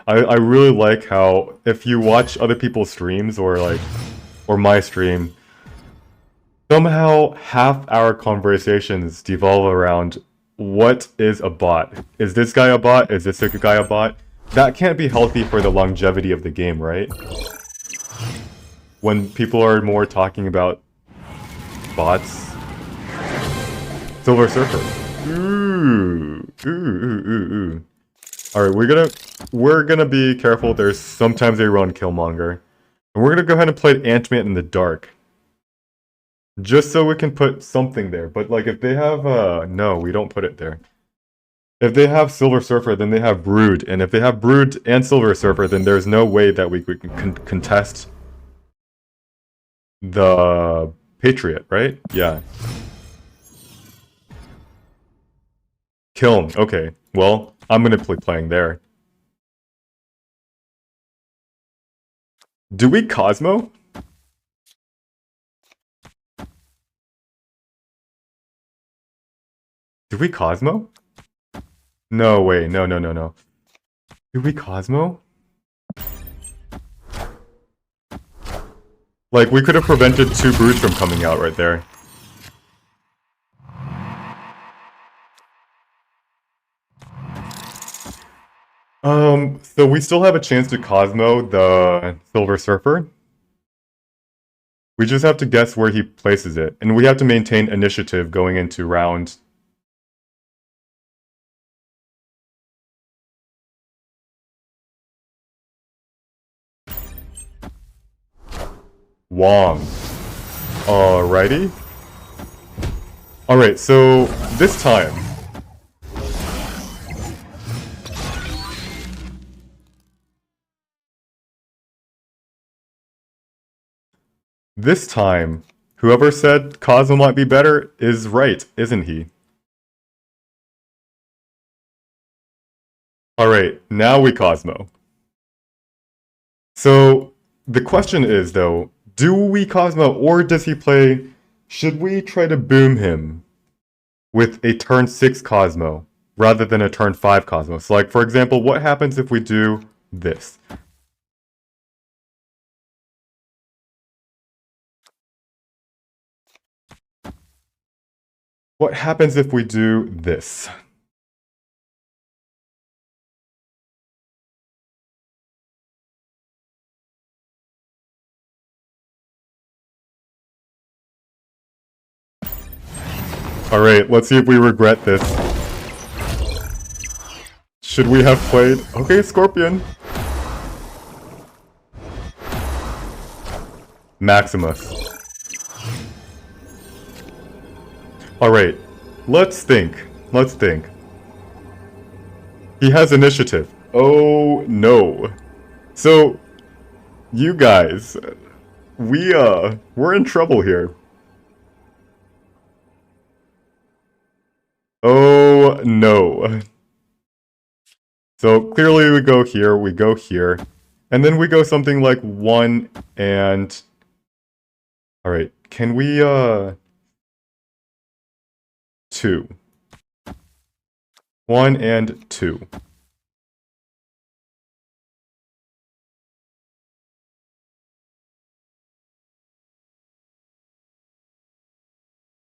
I really like how if you watch other people's streams or my stream, somehow half our conversations devolve around what is a bot? Is this guy a bot? Is this guy a bot? That can't be healthy for the longevity of the game, right? When people are more talking about bots. Silver Surfer. Ooh. Alright, we're gonna be careful. There's sometimes they run Killmonger. And we're gonna go ahead and play Ant-Man in the dark. Just so we can put something there. But like if they have no, we don't put it there. If they have Silver Surfer, then they have Brood. And if they have Brood and Silver Surfer, then there's no way that we can contest the Patriot, right? Yeah. Kiln, okay. Well, I'm gonna be playing there. Do we Cosmo? Do we Cosmo? No, wait, no. Do we Cosmo? Like, we could have prevented 2 Broods from coming out right there. So we still have a chance to Cosmo the Silver Surfer. We just have to guess where he places it. And we have to maintain initiative going into round... Wong. Alrighty. Alright, so this time... This time, whoever said Cosmo might be better is right, isn't he? Alright, now we Cosmo. So, the question is, though, do we Cosmo or does he play... Should we try to boom him with a turn 6 Cosmo rather than a turn 5 Cosmo? So, like, for example, what happens if we do this? What happens if we do this? Alright, let's see if we regret this. Should we have played... Okay, Scorpion. Maximus. Alright, let's think. He has initiative. Oh, no. So, you guys, we're in trouble here. Oh, no. So, clearly we go here, and then we go something like 1 and... Alright, can we, 2. 1 and 2.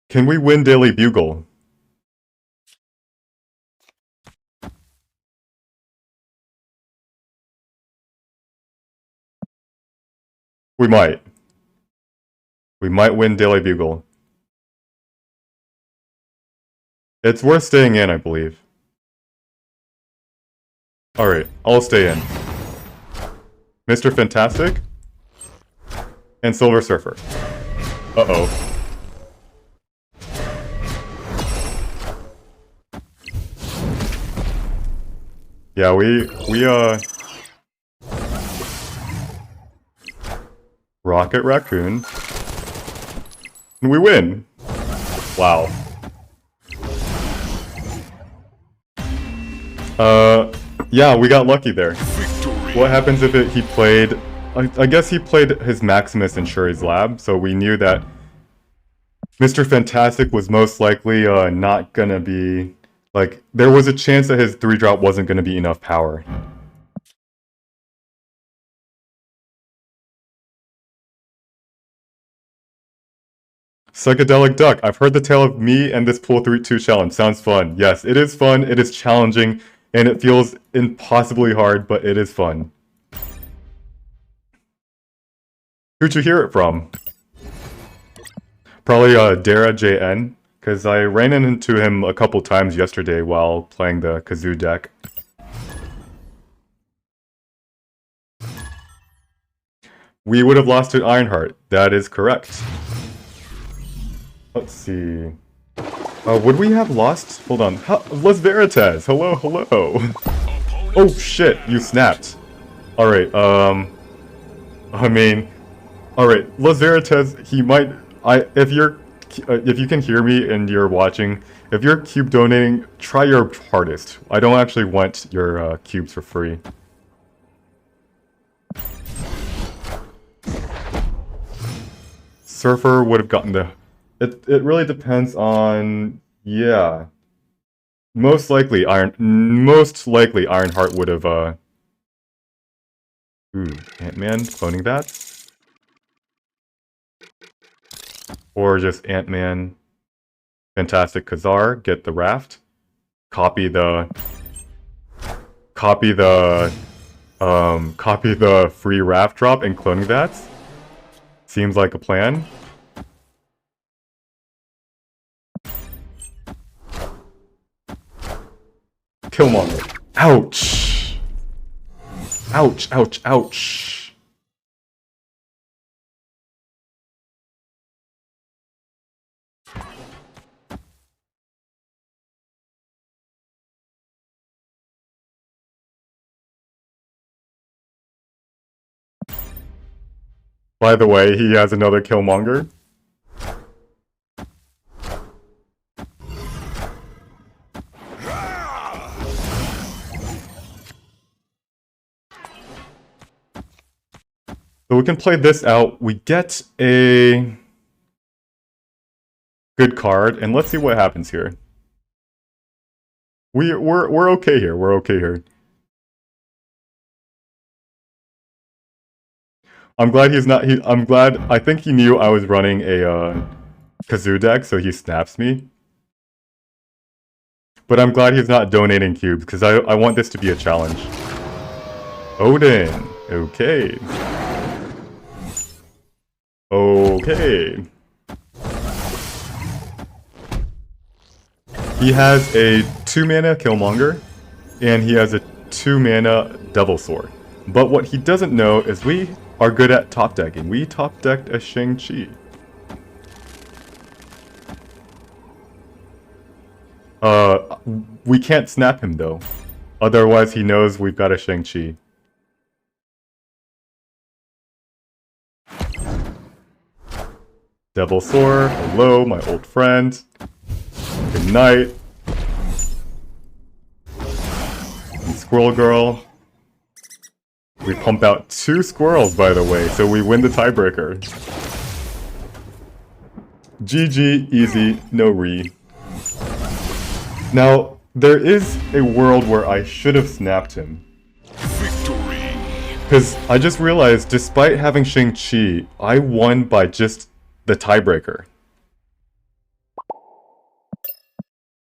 Can we win Daily Bugle? We might. We might win Daily Bugle. It's worth staying in, I believe. Alright, I'll stay in. Mr. Fantastic? And Silver Surfer. Uh-oh. Yeah, we Rocket Raccoon. And we win! Wow. Yeah, we got lucky there. Victory. What happens if he played I guess he played his Maximus in Shuri's lab, so we knew that Mr. Fantastic was most likely not gonna be... Like, there was a chance that his 3-drop wasn't gonna be enough power. Psychedelic Duck, I've heard the tale of me and this Pool 3-2 challenge. Sounds fun. Yes, it is fun, it is challenging, and it feels impossibly hard, but it is fun. Who'd you hear it from? Probably Dara JN, because I ran into him a couple times yesterday while playing the Kazoo deck. We would have lost to Ironheart. That is correct. Let's see. Would we have lost? Hold on. Las Veritas! Hello, hello! Oh shit, you snapped. Alright, I mean... Alright, Las Veritas, he might... if you can hear me and you're watching, if you're cube donating, try your hardest. I don't actually want your cubes for free. Surfer would have gotten the... It really depends on... Yeah. Most likely Ironheart would have, Ant-Man, cloning bats? Or just Ant-Man, Fantastic Khazar, get the raft, copy the free raft drop and cloning bats. Seems like a plan. Killmonger. Ouch! Ouch, ouch, ouch. By the way, he has another Killmonger. So we can play this out. We get a good card, and let's see what happens here. We're okay here. We're okay here. I'm glad he's not. I'm glad. I think he knew I was running a Kazoo deck, so he snaps me. But I'm glad he's not donating cubes because I want this to be a challenge. Odin. Okay. Okay. He has a 2-mana Killmonger, and he has a 2-mana Devil Sword. But what he doesn't know is we are good at top decking. We top decked a Shang-Chi. We can't snap him though. Otherwise he knows we've got a Shang-Chi. Devil Sword, hello, my old friend. Good night. And Squirrel Girl. We pump out 2 squirrels, by the way, so we win the tiebreaker. GG, easy, no re. Now, there is a world where I should have snapped him. Victory! Because I just realized, despite having Shang-Chi, I won by just the tiebreaker.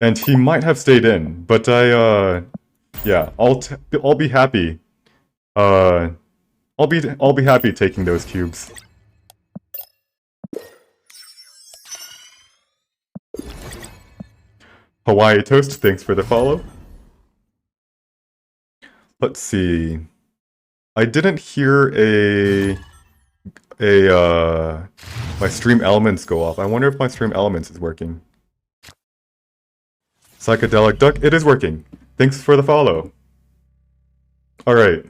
And he might have stayed in, but yeah, I'll be happy. I'll be happy taking those cubes. Hawaii Toast, thanks for the follow. Let's see. I didn't hear my stream elements go off. I wonder if my stream elements is working. Psychedelic Duck, it is working. Thanks for the follow. Alright.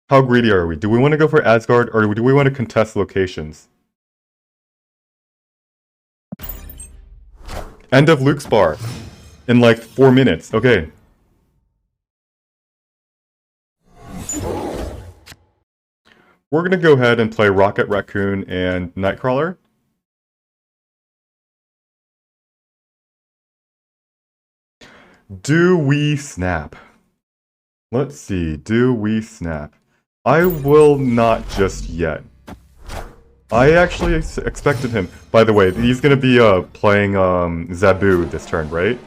How greedy are we? Do we want to go for Asgard, or do we want to contest locations? End of Luke's bar. In like 4 minutes. Okay. We're gonna go ahead and play Rocket Raccoon and Nightcrawler. Do we snap? Let's see, do we snap? I will not just yet. I actually expected him. By the way, he's gonna be playing Zabu this turn, right?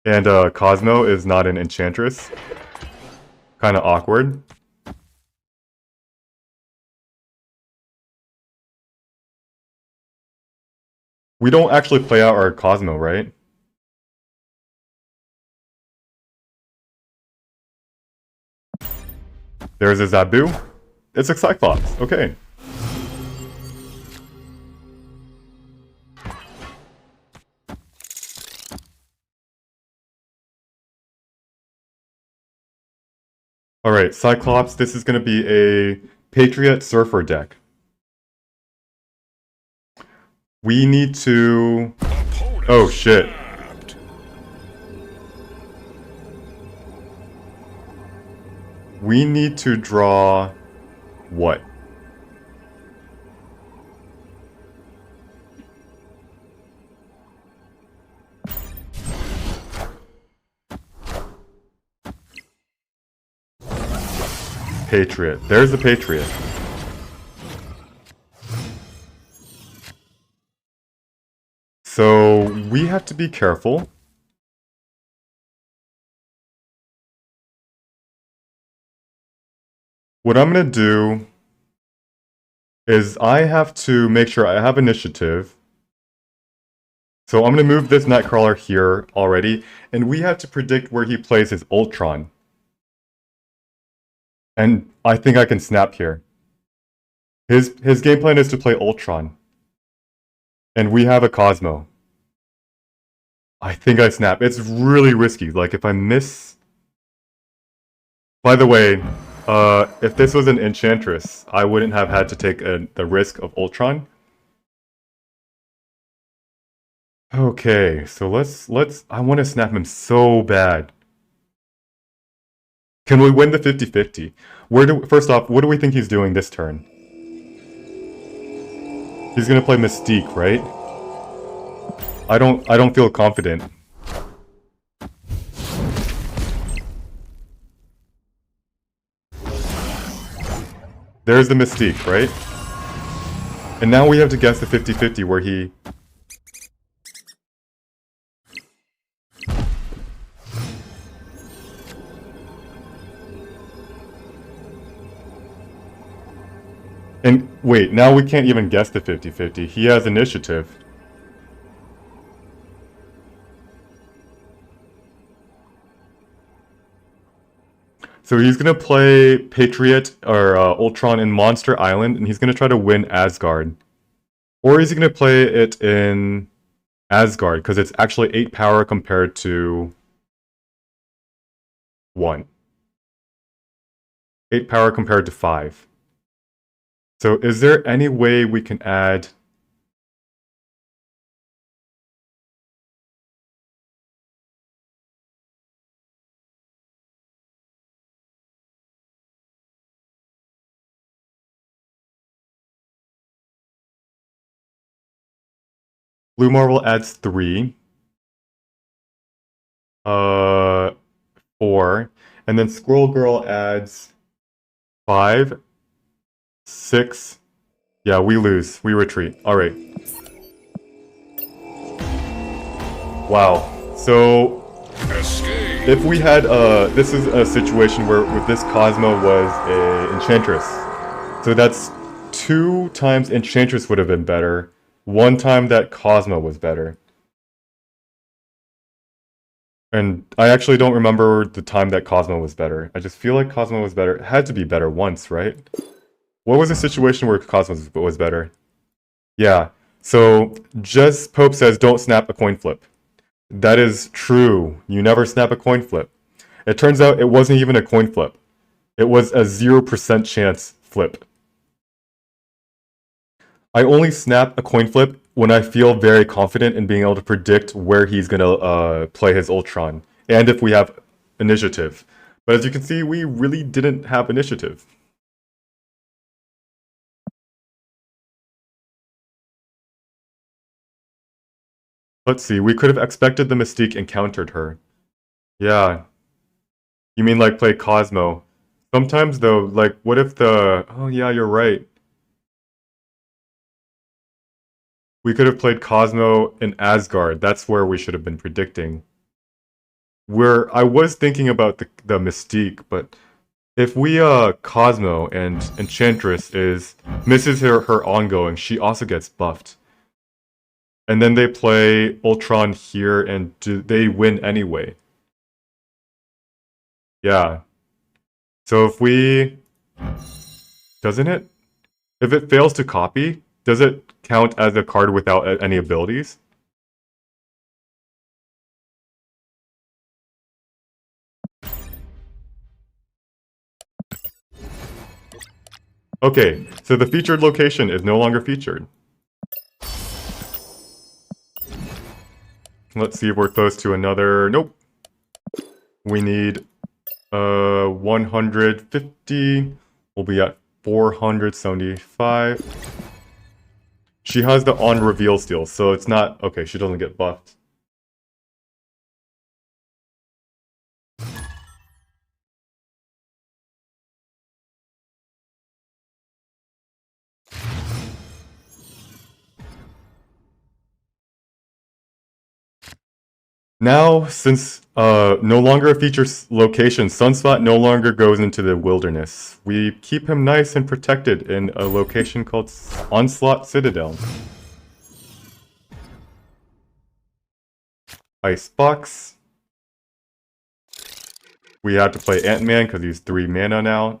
And Cosmo is not an Enchantress. Kinda awkward. We don't actually play out our Cosmo, right? There's a Zabu. It's a Cyclops. Okay. Alright, Cyclops, this is going to be a Patriot Surfer deck. We need to... Oh, shit. We need to draw... what? Patriot. There's the Patriot. So we have to be careful. What I'm going to do is I have to make sure I have initiative. So I'm going to move this Nightcrawler here already, and we have to predict where he plays his Ultron. And I think I can snap here. His game plan is to play Ultron. And we have a Cosmo. I think I snap. It's really risky. Like, if I miss... By the way, if this was an Enchantress, I wouldn't have had to take the risk of Ultron. Okay, so let's... I want to snap him so bad. Can we win the 50-50? First off, what do we think he's doing this turn? He's gonna play Mystique, right? I don't feel confident. There's the Mystique, right? And now we have to guess the 50-50 where he... And wait, now we can't even guess the 50-50. He has initiative. So he's gonna play Patriot or Ultron in Monster Island, and he's gonna try to win Asgard. Or is he gonna play it in Asgard, because it's actually 8 power compared to 1. 8 power compared to 5. So is there any way we can add... Blue Marvel adds 3. 4. And then Squirrel Girl adds 5. 6. Yeah, we lose. We retreat. Alright. Wow. So... Escape. If we had, this is a situation where if this Cosmo was a Enchantress. So that's 2 times Enchantress would have been better. 1 time that Cosmo was better. And I actually don't remember the time that Cosmo was better. I just feel like Cosmo was better. It had to be better once, right? What was the situation where Cosmo was better? Yeah. So, Just Pope says don't snap a coin flip. That is true. You never snap a coin flip. It turns out it wasn't even a coin flip. It was a 0% chance flip. I only snap a coin flip when I feel very confident in being able to predict where he's going to play his Ultron, and if we have initiative. But as you can see, we really didn't have initiative. Let's see, we could have expected the Mystique encountered her. Yeah. You mean like play Cosmo. Sometimes though, like what if the... Oh yeah, you're right. We could have played Cosmo in Asgard. That's where we should have been predicting. I was thinking about the Mystique, but if we Cosmo and Enchantress misses her ongoing, she also gets buffed. And then they play Ultron here and they win anyway. Yeah. So if we... Doesn't it? If it fails to copy, does it count as a card without any abilities? Okay, so the featured location is no longer featured. Let's see if we're close to another... Nope. We need 150. We'll be at 475. She has the on reveal steal, so it's not... Okay, she doesn't get buffed. Now, since no longer a feature location, Sunspot no longer goes into the wilderness. We keep him nice and protected in a location called Onslaught Citadel. Icebox. We have to play Ant-Man because he's 2 mana now.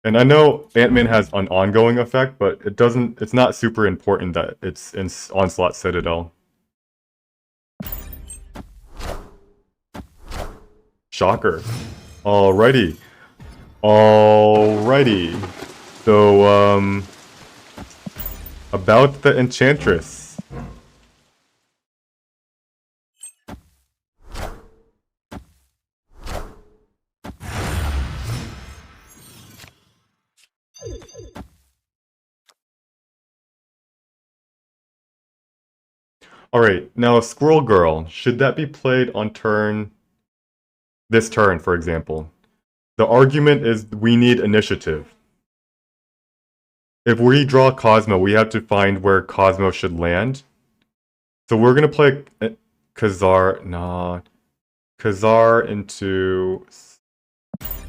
And I know Ant-Man has an ongoing effect, but it's not super important that it's in Onslaught Citadel. Shocker. Alrighty. So, about the Enchantress. Alright, now Squirrel Girl, should that be played on this turn, for example? The argument is we need initiative. If we draw Cosmo, we have to find where Cosmo should land. So we're gonna play Khazar into...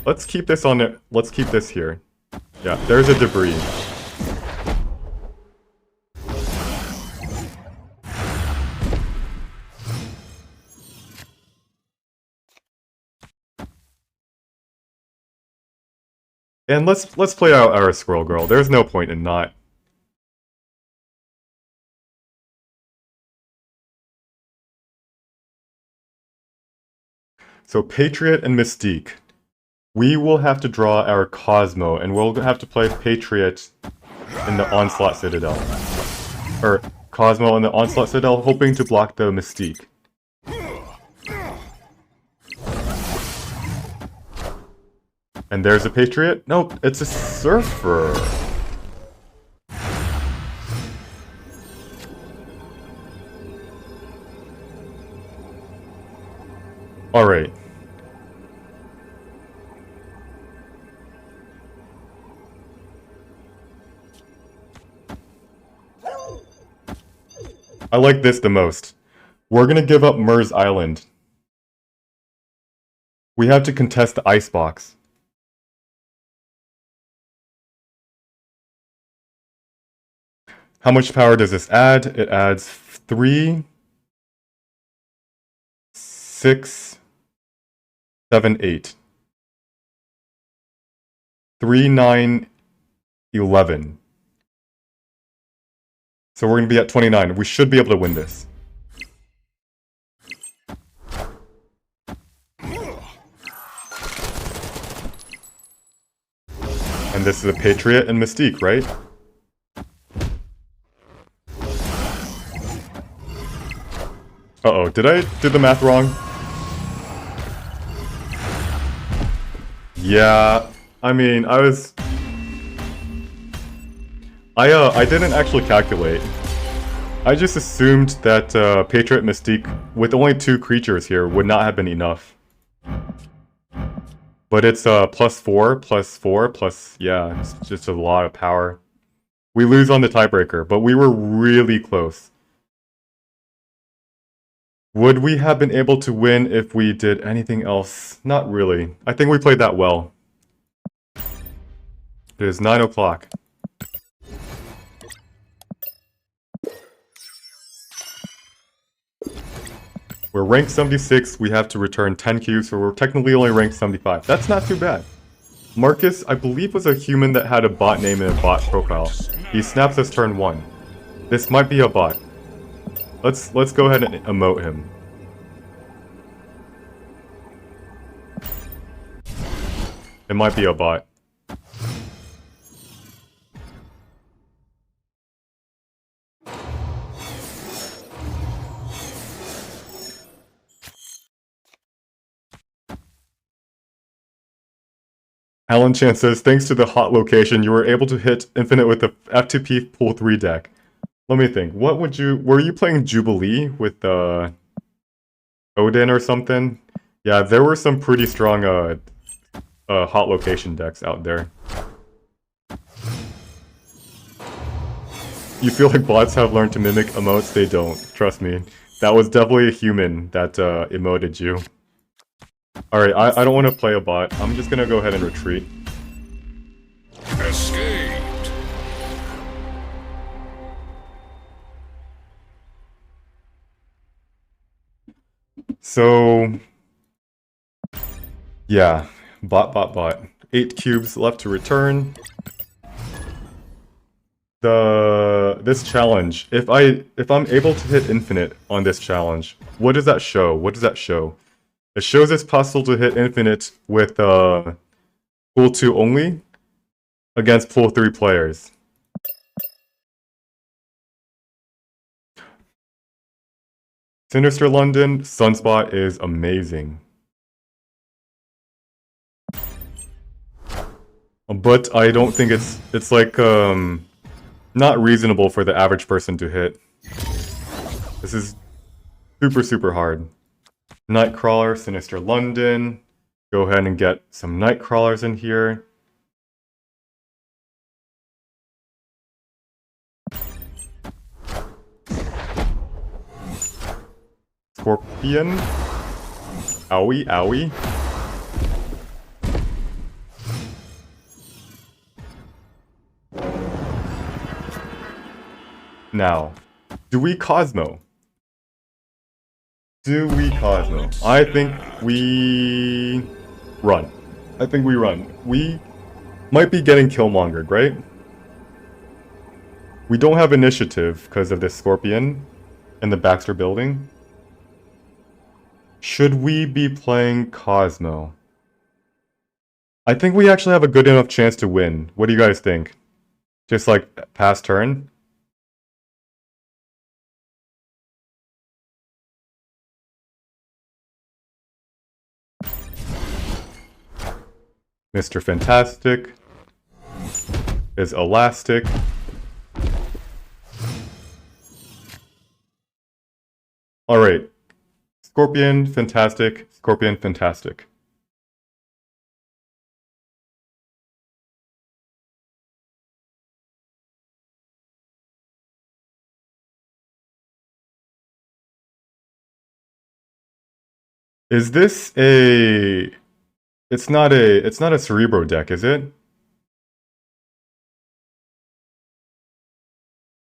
Let's keep this on it. Let's keep this here. Yeah, there's a debris. And let's play out our Squirrel Girl. There's no point in not. So Patriot and Mystique. We will have to draw our Cosmo, and we'll have to play Patriot in the Onslaught Citadel. Or Cosmo in the Onslaught Citadel, hoping to block the Mystique. And there's a Patriot? Nope, it's a Surfer. Alright. I like this the most. We're gonna give up Mers Island. We have to contest the Icebox. How much power does this add? It adds 3, 6, 7, 8. 3, 9, 11. So we're going to be at 29. We should be able to win this. And this is a Patriot and Mystique, right? Uh-oh, did I do the math wrong? Yeah, I mean, I didn't actually calculate. I just assumed that Patriot Mystique, with only 2 creatures here, would not have been enough. But it's +4, +4, plus, yeah, it's just a lot of power. We lose on the tiebreaker, but we were really close. Would we have been able to win if we did anything else? Not really. I think we played that well. It is 9 o'clock. We're ranked 76, we have to return 10 cubes, so we're technically only ranked 75. That's not too bad. Marcus, I believe, was a human that had a bot name and a bot profile. He snaps us turn 1. This might be a bot. Let's go ahead and emote him. It might be a bot. Alan Chan says, thanks to the hot location, you were able to hit Infinite with the F2P Pool 3 deck. Let me think. What would you... Were you playing Jubilee with Odin or something? Yeah, there were some pretty strong hot location decks out there. You feel like bots have learned to mimic emotes? They don't. Trust me. That was definitely a human that emoted you. Alright, I don't want to play a bot. I'm just gonna go ahead and retreat. Escaped. So... yeah. Bot. 8 cubes left to return. This challenge, if I'm able to hit infinite on this challenge, what does that show? What does that show? It shows it's possible to hit infinite with pool 2 only against pool 3 players. Sinister London, Sunspot is amazing. But I don't think it's like not reasonable for the average person to hit. This is super hard. Nightcrawler, Sinister London. Go ahead and get some Nightcrawlers in here. Scorpion. Owie. Now, do we Cosmo? I think we run. We might be getting Killmongered, right? We don't have initiative because of this Scorpion in the Baxter building. Should we be playing Cosmo? I think we actually have a good enough chance to win. What do you guys think? Just like past turn? Mr. Fantastic is elastic. Alright. Scorpion, Fantastic. Is this a... It's not a Cerebro deck, is it?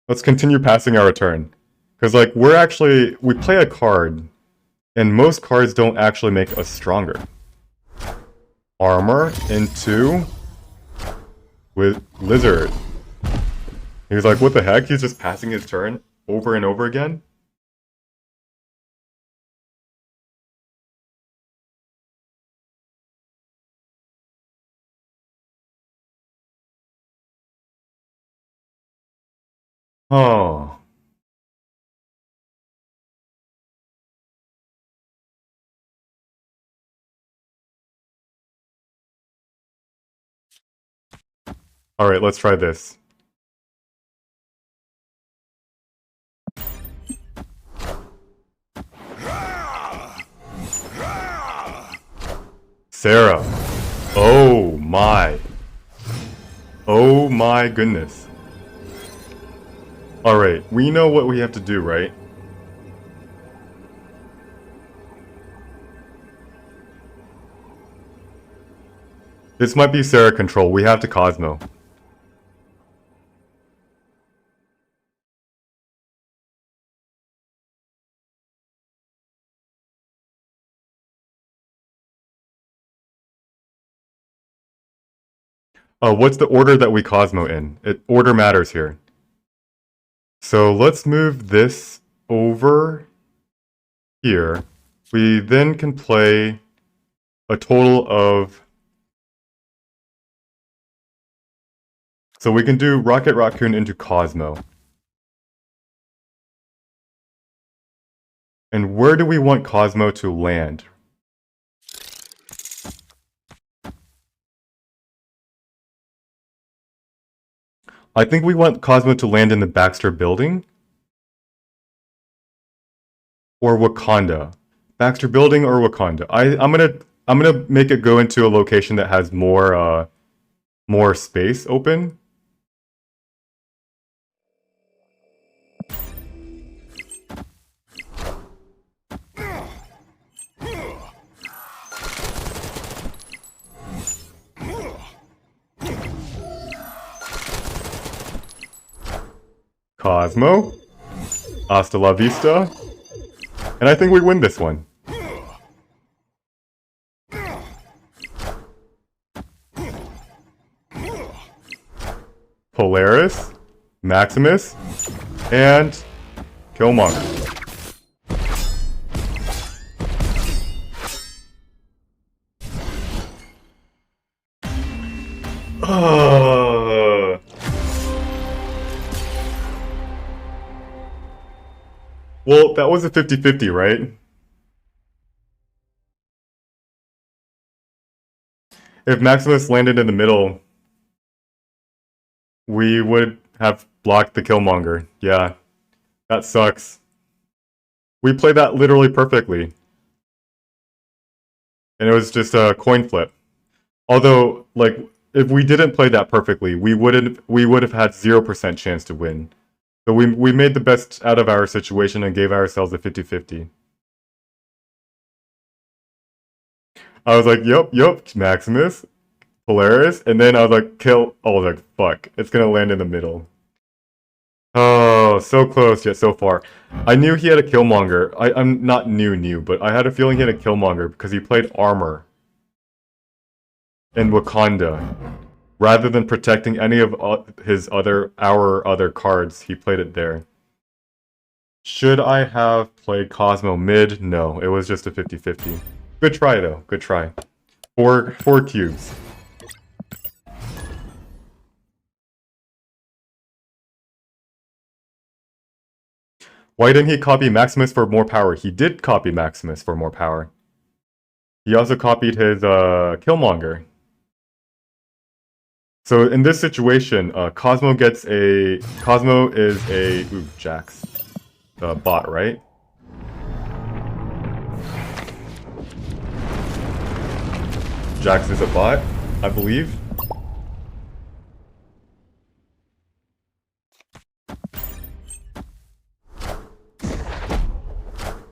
Let's continue passing our turn. Because, like, we play a card, and most cards don't actually make us stronger. Armor into... with Lizard. He's like, what the heck? He's just passing his turn over and over again? Oh. Alright, let's try this. Sarah. Oh my. Oh my goodness. Alright, we know what we have to do, right? This might be Sarah control. We have to Cosmo. What's the order that we Cosmo in? Order matters here. So let's move this over here. We then can play a total of... So we can do Rocket Raccoon into Cosmo. And where do we want Cosmo to land? I think we want Cosmo to land in the Baxter building. Or Wakanda. Baxter building or Wakanda. I'm gonna make it go into a location that has more space open. Cosmo. Hasta la vista. And I think we win this one. Polaris, Maximus, and Killmonger. Well, that was a 50-50, right? If Maximus landed in the middle, we would have blocked the Killmonger. Yeah, that sucks. We played that literally perfectly. And it was just a coin flip. Although, like, if we didn't play that perfectly, we would have had 0% chance to win. So we made the best out of our situation and gave ourselves a 50-50. I was like, yep, Maximus, Polaris, and then I was like, kill. Oh, I was like, fuck, it's gonna land in the middle. Oh, so close yet so far. I knew he had a Killmonger. I'm not new, but I had a feeling he had a Killmonger because he played armor in Wakanda. Rather than protecting any of our other cards, he played it there. Should I have played Cosmo mid? No, it was just a 50-50. Good try though, good try. Four cubes. Why didn't he copy Maximus for more power? He did copy Maximus for more power. He also copied his Killmonger. So in this situation, Cosmo is a Jax bot, right? Jax is a bot, I believe.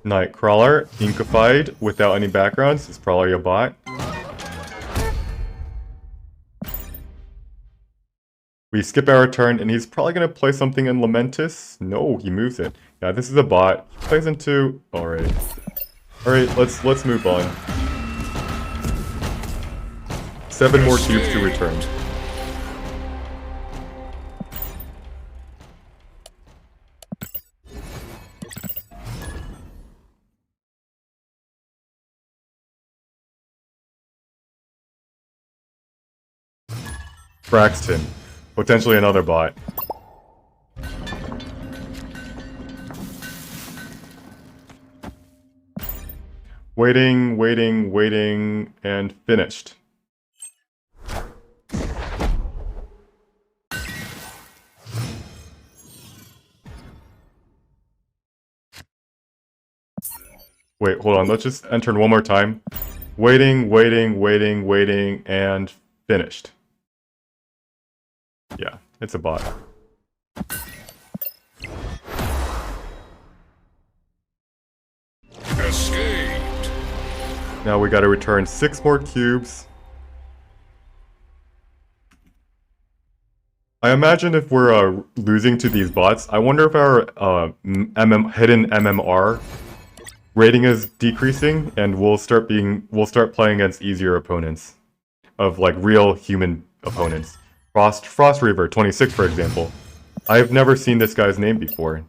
Nightcrawler, Inkified, without any backgrounds, is probably a bot. We skip our turn, and he's probably going to play something in Lamentis. No, he moves it. Yeah, this is a bot. He plays into... Alright. Alright, let's move on. 7 more cubes to return. Braxton. Potentially another bot. Waiting, and finished. Wait, hold on, let's just enter one more time. Waiting, waiting, waiting, waiting, and finished. Yeah, it's a bot. Escaped. Now we gotta return 6 more cubes. I imagine if we're losing to these bots, I wonder if our hidden MMR rating is decreasing, and we'll start playing against easier opponents, of like real human opponents. Frost Reaver 26, for example. I've never seen this guy's name before.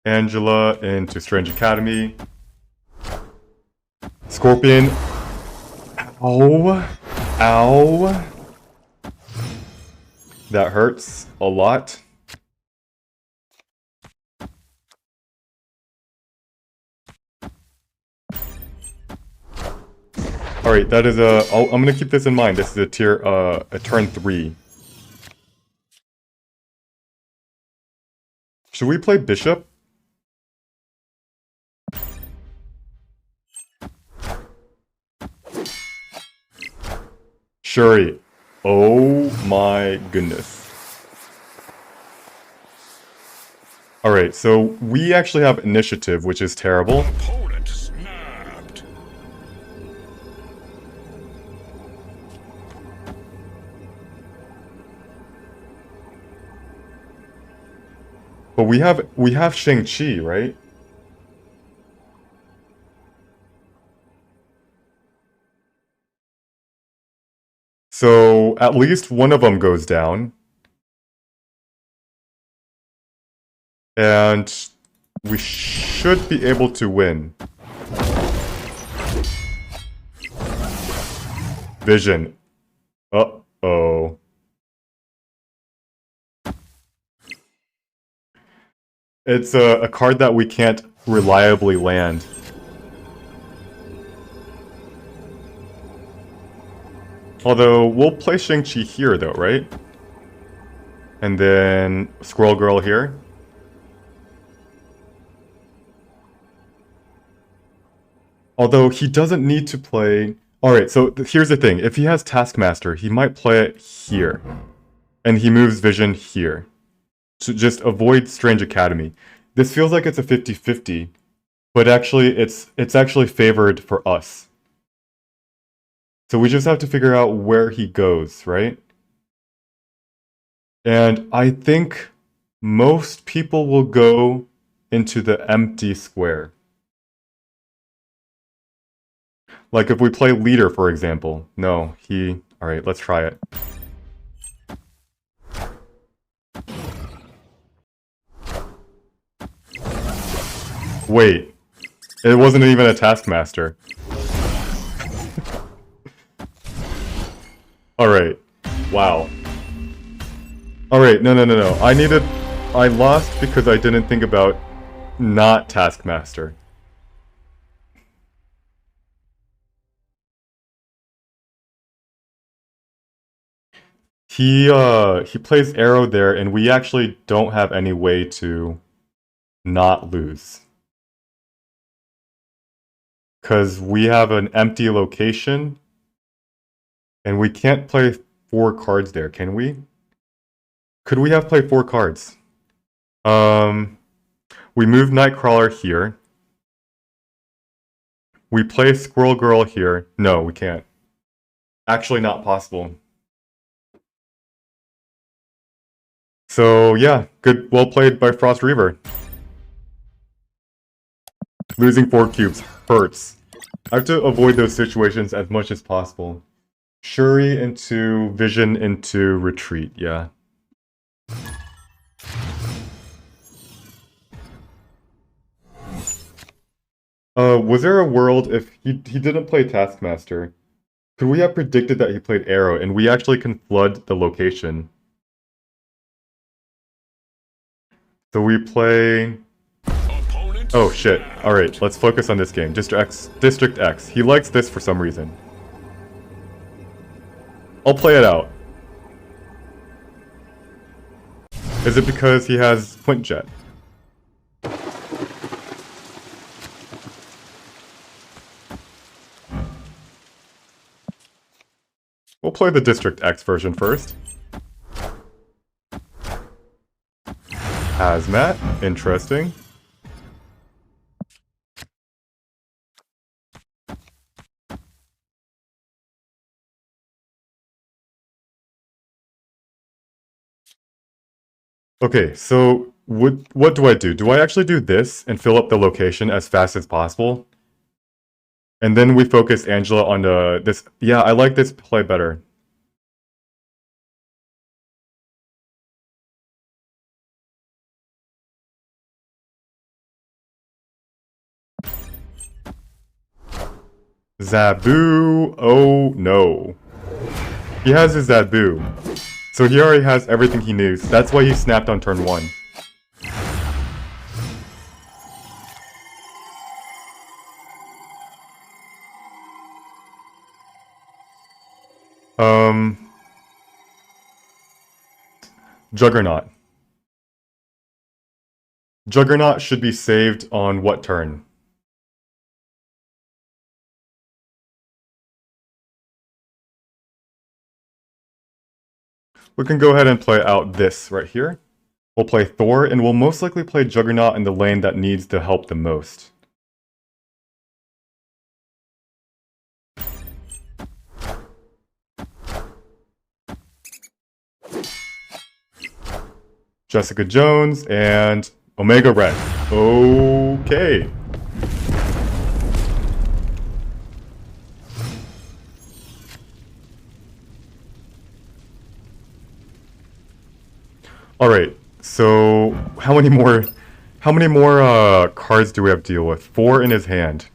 Angela into Strange Academy. Scorpion. Ow. Ow. That hurts a lot. Alright, that is I'm gonna keep this in mind. This is a turn 3. Should we play Bishop? Shuri. Oh my goodness. Alright, so we actually have initiative, which is terrible. Opponent snapped. But we have Shang-Chi, right? So at least one of them goes down. And we should be able to win. Vision. Uh-oh. It's a card that we can't reliably land. Although, we'll play Shang-Chi here though, right? And then Squirrel Girl here. Although, he doesn't need to play... Alright, so here's the thing. If he has Taskmaster, he might play it here. And he moves Vision here. So just avoid Strange Academy. This feels like it's a 50-50. But actually, it's actually favored for us. So we just have to figure out where he goes, right? And I think most people will go into the empty square. Like if we play leader, for example. No, alright, let's try it. Wait. It wasn't even a Taskmaster. Alright. Wow. Alright, no. I lost because I didn't think about not Taskmaster. He plays Arrow there, and we actually don't have any way to not lose. Because we have an empty location, and we can't play 4 cards there, can we? Could we have played 4 cards? We move Nightcrawler here. We play Squirrel Girl here. No, we can't. Actually not possible. So yeah, good, well played by Frost Reaver. Losing 4 cubes hurts. I have to avoid those situations as much as possible. Shuri into Vision into Retreat, yeah. Was there a world if he didn't play Taskmaster? Could we have predicted that he played Arrow and we actually can flood the location? So we play... Opponent Oh shit. Alright, let's focus on this game. District X. He likes this for some reason. I'll play it out. Is it because he has Quintjet? We'll play the District X version first. Hazmat. Interesting. Okay, so what do I do? Do I actually do this and fill up the location as fast as possible? And then we focus Angela on this. Yeah, I like this play better. Zabu. Oh no. He has his Zabu. So he already has everything he needs. That's why he snapped on turn 1. Juggernaut. Juggernaut should be saved on what turn? We can go ahead and play out this right here. We'll play Thor, and we'll most likely play Juggernaut in the lane that needs the help the most. Jessica Jones and Omega Red. Okay. Alright, so how many more cards do we have to deal with? 4 in his hand.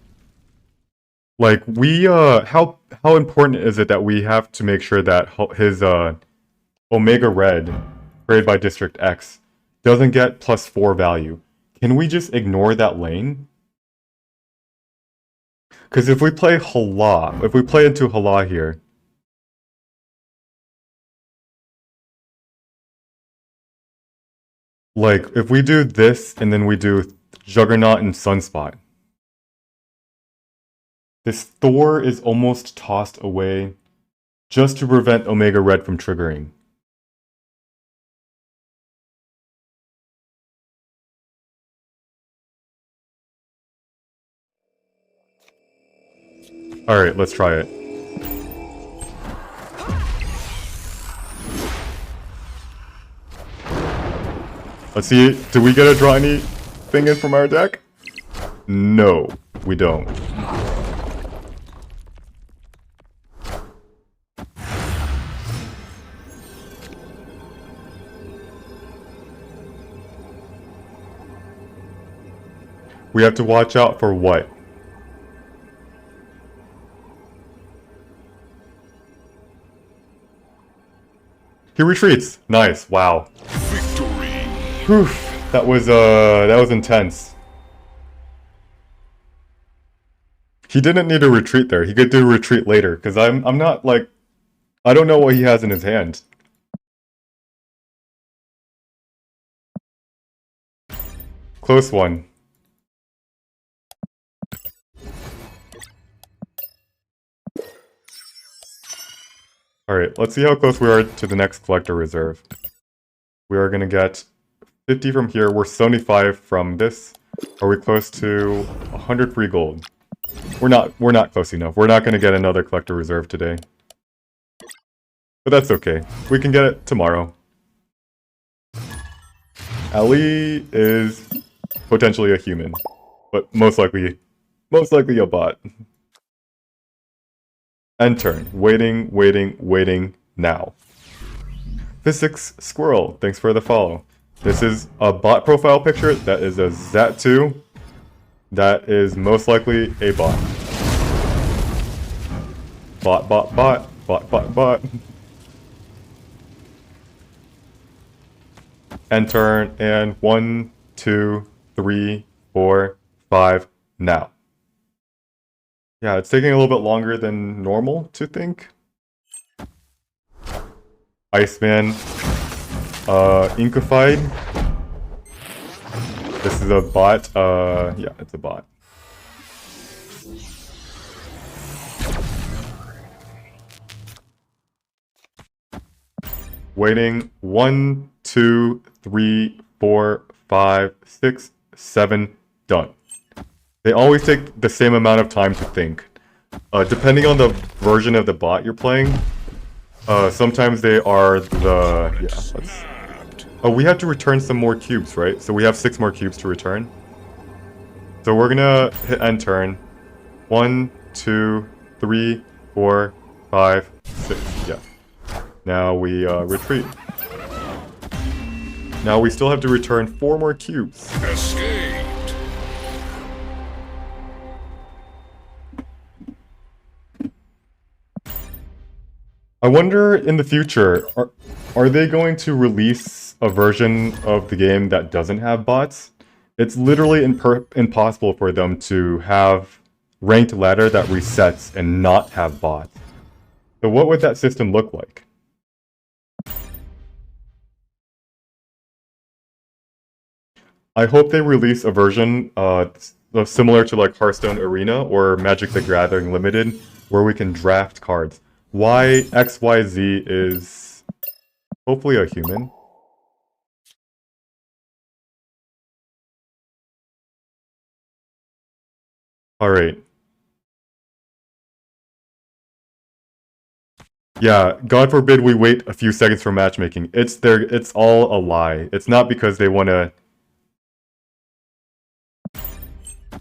Like, how important is it that we have to make sure that his, Omega Red, created by District X, doesn't get +4 value? Can we just ignore that lane? Because if we play Hala, if we play into Hala here, like, if we do this and then we do Juggernaut and Sunspot, this Thor is almost tossed away just to prevent Omega Red from triggering. Alright, let's try it. Let's see, do we get to draw anything in from our deck? No, we don't. We have to watch out for what? He retreats. Nice. Wow. Victory. Whew. That was intense. He didn't need to retreat there. He could do retreat later, because I'm not like, I don't know what he has in his hand. Close one. Alright, let's see how close we are to the next collector reserve. We are gonna get 50 from here. We're 75 from this. Are we close to 100 free gold? We're not close enough. We're not gonna get another collector reserve today. But that's okay. We can get it tomorrow. Ali is potentially a human, but most likely a bot. End turn. Waiting, waiting, waiting, now. Physics Squirrel, thanks for the follow. This is a bot profile picture. That is a Zat2. That is most likely a bot. Bot, bot, bot, bot, bot, bot. End turn, and 1, 2, 3, 4, 5 now. Yeah, it's taking a little bit longer than normal to think. Iceman, Inkified. This is a bot. Yeah, it's a bot. Waiting 1, 2, 3, 4, 5, 6, 7. Done. They always take the same amount of time to think. Depending on the version of the bot you're playing, sometimes they are the... Yeah, let's... Oh, we have to return some more cubes, right? So we have 6 more cubes to return. So we're gonna hit end turn. 1, 2, 3, 4, 5, 6. Yeah. Now we retreat. Now we still have to return 4 more cubes. Escaped. I wonder in the future, are they going to release a version of the game that doesn't have bots? It's literally impossible for them to have ranked ladder that resets and not have bots. So what would that system look like? I hope they release a version similar to like Hearthstone Arena or Magic the Gathering Limited, where we can draft cards. Why XYZ is hopefully a human. Alright. Yeah, God forbid we wait a few seconds for matchmaking. It's all a lie. It's not because they wanna...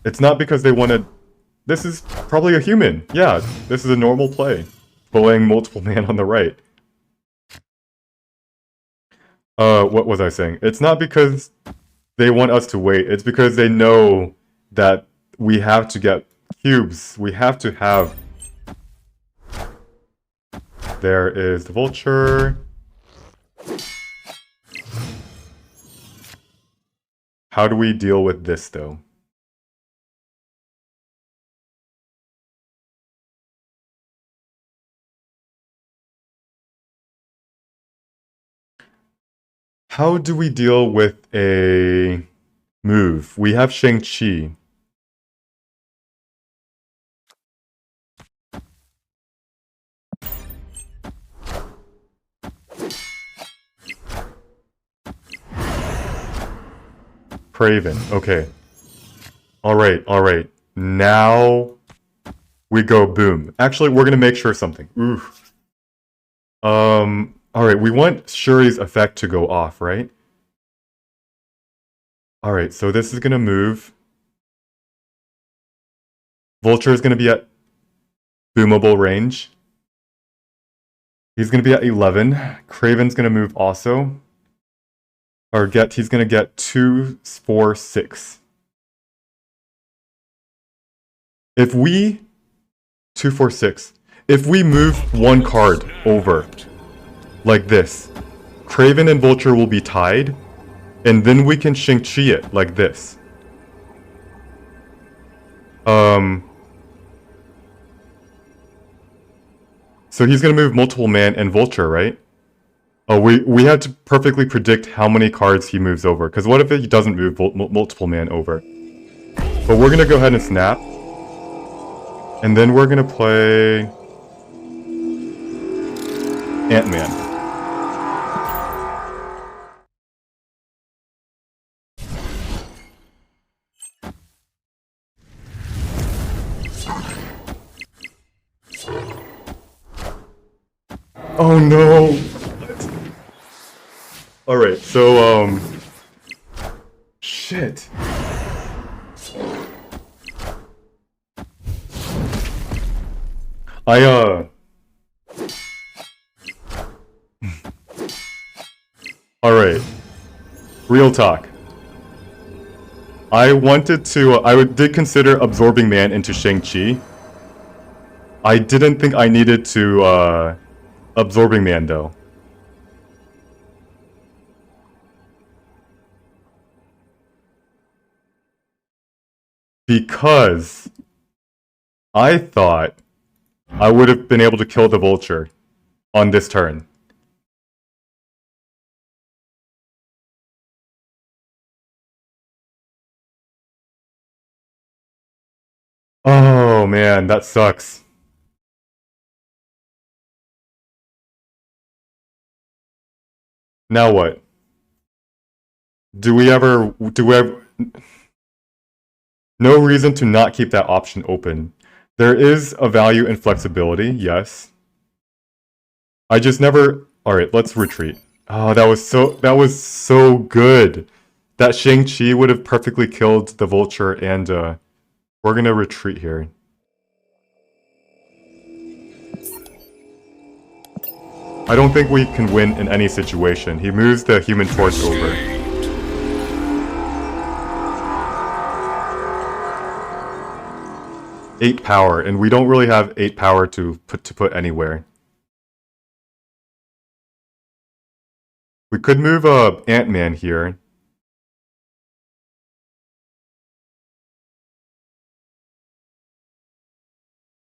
It's not because they wanna... This is probably a human. Yeah, this is a normal play. Pulling multiple man on the right. What was I saying? It's not because they want us to wait. It's because they know that we have to get cubes. We have to have... There is the vulture. How do we deal with this, though? How do we deal with a move? We have Shang-Chi. Craven. Okay. Alright. Now we go boom. Actually, we're gonna make sure something. Oof. Alright, we want Shuri's effect to go off, right? Alright, so this is gonna move. Vulture is gonna be at boomable range. He's gonna be at 11. Craven's gonna move also. He's gonna get 2, 4, 6. If we... 2, 4, 6. If we move one card over, like this, Craven and Vulture will be tied, and then we can Shang-Chi it, like this. So he's gonna move multiple man and Vulture, right? Oh, we had to perfectly predict how many cards he moves over, because what if he doesn't move multiple man over? But we're gonna go ahead and snap. And then we're gonna play... Ant-Man. Oh no! Alright, so, shit. Alright. Real talk. I did consider absorbing man into Shang-Chi. I didn't think I needed to, absorbing man, though. Because I thought I would have been able to kill the vulture on this turn. Oh man, that sucks. Now what? Do we ever... No reason to not keep that option open. There is a value in flexibility, yes. I just never... Alright, let's retreat. Oh, that was so good. That Shang-Chi would have perfectly killed the vulture, and we're gonna retreat here. I don't think we can win in any situation. He moves the Human Torch over. Eight power, and we don't really have 8 power to put anywhere. We could move Ant-Man here.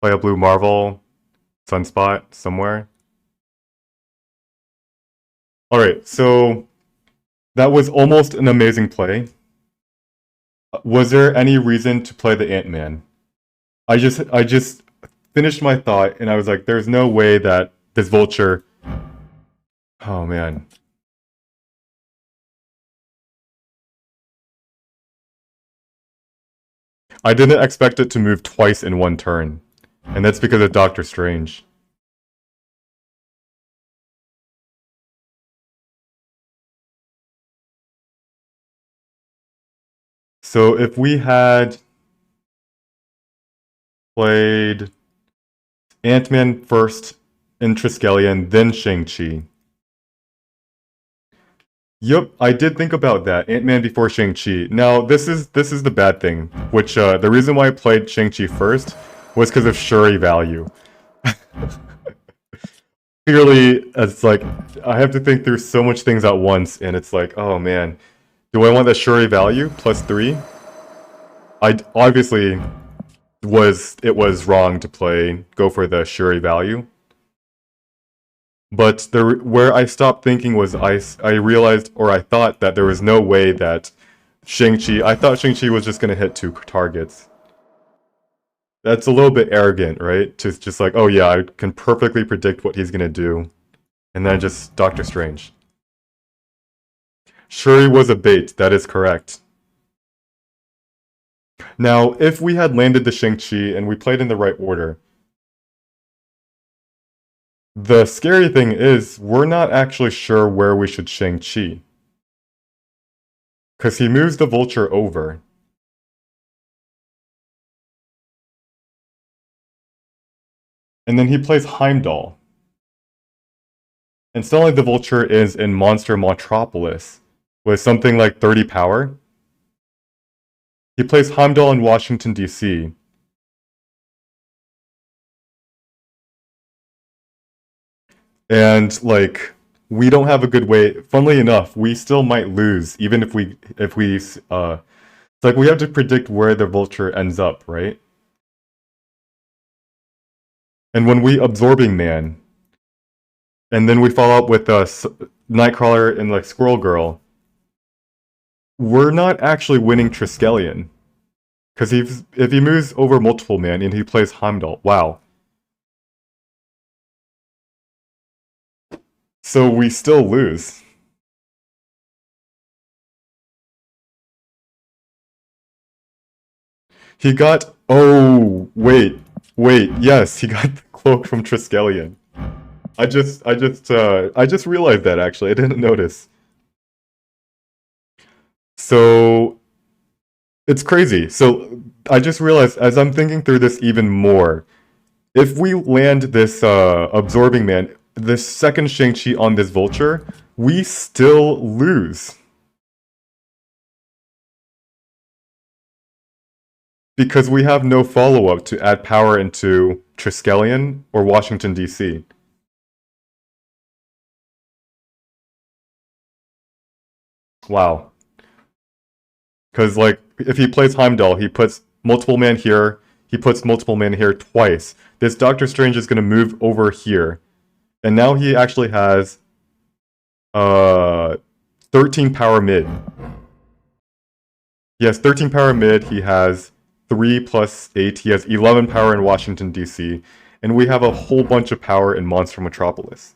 Play a blue Marvel, Sunspot somewhere. Alright, so that was almost an amazing play. Was there any reason to play the Ant-Man? I just finished my thought and I was like, there's no way that this vulture... Oh man. I didn't expect it to move twice in one turn. And that's because of Doctor Strange. So if we had played Ant-Man first in Triskelion, then Shang-Chi. Yep, I did think about that. Ant-Man before Shang-Chi. Now, this is the bad thing, which the reason why I played Shang-Chi first was because of Shuri value. Clearly, it's like, I have to think through so much things at once, and it's like, oh man, do I want that Shuri value, +3? I obviously it was wrong to go for the Shuri value. But where I stopped thinking was I realized, or I thought that there was no way that I thought Shang-Chi was just going to hit 2 targets. That's a little bit arrogant, right? To just like, oh yeah, I can perfectly predict what he's going to do. And then just Doctor Strange. Shuri was a bait, that is correct. Now, if we had landed the Shang-Chi and we played in the right order, the scary thing is, we're not actually sure where we should Shang-Chi. Because he moves the vulture over. And then he plays Heimdall. And suddenly the vulture is in Monster Metropolis, with something like 30 power. He plays Heimdall in Washington, D.C. And, like, we don't have a good way. Funnily enough, we still might lose, even if it's like we have to predict where the vulture ends up, right? And when we Absorbing Man, and then we follow up with Nightcrawler and, like, Squirrel Girl, we're not actually winning Triskelion. Because if he moves over Multiple Man and he plays Heimdall, wow. So we still lose. He got... Oh, wait, yes, he got the cloak from Triskelion. I just realized that, actually. I didn't notice. So... It's crazy. So, I just realized, as I'm thinking through this even more, if we land this Absorbing Man, the second Shang-Chi on this vulture, we still lose. Because we have no follow-up to add power into Triskelion or Washington, D.C. Wow. Because, like, if he plays Heimdall, he puts multiple man here. He puts multiple man here twice. This Doctor Strange is going to move over here. And now he actually has 13 power mid. He has 13 power mid. He has 3 plus 8. He has 11 power in Washington, D.C. And we have a whole bunch of power in Monster Metropolis.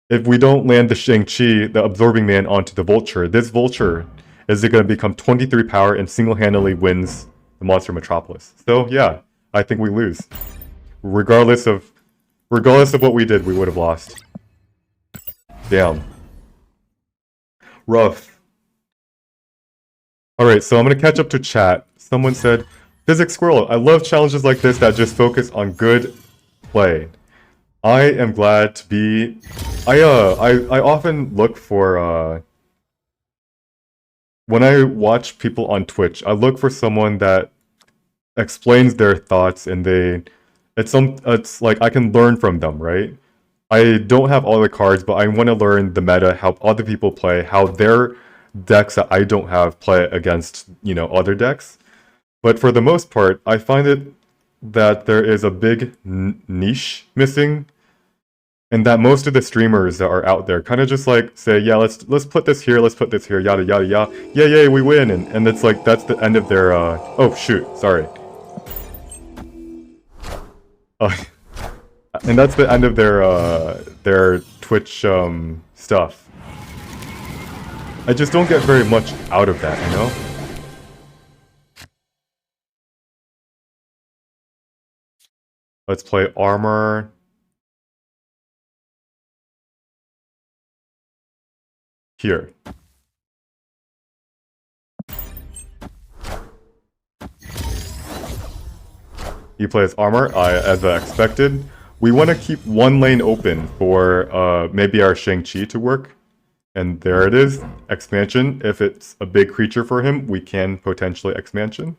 If we don't land the Shang-Chi, the Absorbing Man, onto the Vulture, this Vulture is going to become 23 power and single-handedly wins the Monster Metropolis. So yeah, I think we lose. Regardless of what we did, we would have lost. Damn. Rough. Alright, so I'm going to catch up to chat. Someone said, Physics Squirrel, I love challenges like this that just focus on good play. I am glad to be... I often look for, when I watch people on Twitch, I look for someone that explains their thoughts and it's like I can learn from them, right? I don't have all the cards, but I want to learn the meta, how other people play, how their decks that I don't have play against, you know, other decks. But for the most part, I find it that there is a big niche missing, and that most of the streamers that are out there kind of just like say, yeah, let's put this here, yada yada yada, yay, we win, and it's like that's the end of their oh shoot, sorry. And that's the end of their Twitch stuff. I just don't get very much out of that, you know? Let's play armor. Here. He plays armor, as expected. We want to keep one lane open for maybe our Shang-Chi to work. And there it is, expansion. If it's a big creature for him, we can potentially expansion.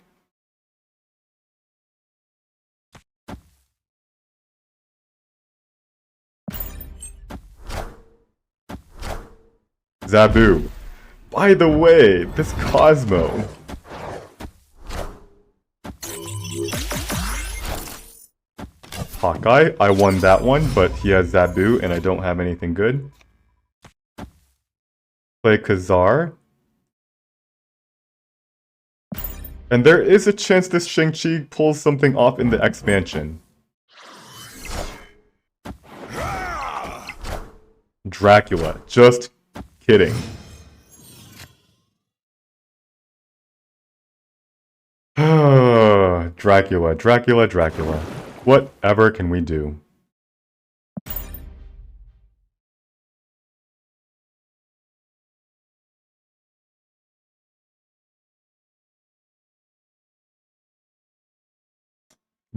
Zabu. By the way, this Cosmo. Hawkeye, I won that one, but he has Zabu and I don't have anything good. Play Khazar. And there is a chance this Shang-Chi pulls something off in the expansion. Dracula. Just kidding. Dracula. Whatever can we do?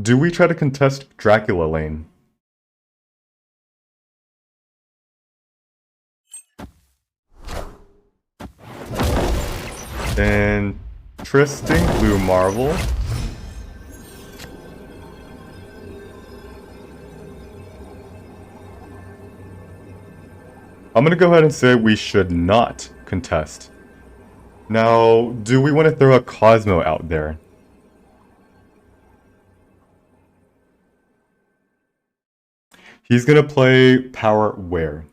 Do we try to contest Dracula lane? Interesting. Blue Marvel. I'm gonna go ahead and say we should not contest. Now, do we want to throw a Cosmo out there? He's gonna play Power where?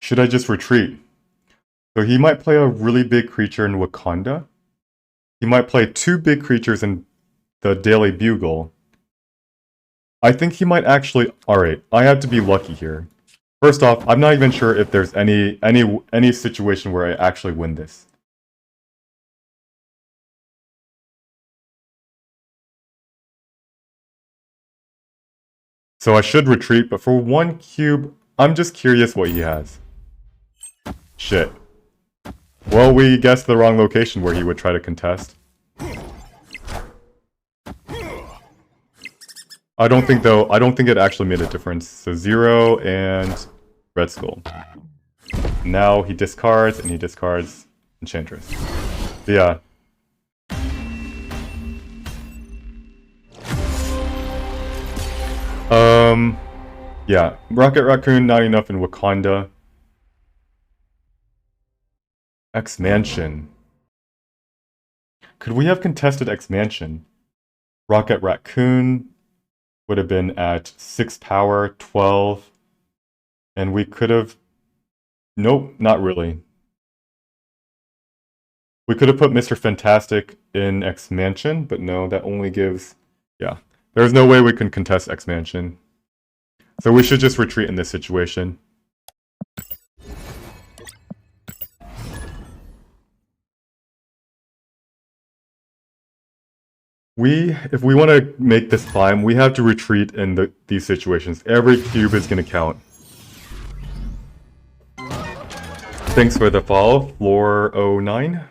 Should I just retreat? So he might play a really big creature in Wakanda. He might play 2 big creatures in the Daily Bugle. I think he might actually... Alright, I have to be lucky here. First off, I'm not even sure if there's any situation where I actually win this. So I should retreat, but for 1 cube, I'm just curious what he has. Shit. Well, we guessed the wrong location where he would try to contest. I don't think it actually made a difference. So 0 and Red Skull. Now he discards, and he discards Enchantress. So yeah. Yeah. Rocket Raccoon, not enough in Wakanda. X-Mansion. Could we have contested X-Mansion? Rocket Raccoon would have been at 6 power, 12. And we could have... Nope, not really. We could have put Mr. Fantastic in X-Mansion, but no, that only gives... Yeah. There's no way we can contest X-Mansion. So we should just retreat in this situation. If we want to make this climb, we have to retreat in these situations. Every cube is going to count. Thanks for the follow, Floor09.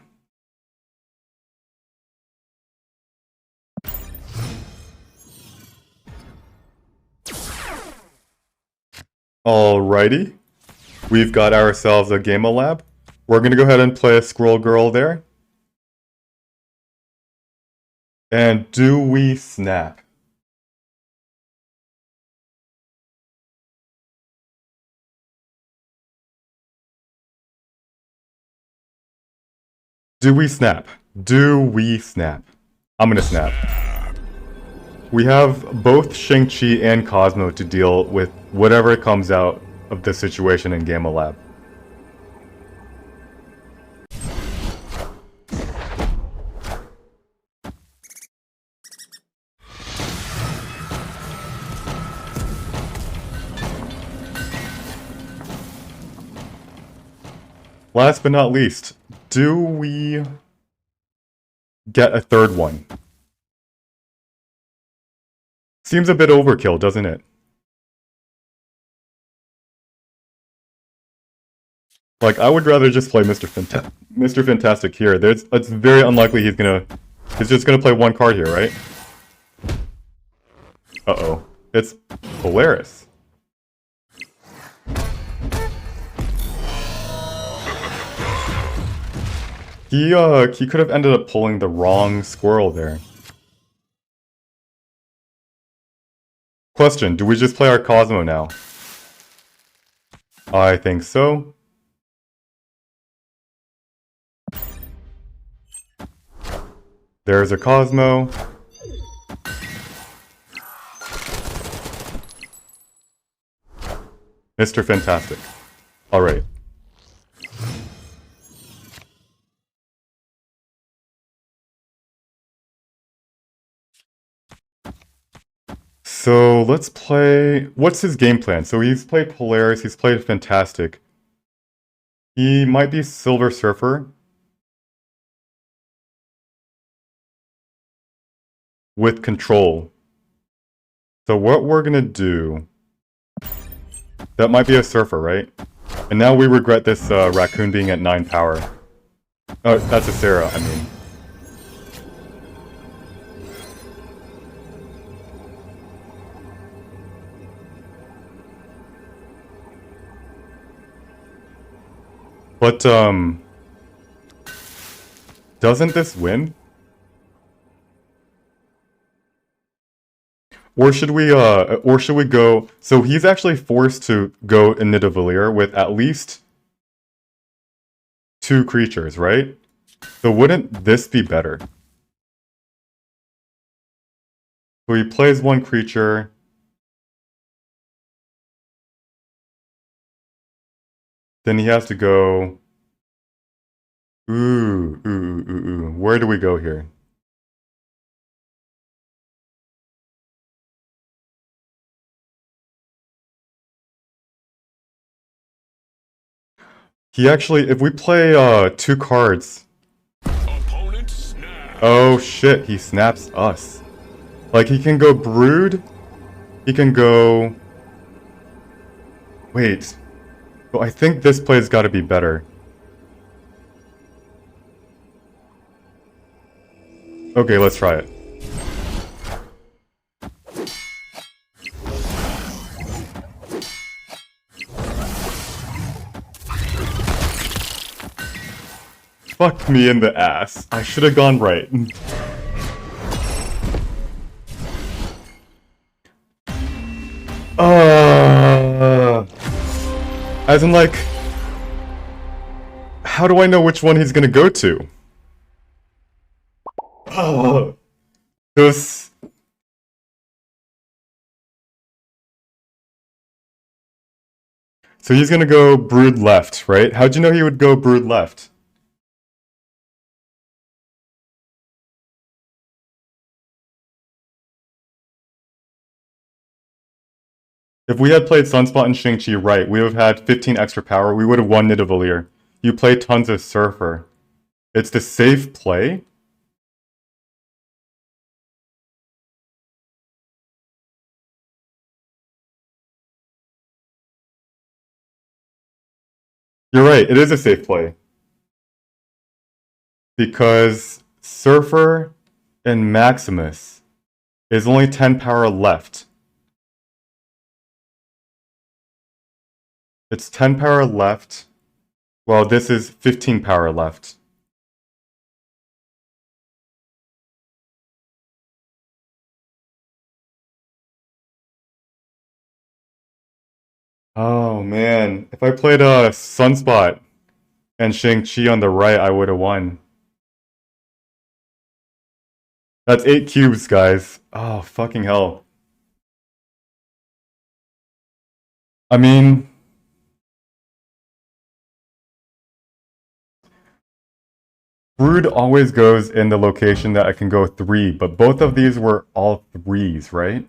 Alrighty. We've got ourselves a Gamma Lab. We're going to go ahead and play a Squirrel Girl there. And do we snap? Do we snap? Do we snap? I'm gonna snap. We have both Shang-Chi and Cosmo to deal with whatever comes out of the situation in Gamma Lab. Last but not least, do we get a third one? Seems a bit overkill, doesn't it? Like, I would rather just play Mr. Fantastic here. It's very unlikely he's just gonna play one card here, right? Uh-oh. It's Polaris. He could have ended up pulling the wrong squirrel there. Question, do we just play our Cosmo now? I think so. There's a Cosmo. Mr. Fantastic. Alright. So let's play... What's his game plan? So he's played Polaris, he's played Fantastic. He might be Silver Surfer. With control. So what we're gonna do... That might be a Surfer, right? And now we regret this raccoon being at 9 power. Oh, that's a Sarah, I mean. But, doesn't this win? Or should we go... So he's actually forced to go in Nidavellir with at least 2 creatures, right? So wouldn't this be better? So he plays 1 creature... Then he has to go... Ooh. Where do we go here? He actually... If we play 2 cards... Opponent snap. Oh shit, he snaps us. Like, he can go Brood. He can go... Wait... Well, I think this play's gotta be better. Okay, let's try it. Fuck me in the ass. I should have gone right. As in, like, how do I know which one he's gonna go to? Oh, those. So he's gonna go brood left, right? How'd you know he would go brood left? If we had played Sunspot and Shang-Chi right, we would have had 15 extra power. We would have won Nidavellir. You play tons of Surfer. It's the safe play. You're right, it is a safe play. Because Surfer and Maximus is only 10 power left. It's 10 power left. Well, this is 15 power left. Oh man, if I played a Sunspot and Shang-Chi on the right, I would have won. That's 8 cubes, guys. Oh, fucking hell. I mean, Brood always goes in the location that I can go 3, but both of these were all 3s, right?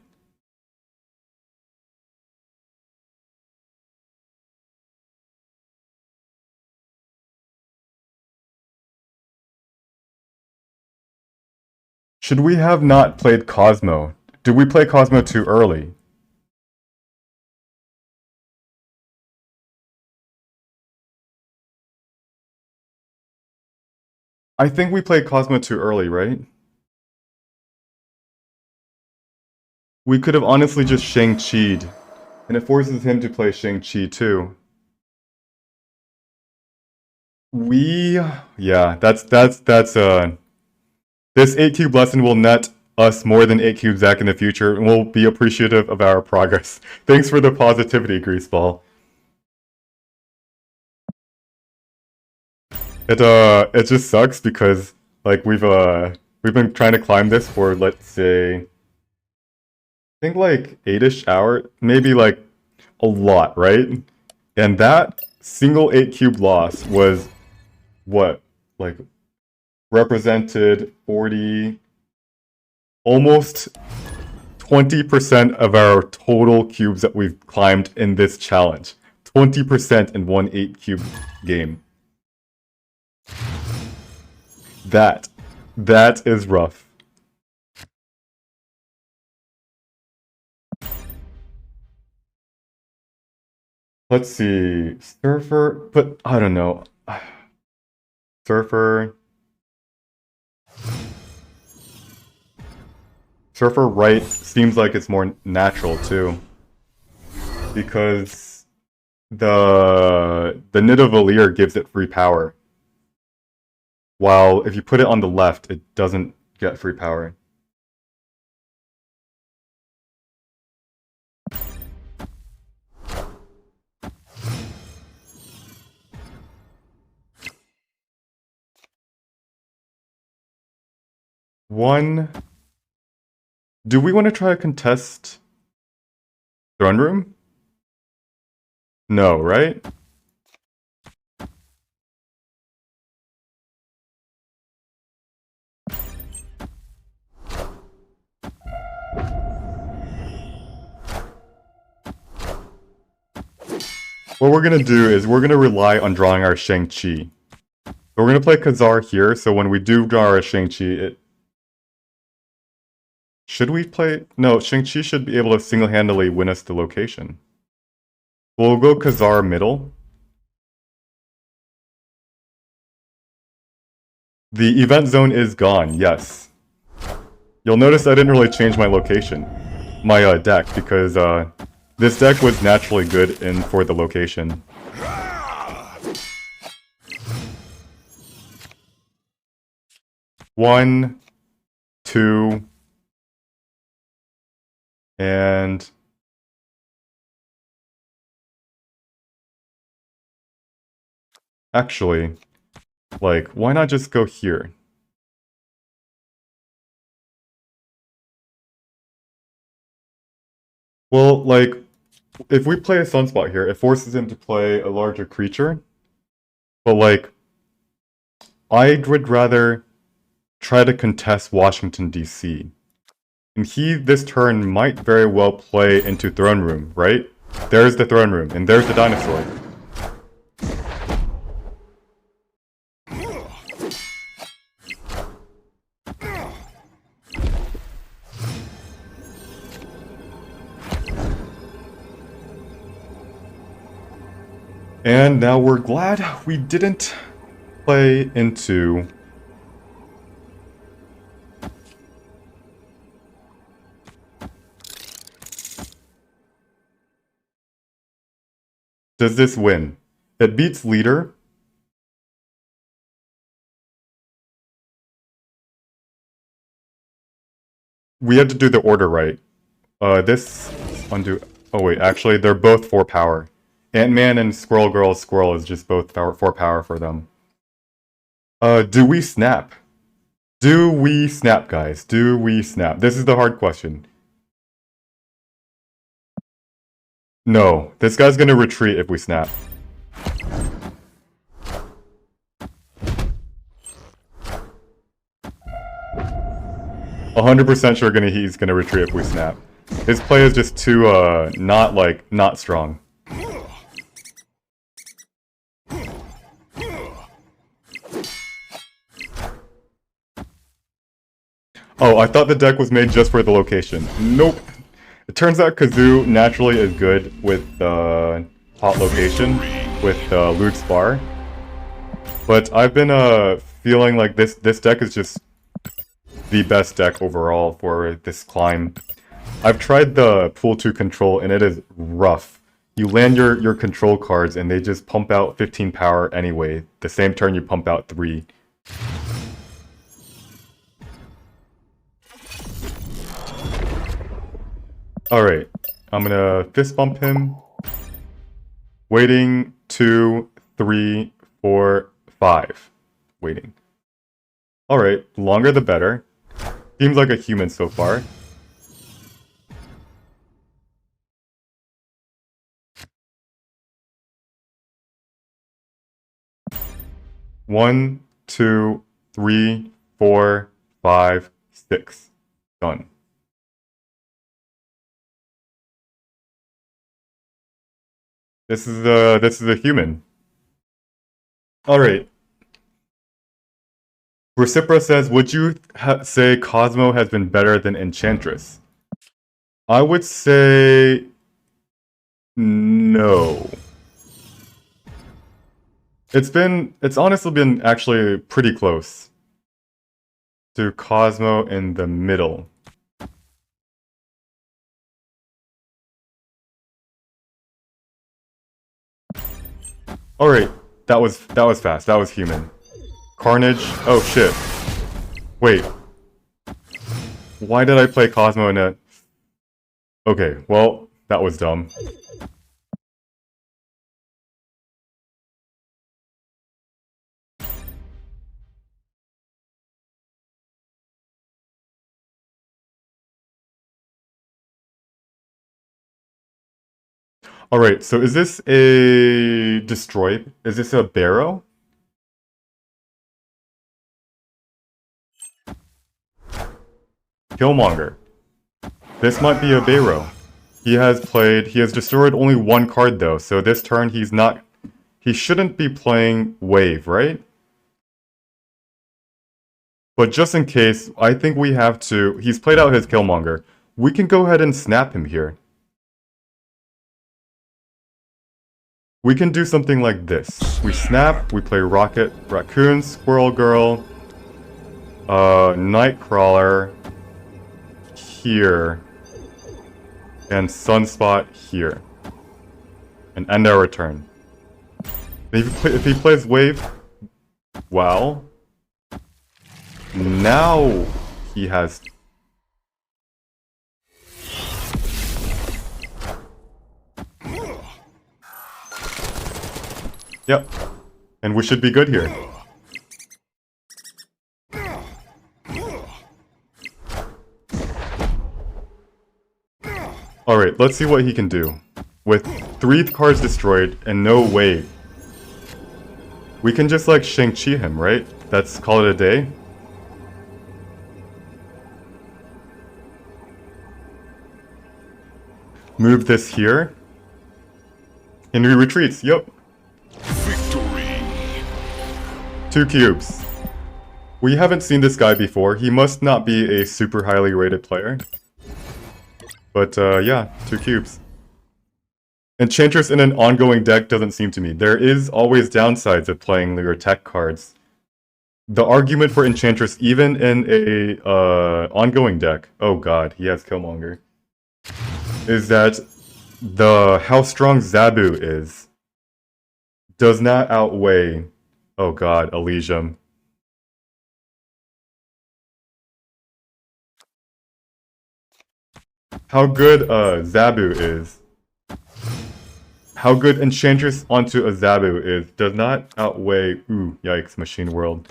Should we have not played Cosmo? Did we play Cosmo too early? I think we played Cosmo too early, right? We could have honestly just Shang-Chi'd, and it forces him to play Shang-Chi too. Yeah, this 8 cube lesson will net us more than 8 cubes back in the future, and we'll be appreciative of our progress. Thanks for the positivity, Greaseball. It just sucks because like we've been trying to climb this for, let's say, I think like 8-ish hour, maybe like a lot, right? And that single 8 cube loss was what, like, represented 40, almost 20% of our total cubes that we've climbed in this challenge. 20% in one 8 cube game. That is rough. Let's see. Surfer, but I don't know. Surfer. Surfer right seems like it's more natural too. Because the Nidavellir gives it free power. While if you put it on the left, it doesn't get free power. One. Do we want to try to contest Throne Room? No, right? What we're gonna do is we're gonna rely on drawing our Shang-Chi. We're gonna play Khazar here, so when we do draw our Shang-Chi, it... Should we play... No, Shang-Chi should be able to single-handedly win us the location. We'll go Khazar middle. The event zone is gone, yes. You'll notice I didn't really change my location. My deck, because this deck was naturally good in for the location. One, two, and Actually, like, why not just go here? Well, like, if we play a Sunspot here, it forces him to play a larger creature. But, like, I would rather try to contest Washington, D.C. And he, this turn, might very well play into Throne Room, right? There's the Throne Room, and there's the Dinosaur. And now we're glad we didn't play into... Does this win? It beats Leader. We had to do the order right. This... undo... Oh wait, actually, they're both 4 power. Ant-Man and Squirrel Girl Squirrel is just both 4 power for them. Do we snap? Do we snap, guys? Do we snap? This is the hard question. No, this guy's gonna retreat if we snap. %, sure he's gonna retreat if we snap. His play is just too, not strong. Oh, I thought the deck was made just for the location. Nope. It turns out Kazoo naturally is good with hot location, with Loot Spar. But I've been feeling like this deck is just the best deck overall for this climb. I've tried the Pool 2 control and it is rough. You land your control cards and they just pump out 15 power anyway, the same turn you pump out 3. Alright, I'm gonna fist bump him. Waiting, 2, 3, 4, 5. Waiting. Alright, longer the better. Seems like a human so far. One, 2, 3, 4, 5, 6. Done. This is a human. Alright. Recipra says, would you say Cosmo has been better than Enchantress? I would say... no. It's honestly been actually pretty close to Cosmo in the middle. Alright, that was fast. That was human. Carnage. Oh shit. Wait. Why did I play Cosmo in a... Okay, well, that was dumb. Alright, so is this a... destroy? Is this a Barrow? Killmonger. This might be a Barrow. He has destroyed only 1 card though, so this turn he shouldn't be playing Wave, right? But just in case, I think we have to... He's played out his Killmonger. We can go ahead and snap him here. We can do something like this. We snap, we play Rocket, Raccoon, Squirrel Girl, Nightcrawler here, and Sunspot here. And end our return. If he plays Wave, well, now he has... Yep. And we should be good here. Alright, let's see what he can do. With 3 cards destroyed and no way. We can just like Shang-Chi him, right? That's call it a day. Move this here. And he retreats, yep. Victory. 2 cubes. We haven't seen this guy before. He must not be a super highly rated player. But yeah, 2 cubes. Enchantress in an ongoing deck doesn't seem to me. There is always downsides of playing your tech cards. The argument for Enchantress, even in a ongoing deck, oh god, he has Killmonger, is that how strong Zabu is does not outweigh, oh god, Elysium. How good Zabu is, how good Enchantress onto a Zabu is, does not outweigh, ooh, yikes, Machine World,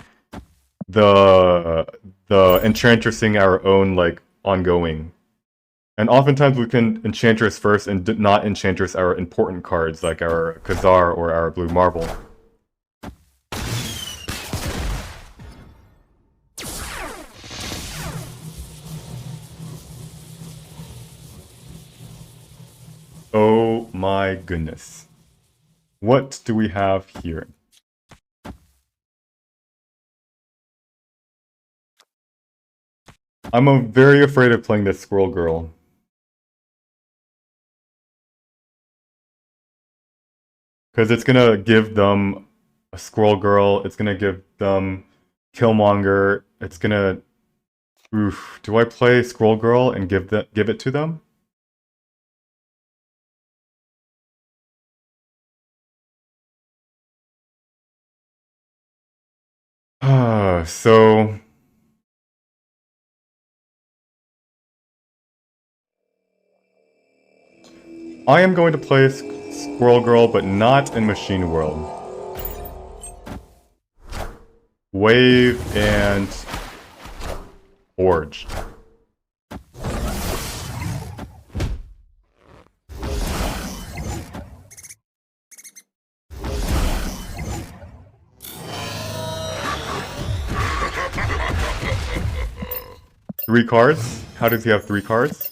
the Enchantressing our own, like, ongoing. And oftentimes we can Enchantress first and not Enchantress our important cards, like our Khazar or our Blue Marble. Oh my goodness. What do we have here? I'm very afraid of playing this Squirrel Girl. Because it's gonna give them a Squirrel Girl, it's gonna give them Killmonger, it's gonna... Oof, do I play Squirrel Girl and give it to them? So... I am going to play Squirrel Girl, but not in Machine World. Wave and... Forge. Three cards? How does he have 3 cards?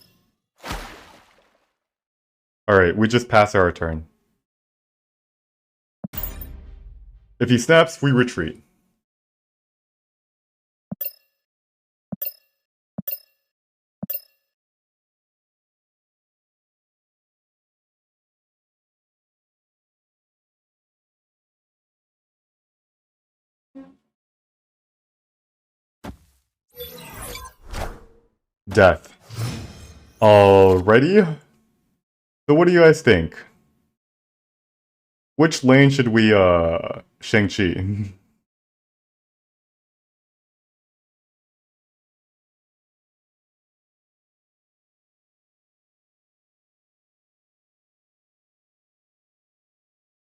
Alright, we just pass our turn. If he snaps, we retreat. Death. Alrighty. So what do you guys think? Which lane should we, Shang-Chi?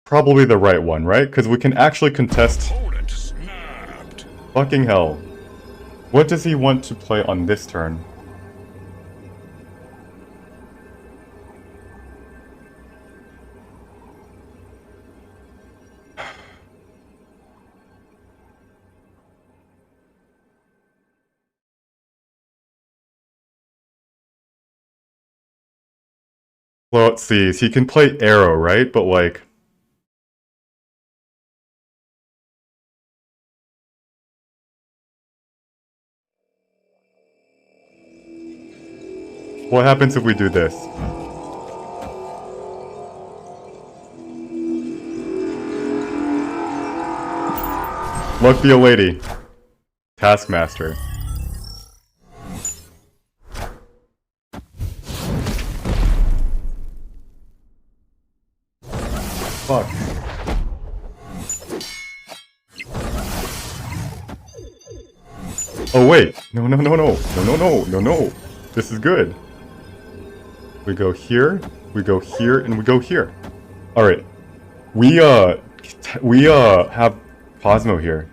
Probably the right one, right? Because we can actually contest... Opponent snapped. Fucking hell. What does he want to play on this turn? Well, let's see. He can play Arrow, right? But like... What happens if we do this? Luck be a lady. Taskmaster. Fuck. Oh wait. No, no, no, no. No, no, no, no, no. This is good. We go here, and we go here. Alright. We, We have Cosmo here.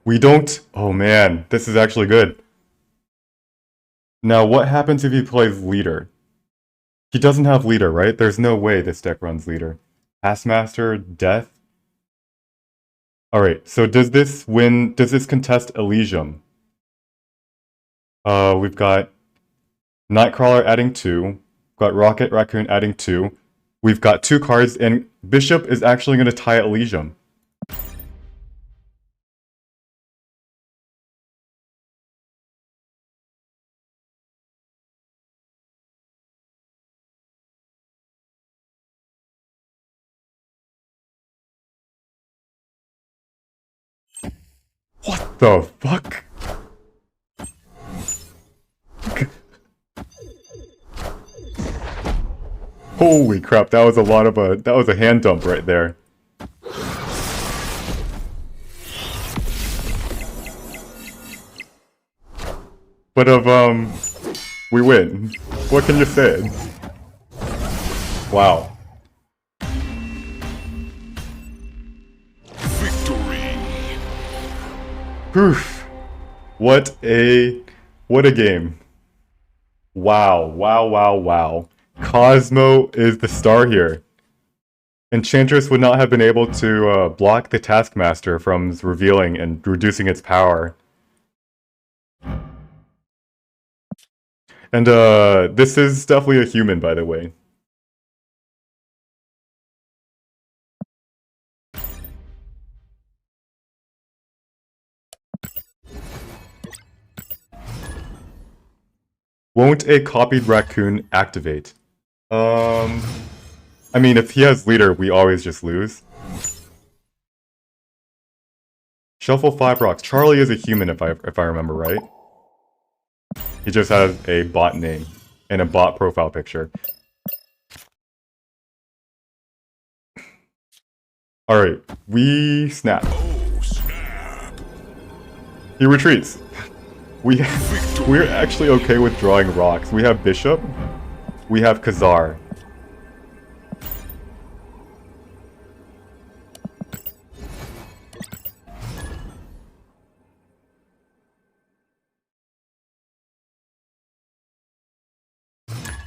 We don't. Oh man, this is actually good. Now, what happens if he plays leader? He doesn't have leader, right? There's no way this deck runs leader. Taskmaster, death. Alright, so does this win? Does this contest Elysium? We've got Nightcrawler adding 2. We've got Rocket Raccoon adding 2. We've got 2 cards, and Bishop is actually going to tie Elysium. What the fuck? Holy crap, that was a lot of that was a hand dump right there. But we win. What can you say? Wow. Victory. Poof. What a game. Wow, wow, wow, wow. Cosmo is the star here. Enchantress would not have been able to block the Taskmaster from revealing and reducing its power. And this is definitely a human, by the way. Won't a copied raccoon activate? I mean, if he has leader, we always just lose. Shuffle 5 rocks. Charlie is a human, if I remember right. He just has a bot name and a bot profile picture. Alright, we snap. Oh, snap. He retreats. We're actually okay with drawing rocks. We have Bishop. We have Khazar.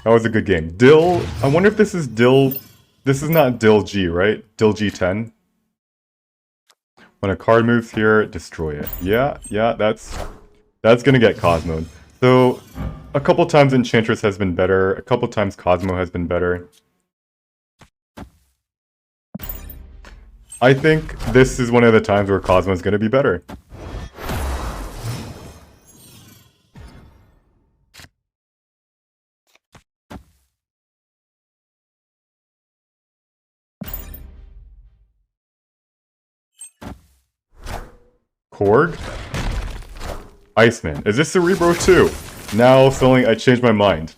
That was a good game. Dill, I wonder if this is Dill. This is not Dill G, right? Dill G10. When a card moves here, destroy it. Yeah, that's gonna get Cosmoed. So, a couple times Enchantress has been better. A couple times Cosmo has been better. I think this is one of the times where Cosmo is gonna be better. Korg? Iceman. Is this Cerebro too? Now suddenly I changed my mind.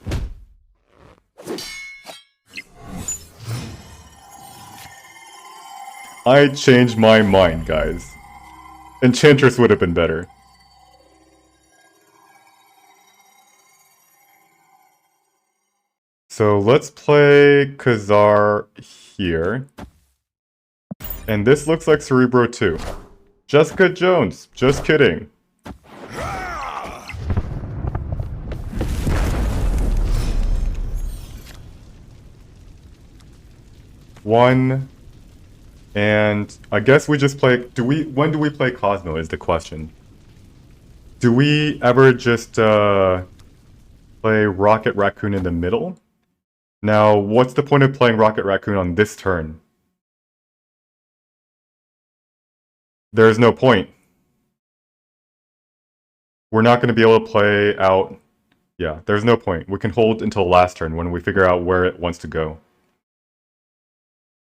I changed my mind, guys. Enchantress would have been better. So let's play Khazar here. And this looks like Cerebro too. Jessica Jones, just kidding. One, and I guess we just play. When do we play Cosmo? Is the question. Do we ever just play Rocket Raccoon in the middle? Now, what's the point of playing Rocket Raccoon on this turn? There's no point. We're not going to be able to play out. Yeah, there's no point. We can hold until last turn when we figure out where it wants to go.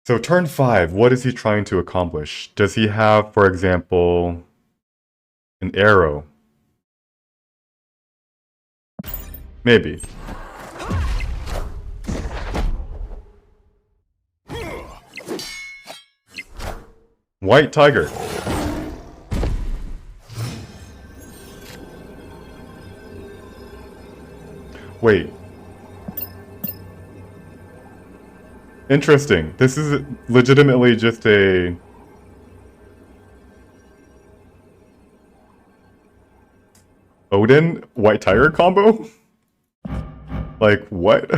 So turn 5, what is he trying to accomplish? Does he have, for example, an arrow? Maybe. White Tiger. Wait. Interesting. This is legitimately just a... Odin White Tiger combo? Like, what?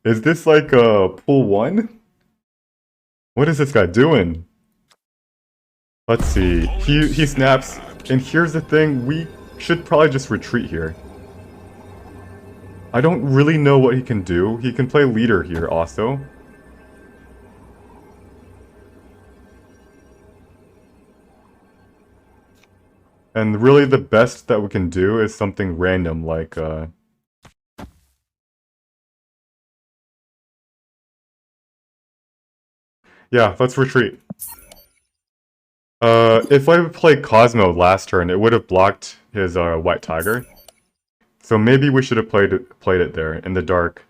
Is this like a pool 1? What is this guy doing? Let's see. He snaps, and here's the thing, we should probably just retreat here. I don't really know what he can do. He can play leader here also. And really the best that we can do is something random like yeah, let's retreat. If I played Cosmo last turn, it would have blocked his White Tiger. So maybe we should have played it there in the dark.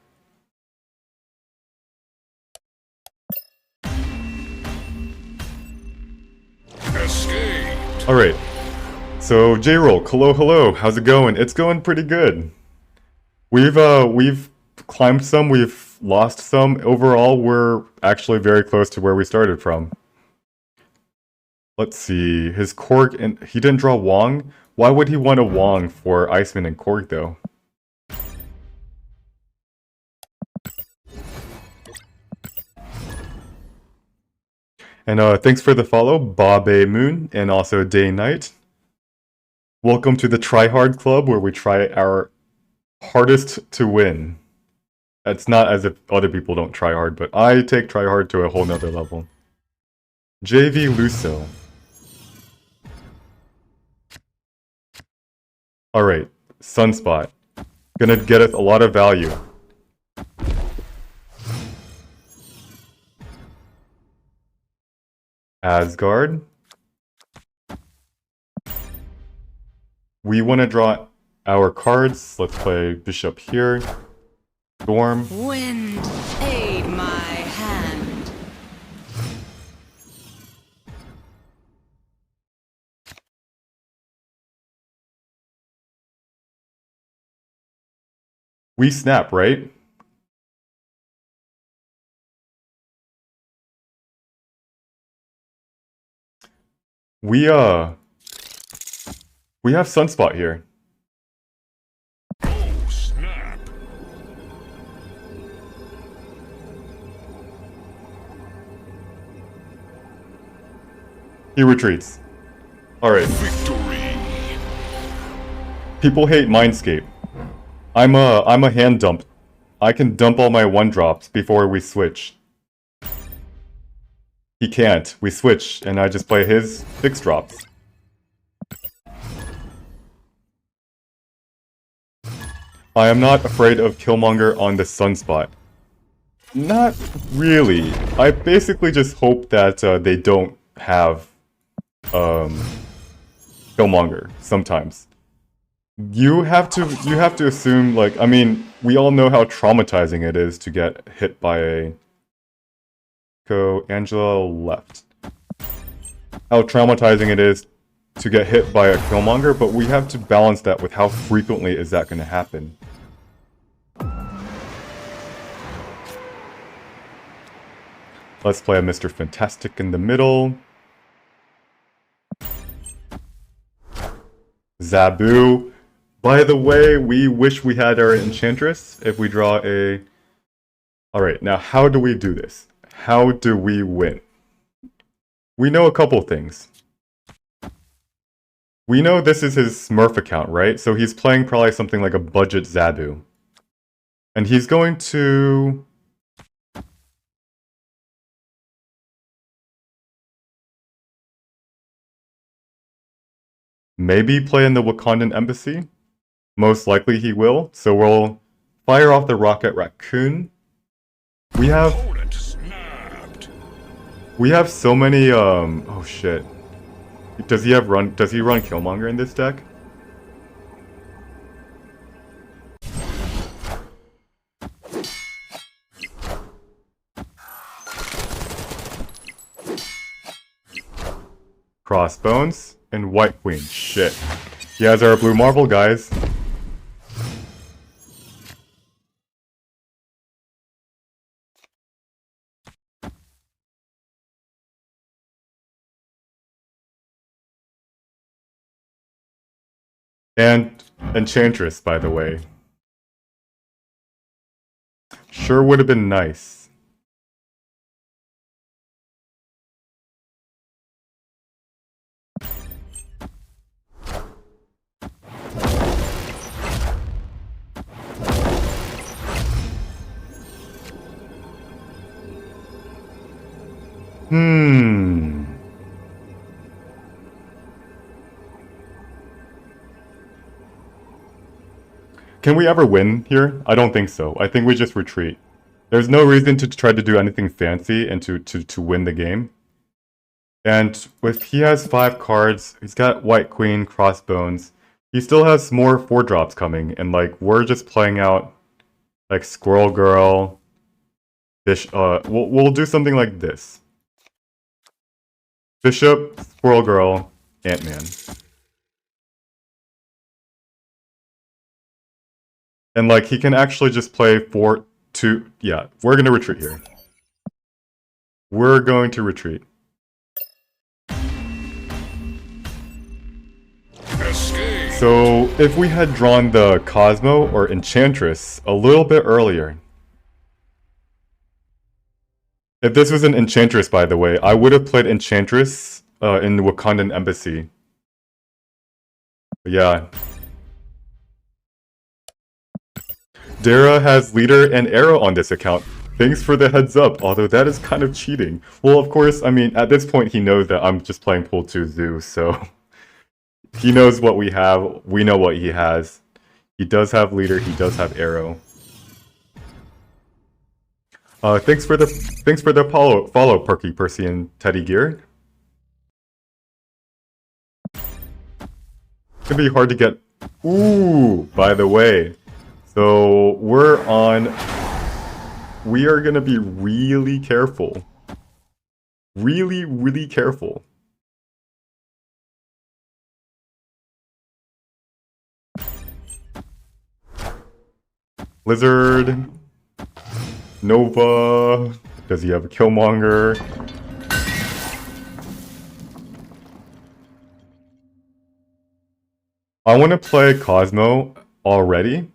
Escape. Alright. So J-Roll, hello, how's it going? It's going pretty good. We've climbed some, we've lost some. Overall, we're actually very close to where we started from. Let's see, his Korg, and he didn't draw Wong? Why would he want a Wong for Iceman and Korg, though? And thanks for the follow, Bob A. Moon, and also Day Night. Welcome to the Try Hard Club, where we try our hardest to win. It's not as if other people don't try hard, but I take try hard to a whole nother level. JV Luso. Alright, Sunspot. Gonna get us a lot of value. Asgard. We want to draw our cards. Let's play Bishop here. Storm. Wind, aid my hand. We snap, right? We have Sunspot here. Oh, snap. He retreats. Alright. Victory. People hate Mindscape. I'm a hand dump. I can dump all my 1-drops before we switch. He can't. We switch, and I just play his 6-drops. I am not afraid of Killmonger on the Sunspot. Not really. I basically just hope that they don't have Killmonger sometimes. You have to assume, like, I mean, we all know how traumatizing it is to get hit by a... Go Angela left. How traumatizing it is to get hit by a Killmonger, but we have to balance that with how frequently is that going to happen. Let's play a Mr. Fantastic in the middle. Zabu. By the way, we wish we had our Enchantress if we draw a... Alright, now how do we do this? How do we win? We know a couple things. We know this is his Smurf account, right? So he's playing probably something like a budget Zabu. And he's going to... maybe play in the Wakandan Embassy. Most likely he will. So we'll fire off the Rocket Raccoon. We have so many oh shit. Does he run Killmonger in this deck? Crossbones and White Queen. Shit. He has our Blue Marvel, guys. And Enchantress, by the way. Sure would have been nice. Can we ever win here? I don't think so. I think we just retreat. There's no reason to try to do anything fancy and to win the game. And if he has 5 cards, he's got White Queen, Crossbones. He still has more 4-drops coming, and like we're just playing out like Squirrel Girl. We'll do something like this. Bishop, Squirrel Girl, Ant-Man. And like he can actually just play 4-2. Yeah, we're gonna retreat here. We're going to retreat. Escape. So if we had drawn the Cosmo or Enchantress a little bit earlier. If this was an Enchantress, by the way, I would have played Enchantress in the Wakandan Embassy. But yeah. Dara has leader and arrow on this account. Thanks for the heads up, although that is kind of cheating. Well, of course, I mean, at this point he knows that I'm just playing Pool 2 Zoo, so... he knows what we have, we know what he has. He does have leader, he does have arrow. Thanks for the follow, Perky Percy and Teddy Gear. It's gonna be hard to get. Ooh, by the way, so we are gonna be really careful, really careful. Lizard. Nova. Does he have a Killmonger? I want to play Cosmo already.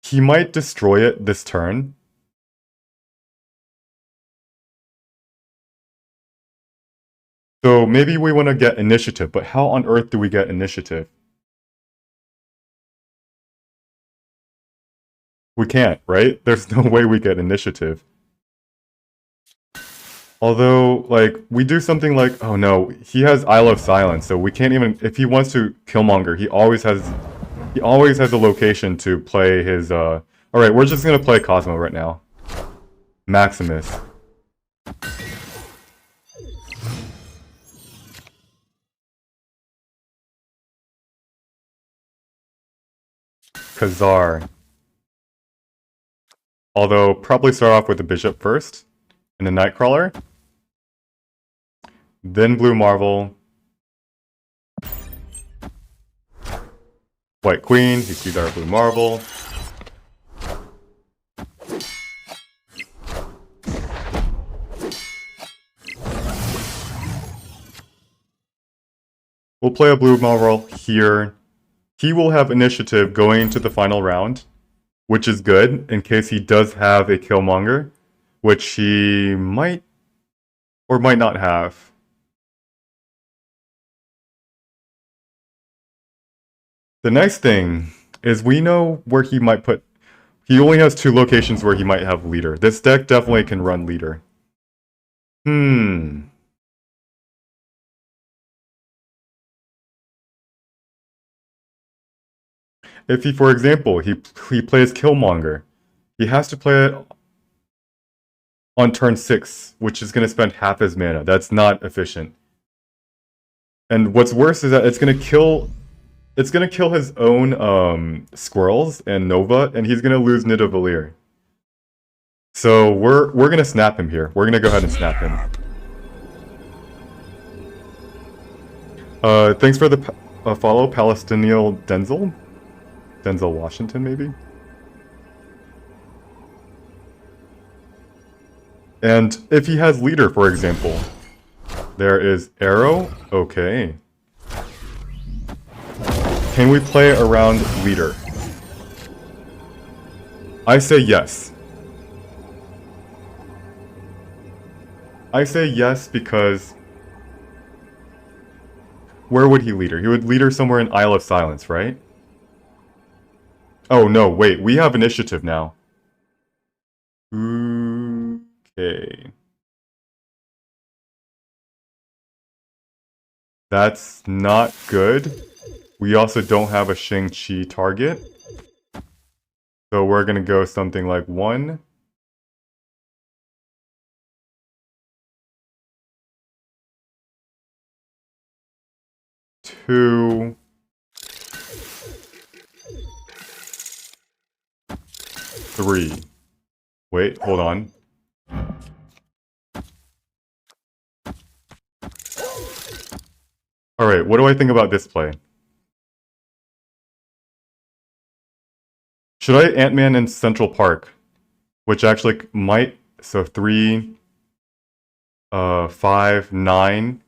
He might destroy it this turn. So maybe we want to get initiative, but how on earth do we get initiative? We can't, right? There's no way we get initiative. Although, like, we do something like... Oh no, he has Isle of Silence, so we can't even... If he wants to Killmonger, he always has a location to play his... Alright, we're just gonna play Cosmo right now. Maximus. Khazar. Although, probably start off with the Bishop first, and the Nightcrawler. Then Blue Marvel. White Queen, he sees our Blue Marvel. We'll play a Blue Marvel here. He will have initiative going into the final round, which is good in case he does have a Killmonger, which he might or might not have. The next thing is we know where he might put... He only has 2 locations where he might have leader. This deck definitely can run leader. If he, for example, he plays Killmonger, he has to play it on turn 6, which is going to spend half his mana. That's not efficient. And what's worse is that it's going to kill his own squirrels and Nova, and he's going to lose Nidavellir. So we're going to snap him here. We're going to go ahead and snap him. Thanks for the follow, Palestinian Denzel. Denzel Washington, maybe? And if he has leader, for example, there is Arrow. Okay. Can we play around leader? I say yes. I say yes because where would he leader? He would leader somewhere in Isle of Silence, right? Oh no, wait, we have initiative now. Okay. That's not good. We also don't have a Shang-Chi target. So we're gonna go something like 1. 2. 3. Wait, hold on. Alright, what do I think about this play? Should I Ant-Man in Central Park? Which actually might... So 3... 5, 9...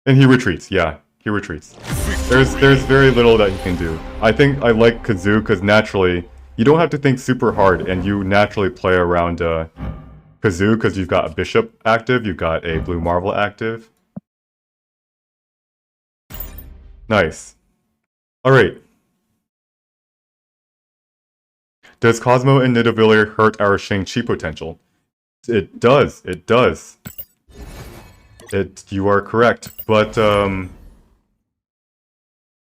And he retreats, yeah. He retreats. There's very little that he can do. I think I like Kazoo because naturally, you don't have to think super hard and you naturally play around Kazoo because you've got a Bishop active, you've got a Blue Marvel active. Nice. Alright. Does Cosmo and Nidavellir hurt our Shang-Chi potential? It does. It does. You are correct. But, I'm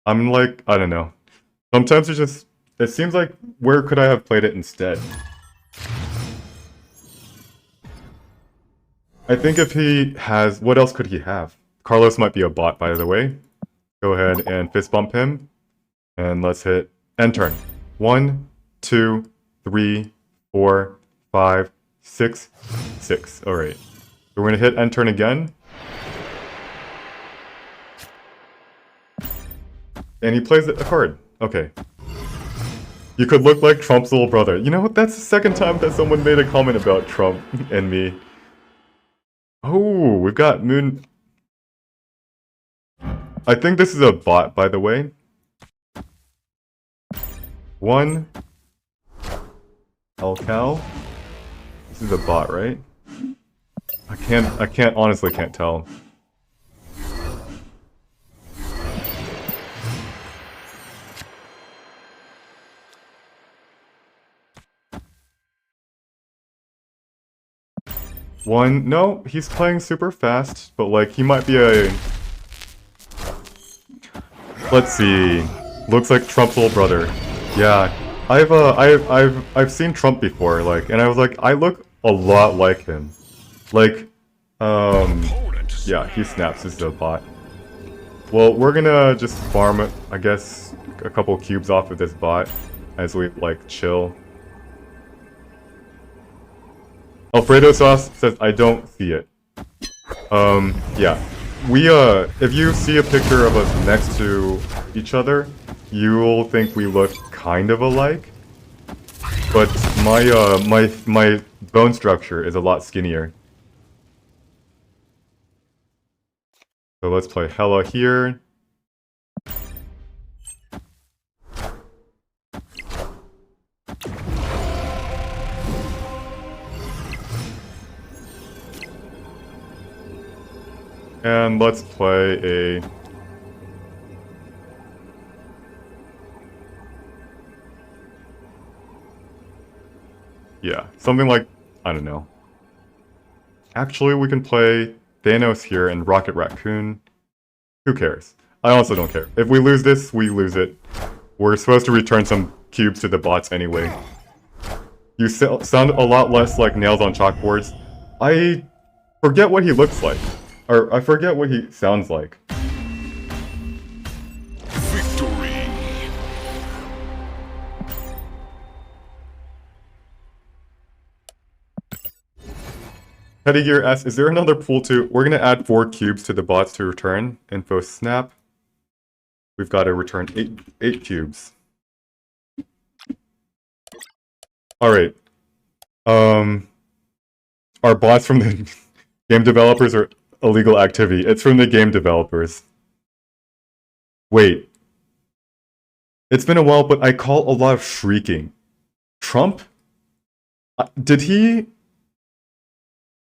like, I don't know. Sometimes it seems like, where could I have played it instead? I think if he has, what else could he have? Carlos might be a bot, by the way. Go ahead and fist bump him. And let's hit end turn. 1, 2, 3, 4, 5, 6, 6. Alright. So we're gonna hit end turn again. And he plays a card. Okay. You could look like Trump's little brother. You know what? That's the second time that someone made a comment about Trump and me. Oh, we've got Moon. I think this is a bot, by the way. 1. Cow. This is a bot, right? I honestly can't tell. No, he's playing super fast, but like he might be a... Let's see. Looks like Trump's little brother. Yeah, I've seen Trump before, like, and I was like, I look a lot like him. Like, yeah, he snaps. This is a bot. Well, we're gonna just farm, I guess, a couple cubes off of this bot as we like chill. Alfredo Sauce says, I don't see it. Yeah. We, if you see a picture of us next to each other, you'll think we look kind of alike. But my bone structure is a lot skinnier. So let's play Hella here. And let's play a... Yeah, something like, I don't know. Actually, we can play Thanos here and Rocket Raccoon. Who cares? I also don't care. If we lose this, we lose it. We're supposed to return some cubes to the bots anyway. You sound a lot less like nails on chalkboards. I forget what he looks like. Or, I forget what he sounds like. Victory! Teddy Gear asks, is there another pool too? We're gonna add 4 cubes to the bots to return. Info snap. We've got to return 8 cubes. Alright. Our bots from the game developers are illegal activity. It's from the game developers. Wait. It's been a while, but I call a lot of shrieking. Trump? Did he...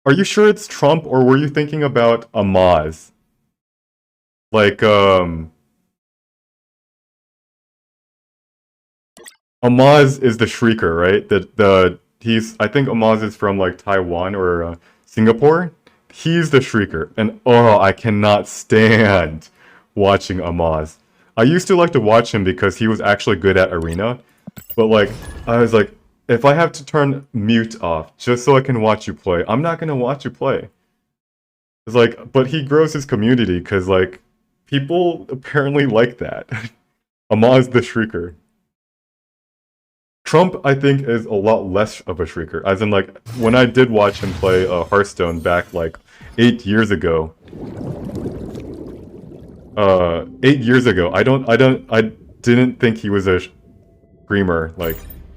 Are you sure it's Trump, or were you thinking about Amaz? Like, Amaz is the shrieker, right? I think Amaz is from like Taiwan or Singapore. He's the shrieker, and oh, I cannot stand watching Amaz. I used to like to watch him because he was actually good at arena, but like, I was like, if I have to turn mute off just so I can watch you play, I'm not gonna watch you play. It's like, but he grows his community because like, people apparently like that. Amaz the shrieker. Trump, I think, is a lot less of a shrieker. As in, like, when I did watch him play Hearthstone back, like, 8 years ago. 8 years ago, I didn't think he was a screamer. Like,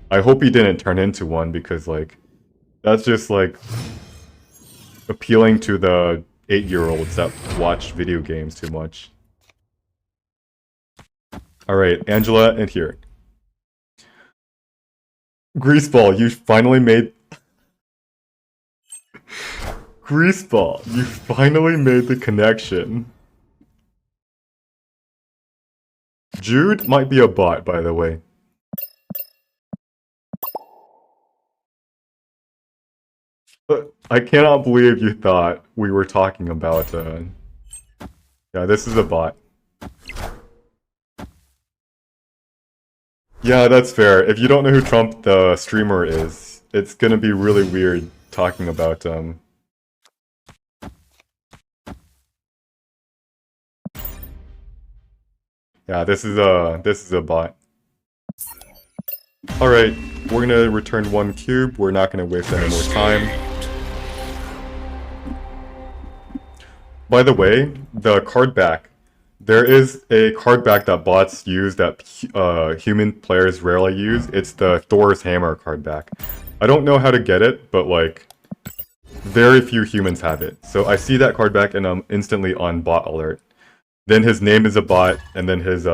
I hope he didn't turn into one, because, like, that's just, like, appealing to the 8-year-olds that watch video games too much. Alright, Angela, and here. Greaseball, you finally made... Greaseball, you finally made the connection. Jude might be a bot, by the way. But I cannot believe you thought we were talking about... Yeah, this is a bot. Yeah, that's fair. If you don't know who Trump the streamer is, it's gonna be really weird talking about Yeah, this is a bot. Alright, we're gonna return 1 cube. We're not gonna waste any more time. By the way, the card back. There is a card back that bots use that human players rarely use. It's the Thor's Hammer card back. I don't know how to get it, but like, very few humans have it. So I see that card back and I'm instantly on bot alert. Then his name is a bot, and then his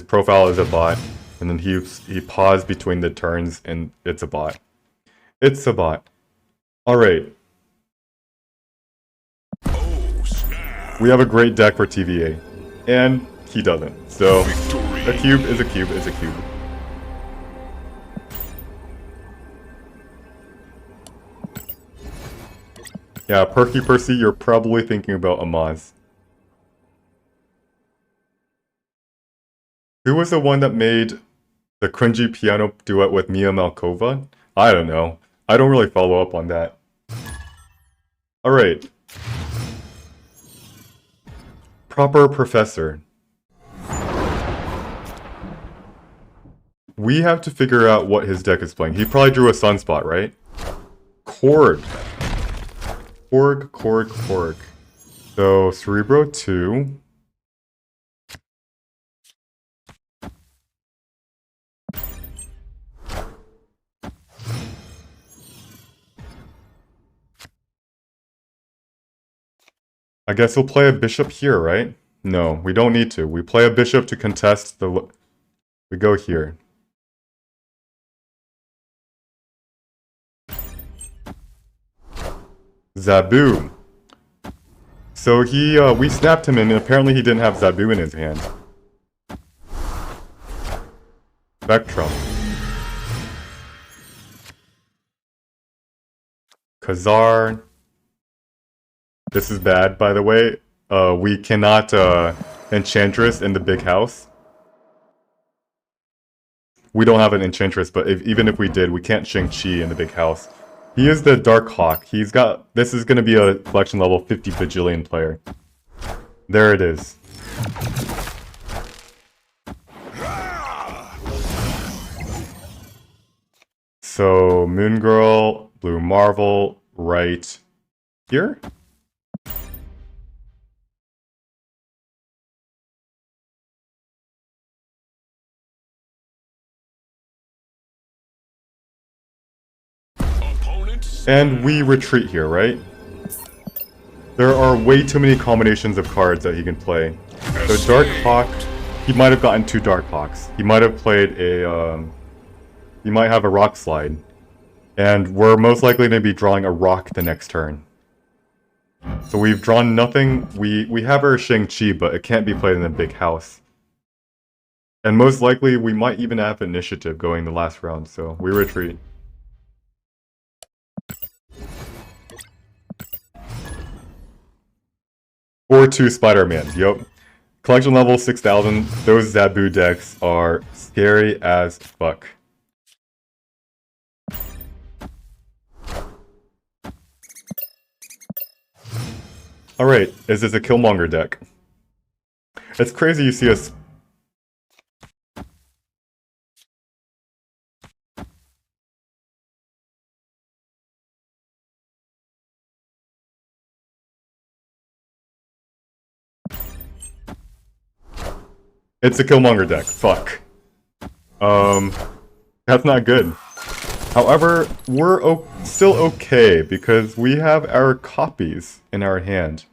profile is a bot, and then he paused between the turns, and it's a bot. It's a bot. Alright. We have a great deck for TVA. And he doesn't. So, a cube is a cube is a cube. Yeah, Perky Percy, you're probably thinking about Amaz. Who was the one that made the cringy piano duet with Mia Malkova? I don't know. I don't really follow up on that. Alright. Proper professor. We have to figure out what his deck is playing. He probably drew a Sunspot, right? Korg. Korg. So, Cerebro 2. I guess we'll play a bishop here, right? No, we don't need to. We play a bishop to contest the... We go here. Zabu. So we snapped him in, and apparently he didn't have Zabu in his hand. Spectrum. Khazar. This is bad, by the way. We cannot Enchantress in the big house. We don't have an Enchantress, but even if we did, we can't Shang-Chi in the big house. He is the Dark Hawk. He's got... This is going to be a collection level 50 bajillion player. There it is. So, Moon Girl, Blue Marvel, right here? And we retreat here, right? There are way too many combinations of cards that he can play. So Dark Hawk he might have gotten 2 Darkhawks. He might have played a, he might have a Rock Slide. And we're most likely going to be drawing a rock the next turn. So we've drawn nothing. We have our Shang-Chi, but it can't be played in a big house. And most likely, we might even have initiative going the last round, so we retreat. Or 2 Spider-Mans, yup. Collection level 6,000, those Zabu decks are scary as fuck. Alright, is this a Killmonger deck? It's crazy you see us... It's a Killmonger deck, fuck. That's not good. However, we're still okay, because we have our copies in our hand.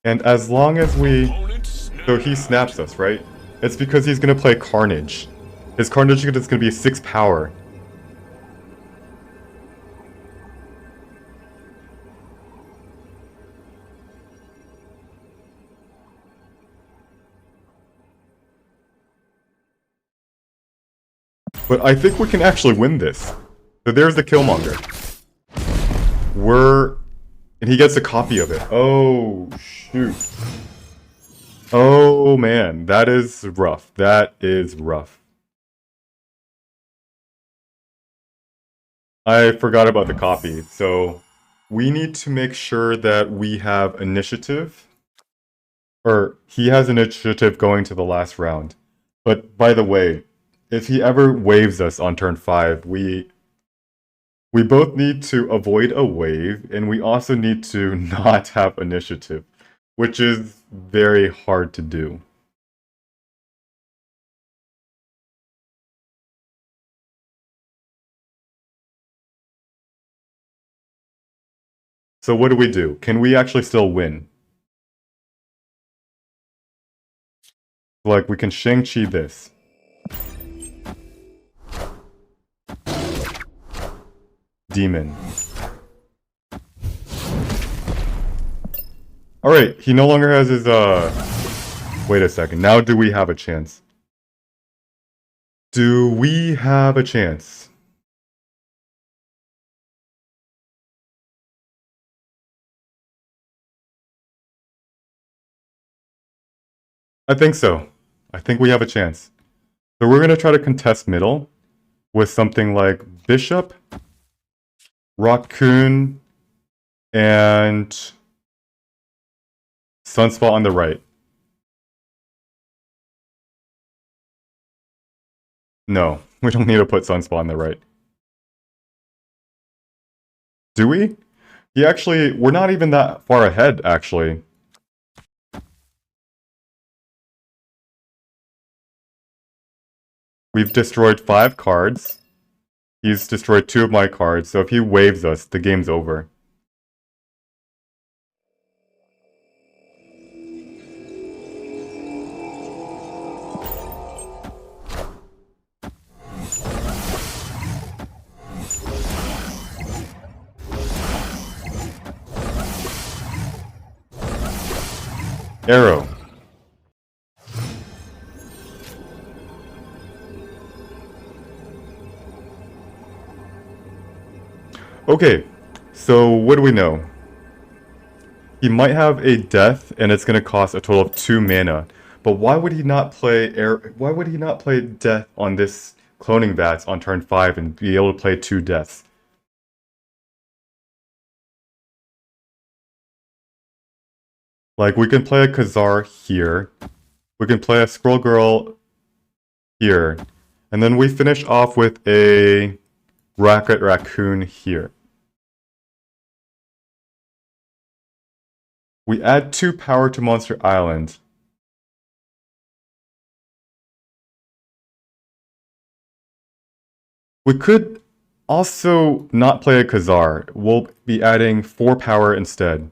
And as long as we... So he snaps us, right? It's because he's gonna play Carnage. His Carnage is gonna be 6 power. But I think we can actually win this. So there's the Killmonger. And he gets a copy of it. Oh, shoot. Oh, man. That is rough. That is rough. I forgot about the copy. So we need to make sure that we have initiative. Or he has initiative going to the last round. But by the way, if he ever waves us on turn 5, we both need to avoid a wave, and we also need to not have initiative, which is very hard to do. So what do? Can we actually still win? Like, we can Shang-Chi this. Demon. Alright, he no longer has his, Wait a second, now do we have a chance? Do we have a chance? I think so. I think we have a chance. So we're gonna try to contest middle with something like Bishop, Raccoon, and Sunspot on the right. No, we don't need to put Sunspot on the right. Do we? We're not even that far ahead, actually. We've destroyed 5 cards. He's destroyed 2 of my cards, so if he waves us, the game's over. Arrow. Okay, so what do we know? He might have a death, and it's going to cost a total of 2 mana. But why would he not play Why would he not play death on this cloning vats on turn 5 and be able to play 2 deaths? Like, we can play a Khazar here. We can play a Squirrel Girl here. And then we finish off with a Rocket Raccoon here. We add 2 power to Monster Island. We could also not play a Khazar. We'll be adding 4 power instead.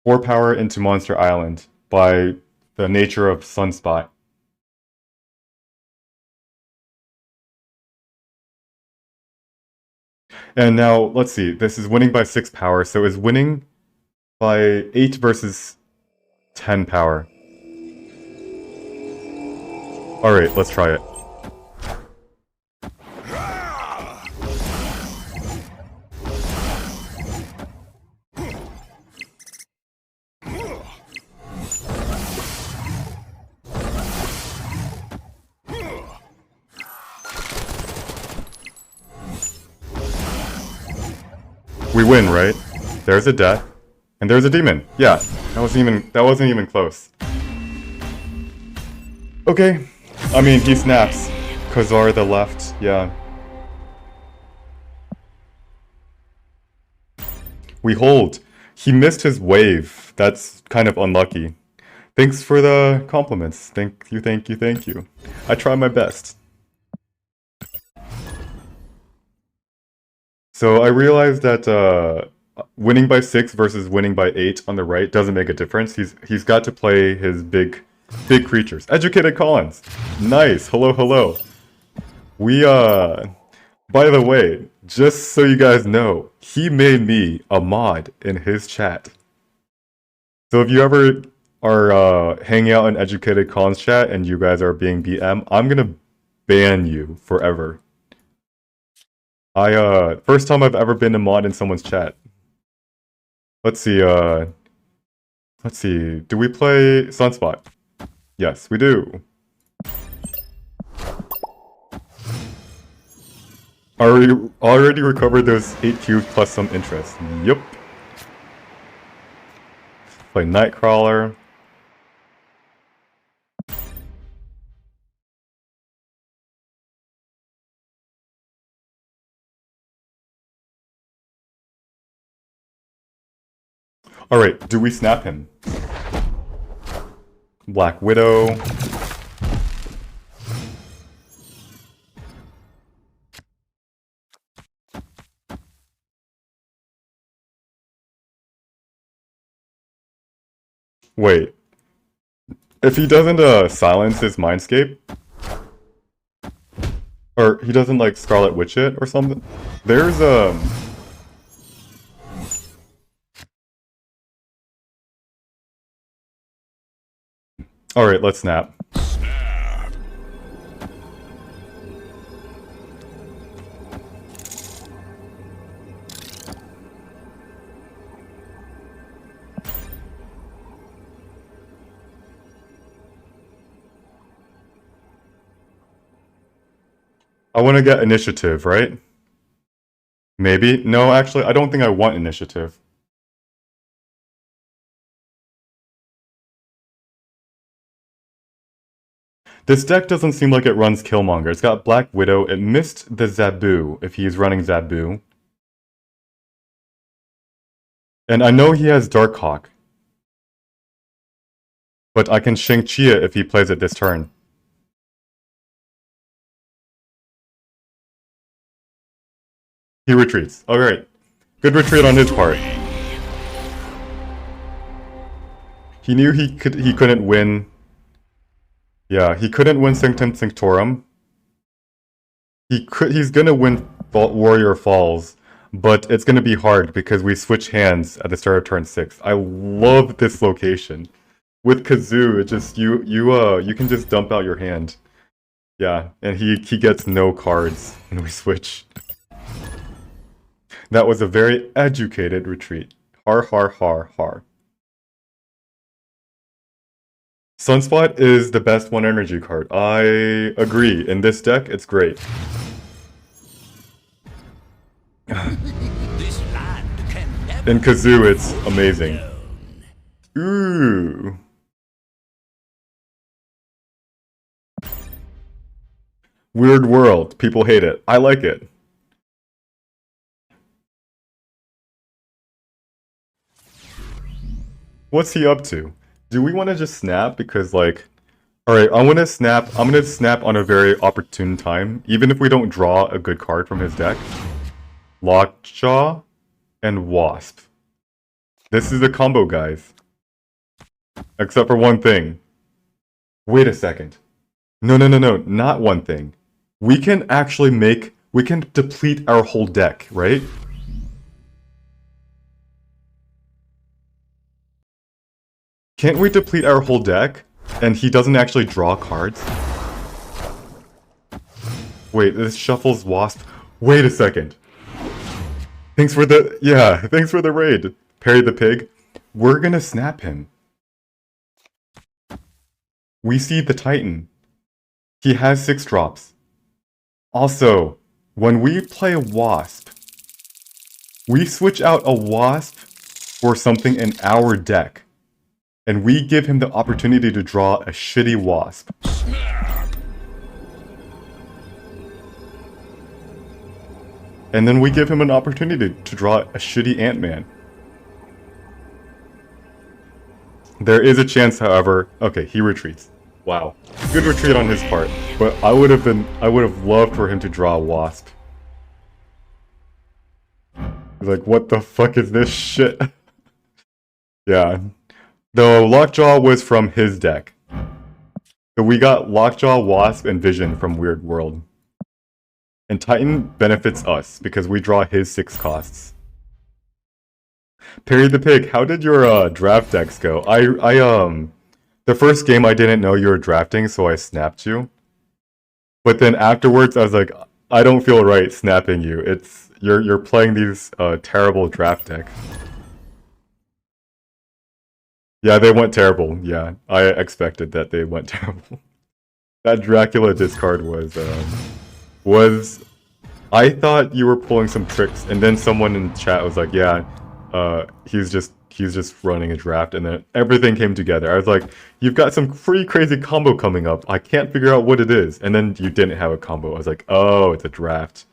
4 power into Monster Island. by the nature of Sunspot. And now, let's see, this is winning by 6 power, so is winning by 8 versus 10 power. Alright, let's try it. We win, right? There's a death, and there's a demon. Yeah, that wasn't even close. Okay, I mean he snaps. Khazar the left, yeah. We hold. He missed his wave. That's kind of unlucky. Thanks for the compliments. Thank you, thank you, thank you. I try my best. So I realized that winning by 6 versus winning by 8 on the right doesn't make a difference. He's got to play his big creatures. Educated Collins. Nice. Hello, hello. We by the way, just so you guys know, he made me a mod in his chat. So if you ever are hanging out in Educated Collins chat and you guys are being BM, I'm gonna ban you forever. First time I've ever been a mod in someone's chat. Let's see, do we play Sunspot? Yes, we do. Already recovered those 8 cubes plus some interest. Yup. Play Nightcrawler. Alright, do we snap him? Black Widow. Wait. If he doesn't silence his Mindscape, or he doesn't like Scarlet Witch it or something, there's Alright, let's snap. I want to get initiative, right? Maybe? No, actually, I don't think I want initiative. This deck doesn't seem like it runs Killmonger. It's got Black Widow. It missed the Zabu, if he's running Zabu. And I know he has Darkhawk. But I can Shang-Chi it if he plays it this turn. He retreats. Alright. Good retreat on his part. He knew he couldn't win. Yeah, he couldn't win Sanctum Sanctorum. He's gonna win Warrior Falls, but it's gonna be hard because we switch hands at the start of turn 6. I love this location. With Kazoo, it just you can just dump out your hand. Yeah, and he gets no cards when we switch. That was a very educated retreat. Har har har har. Sunspot is the best 1 energy card. I agree. In this deck, it's great. In Kazoo, it's amazing. Ooh. Weird world. People hate it. I like it. What's he up to? Do we want to just snap? Because, like... Alright, I'm gonna snap on a very opportune time, even if we don't draw a good card from his deck. Lockjaw and Wasp. This is the combo, guys. Except for one thing. Wait a second. No, no, no, no, not one thing. We can actually we can deplete our whole deck, right? Can't we deplete our whole deck and he doesn't actually draw cards? Wait, this shuffles Wasp. Wait a second. Thanks for the raid. Parry the pig. We're gonna snap him. We see the Titan. He has 6 drops. Also, when we play Wasp, we switch out a Wasp for something in our deck. And we give him the opportunity to draw a shitty Wasp. And then we give him an opportunity to draw a shitty Ant-Man. There is a chance, however... Okay, he retreats. Wow. Good retreat on his part. But I would have loved for him to draw a Wasp. He's like, what the fuck is this shit? Yeah. Though Lockjaw was from his deck. So we got Lockjaw, Wasp, and Vision from Weird World. And Titan benefits us because we draw his 6 costs. Parry the Pig, how did your draft decks go? The first game I didn't know you were drafting, so I snapped you. But then afterwards I was like, I don't feel right snapping you. You're playing these terrible draft decks. Yeah, they went terrible. Yeah, I expected that they went terrible. That Dracula discard was... I thought you were pulling some tricks, and then someone in chat was like, yeah, he's just running a draft, and then everything came together. I was like, you've got some pretty crazy combo coming up. I can't figure out what it is. And then you didn't have a combo. I was like, oh, it's a draft.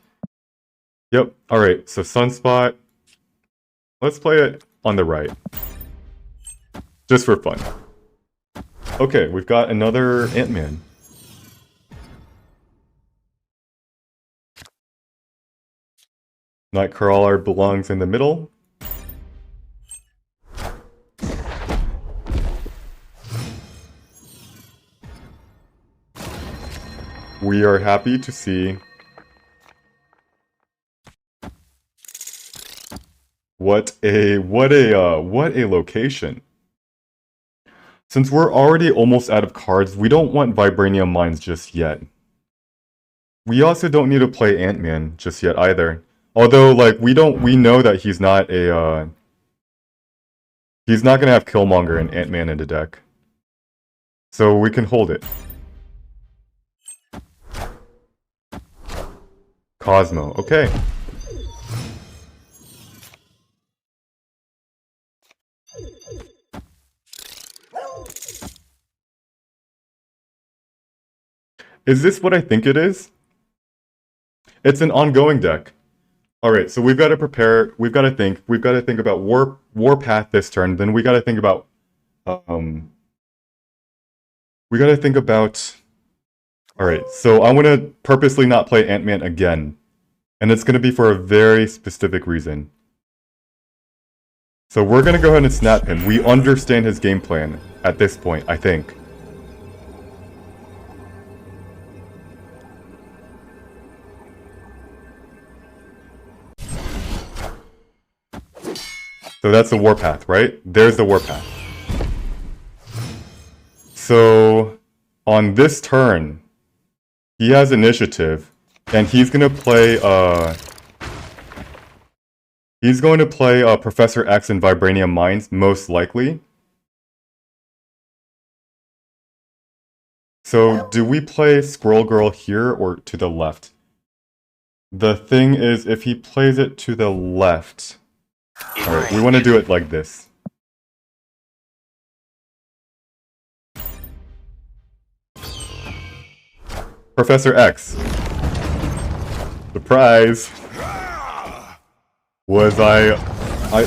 Yep, alright, so Sunspot. Let's play it on the right. Just for fun. Okay, we've got another Ant-Man. Nightcrawler belongs in the middle. We are happy to see what a location. Since we're already almost out of cards, we don't want Vibranium Mines just yet. We also don't need to play Ant-Man just yet either. Although, like, we know that he's not a, he's not gonna have Killmonger and Ant-Man in the deck. So we can hold it. Cosmo, okay. Is this what I think it is? It's an ongoing deck. Alright, so we've got to prepare, we've got to think about Warpath this turn, then we got to think about, alright, so I'm gonna purposely not play Ant-Man again. And it's gonna be for a very specific reason. So we're gonna go ahead and snap him. We understand his game plan at this point, I think. So that's the Warpath, right? There's the Warpath. So on this turn, he has initiative, and he's gonna play Professor X and Vibranium Mines, most likely. So do we play Squirrel Girl here or to the left? The thing is, if he plays it to the left... Alright, we want to do it like this. Professor X. Surprise!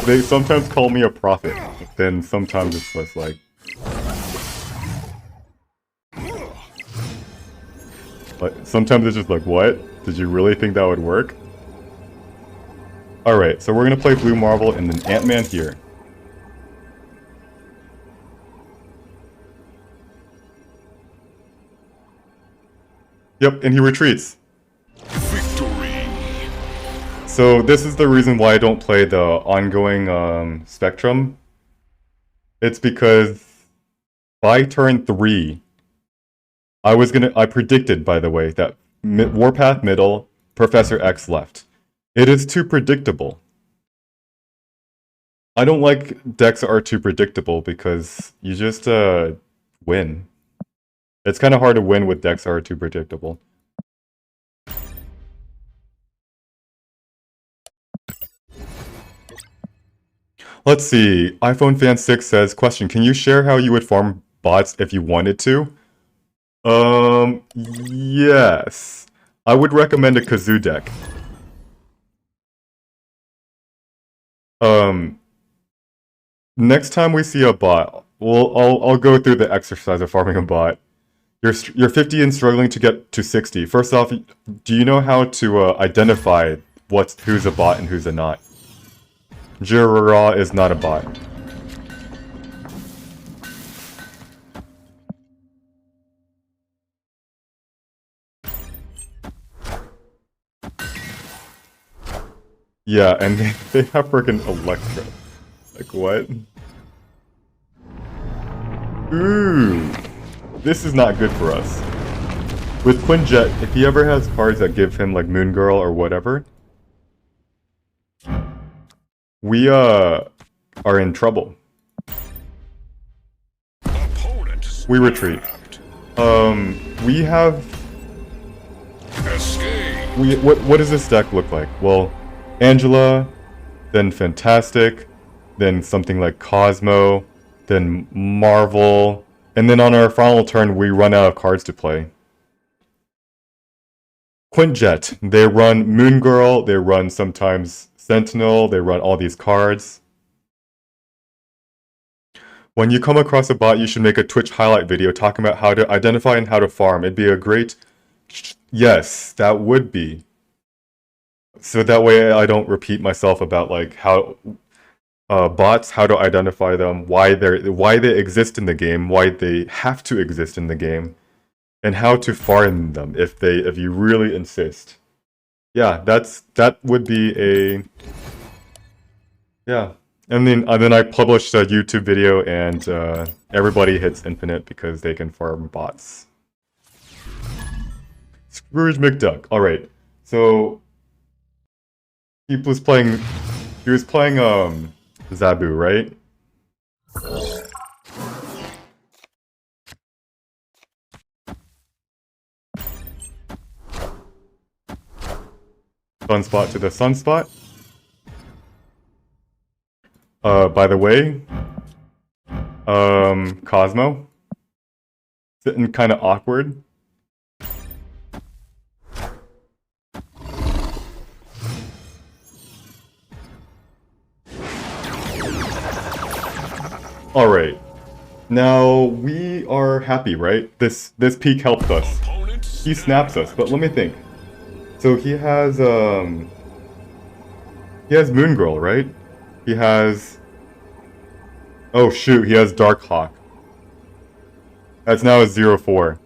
They sometimes call me a prophet, then sometimes it's just like... sometimes it's just like, what? Did you really think that would work? Alright, so we're gonna play Blue Marvel and then Ant-Man here. Yep, and he retreats. Victory. So this is the reason why I don't play the ongoing Spectrum. It's because by turn 3, I predicted, by the way, that Warpath middle, Professor X left. It is too predictable. I don't like decks that are too predictable because you just win. It's kind of hard to win with decks that are too predictable. Let's see. iPhone Fan 6 says, question, can you share how you would farm bots if you wanted to? Yes. I would recommend a Kazoo deck. Next time we see a bot, I'll go through the exercise of farming a bot. You're 50 and struggling to get to 60. First off, do you know how to identify who's a bot and who's a not? Jirara is not a bot. Yeah, and they have freaking Electro. Like, what? Ooh. This is not good for us. With Quinjet, if he ever has cards that give him, like, Moon Girl or whatever, we, are in trouble. Opponent. We retreat. We have... Escape. What does this deck look like? Well, Angela, then Fantastic, then something like Cosmo, then Marvel, and then on our final turn we run out of cards to play. Quinjet, they run Moon Girl, they run sometimes Sentinel, they run all these cards. When you come across a bot, you should make a Twitch highlight video talking about how to identify and how to farm. It'd be a great... Yes, that would be. So that way I don't repeat myself about like how bots, how to identify them, why they exist in the game, why they have to exist in the game, and how to farm them if you really insist. Yeah, that would be a... Yeah. And then I published a YouTube video and everybody hits infinite because they can farm bots. Scrooge McDuck. Alright. So he was playing Zabu, right? Sunspot to the Sunspot. By the way, Cosmo. Sitting kind of awkward. Alright. Now, we are happy, right? This peak helped us. He snaps us, but let me think. So he has Moon Girl, right? He has... Oh shoot, he has Darkhawk. That's now a 0-4.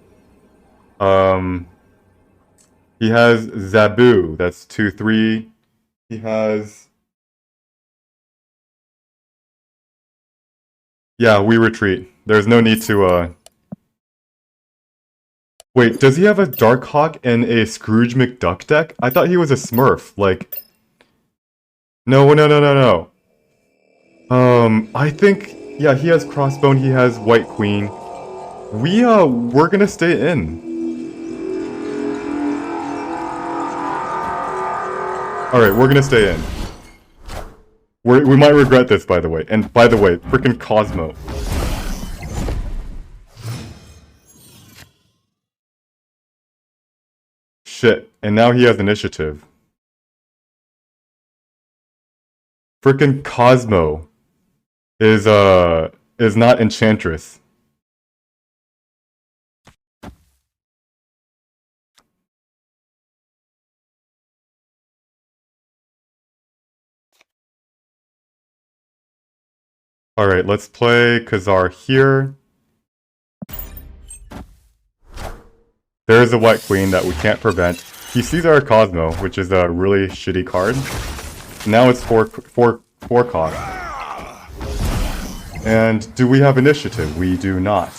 He has Zabu, that's 2-3. He has... Yeah, we retreat. There's no need to, Wait, does he have a Darkhawk and a Scrooge McDuck deck? I thought he was a Smurf, like... No. I think... Yeah, he has Crossbone, he has White Queen. We're gonna stay in. Alright, we're gonna stay in. We might regret this, by the way. And by the way, freaking Cosmo. Shit, and now he has initiative. Freaking Cosmo is not Enchantress. Alright, let's play Khazar here. There is a white queen that we can't prevent. He sees our Cosmo, which is a really shitty card. Now it's four cost. And do we have initiative? We do not.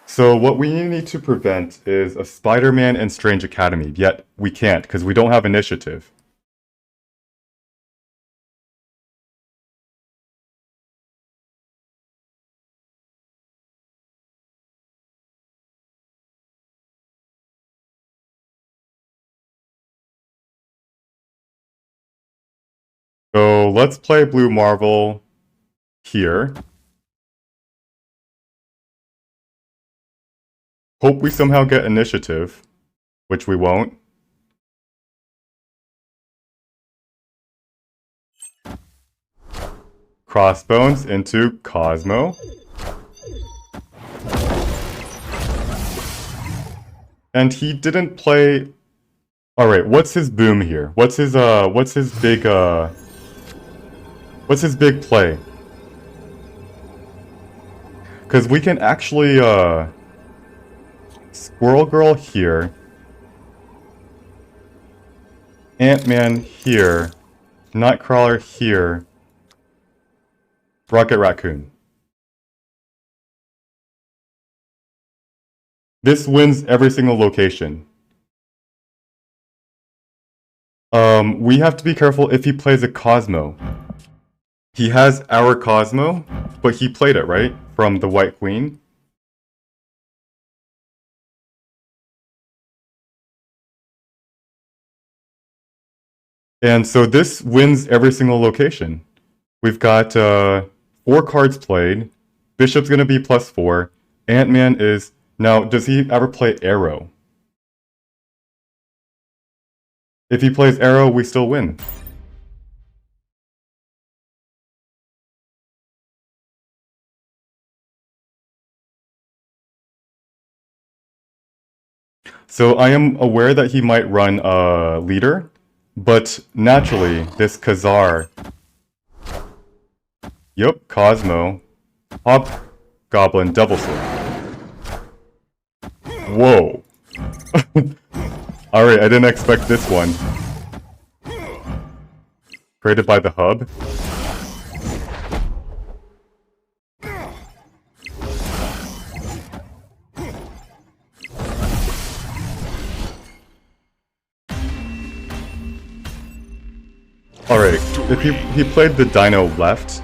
So what we need to prevent is a Spider-Man and Strange Academy, yet we can't because we don't have initiative. So let's play Blue Marvel here. Hope we somehow get initiative, which we won't. Crossbones into Cosmo. And he didn't play... Alright, what's his boom here? What's his big play? Because we can actually, Squirrel Girl here. Ant-Man here. Nightcrawler here. Rocket Raccoon. This wins every single location. We have to be careful if he plays a Cosmo. He has our Cosmo, but he played it, right? From the White Queen. And so this wins every single location. We've got 4 cards played. Bishop's gonna be +4. Ant-Man is... Now, does he ever play Arrow? If he plays Arrow, we still win. So I am aware that he might run a leader, but naturally, this Khazar... Yup, Cosmo. Hobgoblin Double Sword. Whoa. Alright, I didn't expect this one. Created by the hub. Alright, if he played the Dino left,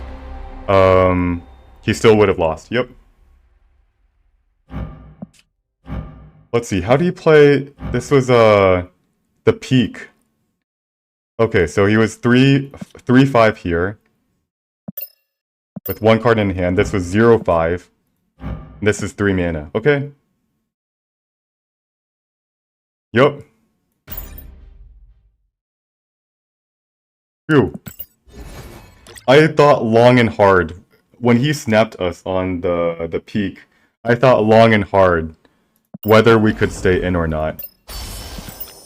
he still would have lost. Yep. Let's see, how do you play... This was, the peak. Okay, so he was 3-5 here. With 1 card in hand. This was 0-5. This is 3 mana. Okay. Yup. Phew. I thought long and hard. When he snapped us on the peak, I thought long and hard whether we could stay in or not.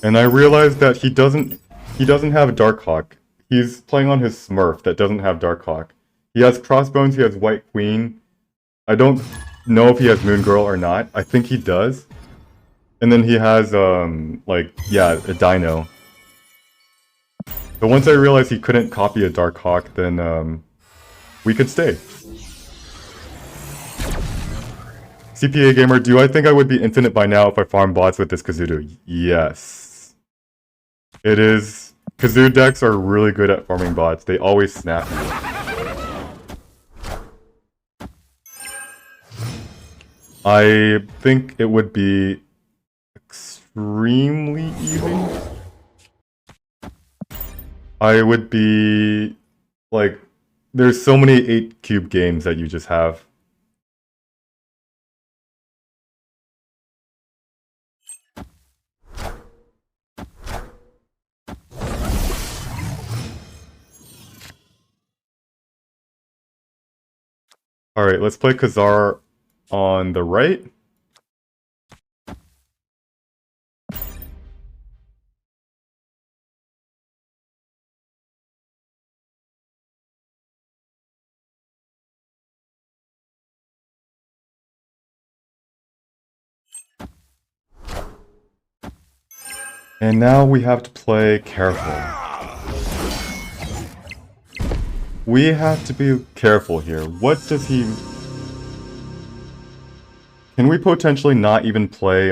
And I realized that he doesn't have Darkhawk. He's playing on his Smurf that doesn't have Darkhawk. He has Crossbones, he has White Queen. I don't know if he has Moon Girl or not. I think he does. And then he has, like, yeah, a Dino. But once I realized he couldn't copy a Darkhawk, then, we could stay. CPA Gamer, do I think I would be infinite by now if I farm bots with this Kazuto? Yes. It is... Kazoo decks are really good at farming bots. They always snap you. I think it would be extremely easy. I would be... like... There's so many 8-cube games that you just have. Alright, let's play Khazar on the right. And now we have to play careful. We have to be careful here. What does he... Can we potentially not even play,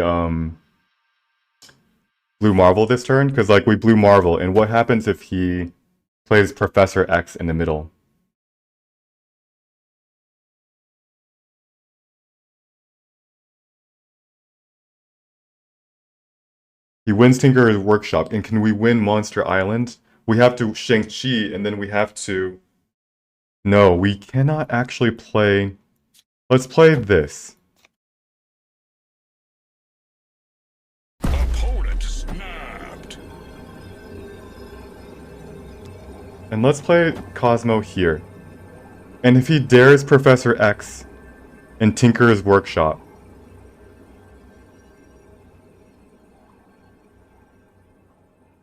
Blue Marvel this turn? Because, like, we Blue Marvel, and what happens if he plays Professor X in the middle? He wins Tinker's Workshop, and can we win Monster Island? We have to Shang-Chi, and then we have to... No, we cannot actually play... Let's play this. Opponent snapped. And let's play Cosmo here. And if he dares Professor X and Tinker's Workshop,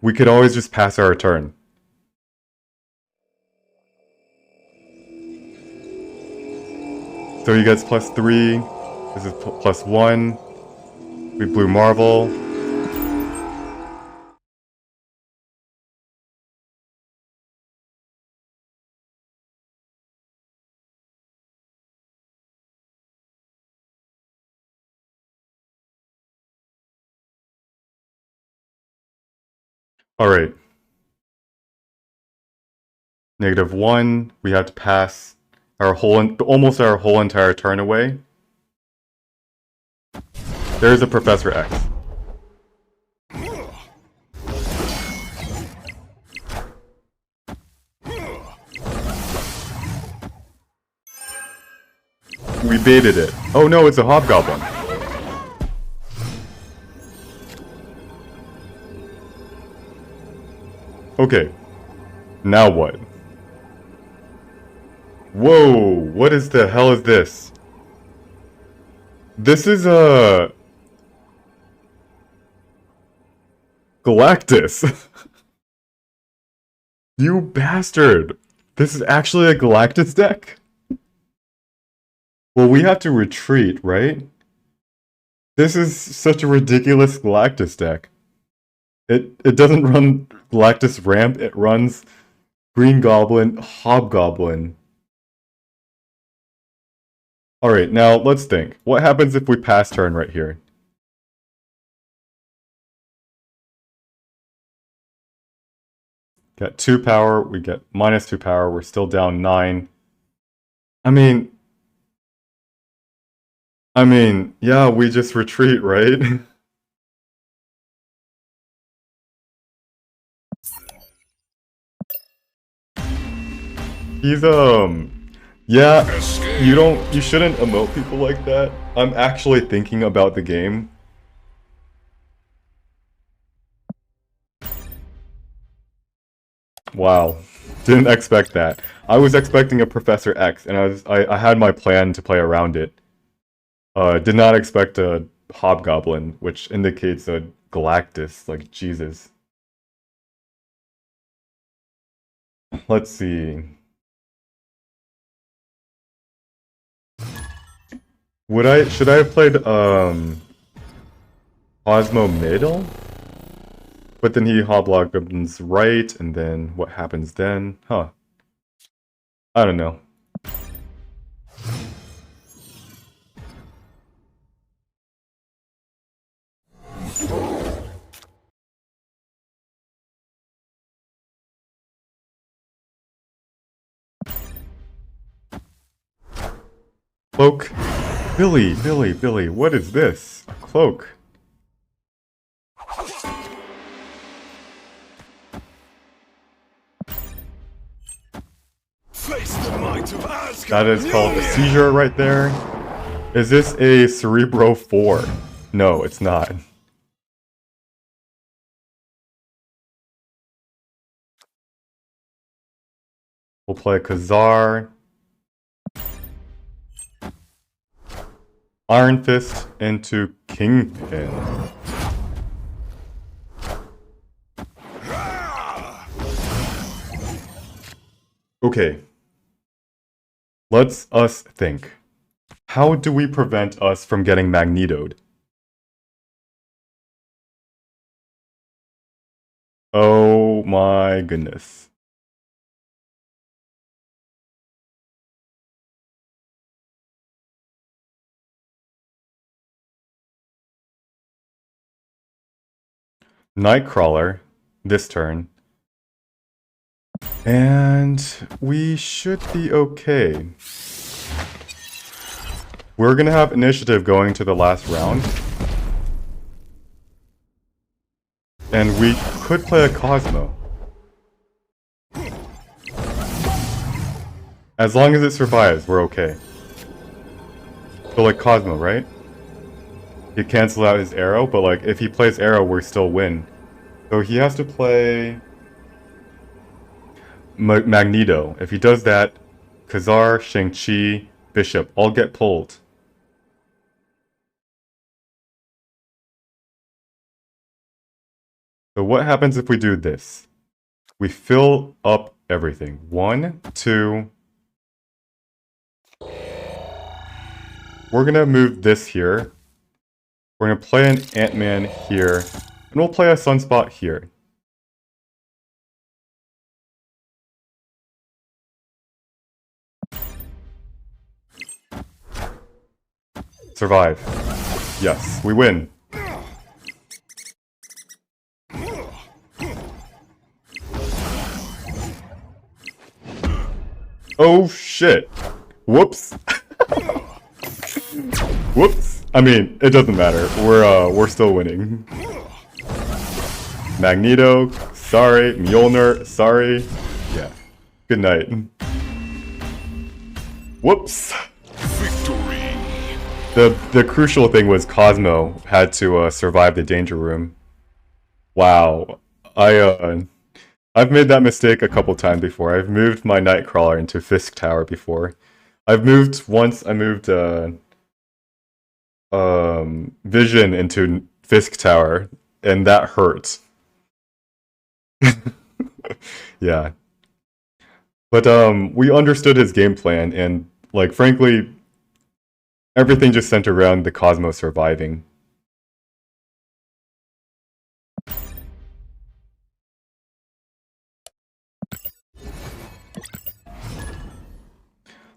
we could always just pass our turn. So he gets +3. This is +1. We Blue Marvel. Alright. -1. We have to pass our almost our whole entire turn away. There's a Professor X. We baited it. Oh no, it's a Hobgoblin. Okay. Now what? Whoa! What is the hell is this? This is a... Galactus! You bastard! This is actually a Galactus deck? Well, we have to retreat, right? This is such a ridiculous Galactus deck. It doesn't run Galactus Ramp, it runs Green Goblin, Hobgoblin. Alright, now let's think. What happens if we pass turn right here? Got 2 power, we get -2 power, we're still down 9. I mean, yeah, we just retreat, right? He's, yeah, you shouldn't emote people like that. I'm actually thinking about the game. Wow, didn't expect that. I was expecting a Professor X, and I had my plan to play around it. Did not expect a Hobgoblin, which indicates a Galactus, like, Jesus. Let's see. Should I have played, Osmo middle? But then he Hobgoblins right, and then what happens then? Huh. I don't know. Cloak. Billy, what is this? A cloak. Face the might of Asgard. That is called a seizure right there. Is this a Cerebro 4? No, it's not. We'll play Khazar. Iron Fist into Kingpin. Okay. Let's us think. How do we prevent us from getting magnetoed? Oh my goodness. Nightcrawler this turn. And we should be okay. We're gonna have initiative going to the last round. And we could play a Cosmo. As long as it survives, we're okay. So like Cosmo, right? He cancels out his arrow, but like if he plays arrow, we still win. So he has to play Magneto. If he does that, Khazar, Shang-Chi, Bishop all get pulled. So what happens if we do this? We fill up everything. 1, 2. We're gonna move this here. We're gonna play an Ant-Man here. And we'll play a Sunspot here. Survive. Yes, we win. Oh shit. Whoops. Whoops. I mean, it doesn't matter. We're still winning. Magneto, sorry. Mjolnir, sorry. Yeah. Good night. Whoops. Victory. The crucial thing was Cosmo had to survive the danger room. Wow. I've made that mistake a couple times before. I've moved my Nightcrawler into Fisk Tower before. I've moved once. I moved Vision into Fisk Tower, and that hurt. Yeah. But we understood his game plan, and like frankly, everything just centered around the Cosmo surviving.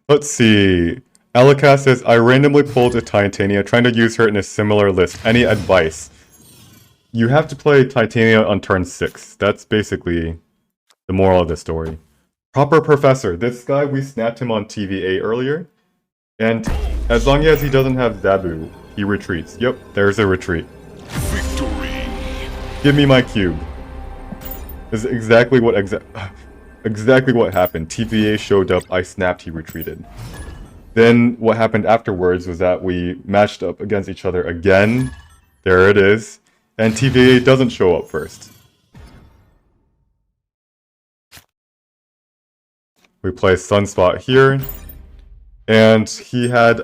Let's see. Alaka says, I randomly pulled a Titania, trying to use her in a similar list. Any advice? You have to play Titania on turn 6. That's basically the moral of the story. Proper Professor. This guy, we snapped him on TVA earlier. And as long as he doesn't have Zabu, he retreats. Yep, there's a retreat. Victory. Give me my cube. This is exactly what exactly what happened. TVA showed up, I snapped, he retreated. Then what happened afterwards was that we matched up against each other again. There it is. And TVA doesn't show up first. We play Sunspot here. And he had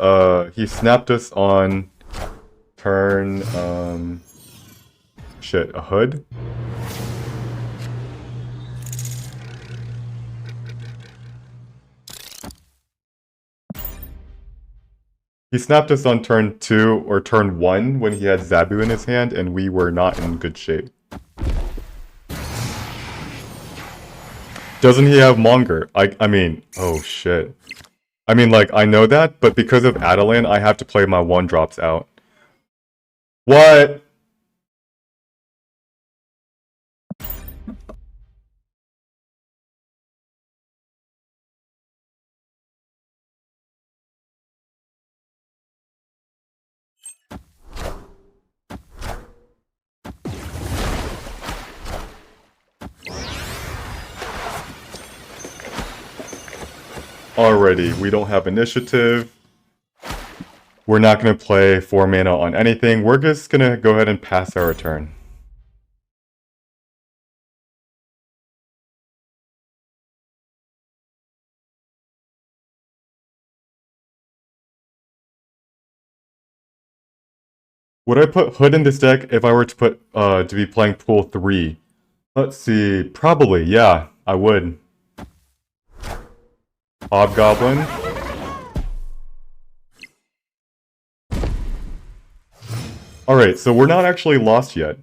he snapped us on turn a hood. He snapped us on turn 2 or turn 1 when he had Zabu in his hand, and we were not in good shape. Doesn't he have Monger? I mean, oh shit. I mean, like, I know that, but because of Adeline, I have to play my 1-drops out. What? Alrighty, we don't have initiative. We're not going to play 4 mana on anything. We're just going to go ahead and pass our turn. Would I put Hood in this deck if I were to put to be playing pool 3? Let's see, probably, yeah, I would. Hobgoblin. Alright, so we're not actually lost yet.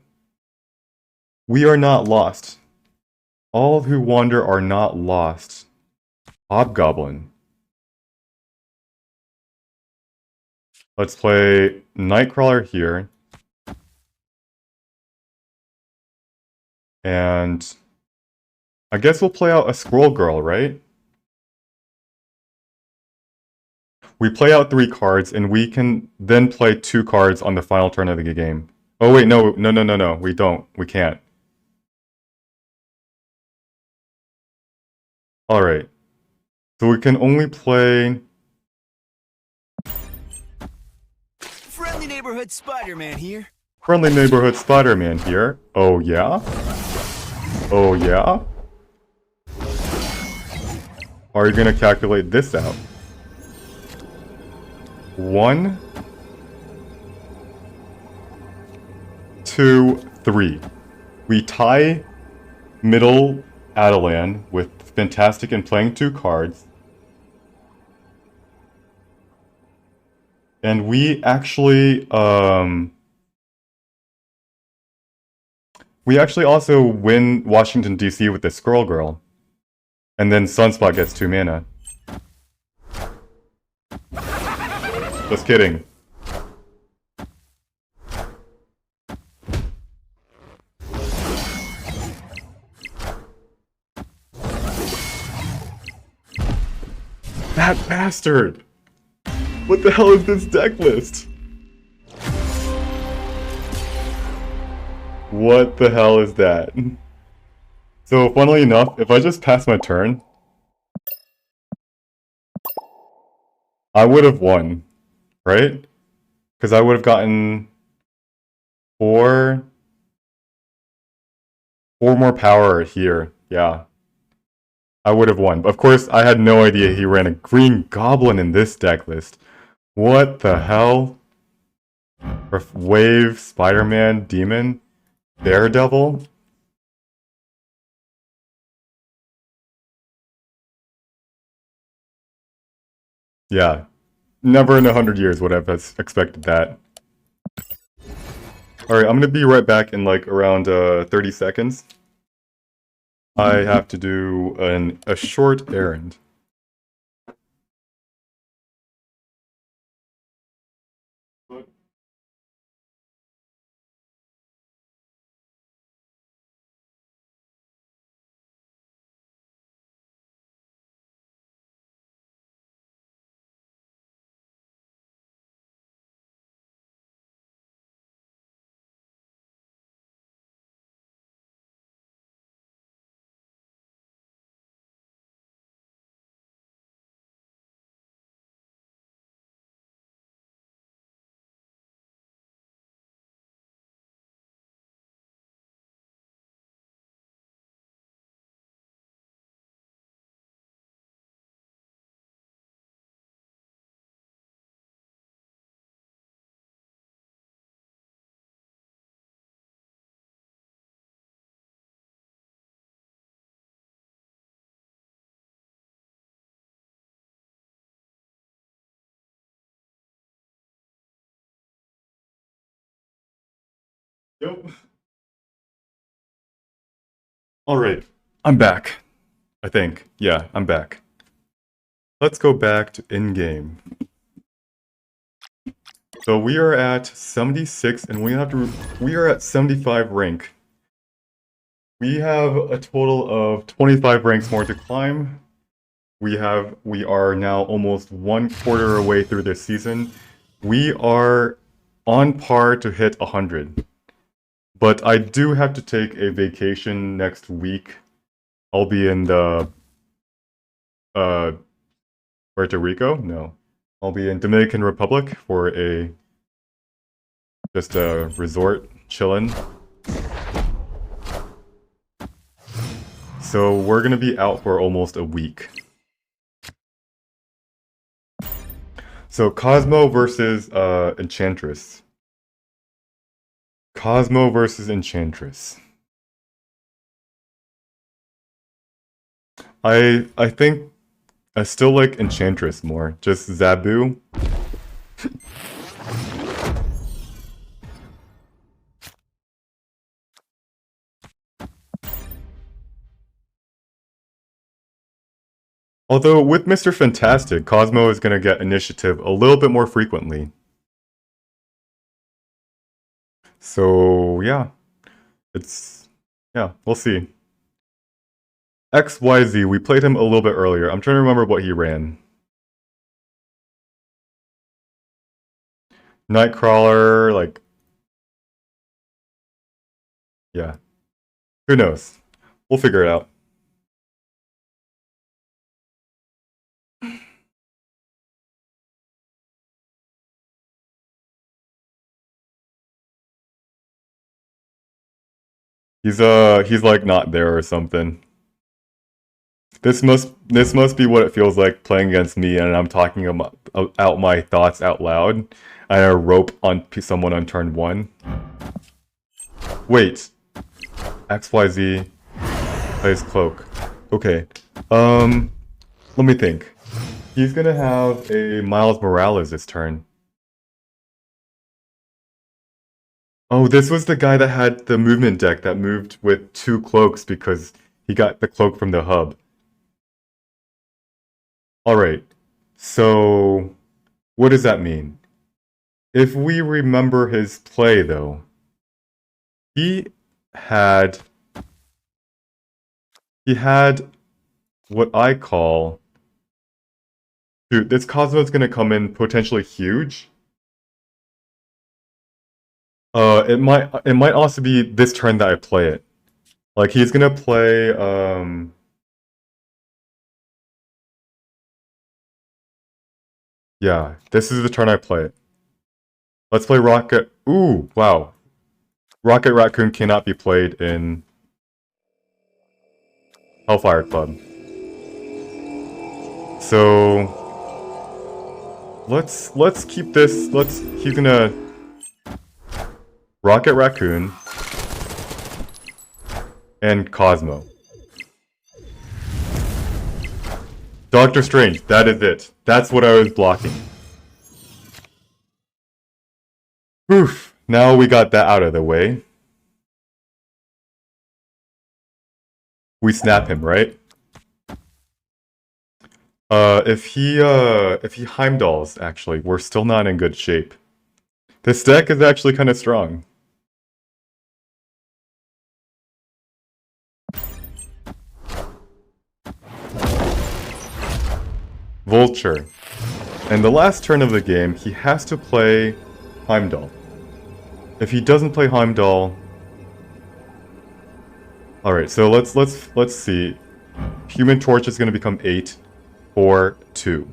We are not lost. All who wander are not lost. Hobgoblin. Let's play Nightcrawler here. And I guess we'll play out a Squirrel Girl, right? We play out 3 cards, and we can then play 2 cards on the final turn of the game. Oh wait, no, we don't. We can't. Alright. So we can only play... Friendly neighborhood Spider-Man here. Friendly Neighborhood Spider-Man here. Oh yeah? Oh yeah? Are you gonna calculate this out? 1, 2, 3. We tie middle Adelan with Fantastic and playing 2 cards. And we actually also win Washington DC with the Squirrel Girl. And then Sunspot gets 2 mana. Just kidding. That bastard! What the hell is this deck list? What the hell is that? So, funnily enough, if I just pass my turn, I would have won, right? Because I would have gotten 4 more power here, yeah. I would have won. Of course, I had no idea he ran a green goblin in this deck list. What the hell? Wave, Spider-Man, Demon, Daredevil? Yeah. Never in 100 years would I have expected that. Alright, I'm gonna be right back in like around 30 seconds. I have to do a short errand. Yep. Alright, I'm back. I think. Yeah, I'm back. Let's go back to in-game. So we are at 76 and we are at 75 rank. We have a total of 25 ranks more to climb. We are now almost 1/4 away through this season. We are on par to hit 100. But I do have to take a vacation next week. I'll be in the Puerto Rico? No. I'll be in Dominican Republic for just a resort chillin'. So we're gonna be out for almost a week. So Cosmo versus Enchantress. Cosmo versus Enchantress. I think I still like Enchantress more. Just Zabu. Although with Mr. Fantastic, Cosmo is going to get initiative a little bit more frequently. So yeah, we'll see. XYZ, we played him a little bit earlier. I'm trying to remember what he ran. Nightcrawler, like, yeah. Who knows? We'll figure it out. He's like not there or something. This must be what it feels like playing against me, and I'm talking out my thoughts out loud. And I rope on someone on turn 1. Wait, XYZ plays cloak. Okay, let me think. He's gonna have a Miles Morales this turn. Oh, this was the guy that had the movement deck that moved with 2 cloaks because he got the cloak from the hub. Alright, so what does that mean? If we remember his play, though, he had what I call... Dude, this Cosmo's gonna come in potentially huge. It might also be this turn that I play it. Like, he's gonna play, yeah, this is the turn I play it. Let's play Rocket... Ooh, wow. Rocket Raccoon cannot be played in Hellfire Club. So... Let's keep this... He's gonna... Rocket Raccoon... and Cosmo. Doctor Strange, that is it. That's what I was blocking. Oof, now we got that out of the way. We snap him, right? If he Heimdalls, actually, we're still not in good shape. This deck is actually kind of strong. Vulture. And the last turn of the game, he has to play Heimdall. If he doesn't play Heimdall... Alright, so let's see. Human Torch is going to become 8, 4, 2.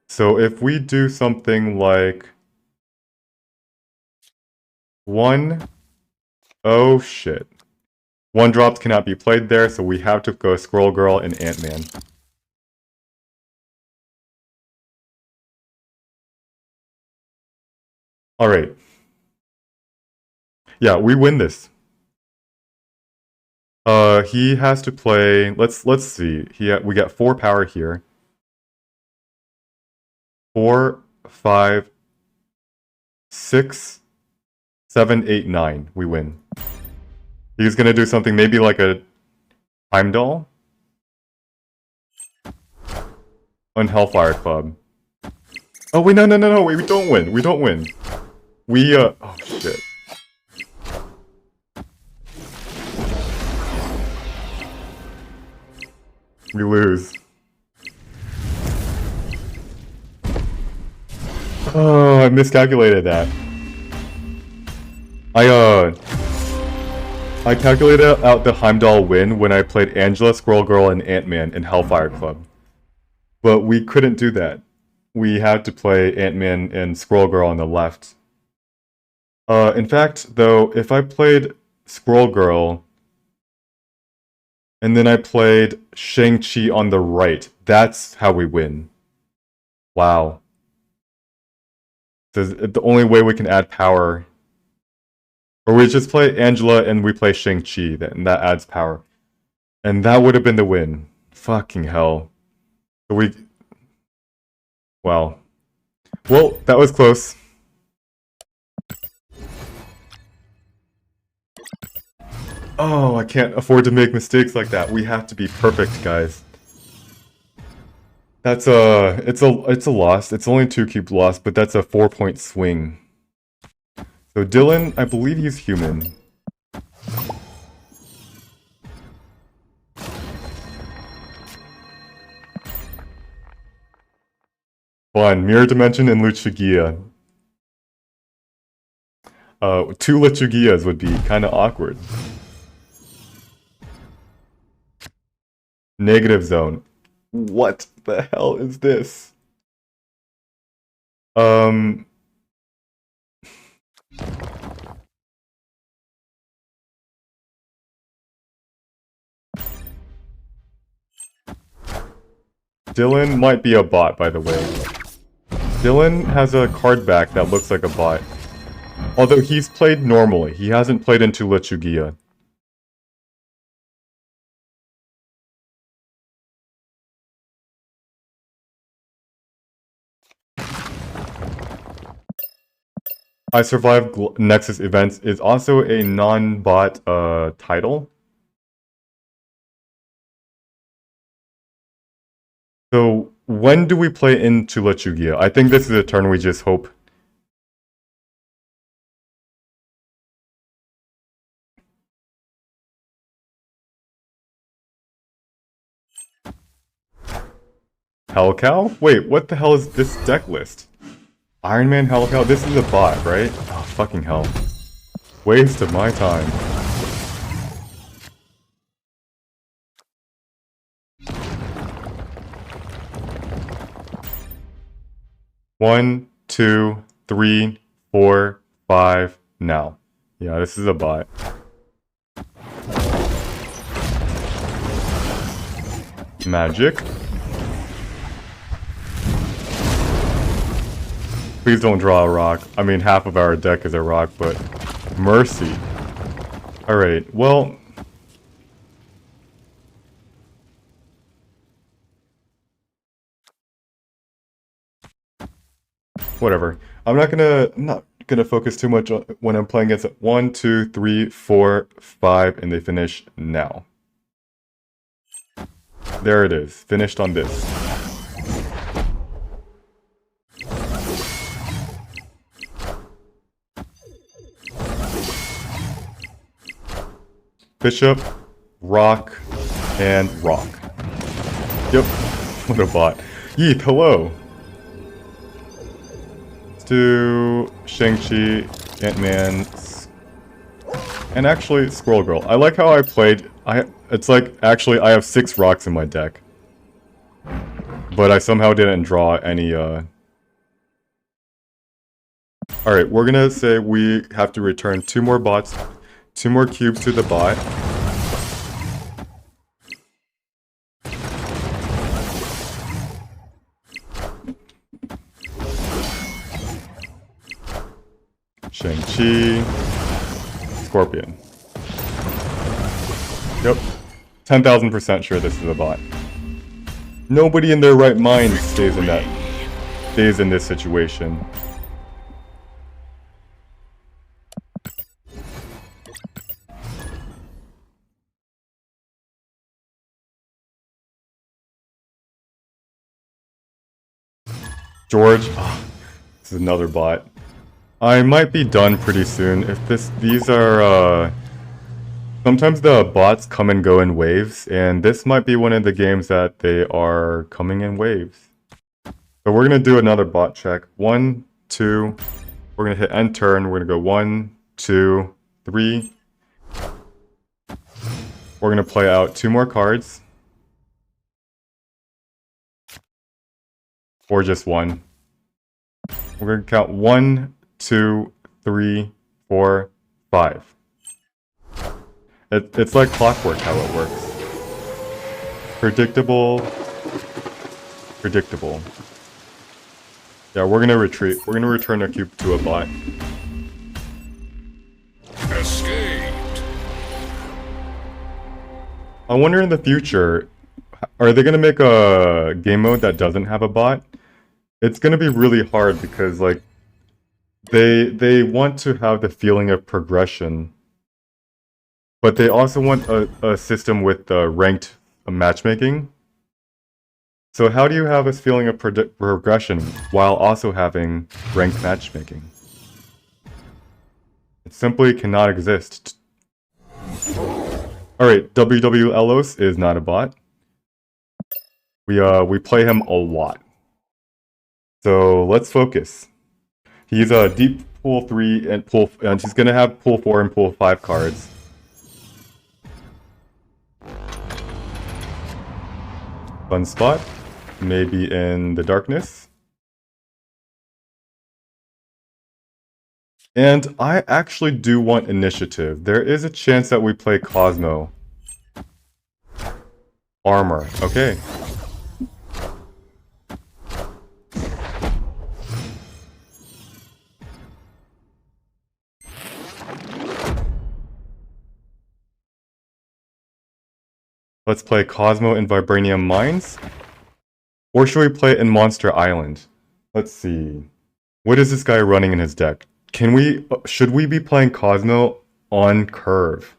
So if we do something like... 1... Oh shit. 1-drops cannot be played there, so we have to go Squirrel Girl and Ant-Man. Alright. Yeah, we win this. He has to play... Let's see. We got 4 power here. 4, 5, 6, 7, 8, 9. We win. He's gonna do something maybe like a Heimdall on Hellfire Club. Oh wait, no, wait, we don't win. We don't win. We oh shit. We lose. Oh, I miscalculated that. I calculated out the Heimdall win when I played Angela, Squirrel Girl, and Ant-Man in Hellfire Club. But we couldn't do that. We had to play Ant-Man and Squirrel Girl on the left. In fact, though, if I played Squirrel Girl, and then I played Shang-Chi on the right, that's how we win. Wow. This is the only way we can add power. Or we just play Angela and we play Shang-Chi, and that adds power. And that would have been the win. Fucking hell. So wow. Well, that was close. Oh, I can't afford to make mistakes like that. We have to be perfect, guys. That's it's a loss. It's only 2 cube loss, but that's a 4-point swing. So Dylan, I believe he's human. Fun. Mirror Dimension and Luchagia. 2 Luchagias would be kind of awkward. Negative zone. What the hell is this? Dylan might be a bot, by the way. Dylan has a card back that looks like a bot. Although he's played normally. He hasn't played into Luchagia. I Survived Nexus Events is also a non-bot title. So when do we play into Luchagia? I think this is a turn we just hope. Hell Cow? Wait, what the hell is this deck list? Iron Man, Hell Cow? This is a bot, right? Oh, fucking hell. Waste of my time. One, 2, 3, 4, 5, now. Yeah, this is a bot. Magic. Please don't draw a rock. I mean, half of our deck is a rock, but mercy. Alright, well... whatever. I'm not gonna focus too much on when I'm playing against it. 1, 2, 3, 4, 5, and they finish now. There it is. Finished on this. Bishop, rock, and rock. Yep. What a bot. Yeet, hello. Let's do Shang-Chi, Ant-Man, and actually Squirrel Girl. I like how I played. It's like, actually, I have 6 rocks in my deck. But I somehow didn't draw any, Alright, we're gonna say we have to return 2 more bots, 2 more cubes to the bot. Shang-Chi, Scorpion. Yep, 10,000% sure this is a bot. Nobody in their right mind stays in this situation. George, oh, this is another bot. I might be done pretty soon. If these are, sometimes the bots come and go in waves, and this might be one of the games that they are coming in waves. So we're gonna do another bot check. 1, 2, we're gonna hit end turn, we're gonna go 1, 2, 3. We're gonna play out 2 more cards. Or just 1. We're gonna count 1, 2, 3, 4, 5. It's like clockwork how it works. Predictable. Predictable. Yeah, we're gonna retreat. We're gonna return our cube to a bot. Escaped. I wonder in the future, are they gonna make a game mode that doesn't have a bot? It's gonna be really hard because like they want to have the feeling of progression. But they also want a system with ranked matchmaking. So how do you have this feeling of progression while also having ranked matchmaking? It simply cannot exist. Alright, WWLos is not a bot. We play him a lot. So let's focus. He's a deep pool 3 and he's gonna have pool 4 and pool 5 cards. Sunspot, maybe in the darkness. And I actually do want initiative. There is a chance that we play Cosmo. Armor, okay. Let's play Cosmo in Vibranium Mines. Or should we play it in Monster Island? Let's see. What is this guy running in his deck? Should we be playing Cosmo on curve?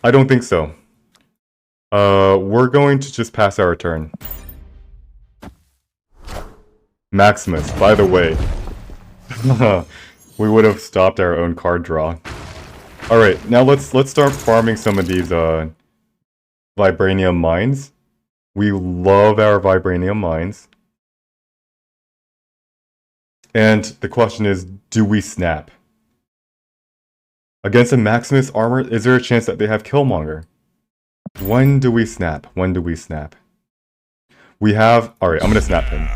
I don't think so. We're going to just pass our turn. Maximus, by the way. We would have stopped our own card draw. Alright, now let's start farming some of these Vibranium Mines. We love our Vibranium Mines. And the question is, do we snap? Against a Maximus armor, is there a chance that they have Killmonger? When do we snap? When do we snap? We have... Alright, I'm gonna snap him.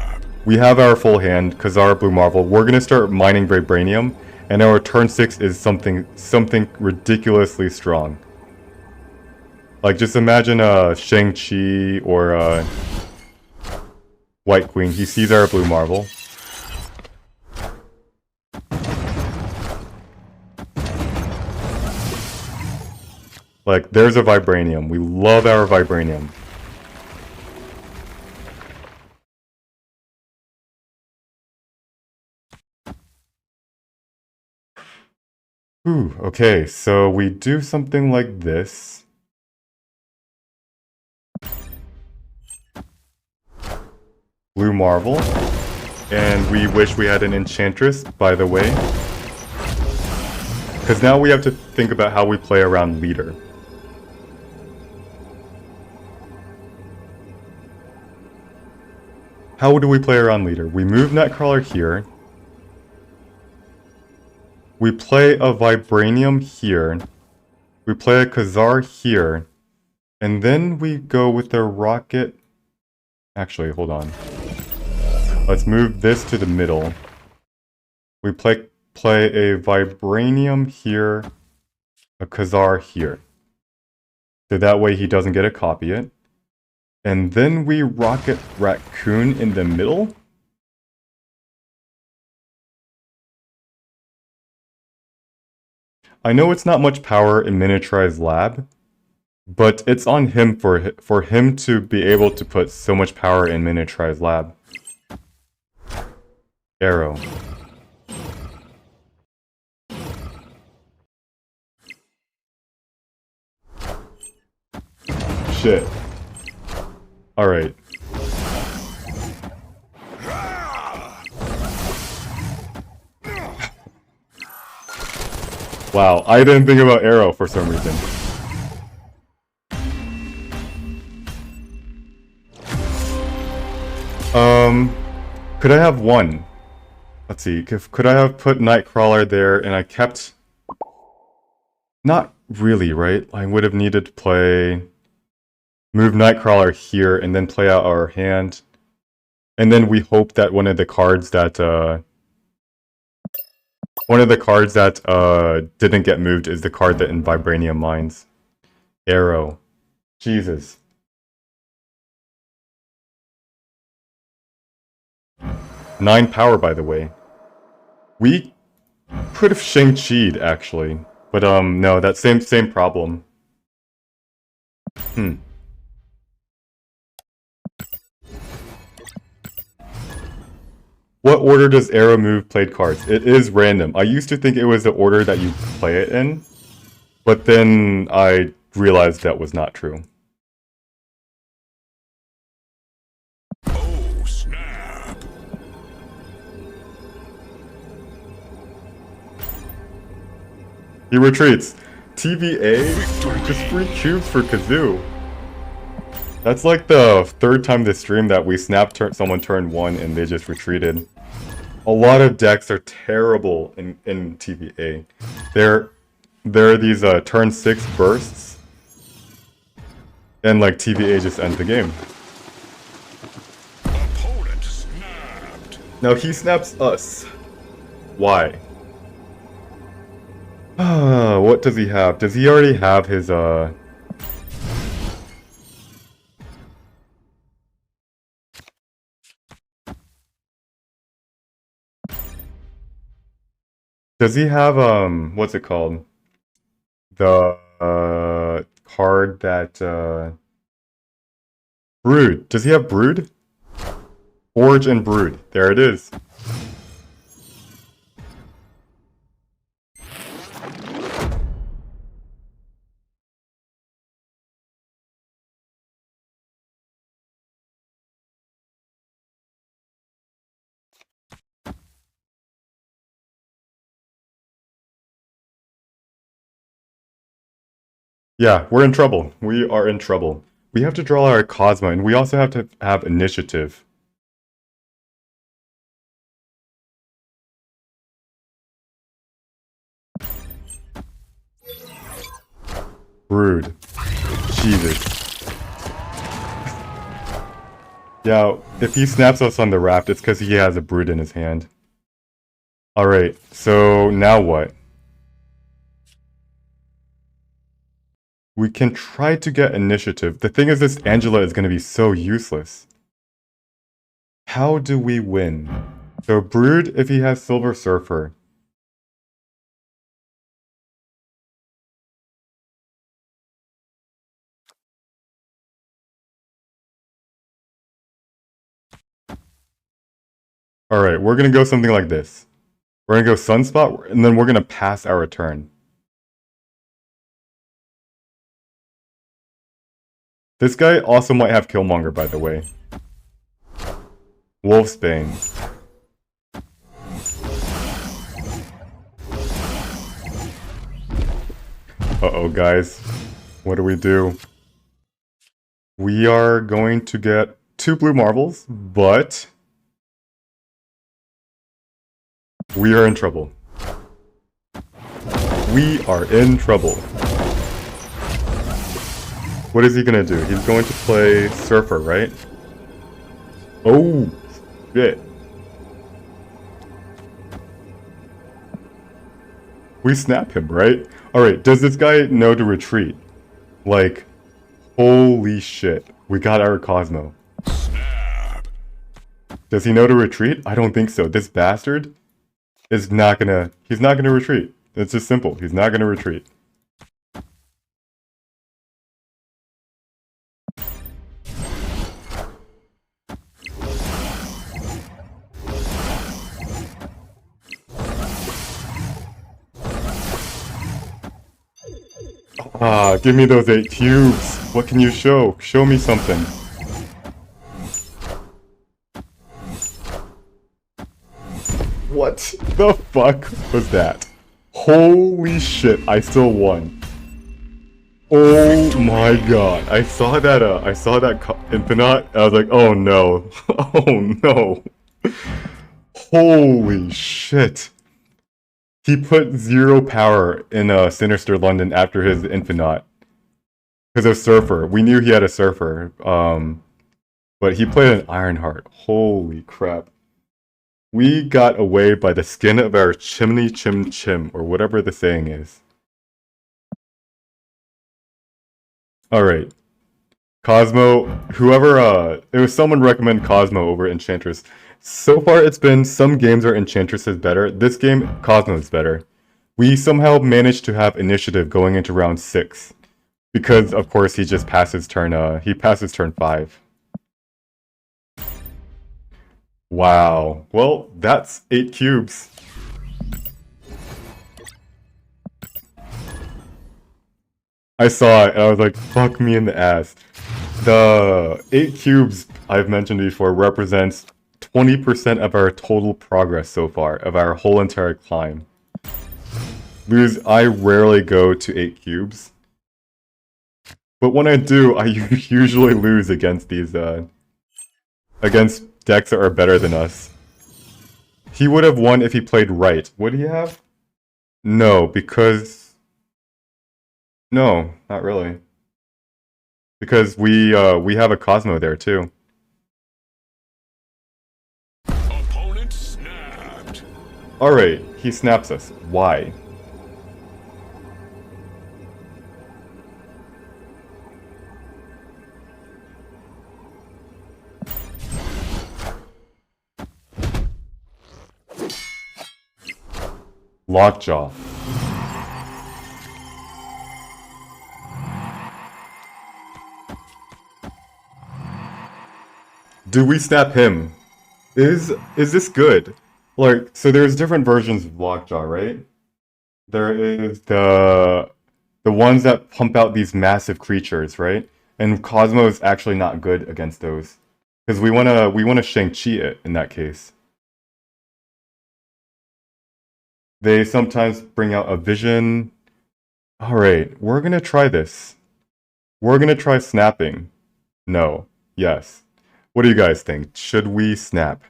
We have our full hand, Khazar, Blue Marvel. We're gonna start mining Vibranium, and our turn 6 is something ridiculously strong. Like, just imagine Shang-Chi or White Queen. He sees our Blue Marvel. Like, there's a Vibranium. We love our Vibranium. Ooh, okay, so we do something like this. Blue Marvel. And we wish we had an Enchantress, by the way. Because now we have to think about how we play around Leader. How do we play around Leader? We move Nightcrawler here. We play a Vibranium here. We play a Khazar here. And then we go with the Rocket... Actually, hold on. Let's move this to the middle. We play a Vibranium here, a Khazar here. So that way he doesn't get to copy it. And then we Rocket Raccoon in the middle. I know it's not much power in Miniaturized Lab, but it's on him for him to be able to put so much power in Miniaturized Lab. Arrow. Shit. Alright. Wow, I didn't think about Arrow for some reason. Could I have one? Let's see, could I have put Nightcrawler there and I kept... Not really, right? I would have needed to play... Move Nightcrawler here and then play out our hand. And then we hope that one of the cards that, didn't get moved is the card that in Vibranium Mines. Arrow. Jesus. Nine power, by the way. We could have Shang-Chi'd, actually. But, no, that same problem. What order does arrow move played cards? It is random. I used to think it was the order that you play it in, but then I realized that was not true. Oh, snap. He retreats. TVA? Just 3 cubes for Kazoo. That's like the 3rd time this stream that we snapped someone turn 1 and they just retreated. A lot of decks are terrible in TVA. There are these turn 6 bursts, and like TVA just ends the game. Opponent snapped. Now he snaps us. Why? What does he have? Does he already have his Does he have what's it called? The card that Brood. Does he have Brood? Forge and Brood. There it is. Yeah, we're in trouble. We are in trouble. We have to draw our Cosmo, and we also have to have initiative. Brood. Jesus. Yeah, if he snaps us on the raft, it's because he has a Brood in his hand. Alright, so now what? We can try to get initiative. The thing is, this Angela is going to be so useless. How do we win? So Brood if he has Silver Surfer. Alright, we're going to go something like this. We're going to go Sunspot, and then we're going to pass our turn. This guy also might have Killmonger, by the way. Wolfsbane. Uh-oh, guys. What do we do? We are going to get 2 blue marbles, but we are in trouble. We are in trouble. What is he gonna do? He's going to play Surfer, right? Oh, shit. We snap him, right? Alright, does this guy know to retreat? Like, holy shit. We got our Cosmo. Snap. Does he know to retreat? I don't think so. This bastard is not gonna... He's not gonna retreat. It's just simple. He's not gonna retreat. Ah, give me those 8 cubes. What can you show? Show me something. What the fuck was that? Holy shit, I still won. Oh my god. I saw that Infinite. I was like, oh no. Oh no. Holy shit. He put 0 power in Sinister London after his Infinite. Because of Surfer. We knew he had a Surfer. But he played an Ironheart. Holy crap. We got away by the skin of our chimney chim chim, or whatever the saying is. Alright. Cosmo, whoever, it was someone recommend Cosmo over Enchantress. So far it's been some games where Enchantress is better. This game, Cosmo is better. We somehow managed to have initiative going into round 6. Because, of course, he just passes turn, he passes turn 5. Wow. Well, that's 8 cubes. I saw it and I was like, fuck me in the ass. The 8 cubes I've mentioned before represents 20% of our total progress so far, of our whole entire climb. I rarely go to 8 cubes. But when I do, I usually lose against these, against decks that are better than us. He would have won if he played right. Would he have? No, because... No, not really. Because we have a Cosmo there too. Opponent snapped. Alright, he snaps us. Why? Lockjaw. Do we snap him? Is this good? Like, so there's different versions of Lockjaw, right? There is the ones that pump out these massive creatures, right? And Cosmo is actually not good against those. Because we wanna Shang-Chi it in that case. They sometimes bring out a vision. Alright, we're gonna try this. We're gonna try snapping. No. Yes. What do you guys think? Should we snap?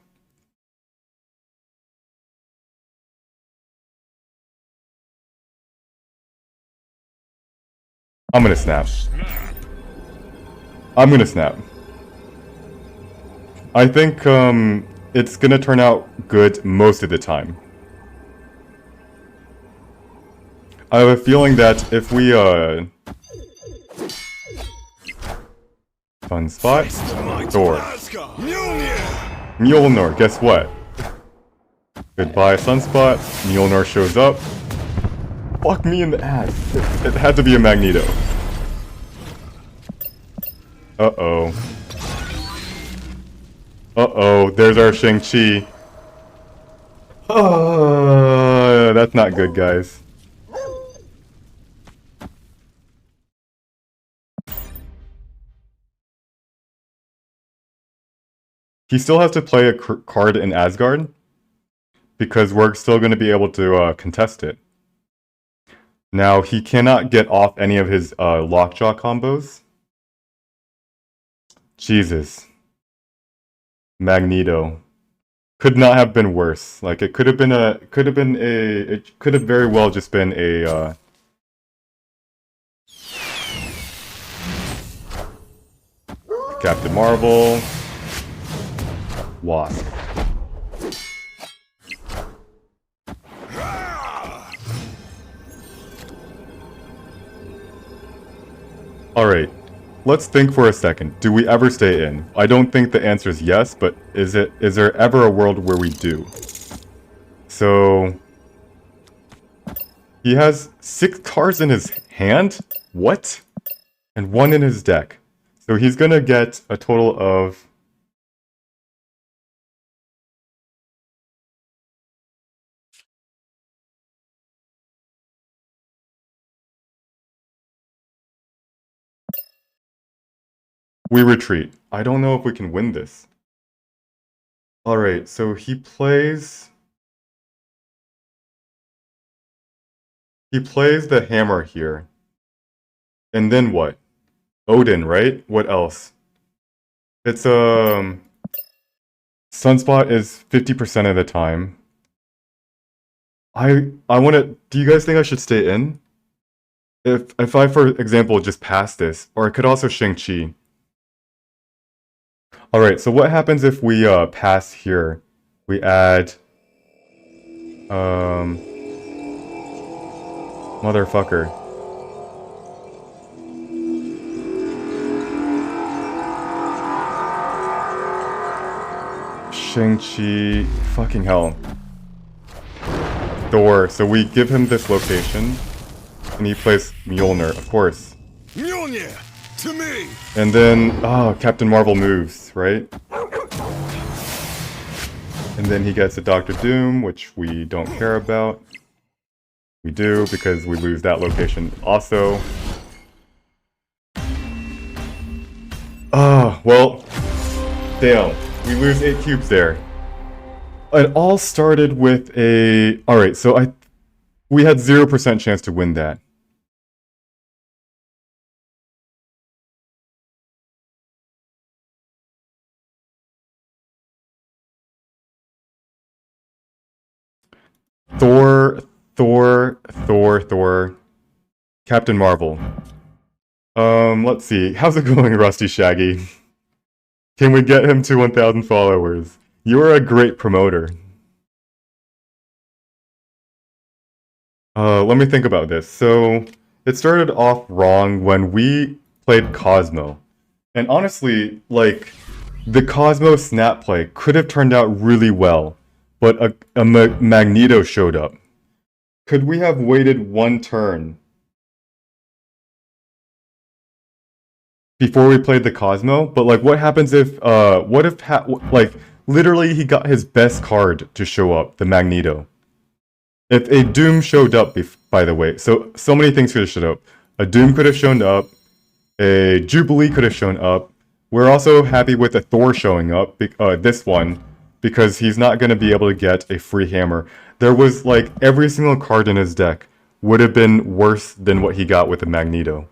I'm gonna snap. I'm gonna snap. I think it's gonna turn out good most of the time. I have a feeling that if we fun spot, Thor, Mjolnir, guess what? Goodbye Sunspot, Mjolnir shows up. Fuck me in the ass. It had to be a Magneto. Uh-oh. Uh-oh, there's our Shang-Chi. That's not good, guys. He still has to play a card in Asgard, because we're still going to be able to contest it. Now, he cannot get off any of his Lockjaw combos. Jesus. Magneto. Could not have been worse. Like, it could have very well just been a, Captain Marvel. Wasp. Alright, let's think for a second. Do we ever stay in? I don't think the answer is yes, but is there ever a world where we do? So... he has 6 cards in his hand? What? And 1 in his deck. So he's gonna get a total of... We retreat. I don't know if we can win this. Alright, so he plays... he plays the hammer here. And then what? Odin, right? What else? It's, Sunspot is 50% of the time. I wanna... do you guys think I should stay in? If I, for example, just pass this, or I could also Shang-Chi. Alright, so what happens if we pass here? We add... motherfucker. Shang-Chi... fucking hell. Thor, so we give him this location, and he plays Mjolnir, of course. Mjolnir, to me! And then, oh, Captain Marvel moves, right? And then he gets a Doctor Doom, which we don't care about. We do, because we lose that location also. Well, damn. We lose 8 cubes there. It all started with a... Alright, so we had 0% chance to win that. Thor. Captain Marvel. Let's see. How's it going, Rusty Shaggy? Can we get him to 1,000 followers? You're a great promoter. Let me think about this. So, it started off wrong when we played Cosmo. And honestly, like, the Cosmo snap play could have turned out really well, but a Magneto showed up. Could we have waited one turn before we played the Cosmo? But like, what happens if, like, literally he got his best card to show up, the Magneto. If a Doom showed up, by the way, so many things could have showed up. A Doom could have shown up, a Jubilee could have shown up. We're also happy with a Thor showing up, this one, because he's not going to be able to get a free hammer. There was, like, every single card in his deck would have been worse than what he got with the Magneto.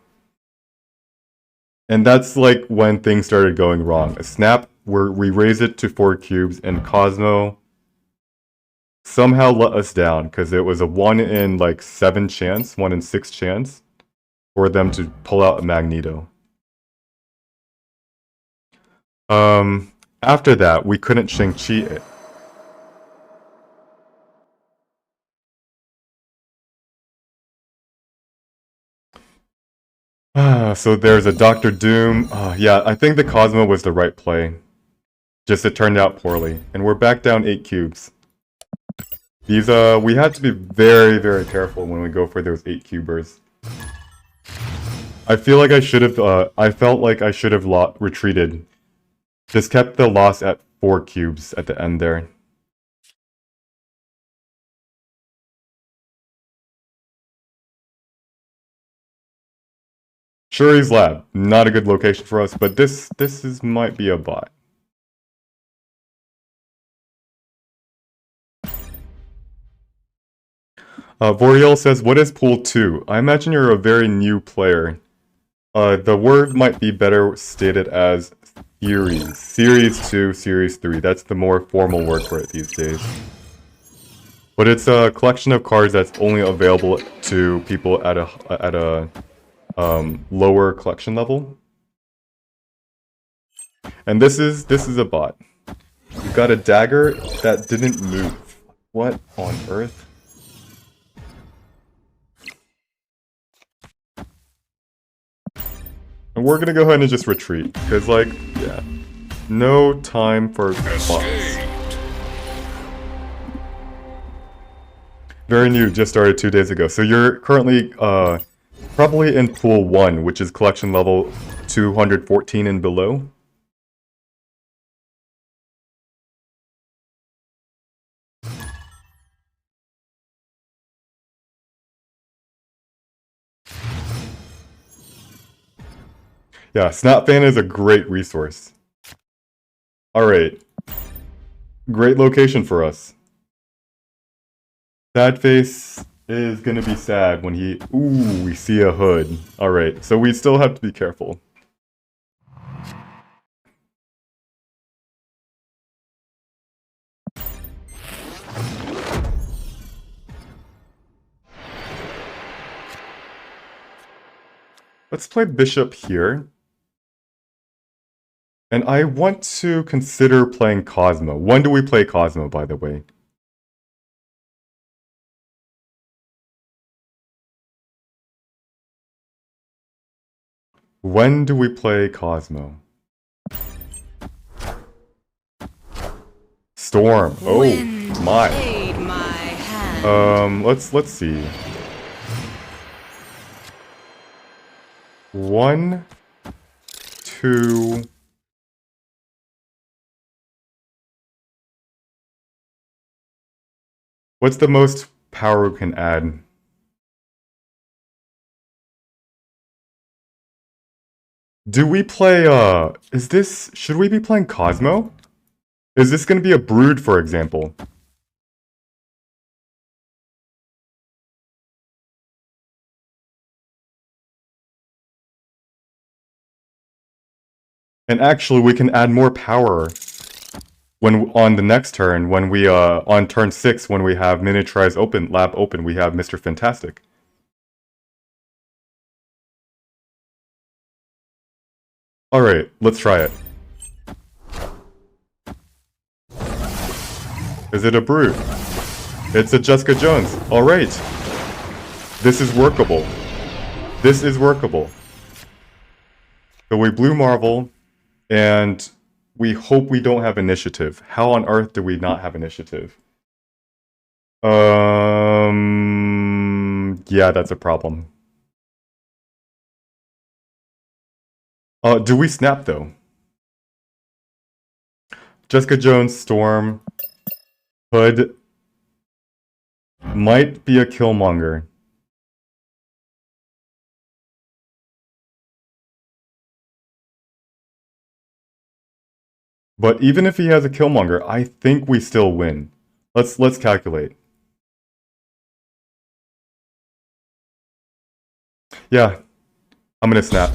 And that's, like, when things started going wrong. A snap, we raised it to 4 cubes, and Cosmo somehow let us down, because it was a 1 in, like, 7 chance, 1 in 6 chance, for them to pull out a Magneto. After that, we couldn't Shang-Chi it. So there's a Doctor Doom. Yeah, I think the Cosmo was the right play. Just it turned out poorly. And we're back down 8 cubes. These, we had to be very, very careful when we go for those 8 cubers. I feel like I should have, I felt like I should have retreated. Just kept the loss at 4 cubes at the end there. Shuri's lab, not a good location for us, but this might be a bot. Voriel says, what is pool 2? I imagine you're a very new player. The word might be better stated as series. Series 2, Series 3. That's the more formal word for it these days. But it's a collection of cards that's only available to people at a lower collection level. And this is a bot. You got a dagger that didn't move. What on earth? And we're gonna go ahead and just retreat, because, like, yeah. No time for bots. Very new, just started 2 days ago. So you're currently, probably in pool 1, which is collection level 214 and below. Yeah, Snapfan is a great resource. Alright. Great location for us. Sad face is gonna be sad when he... Ooh, we see a hood. Alright, so we still have to be careful. Let's play bishop here. And I want to consider playing Cosmo. When do we play Cosmo, by the way? When do we play Cosmo? Storm. Oh my. Let's see. 1, 2. What's the most power we can add? Do we play, should we be playing Cosmo? Is this gonna be a Brood, for example? And actually, we can add more power when on the next turn, when we, on turn 6, when we have Miniaturize Lab open, we have Mr. Fantastic. Alright, let's try it. Is it a Brood? It's a Jessica Jones. Alright. This is workable. This is workable. So we Blue Marvel, and we hope we don't have initiative. How on earth do we not have initiative? Yeah, that's a problem. Do we snap though? Jessica Jones, Storm, Hood, might be a Killmonger. But even if he has a Killmonger, I think we still win. Let's calculate. Yeah, I'm gonna snap.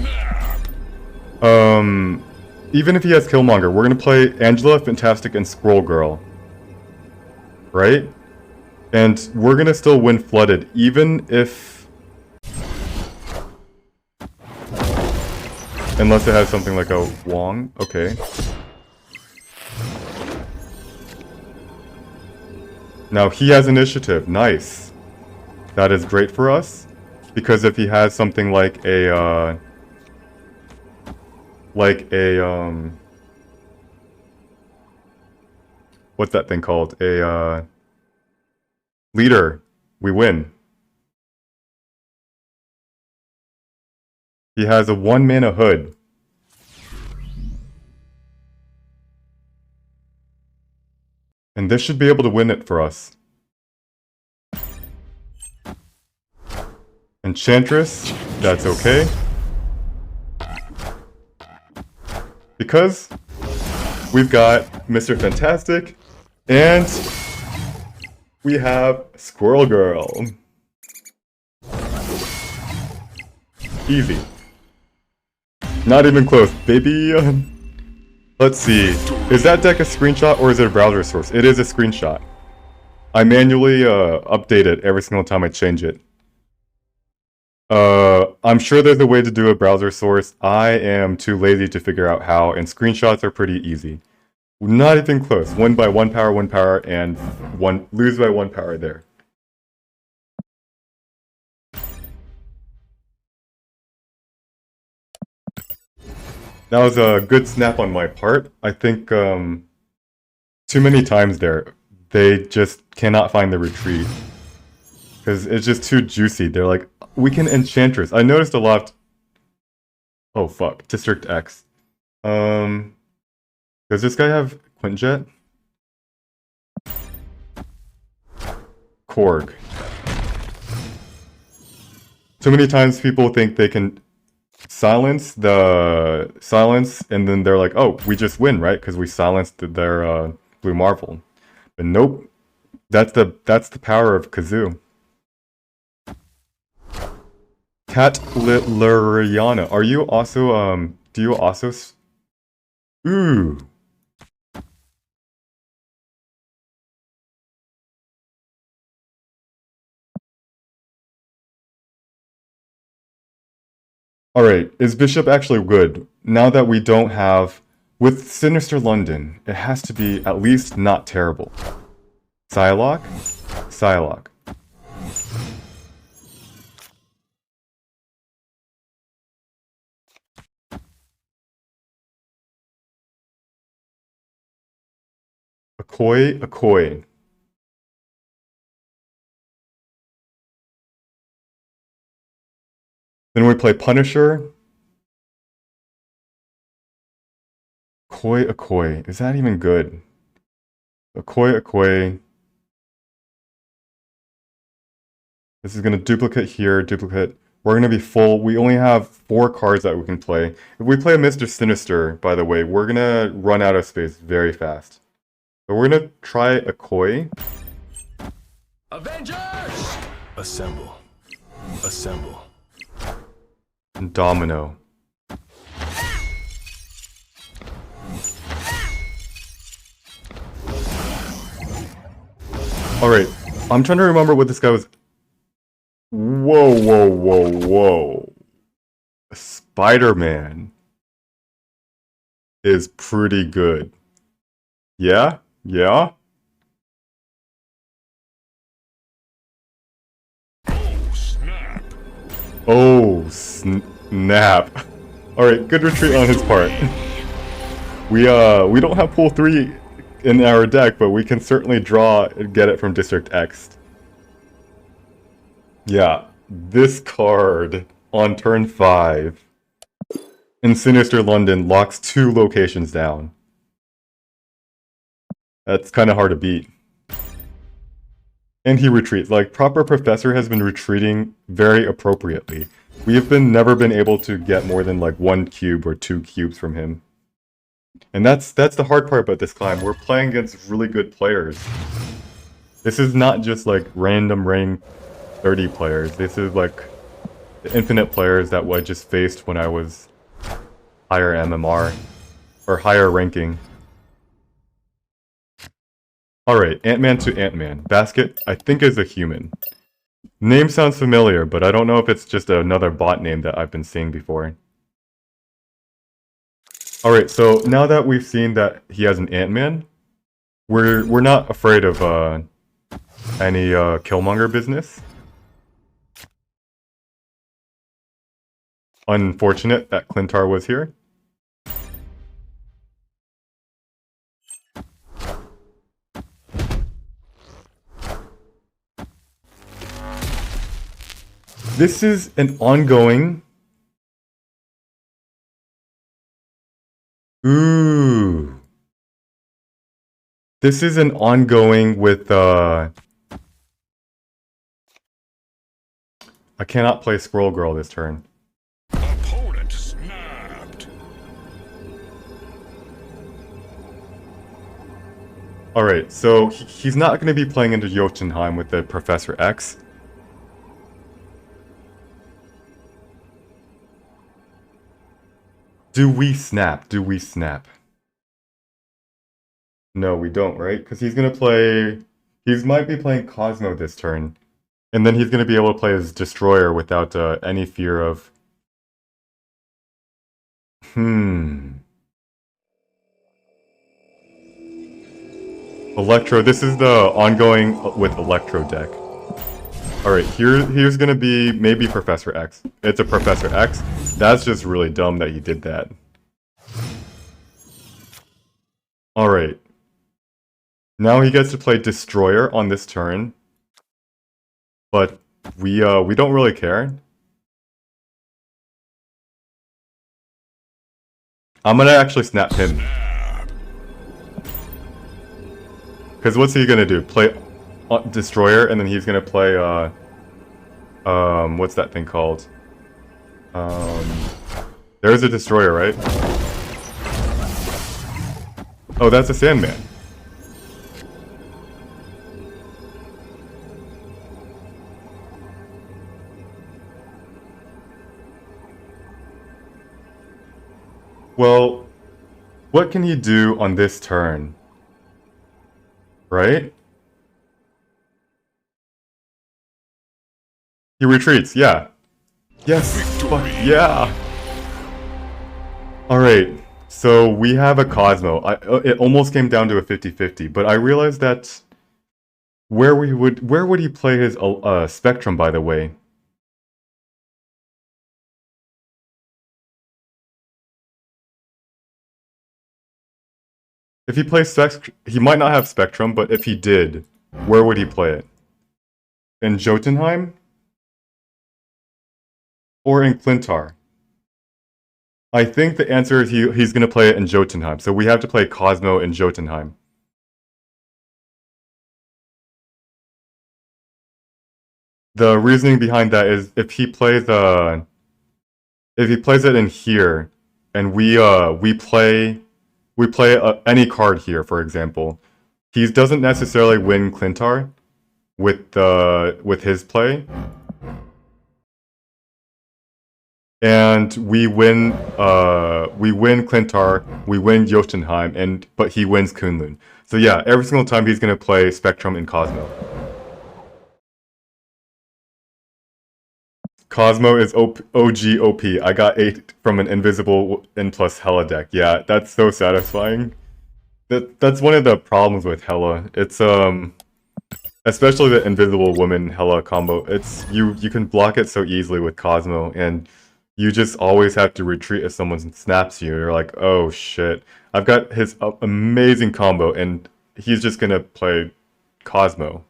Even if he has Killmonger, we're gonna play Angela, Fantastic, and Squirrel Girl. Right? And we're gonna still win Flooded, even if... Unless it has something like a Wong. Okay. Now he has initiative. Nice. That is great for us. Because if he has something like a, what's that thing called? A, leader. We win. He has a 1-mana Hood. And this should be able to win it for us. Enchantress, that's okay. Because we've got Mr. Fantastic, and we have Squirrel Girl. Easy. Not even close, baby. Let's see. Is that deck a screenshot or is it a browser source? It is a screenshot. I manually update it every single time I change it. I'm sure there's a way to do a browser source. I am too lazy to figure out how, and screenshots are pretty easy. Not even close. Win by 1 power, and lose by 1 power there. That was a good snap on my part. I think too many times there, they just cannot find the retreat. Because it's just too juicy. They're like, we can Enchantress. I noticed a lot. Oh fuck, District X. Does this guy have Quinjet? Korg. Too many times people think they can silence, and then they're like, oh, we just win, right? Because we silenced their Blue Marvel. But nope. That's the power of Kazoo. Catlilariana. Are you also, do you also... Ooh. Alright, is Bishop actually good? Now that we don't have... With Sinister London, it has to be at least not terrible. Psylocke? Psylocke. Akoi. Then we play Punisher. Akoi. Is that even good? Akoi. This is going to duplicate here, duplicate. We're going to be full. We only have 4 cards that we can play. If we play a Mr. Sinister, by the way, we're going to run out of space very fast. So we're going to try a Koi. Avengers! Assemble. Assemble. And Domino. Alright, I'm trying to remember what this guy was. Whoa, whoa, whoa, whoa. Spider-Man is pretty good. Yeah? Yeah? Oh, snap. Oh, snap. Alright, good retreat on his part. We don't have pool 3 in our deck, but we can certainly draw and get it from District X. Yeah, this card on turn 5 in Sinister London locks 2 locations down. That's kind of hard to beat. And he retreats. Like, Proper Professor has been retreating very appropriately. We have never been able to get more than like 1 cube or 2 cubes from him. And that's the hard part about this climb. We're playing against really good players. This is not just like random rank 30 players. This is like the infinite players that I just faced when I was higher MMR or higher ranking. Alright, Ant-Man to Ant-Man. Basket, I think, is a human. Name sounds familiar, but I don't know if it's just another bot name that I've been seeing before. Alright, so now that we've seen that he has an Ant-Man, we're not afraid of any Killmonger business. Unfortunate that Clintar was here. This is an ongoing... Ooh. This is an ongoing with, I cannot play Squirrel Girl this turn. Opponent snapped. Alright, so he's not going to be playing into Jotunheim with the Professor X. Do we snap? Do we snap? No, we don't, right? Because he's going to play... He might be playing Cosmo this turn. And then he's going to be able to play his Destroyer without any fear of... Electro. This is the ongoing with Electro deck. Alright, here's gonna be maybe Professor X. It's a Professor X. That's just really dumb that he did that. Alright. Now he gets to play Destroyer on this turn. But we don't really care. I'm gonna actually snap him. Because what's he gonna do? Play Destroyer, and then he's gonna play, what's that thing called? There's a Destroyer, right? Oh, that's a Sandman. Well, what can he do on this turn? Right? He retreats, yeah. Yes, fuck yeah. Alright, so we have a Cosmo. It almost came down to a 50-50, but I realized that where would he play his Spectrum, by the way? If he plays Spectrum, he might not have Spectrum, but if he did, where would he play it? In Jotunheim? Or in Clintar? I think the answer is he's going to play it in Jotunheim, so we have to play Cosmo in Jotunheim. The reasoning behind that is if he plays it in here, and we play any card here, for example, he doesn't necessarily win Clintar with his play, and we win Clintar, we win Jotunheim, but he wins Kunlun. So yeah, every single time he's gonna play Spectrum and Cosmo. Cosmo is OG OP. I got 8 from an invisible N plus Hela deck. Yeah, that's so satisfying. That's one of the problems with Hela. It's especially the invisible woman Hela combo. It's you can block it so easily with Cosmo, and you just always have to retreat if someone snaps you. You're like, oh shit. I've got his amazing combo, and he's just gonna play Cosmo.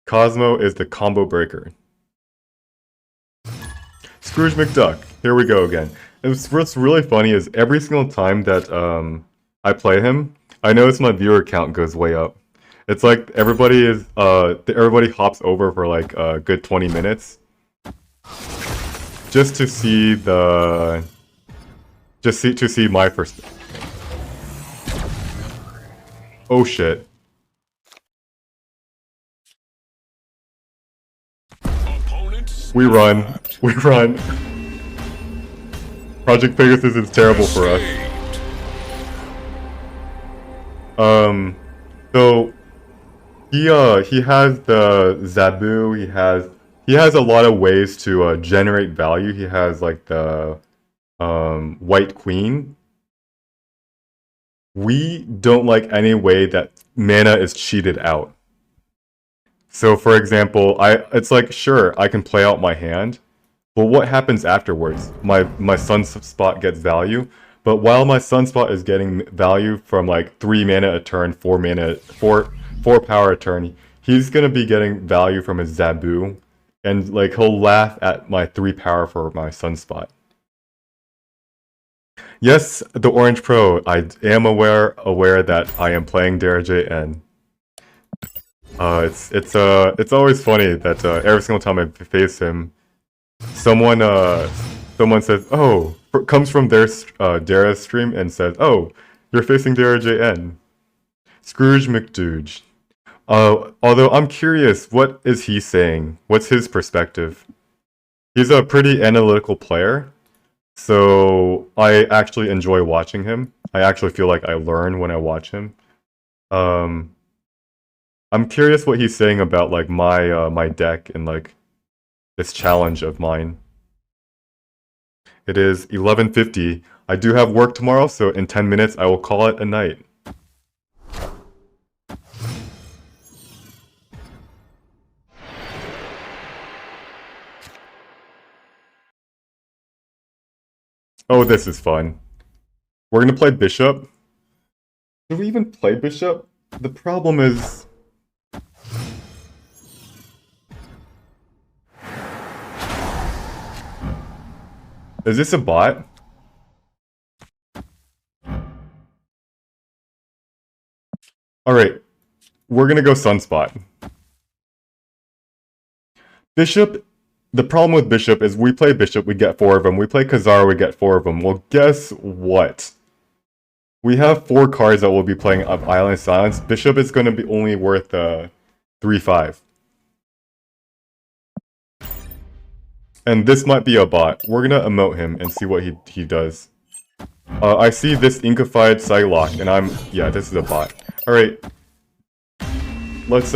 Cosmo is the combo breaker. Scrooge McDuck. Here we go again. What's really funny is every single time that I play him, I notice my viewer count goes way up. It's like everybody hops over for like a good 20 minutes just to see my first. Oh shit. We run. We run. Project Pegasus is terrible for us. So he has the Zabu. He has a lot of ways to generate value. He has like the White Queen. We don't like any way that mana is cheated out. So for example, it's like, sure, I can play out my hand, but what happens afterwards? My Sunspot gets value, but while my Sunspot is getting value from like 3 mana a turn, 4 power a turn, he's gonna be getting value from his Zabu, and like he'll laugh at my 3 power for my Sunspot. Yes, the Orange Pro, I am aware that I am playing Derajay N. It's always funny that every single time I face him, someone says, "Oh," comes from their Dara's stream and says, "Oh, you're facing Dara JN." Scrooge McDooge. Although I'm curious, what is he saying? What's his perspective? He's a pretty analytical player, so I actually enjoy watching him. I actually feel like I learn when I watch him. I'm curious what he's saying about like my deck and like this challenge of mine. It is 11:50. I do have work tomorrow, so in 10 minutes I will call it a night. Oh, this is fun. We're gonna play Bishop. Should we even play Bishop? The problem is... Is this a bot? Alright, we're gonna go Sunspot. Bishop, the problem with Bishop is we play Bishop, we get 4 of them. We play Khazar, we get 4 of them. Well, guess what? We have 4 cards that we'll be playing of Island Silence. Bishop is gonna be only worth 3-5. And this might be a bot. We're gonna emote him and see what he does. I see this Inkified Psylocke, and yeah, this is a bot. Alright. Let's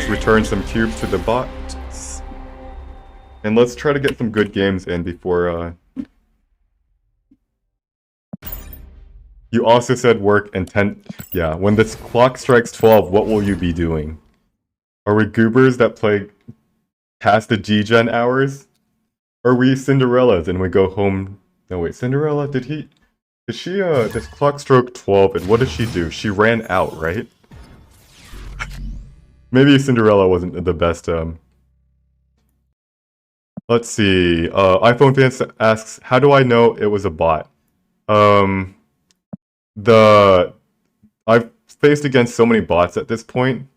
return some cubes to the bot. And let's try to get some good games in before, You also said work and 10... Yeah, when this clock strikes 12, what will you be doing? Are we goobers that play past the G-Gen hours? Or are we Cinderellas and we go home... No, wait, Cinderella, did she, this clock stroke 12, and what did she do? She ran out, right? Maybe Cinderella wasn't the best, Let's see, iPhone Fans asks, how do I know it was a bot? I've faced against so many bots at this point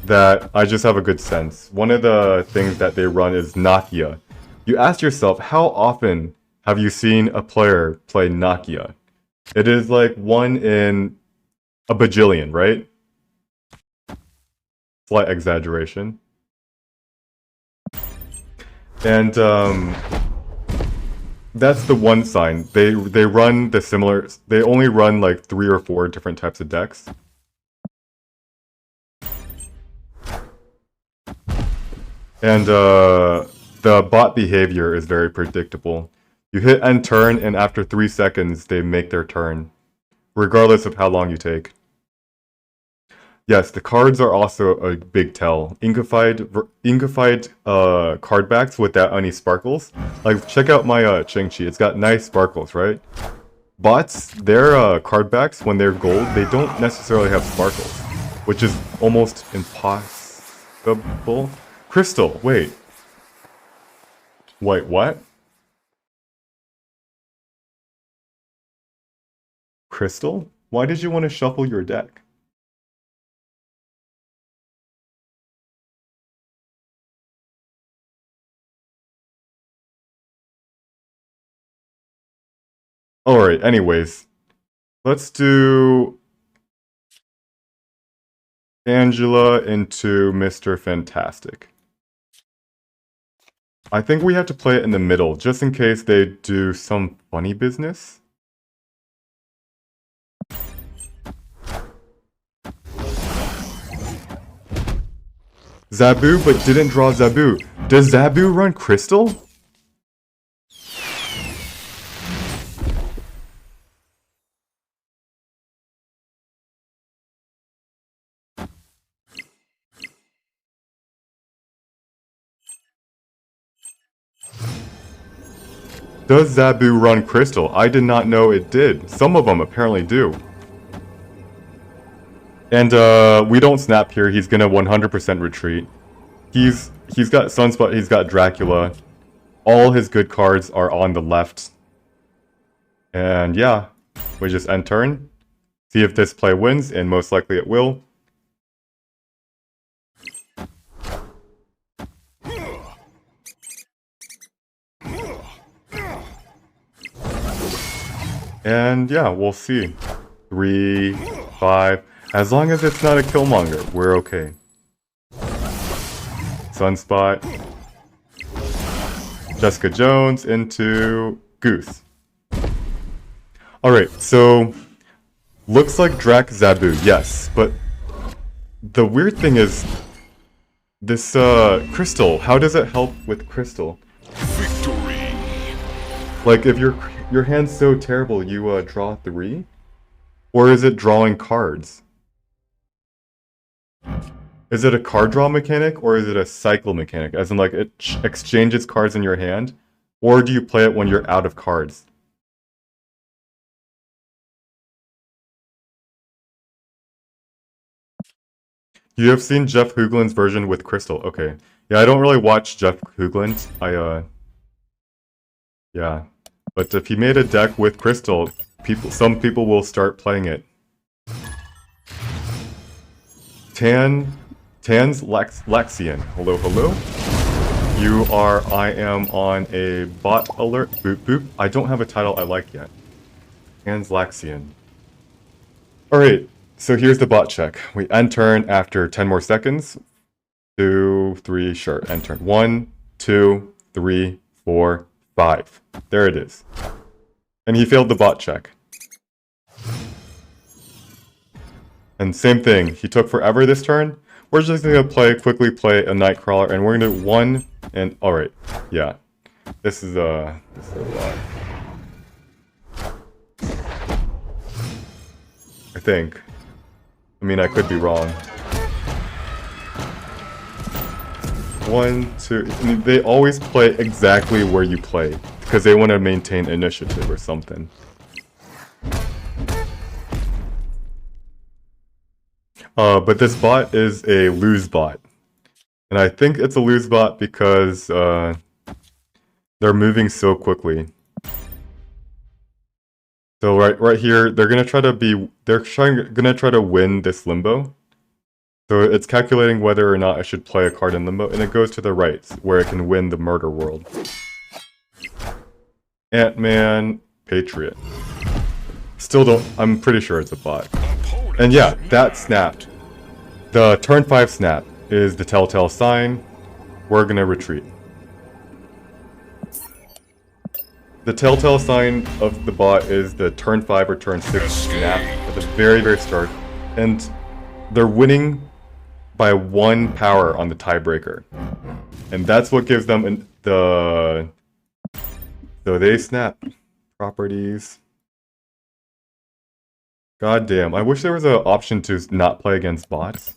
that I just have a good sense. One of the things that they run is Nakia. You ask yourself, how often have you seen a player play Nakia? It is like 1 in a bajillion, right? Slight exaggeration. And that's the one sign. They run the similar. They only run like 3 or 4 different types of decks. And the bot behavior is very predictable. You hit end turn, and after 3 seconds, they make their turn, regardless of how long you take. Yes, the cards are also a big tell. Inkified card backs without any sparkles. Like, check out my Ching-Chi. It's got nice sparkles, right? Bots, their card backs, when they're gold, they don't necessarily have sparkles, which is almost impossible. Crystal, wait. Wait, what? Crystal? Why did you want to shuffle your deck? Alright, anyways. Let's do Angela into Mr. Fantastic. I think we have to play it in the middle, just in case they do some funny business. Zabu, but didn't draw Zabu. Does Zabu run Crystal? Does Zabu run Crystal? I did not know it did. Some of them apparently do. And we don't snap here. He's gonna 100% retreat. He's got Sunspot, he's got Dracula. All his good cards are on the left. And yeah, we just end turn. See if this play wins, and most likely it will. And yeah, we'll see. 3, 5. As long as it's not a Killmonger, we're okay. Sunspot. Jessica Jones into Goose. Alright, so looks like Drac Zabu, yes, but the weird thing is this Crystal, how does it help with Crystal? Victory. Like if your hand's so terrible you draw 3? Or is it drawing cards? Is it a card draw mechanic, or is it a cycle mechanic? As in, like, it exchanges cards in your hand? Or do you play it when you're out of cards? You have seen Jeff Hoogland's version with Crystal. Okay. Yeah, I don't really watch Jeff Hoogland. Yeah. But if he made a deck with Crystal, some people will start playing it. Tan's Lexian. Hello, hello. I am on a bot alert. Boop, boop. I don't have a title I like yet. Tan's Lexian. Alright, so here's the bot check. We end turn after 10 more seconds. 2, 3, sure, end turn. 1, 2, 3, 4, 5. There it is. And he failed the bot check. And same thing, he took forever this turn. We're just gonna quickly play a Nightcrawler, and we're gonna do 1 and alright, yeah. This is a lot. I think. I mean, I could be wrong. 1, 2. I mean, they always play exactly where you play because they want to maintain initiative or something. But this bot is a lose bot. And I think it's a lose bot because they're moving so quickly. So right here, they're gonna try to win this limbo. So it's calculating whether or not I should play a card in limbo, and it goes to the right, where it can win the murder world. Ant-Man, Patriot. Still don't, I'm pretty sure it's a bot. And yeah, that snapped. The turn 5 snap is the telltale sign. We're gonna retreat. The telltale sign of the bot is the turn 5 or turn 6 snap at the very, very start. And they're winning by 1 power on the tiebreaker. And that's what gives them the... So they snap. Properties. God damn, I wish there was an option to not play against bots.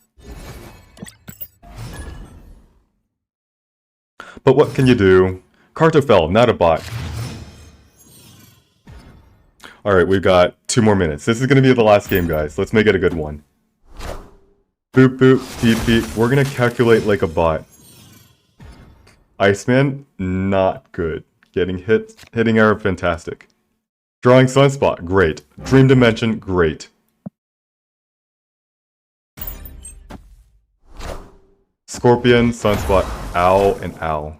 But what can you do? Cartofel, not a bot. Alright, we've got 2 more minutes. This is going to be the last game, guys. Let's make it a good one. Boop boop, beep beep. We're going to calculate like a bot. Iceman, not good. Hitting arrow, fantastic. Drawing Sunspot, great. Dream Dimension, great. Scorpion, Sunspot, Owl, and Owl.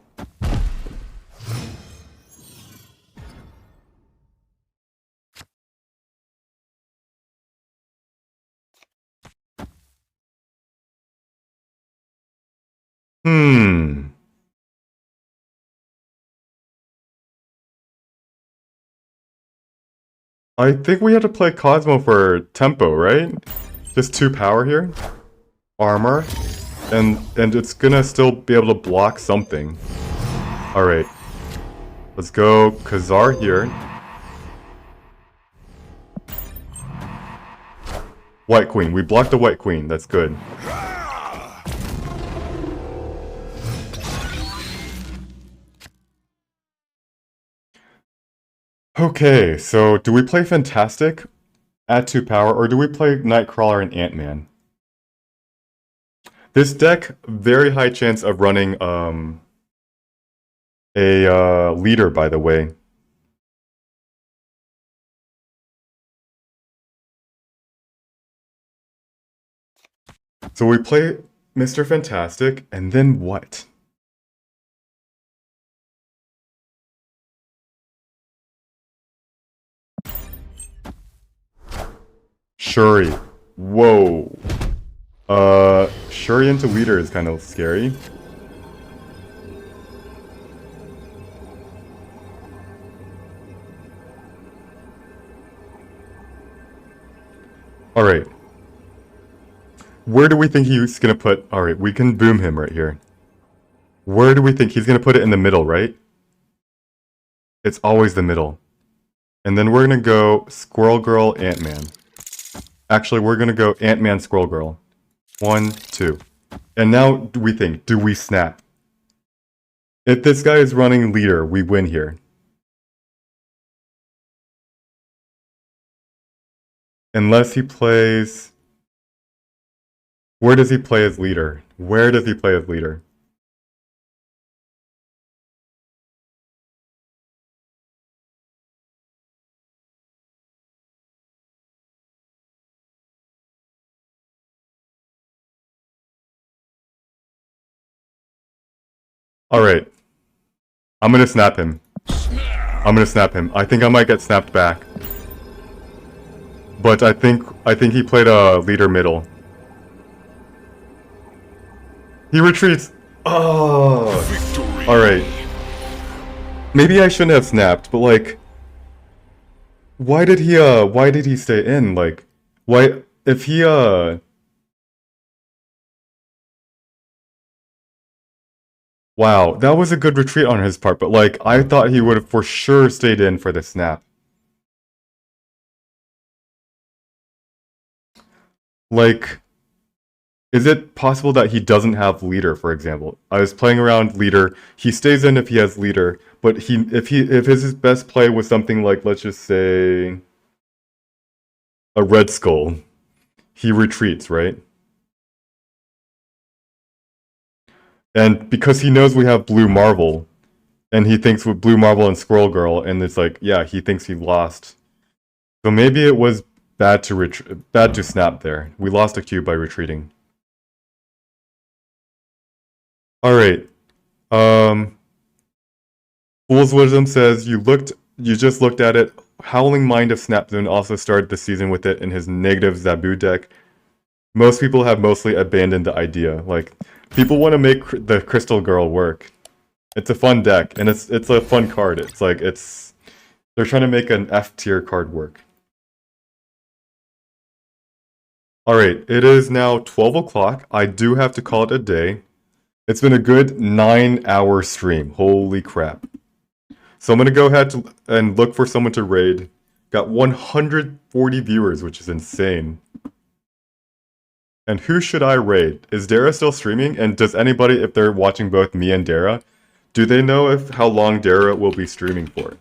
I think we had to play Cosmo for tempo, right? Just 2 power here. Armor. And it's gonna still be able to block something. Alright. Let's go Khazar here. White Queen. We blocked the White Queen. That's good. Okay, so do we play Fantastic at 2 power, or do we play Nightcrawler and Ant-Man? This deck, very high chance of running a leader, by the way. So we play Mr. Fantastic, and then what? Shuri. Whoa. Shuri into leader is kind of scary. Alright. Where do we think he's gonna put... Alright, we can boom him right here. Where do we think he's gonna put it in the middle, right? It's always the middle. And then we're gonna go Squirrel Girl, Ant-Man. Actually, we're gonna go Ant-Man, Squirrel Girl. 1, 2. And now we think, do we snap? If this guy is running leader, we win here. Unless he plays... Where does he play as leader? Where does he play as leader? Alright. I'm gonna snap him. I'm gonna snap him. I think I might get snapped back. But I think he played a leader middle. He retreats. Oh. Alright. Maybe I shouldn't have snapped, but like, why did he stay in? Like, why, if he, wow, that was a good retreat on his part, but like, I thought he would have for sure stayed in for the snap. Like, is it possible that he doesn't have leader, for example? I was playing around leader, he stays in if he has leader, but if his best play was something like, let's just say, a Red Skull, he retreats, right? And because he knows we have Blue Marvel, and he thinks with Blue Marvel and Squirrel Girl, and it's like, yeah, he thinks he lost. So maybe it was bad to snap there. We lost a cube by retreating. Alright. Fool's Wisdom says you just looked at it. Howling Mind of Snapzone also started the season with it in his negative Zabu deck. Most people have mostly abandoned the idea. Like, people want to make the Crystal Girl work. It's a fun deck, and it's a fun card. They're trying to make an F tier card work. Alright, it is now 12 o'clock. I do have to call it a day. It's been a good 9-hour stream. Holy crap. So I'm going to go ahead and look for someone to raid. Got 140 viewers, which is insane. And who should I raid? Is Dara still streaming? And does anybody, if they're watching both me and Dara, do they know how long Dara will be streaming for?